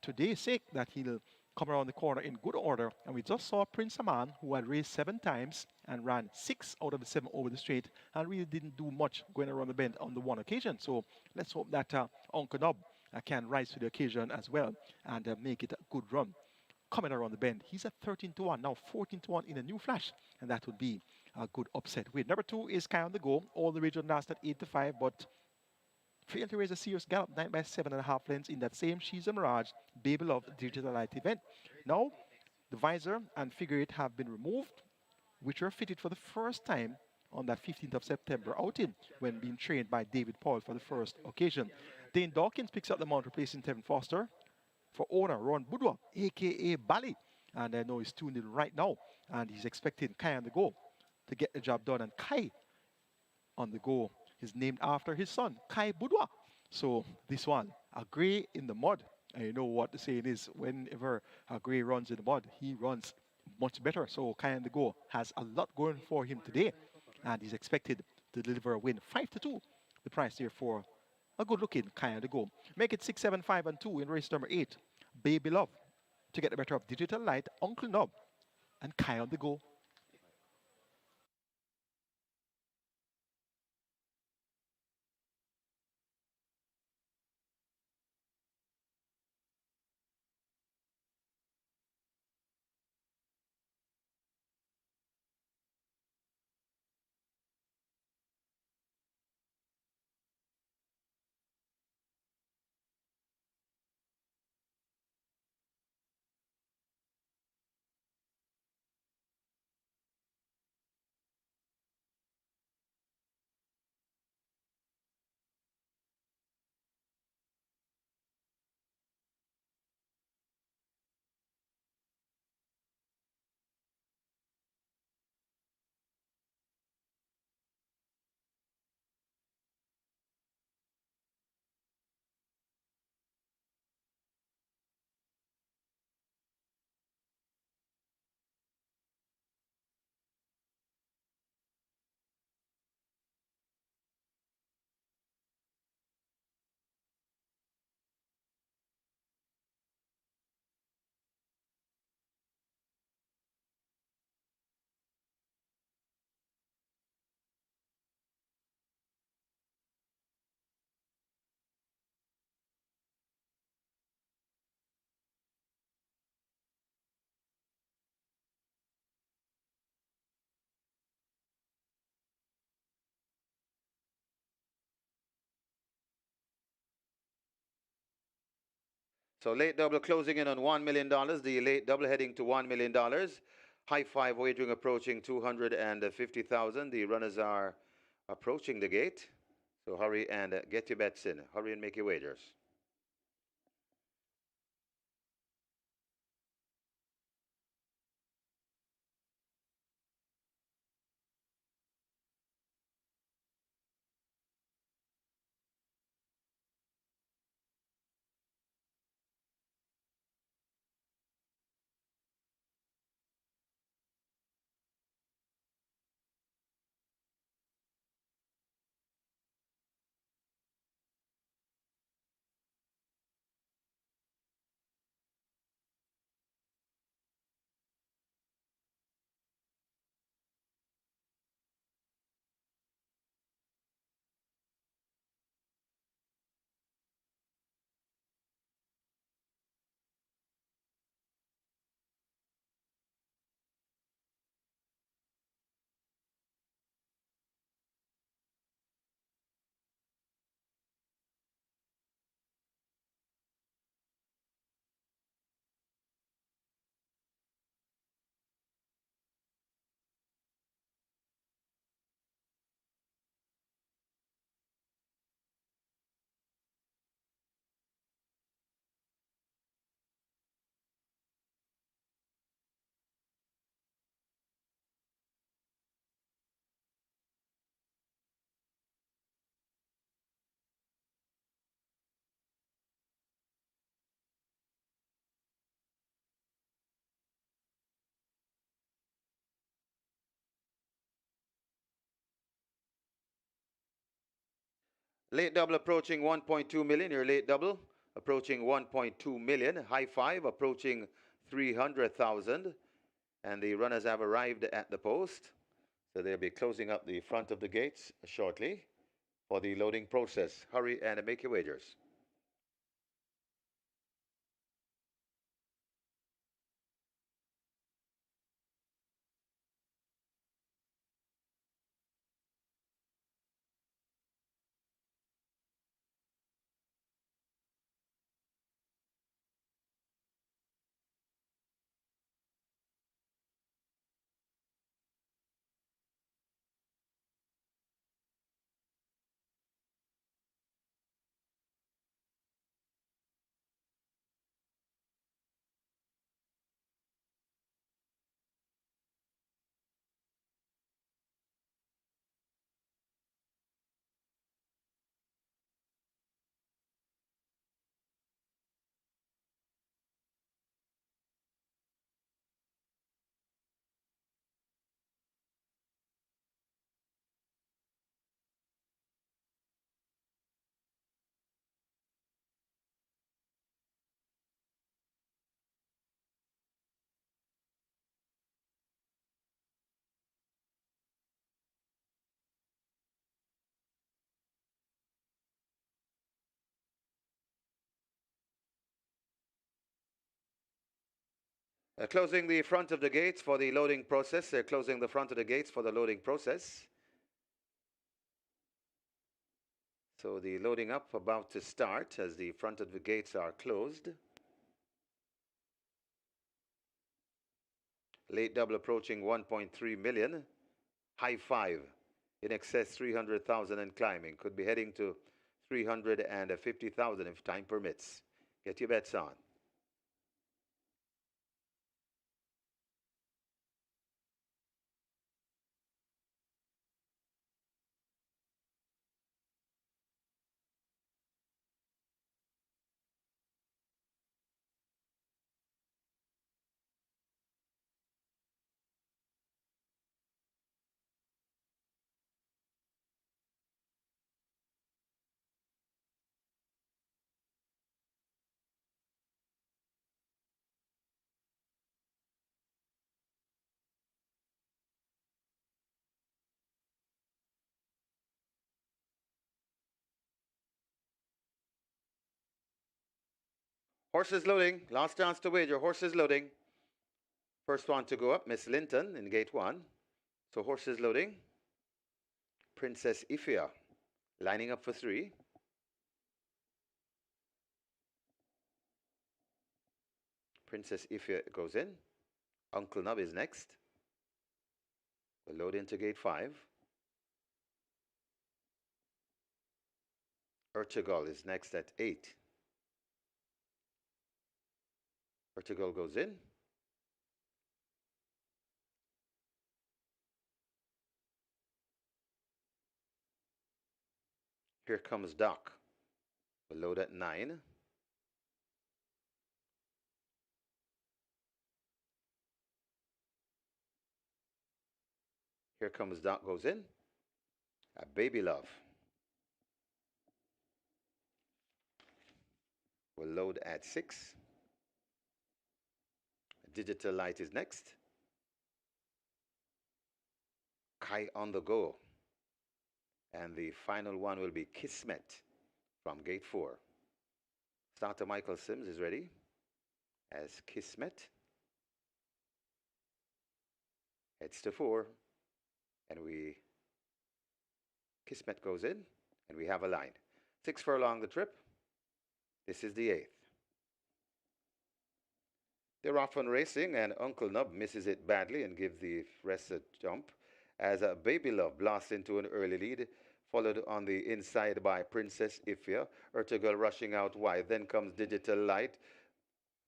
Speaker 3: today's sake that he'll come around the corner in good order. And we just saw Prince Aman, who had raced 7 times and ran 6 out of the 7 over the straight and really didn't do much going around the bend on the one occasion. So let's hope that Uncle Nob can rise to the occasion as well and make it a good run. Coming around the bend, he's at 13 to 1, now 14 to 1 in a new flash, and that would be a good upset win. Number 2 is Kai on the Go. All the region last at 8 to 5, but failed to raise a serious gallop 9 by 7.5 lengths in that same She's a Mirage Baby Love Digital Light event. Now, the visor and figure 8 have been removed, which were fitted for the first time on that 15th of September outing when being trained by David Paul for the first occasion. Dane Dawkins picks up the mount, replacing Tevin Foster for owner Ron Budwa, a.k.a. Bally. And I know he's tuned in right now, and he's expecting Kai on the Go to get the job done. And Kai on the Go is named after his son, Kai Budwa. So this one, a grey in the mud. And you know what the saying is, whenever a grey runs in the mud, he runs much better. So Kai on the Go has a lot going for him today. And he's expected to deliver a win 5 to 2. The price here for a good looking Kai on the Go. Make it 6, 7, 5, and 2 in race number 8. Baby Love to get the better of Digital Light, Uncle Nob, and Kai on the Go.
Speaker 2: So late double closing in on $1 million. The late double heading to $1 million. High five wagering approaching 250,000. The runners are approaching the gate. So hurry and get your bets in. Hurry and make your wagers. Late double approaching 1.2 million. Your late double approaching 1.2 million. High five approaching 300,000. And the runners have arrived at the post. So they'll be closing up the front of the gates shortly for the loading process. Hurry and make your wagers. Closing the front of the gates for the loading process. They're closing the front of the gates for the loading process. So the loading up about to start as the front of the gates are closed. Late double approaching 1.3 million. High five in excess 300,000 and climbing. Could be heading to 350,000 if time permits. Get your bets on. Horses loading. Last chance to wager. Horses loading. First one to go up, Miss Linton in gate 1. So horses loading. Princess Ifia lining up for 3. Princess Ifya goes in. Uncle Nub is next. We'll load into gate 5. Urtugal is next at 8. Urtugal goes in. Here comes Doc. We'll load at 9. Here comes Doc goes in. A Baby Love. We'll load at 6. Digital Light is next. Kai on the Go. And the final one will be Kismet from gate 4. Starter Michael Sims is ready as Kismet. Heads to 4. And Kismet goes in. And we have a line. 6 furlong the trip. This is the 8th. They're off on racing, and Uncle Nub misses it badly and gives the rest a jump as a Baby Love blasts into an early lead, followed on the inside by Princess Ifya. Urtugal rushing out wide. Then comes Digital Light.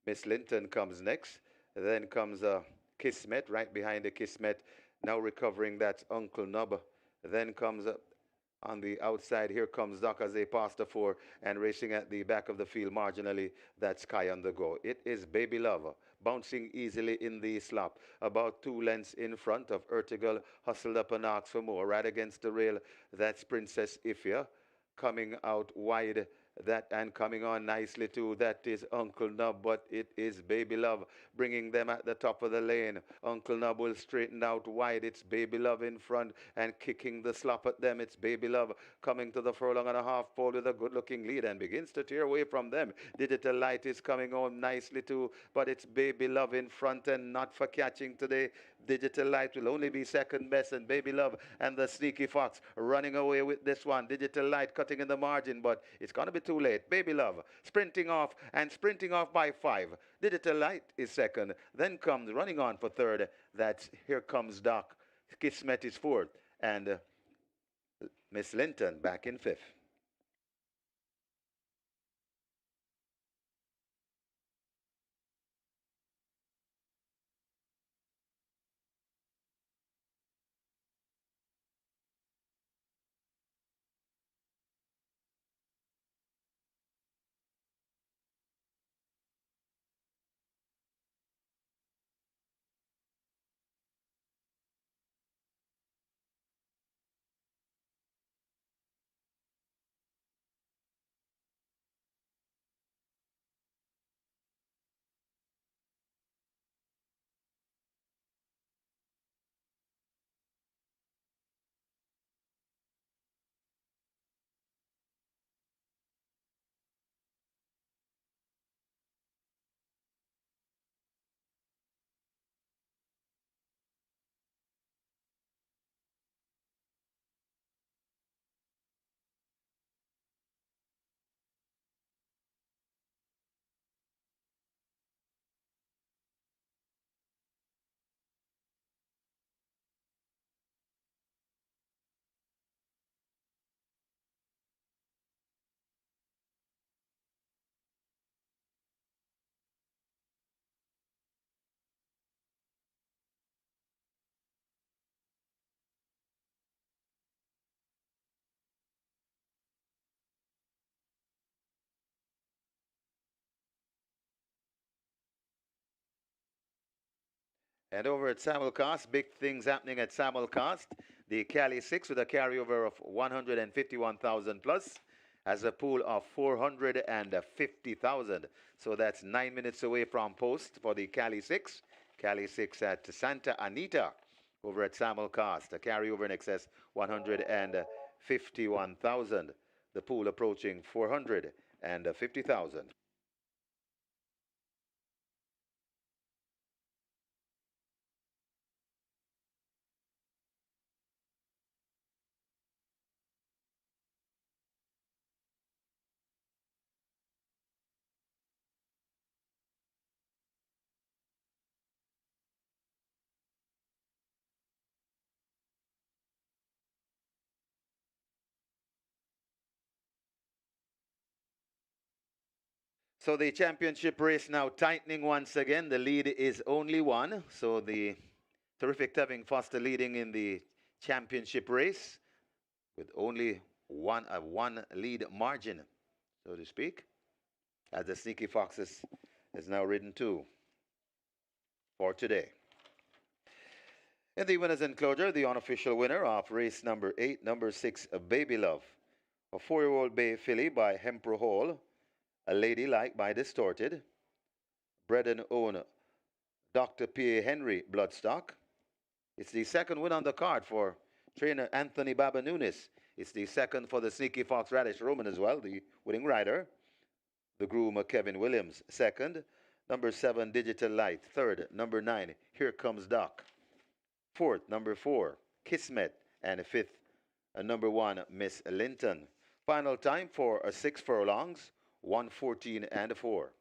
Speaker 2: Miss Linton comes next. Then comes Kismet, right behind the Kismet. Now recovering, that's Uncle Nub. Then comes on the outside, here comes Doc as they pass the 4 and racing at the back of the field marginally. That's Kai on the Go. It is Baby Love bouncing easily in the slop, about 2 lengths in front of Urtugal, hustled up and asks for more. Right against the rail, that's Princess Ifya coming out wide. That and coming on nicely too, that is Uncle Nub, but it is Baby Love bringing them at the top of the lane. Uncle Nub will straighten out wide. It's Baby Love in front and kicking the slop at them. It's Baby Love coming to the furlong and a half pole with a good looking lead and begins to tear away from them. Digital Light is coming on nicely too, but it's Baby Love in front and not for catching today. Digital Light will only be second best, and Baby Love and the Sneaky Fox running away with this one. Digital Light cutting in the margin, but it's going to be too late. Baby Love sprinting off by 5. Digital Light is second. Then comes running on for third. That's Here Comes Doc. Kismet is fourth, and Miss Linton back in 5th. And over at Simulcast, big things happening at Simulcast. The Cali 6 with a carryover of 151,000 plus has a pool of 450,000. So that's 9 minutes away from post for the Cali 6. Cali 6 at Santa Anita over at Simulcast. A carryover in excess 151,000. The pool approaching 450,000. So the championship race now tightening once again. The lead is only one. So the terrific Tevin Foster leading in the championship race with only one lead margin, so to speak, as the Sneaky Foxes is now ridden two for today. In the winner's enclosure, the unofficial winner of race number 8, number 6, Baby Love, a 4-year-old bay filly by Hempro Hall, a ladylike by Distorted, bred and owned Dr. P.A. Henry Bloodstock. It's the second win on the card for trainer Anthony Baba Nunes. It's the second for the Sneaky Fox Radish Roman as well, the winning rider. The groom Kevin Williams, second. Number 7, Digital Light, third. Number 9, Here Comes Doc. Fourth, number 4, Kismet. And fifth, number 1, Miss Linton. Final time for 6 furlongs, 1:14 and 4.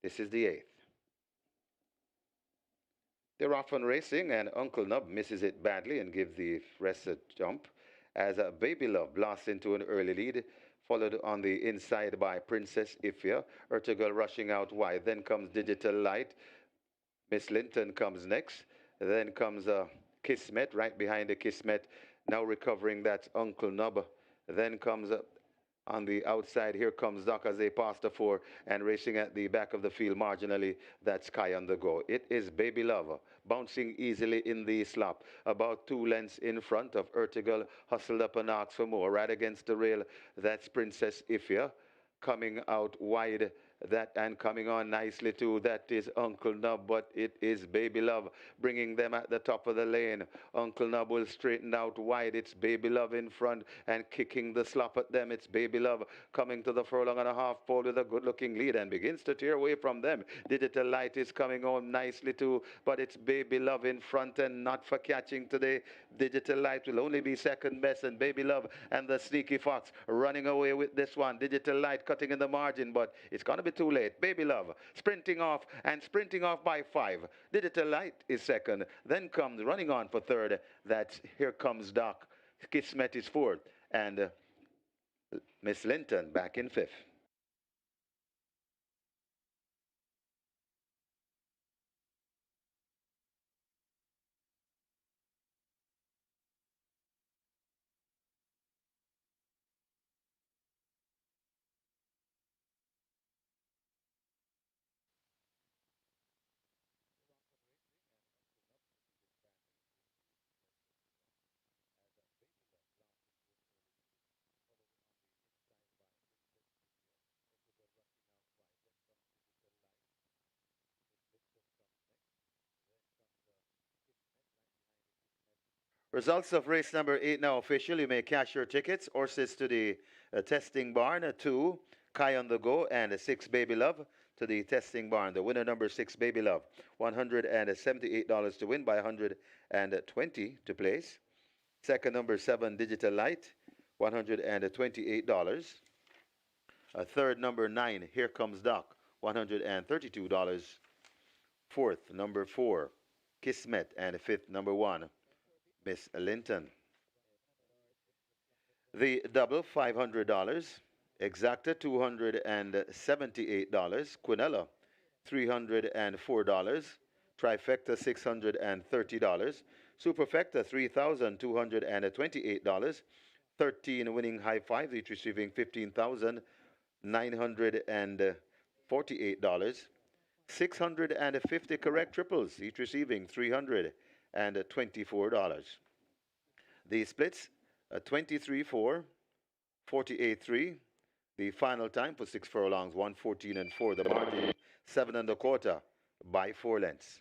Speaker 2: This is the 8th. They're off on racing, and Uncle Nub misses it badly and gives the rest a jump as Baby Love blasts into an early lead, followed on the inside by Princess Ifia. Ertugrul rushing out wide. Then comes Digital Light. Miss Linton comes next. Then comes Kismet, right behind the Kismet. Now recovering, that's Uncle Nub. Then comes on the outside, here comes Doc as they pass the 4, and racing at the back of the field marginally, that's Sky on the go. It is Baby Love, bouncing easily in the slop, about 2 lengths in front of Ertugrul, hustled up and asked for more. Right against the rail, that's Princess Ifia, coming out wide. That and coming on nicely too, that is Uncle Nub, but it is Baby Love bringing them at the top of the lane. Uncle Nub will straighten out wide. It's Baby Love in front and kicking the slop at them. It's Baby Love coming to the furlong and a half pole with a good looking lead and begins to tear away from them. Digital Light is coming on nicely too, but it's Baby Love in front and not for catching today. Digital Light will only be second best, and Baby Love and the Sneaky Fox running away with this one. Digital Light cutting in the margin, but it's going to be too late. Baby Love sprinting off by 5. Digital Light is second. Then comes running on for third. That's Here Comes Doc. Kismet is fourth. And Miss Linton back in fifth. Results of race number 8 now official. You may cash your tickets. Horses to the testing barn. 2, Kai on the Go, and 6, Baby Love to the testing barn. The winner, number 6, Baby Love, $178 to win by 120 to place. Second, number 7, Digital Light, $128. Third, number 9, Here Comes Doc, $132. Fourth, number 4, Kismet, and fifth, number 1, Miss Linton. The double, $500. Exacta, $278. Quinella, $304. Trifecta, $630. Superfecta, $3,228. 13 winning high five, each receiving $15,948. 650 correct triples, each receiving $324. The splits, 23-4, 48-3. The final time for 6 furlongs, 1:14.4. The margin, 7 1/4 by 4 lengths.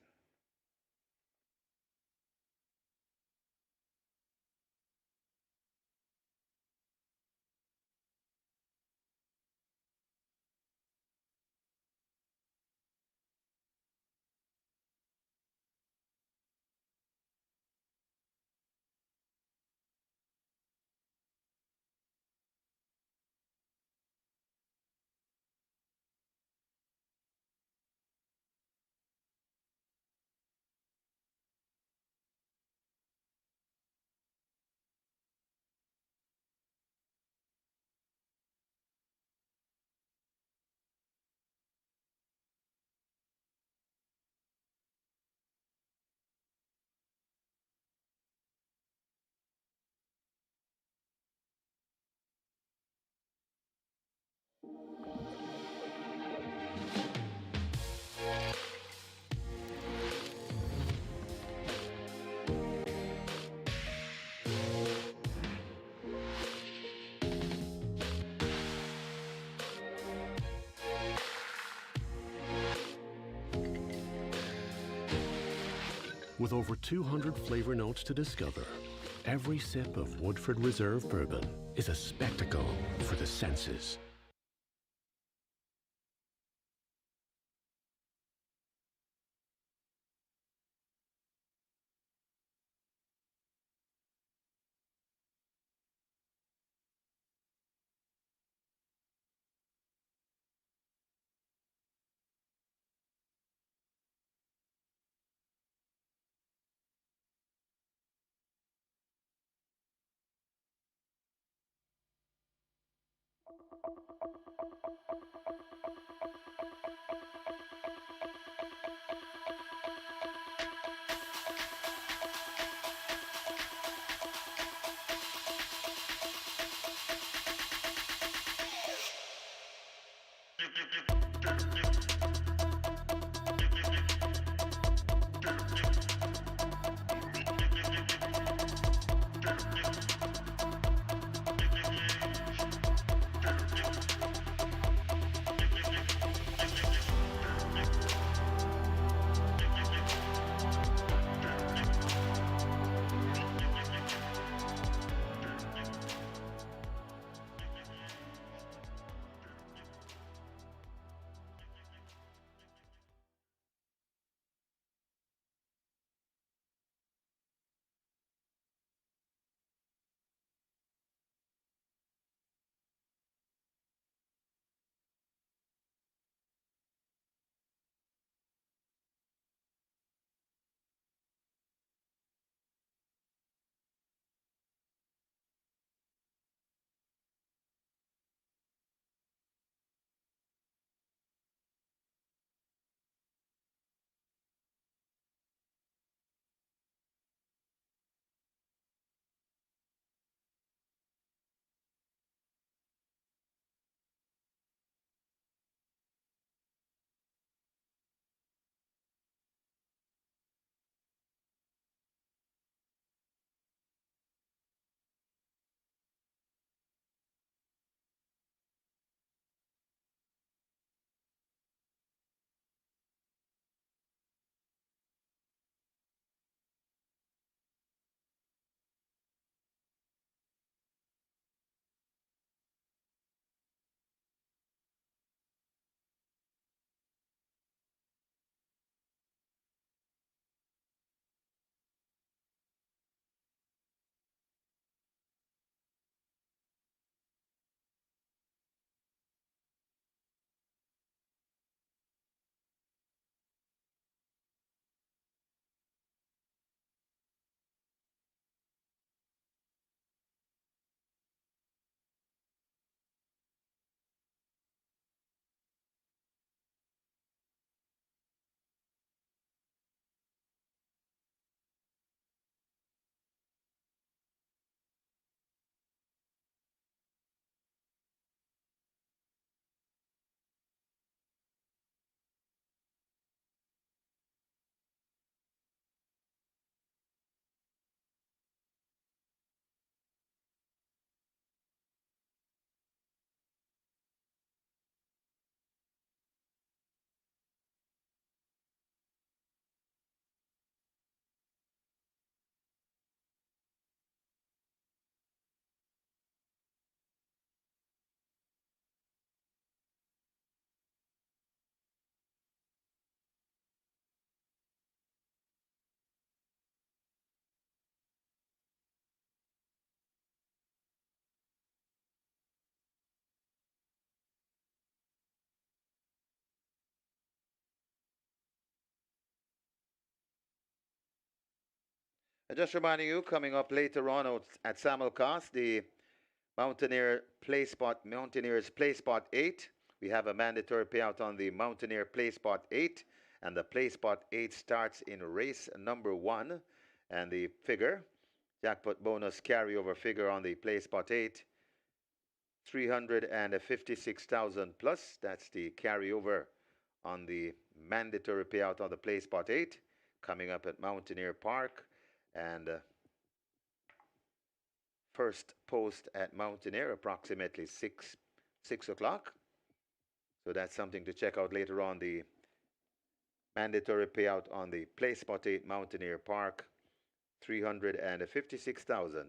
Speaker 7: With over 200 flavor notes to discover, every sip of Woodford Reserve Bourbon is a spectacle for the senses.
Speaker 2: And just reminding you, coming up later on at Samuelcast, the Mountaineers Play Spot 8. We have a mandatory payout on the Mountaineer Play Spot 8, and the Play Spot 8 starts in race number 1. And the figure, jackpot bonus carryover figure on the Play Spot 8, 356,000 plus. That's the carryover on the mandatory payout on the Play Spot 8, coming up at Mountaineer Park. And first post at Mountaineer, approximately 6 o'clock. So that's something to check out later on. The mandatory payout on the Play Spot 8 Mountaineer Park, 356,000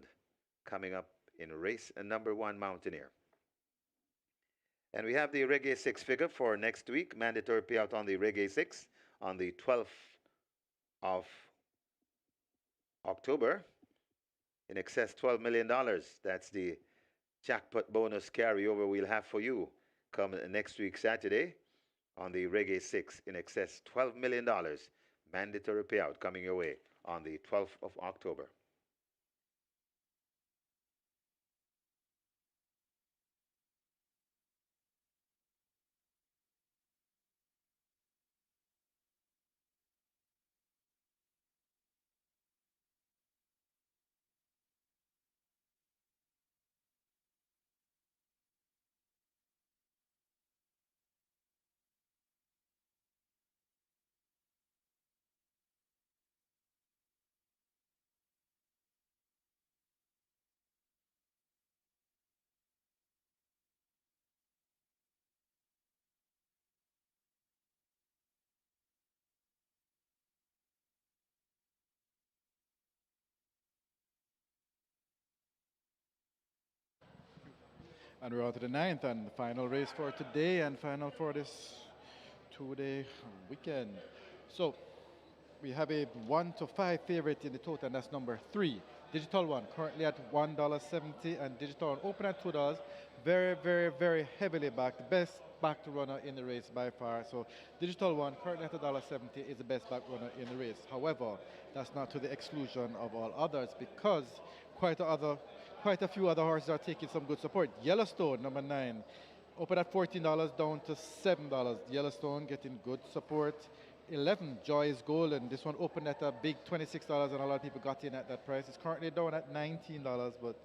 Speaker 2: coming up in race number 1 Mountaineer. And we have the Reggae 6 figure for next week. Mandatory payout on the Reggae 6 on the 12th of October. In excess $12 million. That's the jackpot bonus carryover we'll have for you come next week Saturday on the Reggae 6. In excess $12 million. Mandatory payout coming your way on the 12th of October.
Speaker 4: And we're on to the ninth and the final race for today and final for this 2-day weekend. So we have a 1 to 5 favorite in the total, and that's number 3. Digital One currently at $1.70, and Digital One open at $2. Very, very, very heavily backed. The best backed runner in the race by far. So Digital One currently at $1.70 is the best backed runner in the race. However, that's not to the exclusion of all others, because quite a few other horses are taking some good support. Yellowstone, number 9, open at $14 down to $7. Yellowstone getting good support. 11, Joy is Golden. This one opened at a big $26, and a lot of people got in at that price. It's currently down at $19, but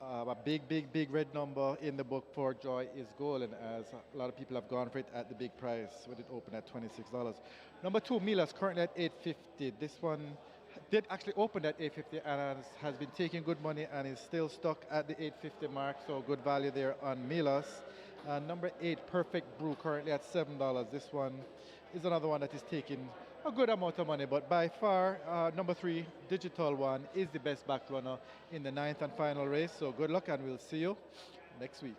Speaker 4: a big red number in the book for Joy is Golden, as a lot of people have gone for it at the big price when it opened at $26. Number 2, Mila's currently at $8.50. This one did actually open at $8.50 and has been taking good money and is still stuck at the $8.50 mark, so good value there on Milas. Number 8, Perfect Brew, currently at $7. This one is another one that is taking a good amount of money, but by far, number 3, Digital One, is the best back runner in the 9th and final race. So good luck, and we'll see you next week.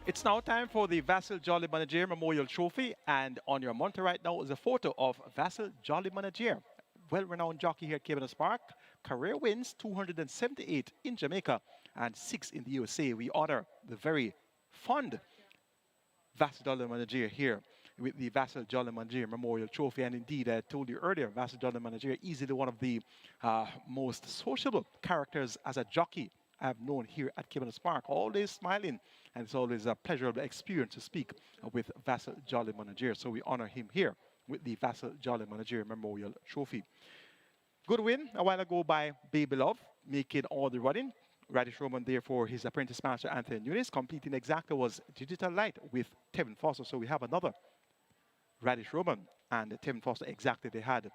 Speaker 3: It's now time for the Vassell Jolly Manager Memorial Trophy, and on your monitor right now is a photo of Vassell Jolly Manager, well-renowned jockey here at Caymanas Park. Career wins 278 in Jamaica and 6 in the USA. We honor the very fond Vassell Jolly Manager here with the Vassell Jolly Manager Memorial Trophy. And indeed, I told you earlier, Vassell Jolly Manager, easily one of the most sociable characters as a jockey I've known here at Caymanas Park. Always smiling, and it's always a pleasurable experience to speak with Vassell Jolly Manager. So we honor him here with the Vassell Jolly Manager Memorial Trophy. Good win a while ago by Baby Love, making all the running. Radish Roman there for his apprentice master Anthony Nunes. Competing exactly was Digital Light with Tevin Foster. So we have another Radish Roman and Tevin Foster exactly. They had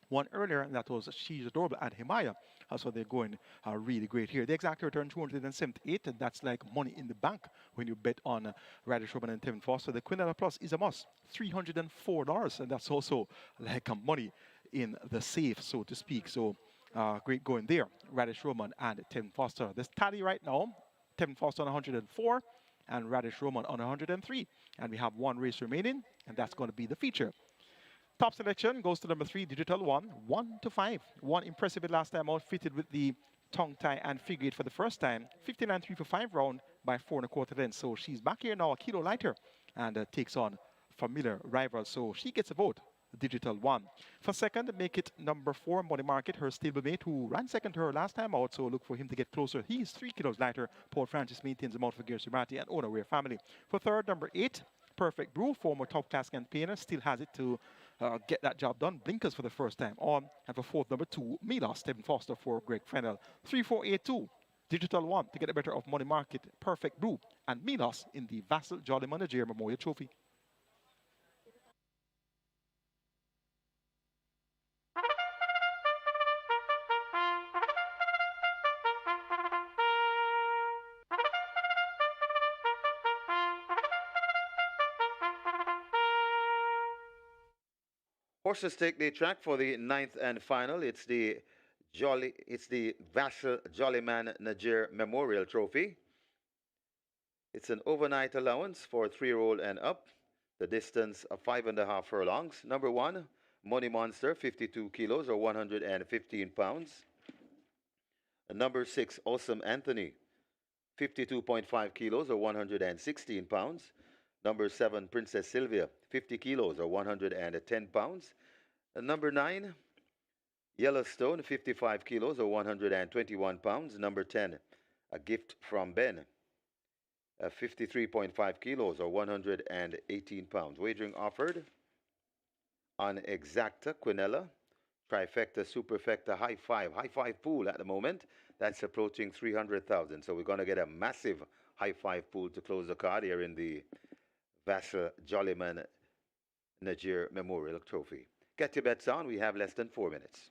Speaker 3: one earlier, and that was She's Adorable and Himaya. So they're going really great here. They exactly returned 278, and that's like money in the bank when you bet on Radish Roman and Tevin Foster. The Quinella Plus is a must, $304, and that's also like money in the safe, so to speak. So great going there, Radish Roman and Tevin Foster. The tally right now, Tevin Foster on 104 and Radish Roman on 103. And we have one race remaining, and that's going to be the feature. Top selection goes to number 3, Digital One, 1 to 5. One impressive it last time out, fitted with the tongue tie and figure eight for the first time. 59.3 for 5 round by 4 1/4 lengths. So she's back here now, a kilo lighter, and takes on familiar rivals. So she gets a vote. Digital One. For second, make it number 4, Money Market, her stablemate, who ran second to her last time out, so look for him to get closer. He is 3 kilos lighter. Paul Francis maintains the amount for Gary Sumati and Owner Wear family. For third, number 8, Perfect Brew, former top class campaigner, still has it to get that job done. Blinkers for the first time on. And for fourth, number 2, Milos, Tevin Foster for Greg Fennell. 3, 4, 8, 2. Digital One to get the better of Money Market, Perfect Brew, and Milos in the Vassell Jolly Manager Memorial Trophy.
Speaker 2: Horses take the track for the 9th and final. It's the Vassell Jollyman Najir Memorial Trophy. It's an overnight allowance for 3-year-old and up. The distance of 5.5 furlongs. Number 1, Money Monster, 52 kilos or 115 pounds. Number 6, Awesome Anthony, 52.5 kilos or 116 pounds. Number 7, Princess Sylvia, 50 kilos or 110 pounds. Number 9, Yellowstone, 55 kilos or 121 pounds. Number 10, A Gift from Ben, 53.5 kilos or 118 pounds. Wagering offered on Exacta, Quinella, Trifecta, Superfecta, High Five pool at the moment. That's approaching 300,000. So we're going to get a massive High Five pool to close the card here in the Vassell Jollyman Najir Memorial Trophy. Get your bets on. We have less than 4 minutes.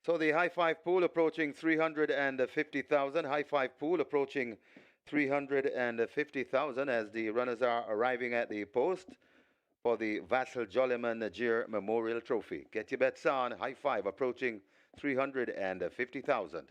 Speaker 2: So the high five pool approaching 350,000. High five pool approaching 350,000 as the runners are arriving at the post for the Vassell Jollyman NAJAIR Memorial Trophy. Get your bets on. High five approaching 350,000.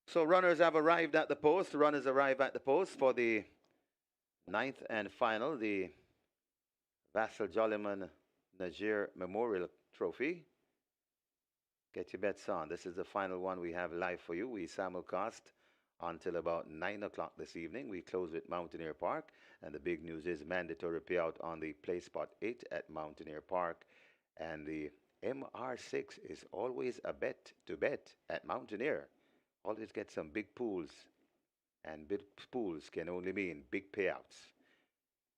Speaker 2: So runners have arrived at the post. Runners arrive at the post for the ninth and final, the Vassell Jollyman NAJAIR Memorial Trophy. Get your bets on. This is the final one we have live for you. We simulcast until about 9 o'clock this evening. We close with Mountaineer Park. And the big news is mandatory payout on the play spot 8 at Mountaineer Park. And the MR6 is always a bet to bet at Mountaineer. Always get some big pools. And big pools can only mean big payouts.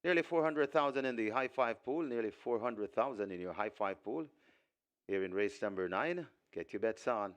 Speaker 2: Nearly 400,000 in the high five pool. Nearly 400,000 in your high five pool. Here in race number 9. Get your bets on.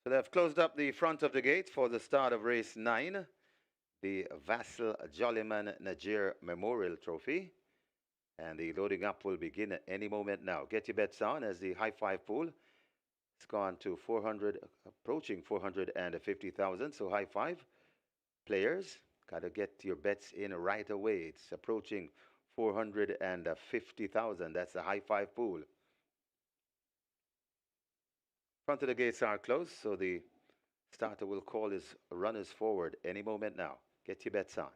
Speaker 2: So they've closed up the front of the gate for the start of race 9, the Vassell Jollyman NAJAIR Memorial Trophy. And the loading up will begin at any moment now. Get your bets on as the high five pool has gone to 400, approaching 450,000. So high five players, got to get your bets in right away. It's approaching 450,000. That's the high five pool. Front of the gates are closed, so the starter will call his runners forward any moment now. Get your bets on.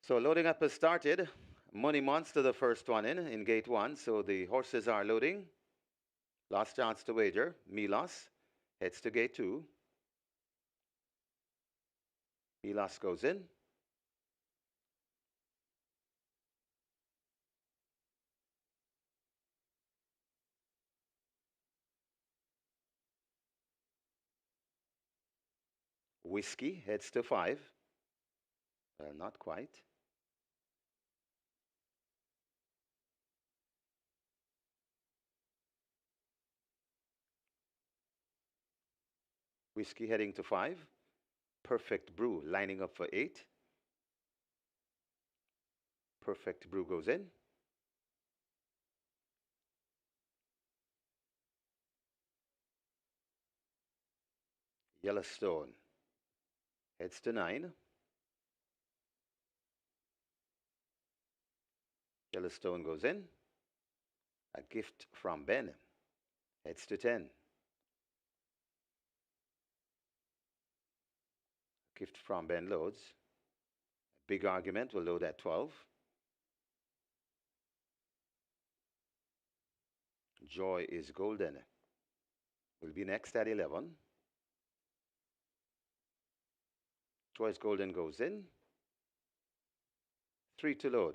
Speaker 2: So loading up has started. Money Monster, the first one in gate 1. So the horses are loading. Last chance to wager. Milos heads to gate 2. Milos goes in. Whiskey heads to 5. Well, not quite. Whiskey heading to 5. Perfect Brew lining up for 8. Perfect Brew goes in. Yellowstone heads to 9. Yellowstone goes in. A Gift from Ben heads to 10. Gift from Ben loads. Big Argument will load at 12. Joy is Golden will be next at 11. Joy is Golden goes in. 3 to load.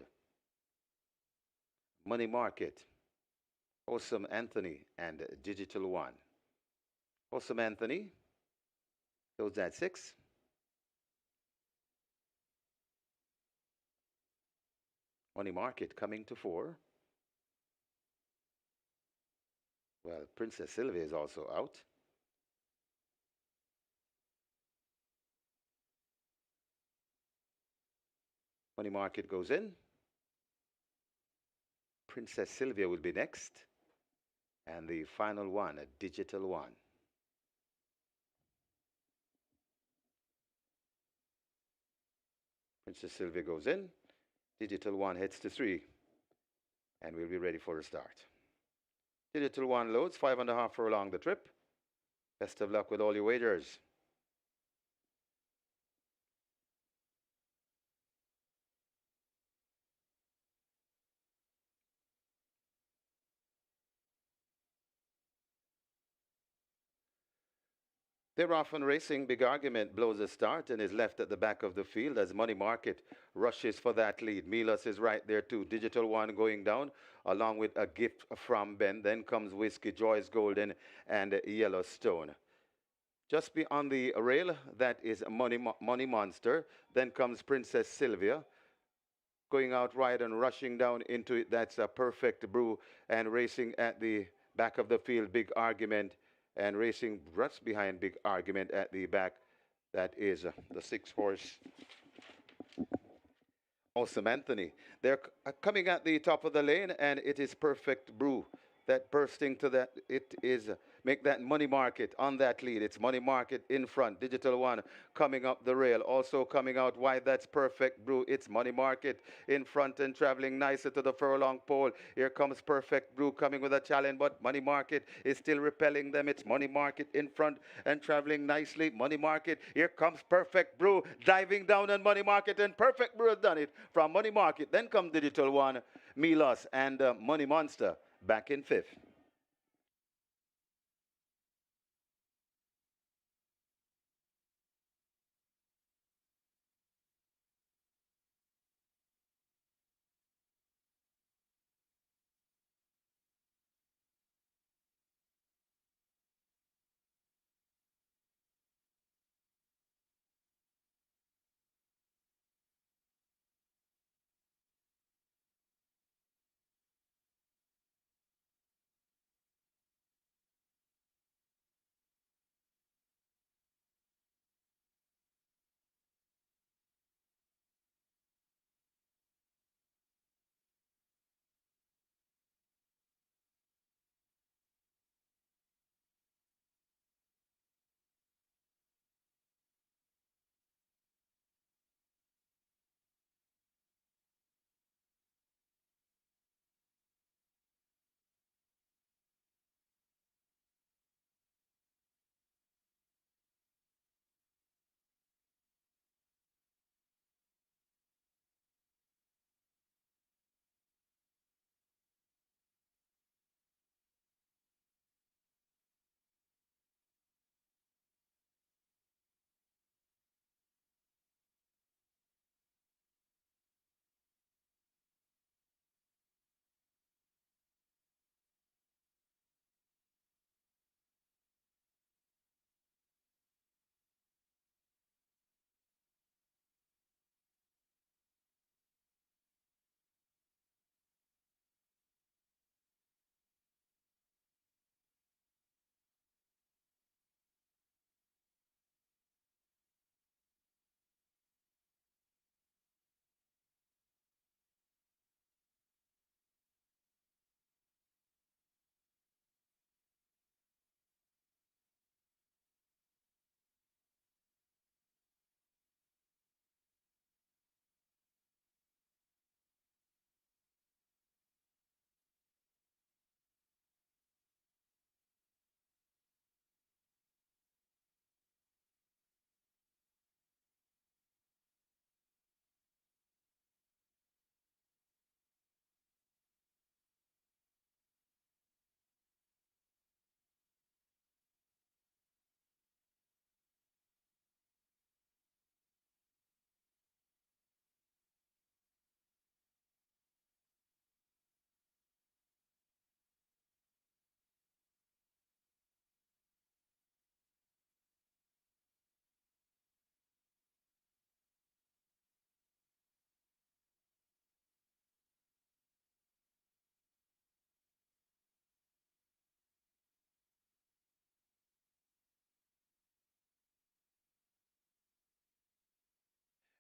Speaker 2: Money Market, Awesome Anthony, and Digital One. Awesome Anthony loads at 6. Money Market coming to 4. Well, Princess Sylvia is also out. Money Market goes in. Princess Sylvia will be next. And the final one, a Digital One. Princess Sylvia goes in. Digital One heads to 3. And we'll be ready for a start. Digital One loads, 5.5 for along the trip. Best of luck with all your wagers. They're off and racing. Big Argument blows a start and is left at the back of the field as Money Market rushes for that lead. Milos is right there too. Digital One going down along with A Gift from Ben. Then comes Whiskey, Joyce Golden, and Yellowstone. Just beyond the rail, that is Money Monster. Then comes Princess Sylvia. Going out right and rushing down into it, that's a Perfect Brew. And racing at the back of the field, Big Argument. And racing just behind Big Argument at the back, that is the 6-horse Awesome Anthony. They're coming at the top of the lane, and it is Perfect Brew that bursting to that. It is make that Money Market on that lead. It's Money Market in front. Digital One coming up the rail. Also coming out wide, that's Perfect Brew. It's Money Market in front and traveling nicer to the furlong pole. Here comes Perfect Brew coming with a challenge, but Money Market is still repelling them. It's Money Market in front and traveling nicely. Money Market, here comes Perfect Brew diving down on Money Market, and Perfect Brew has done it from Money Market. Then come Digital One, Milos, and Money Monster back in 5th.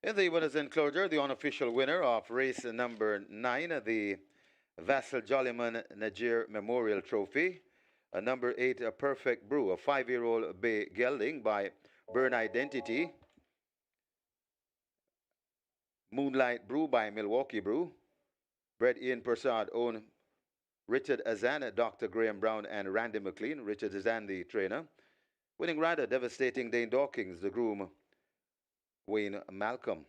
Speaker 2: In the winners' enclosure, the unofficial winner of race number 9, the VASSELL Jollyman NAJAIR Memorial Trophy. Number 8, a Perfect Brew, a 5-year-old bay gelding by Burn Identity. Moonlight Brew by Milwaukee Brew. Bred Ian Persad, own Richard Azan, Dr. Graham Brown, and Randy McLean. Richard Azan, the trainer. Winning rider, devastating Dane Dawkins, the groom, Wayne Malcolm.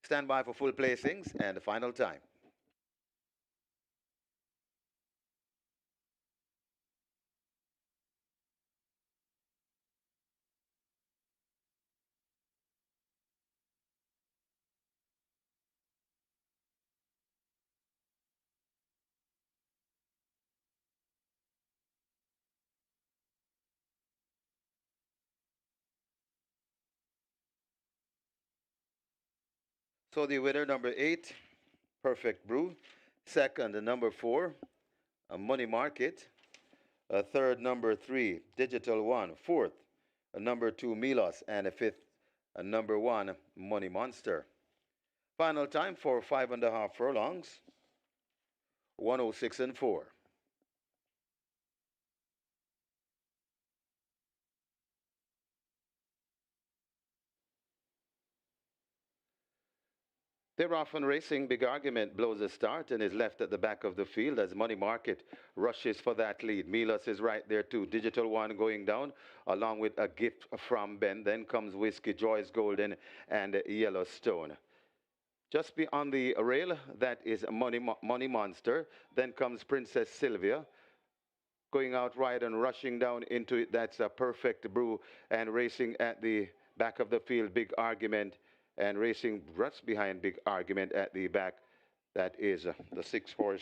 Speaker 2: Stand by for full placings and the final time. So the winner, number 8, Perfect Brew. Second, number 4, Money Market. Third, number 3, Digital One. Fourth, number 2, Milos. And a fifth, number 1, Money Monster. Final time for 5.5 furlongs, 106 and 4. They're off and racing. Big Argument blows a start and is left at the back of the field as Money Market rushes for that lead. Milos is right there too. Digital One going down along with a gift from Ben. Then comes Whiskey, Joyce Golden, and Yellowstone. Just beyond the rail, that is Money Monster. Then comes Princess Sylvia. Going out right and rushing down into it, that's a Perfect Brew. And racing at the back of the field, Big Argument. And racing just behind Big Argument at the back, that is the 6-horse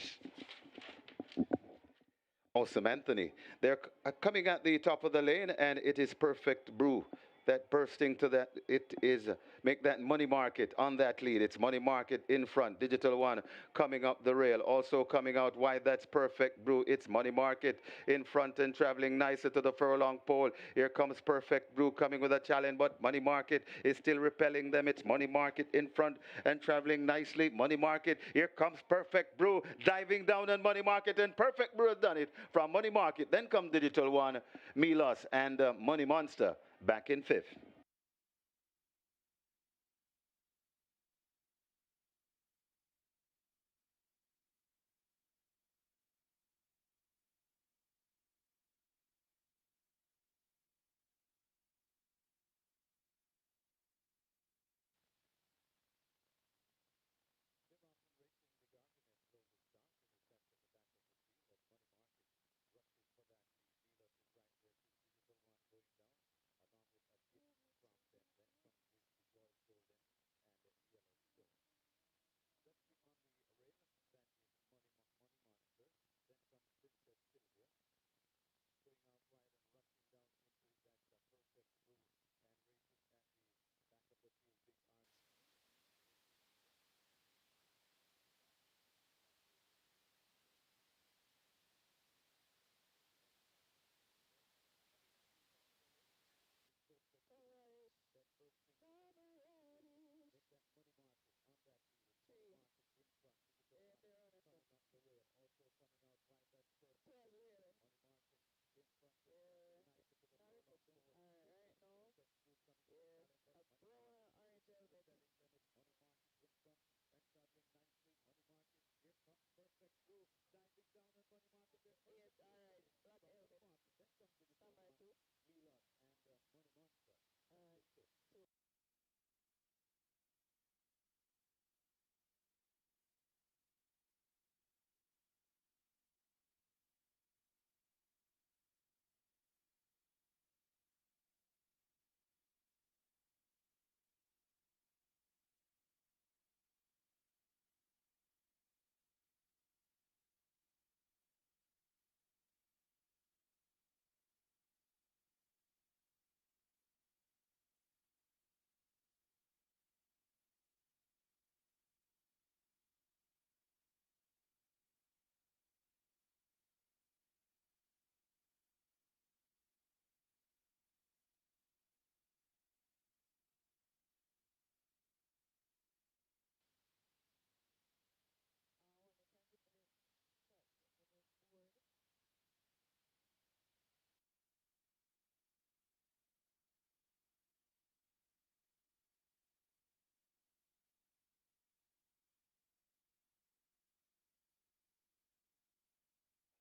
Speaker 2: Awesome Anthony. They're coming at the top of the lane, and it is Perfect Brew. That bursting to that, it is make that Money Market on that lead. It's Money Market in front. Digital One coming up the rail. Also coming out wide, that's Perfect Brew. It's Money Market in front and traveling nicer to the furlong pole. Here comes Perfect Brew coming with a challenge, but Money Market is still repelling them. It's Money Market in front and traveling nicely. Money Market, here comes Perfect Brew diving down on Money Market, and Perfect Brew has done it from Money Market. Then comes Digital One, Milos, and Money Monster back in 5th.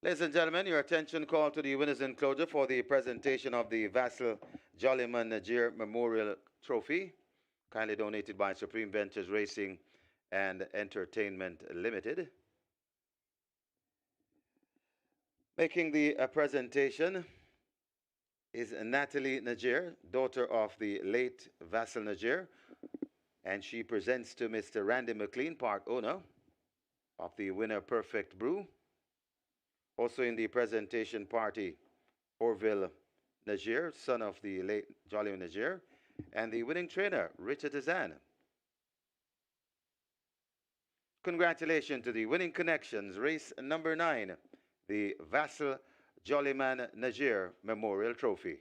Speaker 2: Ladies and gentlemen, your attention called to the winners enclosure for the presentation of the Vassal Jollyman NAJAIR Memorial Trophy, kindly donated by Supreme Ventures Racing and Entertainment Limited. Making the presentation is Natalie NAJAIR, daughter of the late Vassal NAJAIR, and she presents to Mr. Randy McLean, part owner of the winner Perfect Brew. Also in the presentation party, Orville NAJAIR, son of the late Jolly NAJAIR, and the winning trainer, Richard Azan. Congratulations to the winning connections, race number 9, the Vassal Jollyman NAJAIR Memorial Trophy.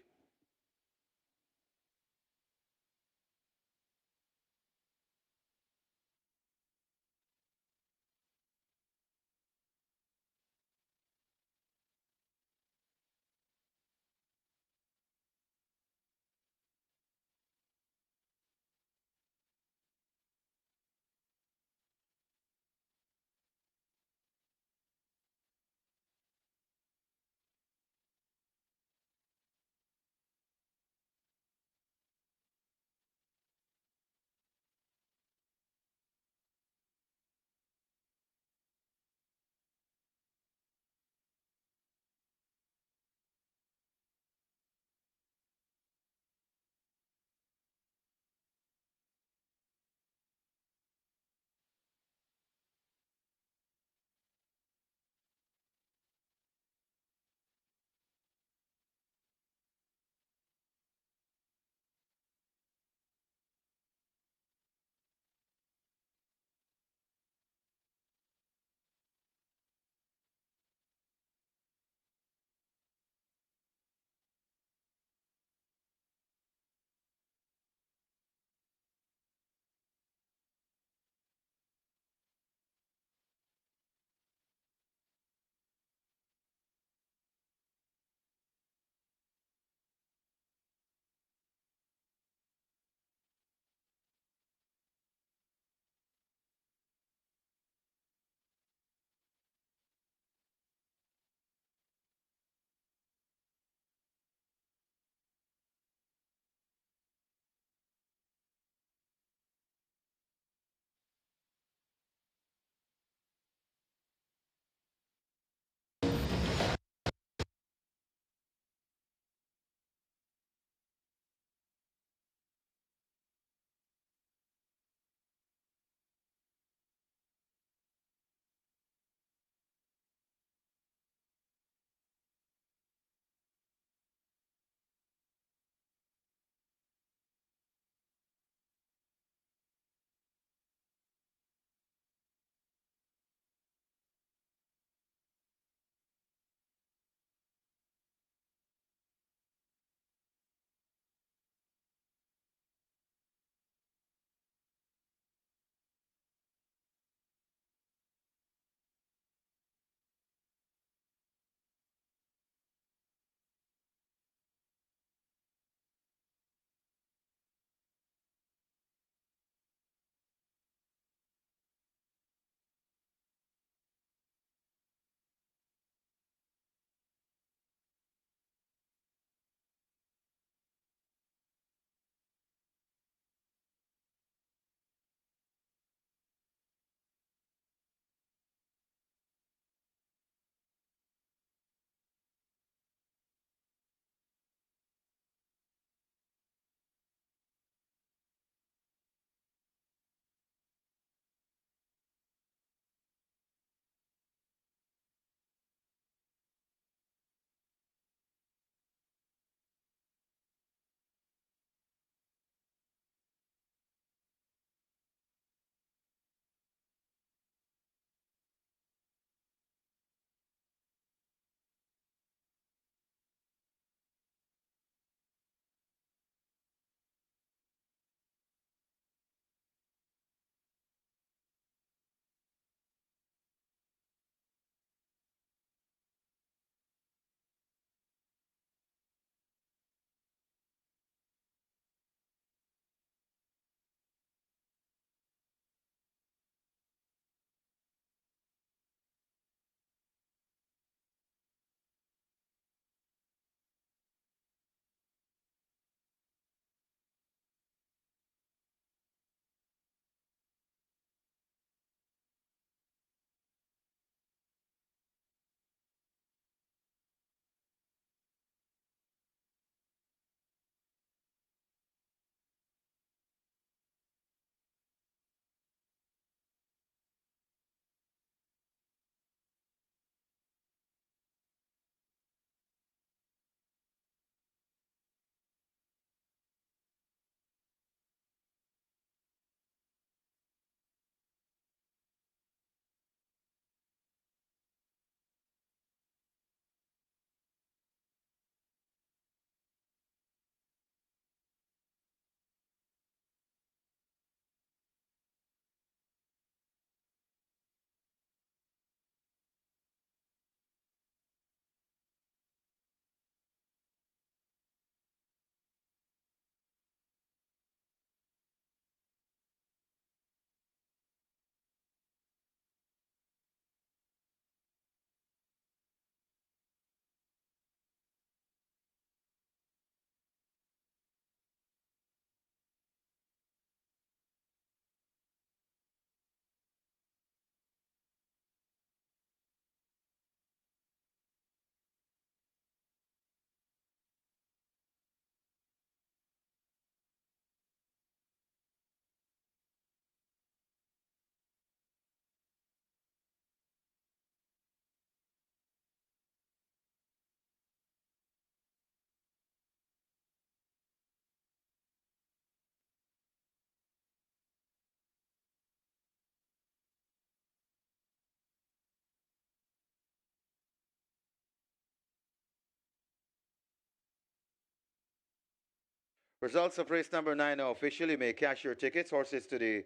Speaker 2: Results of race number 9 now official. You may cash your tickets. Horses to the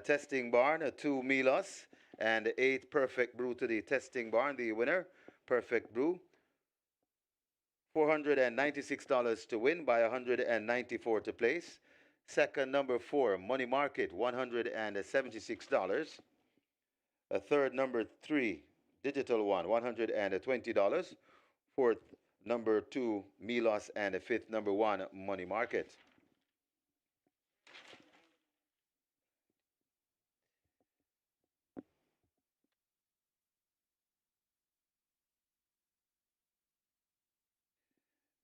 Speaker 2: testing barn, 2 Milos and 8 Perfect Brew to the testing barn. The winner, Perfect Brew, $496 to win by $194 to place. Second, number 4, Money Market, $176. A third, number 3, Digital One, $120. Fourth, number 2, Milos, and a fifth, number 1, Money Market.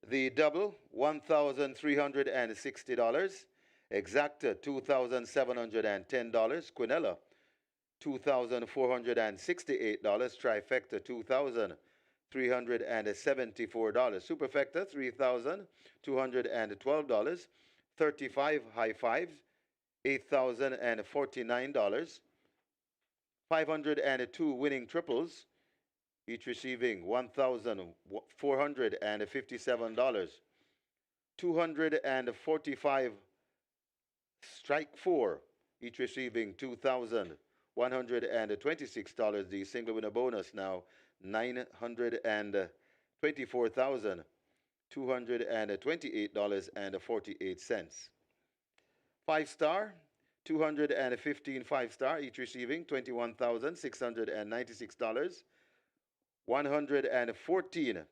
Speaker 2: The double, $1,360. Exacta, $2,710. Quinella, $2,468. Trifecta, $2,374. Superfecta, $3,212. 35 high fives, $8,049. 502 winning triples, each receiving $1,457. 245 strike 4, each receiving $2,126. The single winner bonus now $924,228.48. 5-star, 215 5-star, each receiving $21,696. 114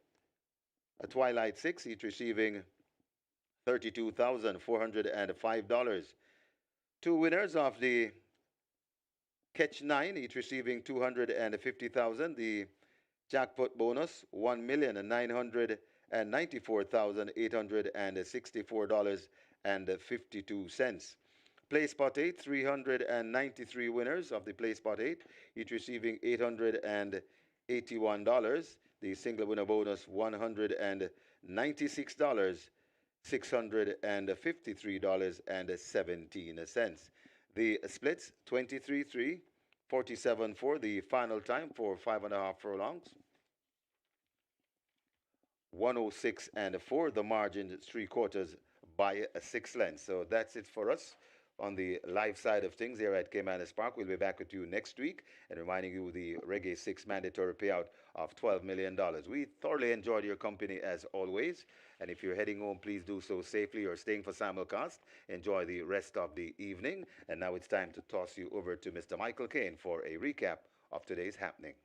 Speaker 2: a Twilight 6, each receiving $32,405. 2 winners of the Catch 9, each receiving $250,000. The jackpot bonus, $1,994,864.52. Play Spot 8, 393 winners of the Play Spot 8, each receiving $881. The single winner bonus, $196, $653.17. The splits, 23-3, 47-4. The final time for 5.5 furlongs, 106-4. The margin is 3/4 by 6 lengths. So that's it for us on the live side of things here at Caymanas Park. We'll be back with you next week and reminding you the Reggae 6 mandatory payout of $12 million. We thoroughly enjoyed your company as always. And if you're heading home, please do so safely or staying for simulcast. Enjoy the rest of the evening. And now it's time to toss you over to Mr. Michael Kane for a recap of today's happening.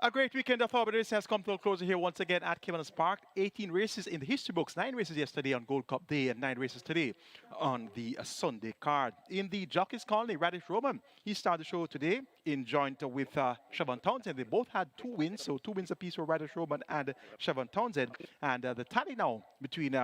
Speaker 3: A great weekend of Formula Racing has come to a close here once again at Caymanas Park. 18 races in the history books, 9 races yesterday on Gold Cup Day and 9 races today on the Sunday card. In the Jockeys Colony, Radish Roman, he started the show today in joint with Siobhan Townsend. They both had 2 wins, so 2 wins apiece for Radish Roman and Siobhan Townsend. And the tally now between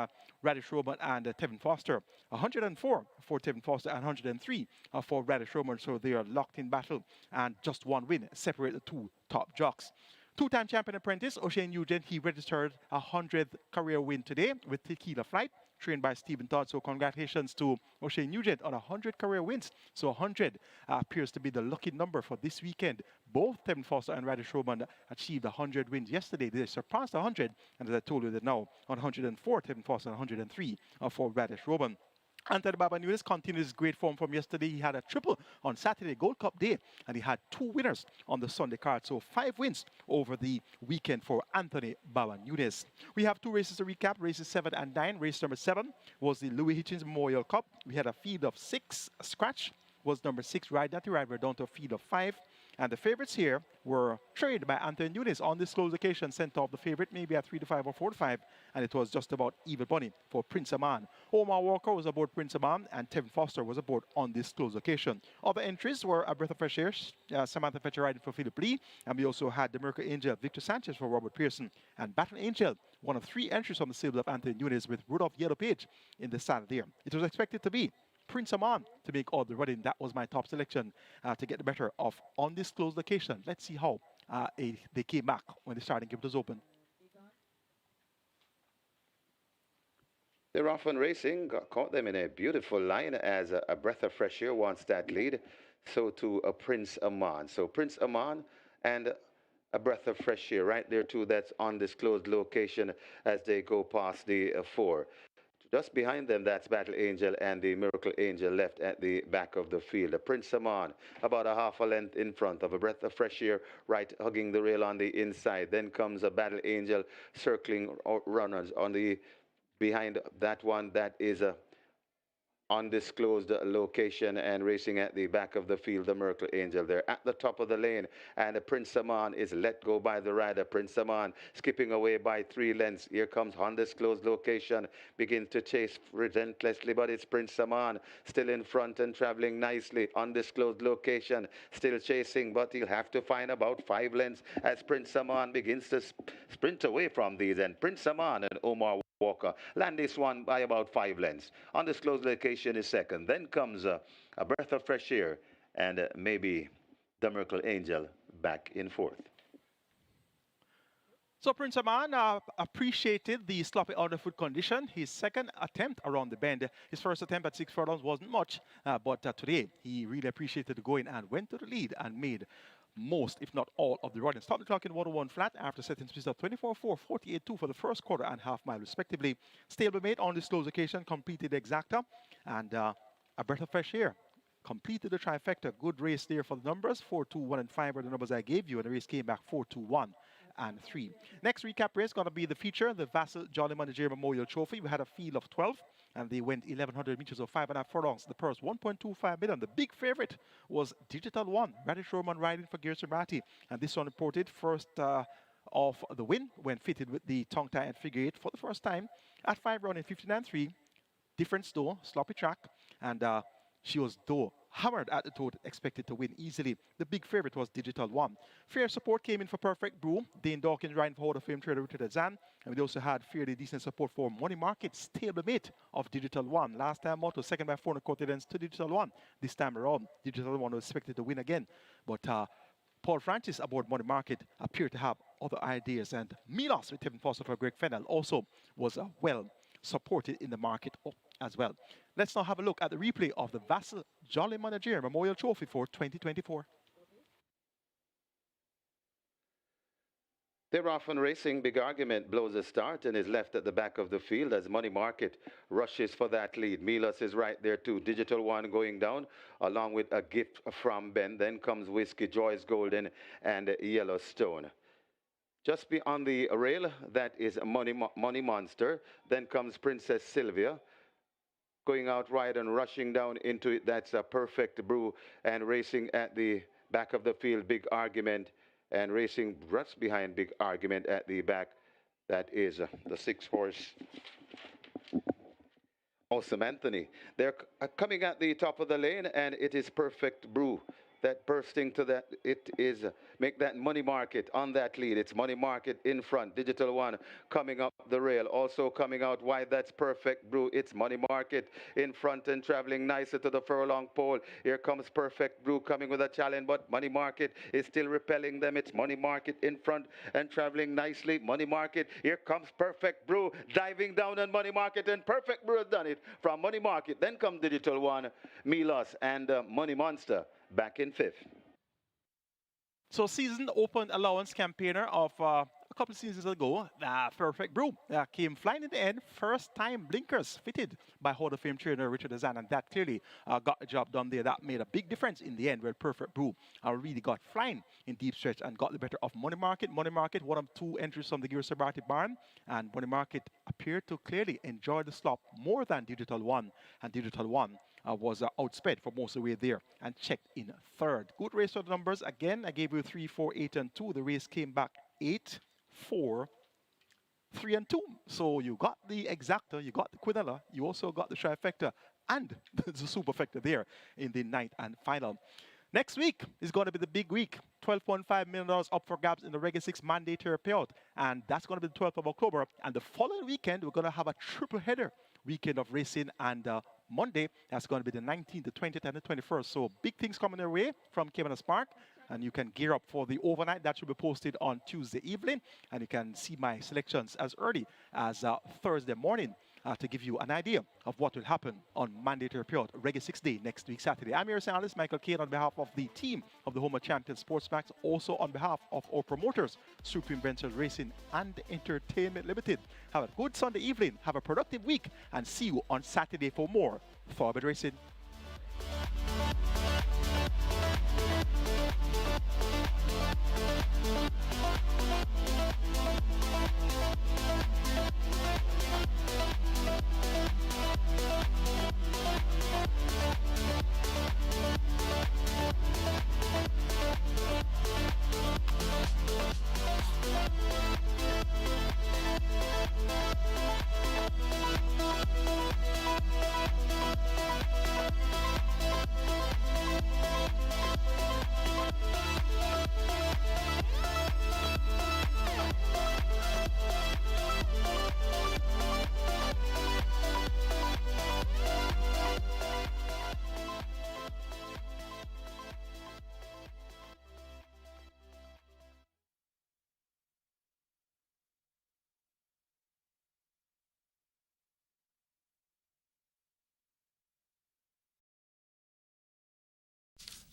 Speaker 3: Radish Roman and Tevin Foster, 104 for Tevin Foster and 103 for Radish Roman. So they are locked in battle, and just 1 win separate the 2 top jocks. 2-time champion apprentice O'Shane Nugent, he registered a 100th career win today with Tequila Flight, trained by Stephen Todd. So congratulations to O'Shane Nugent on 100 career wins. So 100 appears to be the lucky number for this weekend. Both Tevin Foster and Radish Roman achieved 100 wins yesterday. They surpassed 100, and as I told you, they're now on 104 Tevin Foster and 103 for Radish Roman. Anthony Baba Nunes continues his great form from yesterday. He had a triple on Saturday, Gold Cup Day, and he had 2 winners on the Sunday card. So 5 wins over the weekend for Anthony Baba Nunes. We have 2 races to recap, races 7 and 9. Race number 7 was the Louis Hitchins Memorial Cup. We had a field of 6. Scratch was number 6, Ride Natty Ride. We're down to a field of 5. And the favorites here were trained by Anthony Nunes on this close occasion, sent off the favorite maybe at 3-5 or 4-5, and it was just about even money for Prince Aman. Omar Walker was aboard Prince Aman, and Tevin Foster was aboard on this close occasion. Other entries were A Breath of Fresh Air, Samantha Fetcher riding for Philip Lee, and we also had the Mercury Angel, Victor Sanchez for Robert Pearson, and Battle Angel, one of 3 entries from the stable of Anthony Nunes with Rudolph Yellow Page in the saddle there. It was expected to be Prince Aman to make all the running. That was my top selection to get the better of on this close location. Let's see how they came back when the starting gate was open.
Speaker 2: They're off and racing, caught them in a beautiful line as a breath of fresh air wants that lead. So to a Prince Aman. So Prince Aman and a breath of fresh air right there too. That's undisclosed location as they go past the 4. Just behind them, that's Battle Angel and the Miracle Angel left at the back of the field. The Prince Saman, about a half a length in front of a breath of fresh air, right hugging the rail on the inside. Then comes a Battle Angel circling runners on the behind that one. That is a undisclosed location and racing at the back of the field, the Miracle Angel. They're at the top of the lane, and the Prince Saman is let go by the rider. Prince Saman skipping away by 3 lengths. Here comes undisclosed location, begins to chase relentlessly, but it's Prince Saman still in front and traveling nicely. Undisclosed location, still chasing, but he'll have to find about 5 lengths as Prince Saman begins to sprint away from these, and Prince Saman and Omar Walker land this one by about 5 lengths. Undisclosed location is second. Then comes a breath of fresh air and maybe the Miracle Angel back in fourth.
Speaker 3: So Prince Aman appreciated the sloppy underfoot condition. His second attempt around the bend. His first attempt at 6 furlongs wasn't much, but today he really appreciated the going and went to the lead and made most, if not all, of the running. Stopped the clock in 101 flat after setting speeds of 24.4, 48.2 for the first quarter and half mile, respectively. Stablemate on this close occasion completed the exacta, and a breath of fresh air completed the trifecta. Good race there for the numbers. 4, 2, 1, and 5 were the numbers I gave you, and the race came back 4, 2, 1. And 3. Next recap race going to be the feature, the VASSELL NAJAIR Memorial Trophy. We had a field of 12, and they went 1,100 meters or 5.5 furlongs. The purse 1.25 million. The big favorite was Digital One, Radish Roman riding for Gerson Ratti, and this one reported first of the win when fitted with the tongue tie and figure 8 for the first time at 5 round in 59.3. Different store, sloppy track, and she was hammered at the tote, expected to win easily. The big favorite was Digital One. Fair support came in for Perfect Brew. Dane Dawkins riding for Hall of Fame trader Richard Azan. And we also had fairly decent support for Money Market, stablemate of Digital One. Last time out was second by 4.25 lengths to Digital One. This time around, Digital One was expected to win again. But Paul Francis aboard Money Market appeared to have other ideas. And Milos with Tevin Foster for Greg Fennell also was well supported in the market as well. Let's now have a look at the replay of the VASSELL NAJAIR Memorial Trophy for 2024.
Speaker 2: They're off and racing. Big Argument blows a start and is left at the back of the field as Money Market rushes for that lead. Milos is right there too. Digital One going down along with a gift from Ben. Then comes Whiskey, Joyce Golden, and Yellowstone. Just beyond the rail, that is Money Monster. Then comes Princess Sylvia. Going out right and rushing down into it, that's a Perfect Brew. And racing at the back of the field, Big Argument. And racing just behind Big Argument at the back, that is the 6-horse Awesome Anthony. They're coming at the top of the lane, and it is Perfect Brew. That bursting to that, it is make that Money Market on that lead. It's Money Market in front. Digital One coming up the rail. Also coming out wide, that's Perfect Brew. It's Money Market in front and traveling nicer to the furlong pole. Here comes Perfect Brew coming with a challenge, but Money Market is still repelling them. It's Money Market in front and traveling nicely. Money Market, here comes Perfect Brew diving down on Money Market, and Perfect Brew has done it from Money Market. Then comes Digital One, Milos, and Money Monster back in fifth.
Speaker 3: So season open allowance campaigner of a couple of seasons ago, Perfect Brew came flying in the end. First time blinkers fitted by Hall of Fame trainer Richard Azan, and that clearly got the job done there. That made a big difference in the end, where Perfect Brew really got flying in deep stretch and got the better of Money Market. Money Market, one of 2 entries from the Giro Sabrati barn, and Money Market appeared to clearly enjoy the slop more than Digital One, and Digital One was outsped for most of the way there and checked in third. Good race for the numbers. Again, I gave you 3, 4, 8, and 2. The race came back 8, 4, 3, and 2. So you got the exacta, you got the quinella, you also got the trifecta and the superfecta there in the ninth and final. Next week is going to be the big week. $12.5 million up for grabs in the Regular 6 mandatory payout. And that's going to be the 12th of October. And the following weekend, we're going to have a triple header weekend of racing. And Monday, that's going to be the 19th, the 20th, and the 21st. So big things coming their way from Caymanas Park. and you can gear up for the overnight. That should be posted on Tuesday evening, and you can see my selections as early as Thursday morning to give you an idea of what will happen on mandatory payout Reggae 6 Day next week, Saturday. I'm your analyst, Michael Kane, on behalf of the team of the Homer Champion Sports Max, also on behalf of our promoters, Supreme Ventures Racing and Entertainment Limited. Have a good Sunday evening, have a productive week, and see you on Saturday for more Thoroughbred Racing.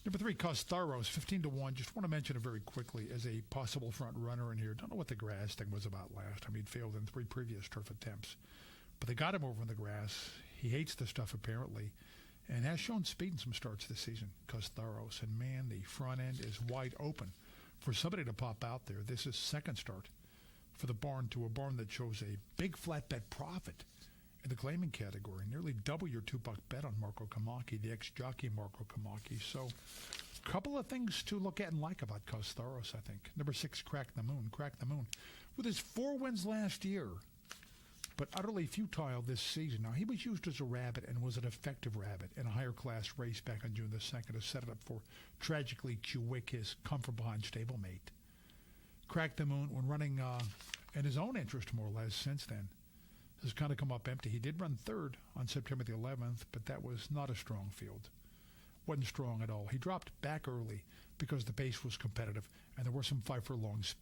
Speaker 8: Number 3, Costaros, 15-1. Just want to mention it very quickly as a possible front runner in here. Don't know what the grass thing was about last time. He'd failed in 3 previous turf attempts. But they got him over in the grass. He hates the stuff apparently, and has shown speed in some starts this season, Costaros. And man, the front end is wide open for somebody to pop out there. This is second start for the barn, to a barn that shows a big flat bet profit in the claiming category, nearly double your $2 bet on Marco Kamaki, the ex-jockey Marco Kamaki. So a couple of things to look at and like about Costaros, I think. Number 6, Crack the Moon. Crack the Moon, with his 4 wins last year, but utterly futile this season. Now, he was used as a rabbit and was an effective rabbit in a higher class race back on June the 2nd to set it up for tragically Chewick, his come-from-behind stablemate. Crack the Moon, when running in his own interest more or less since then, has kind of come up empty. He did run third on September the 11th, but that was not a strong field. Wasn't strong at all. He dropped back early because the pace was competitive, and there were some 5-furlong speeds.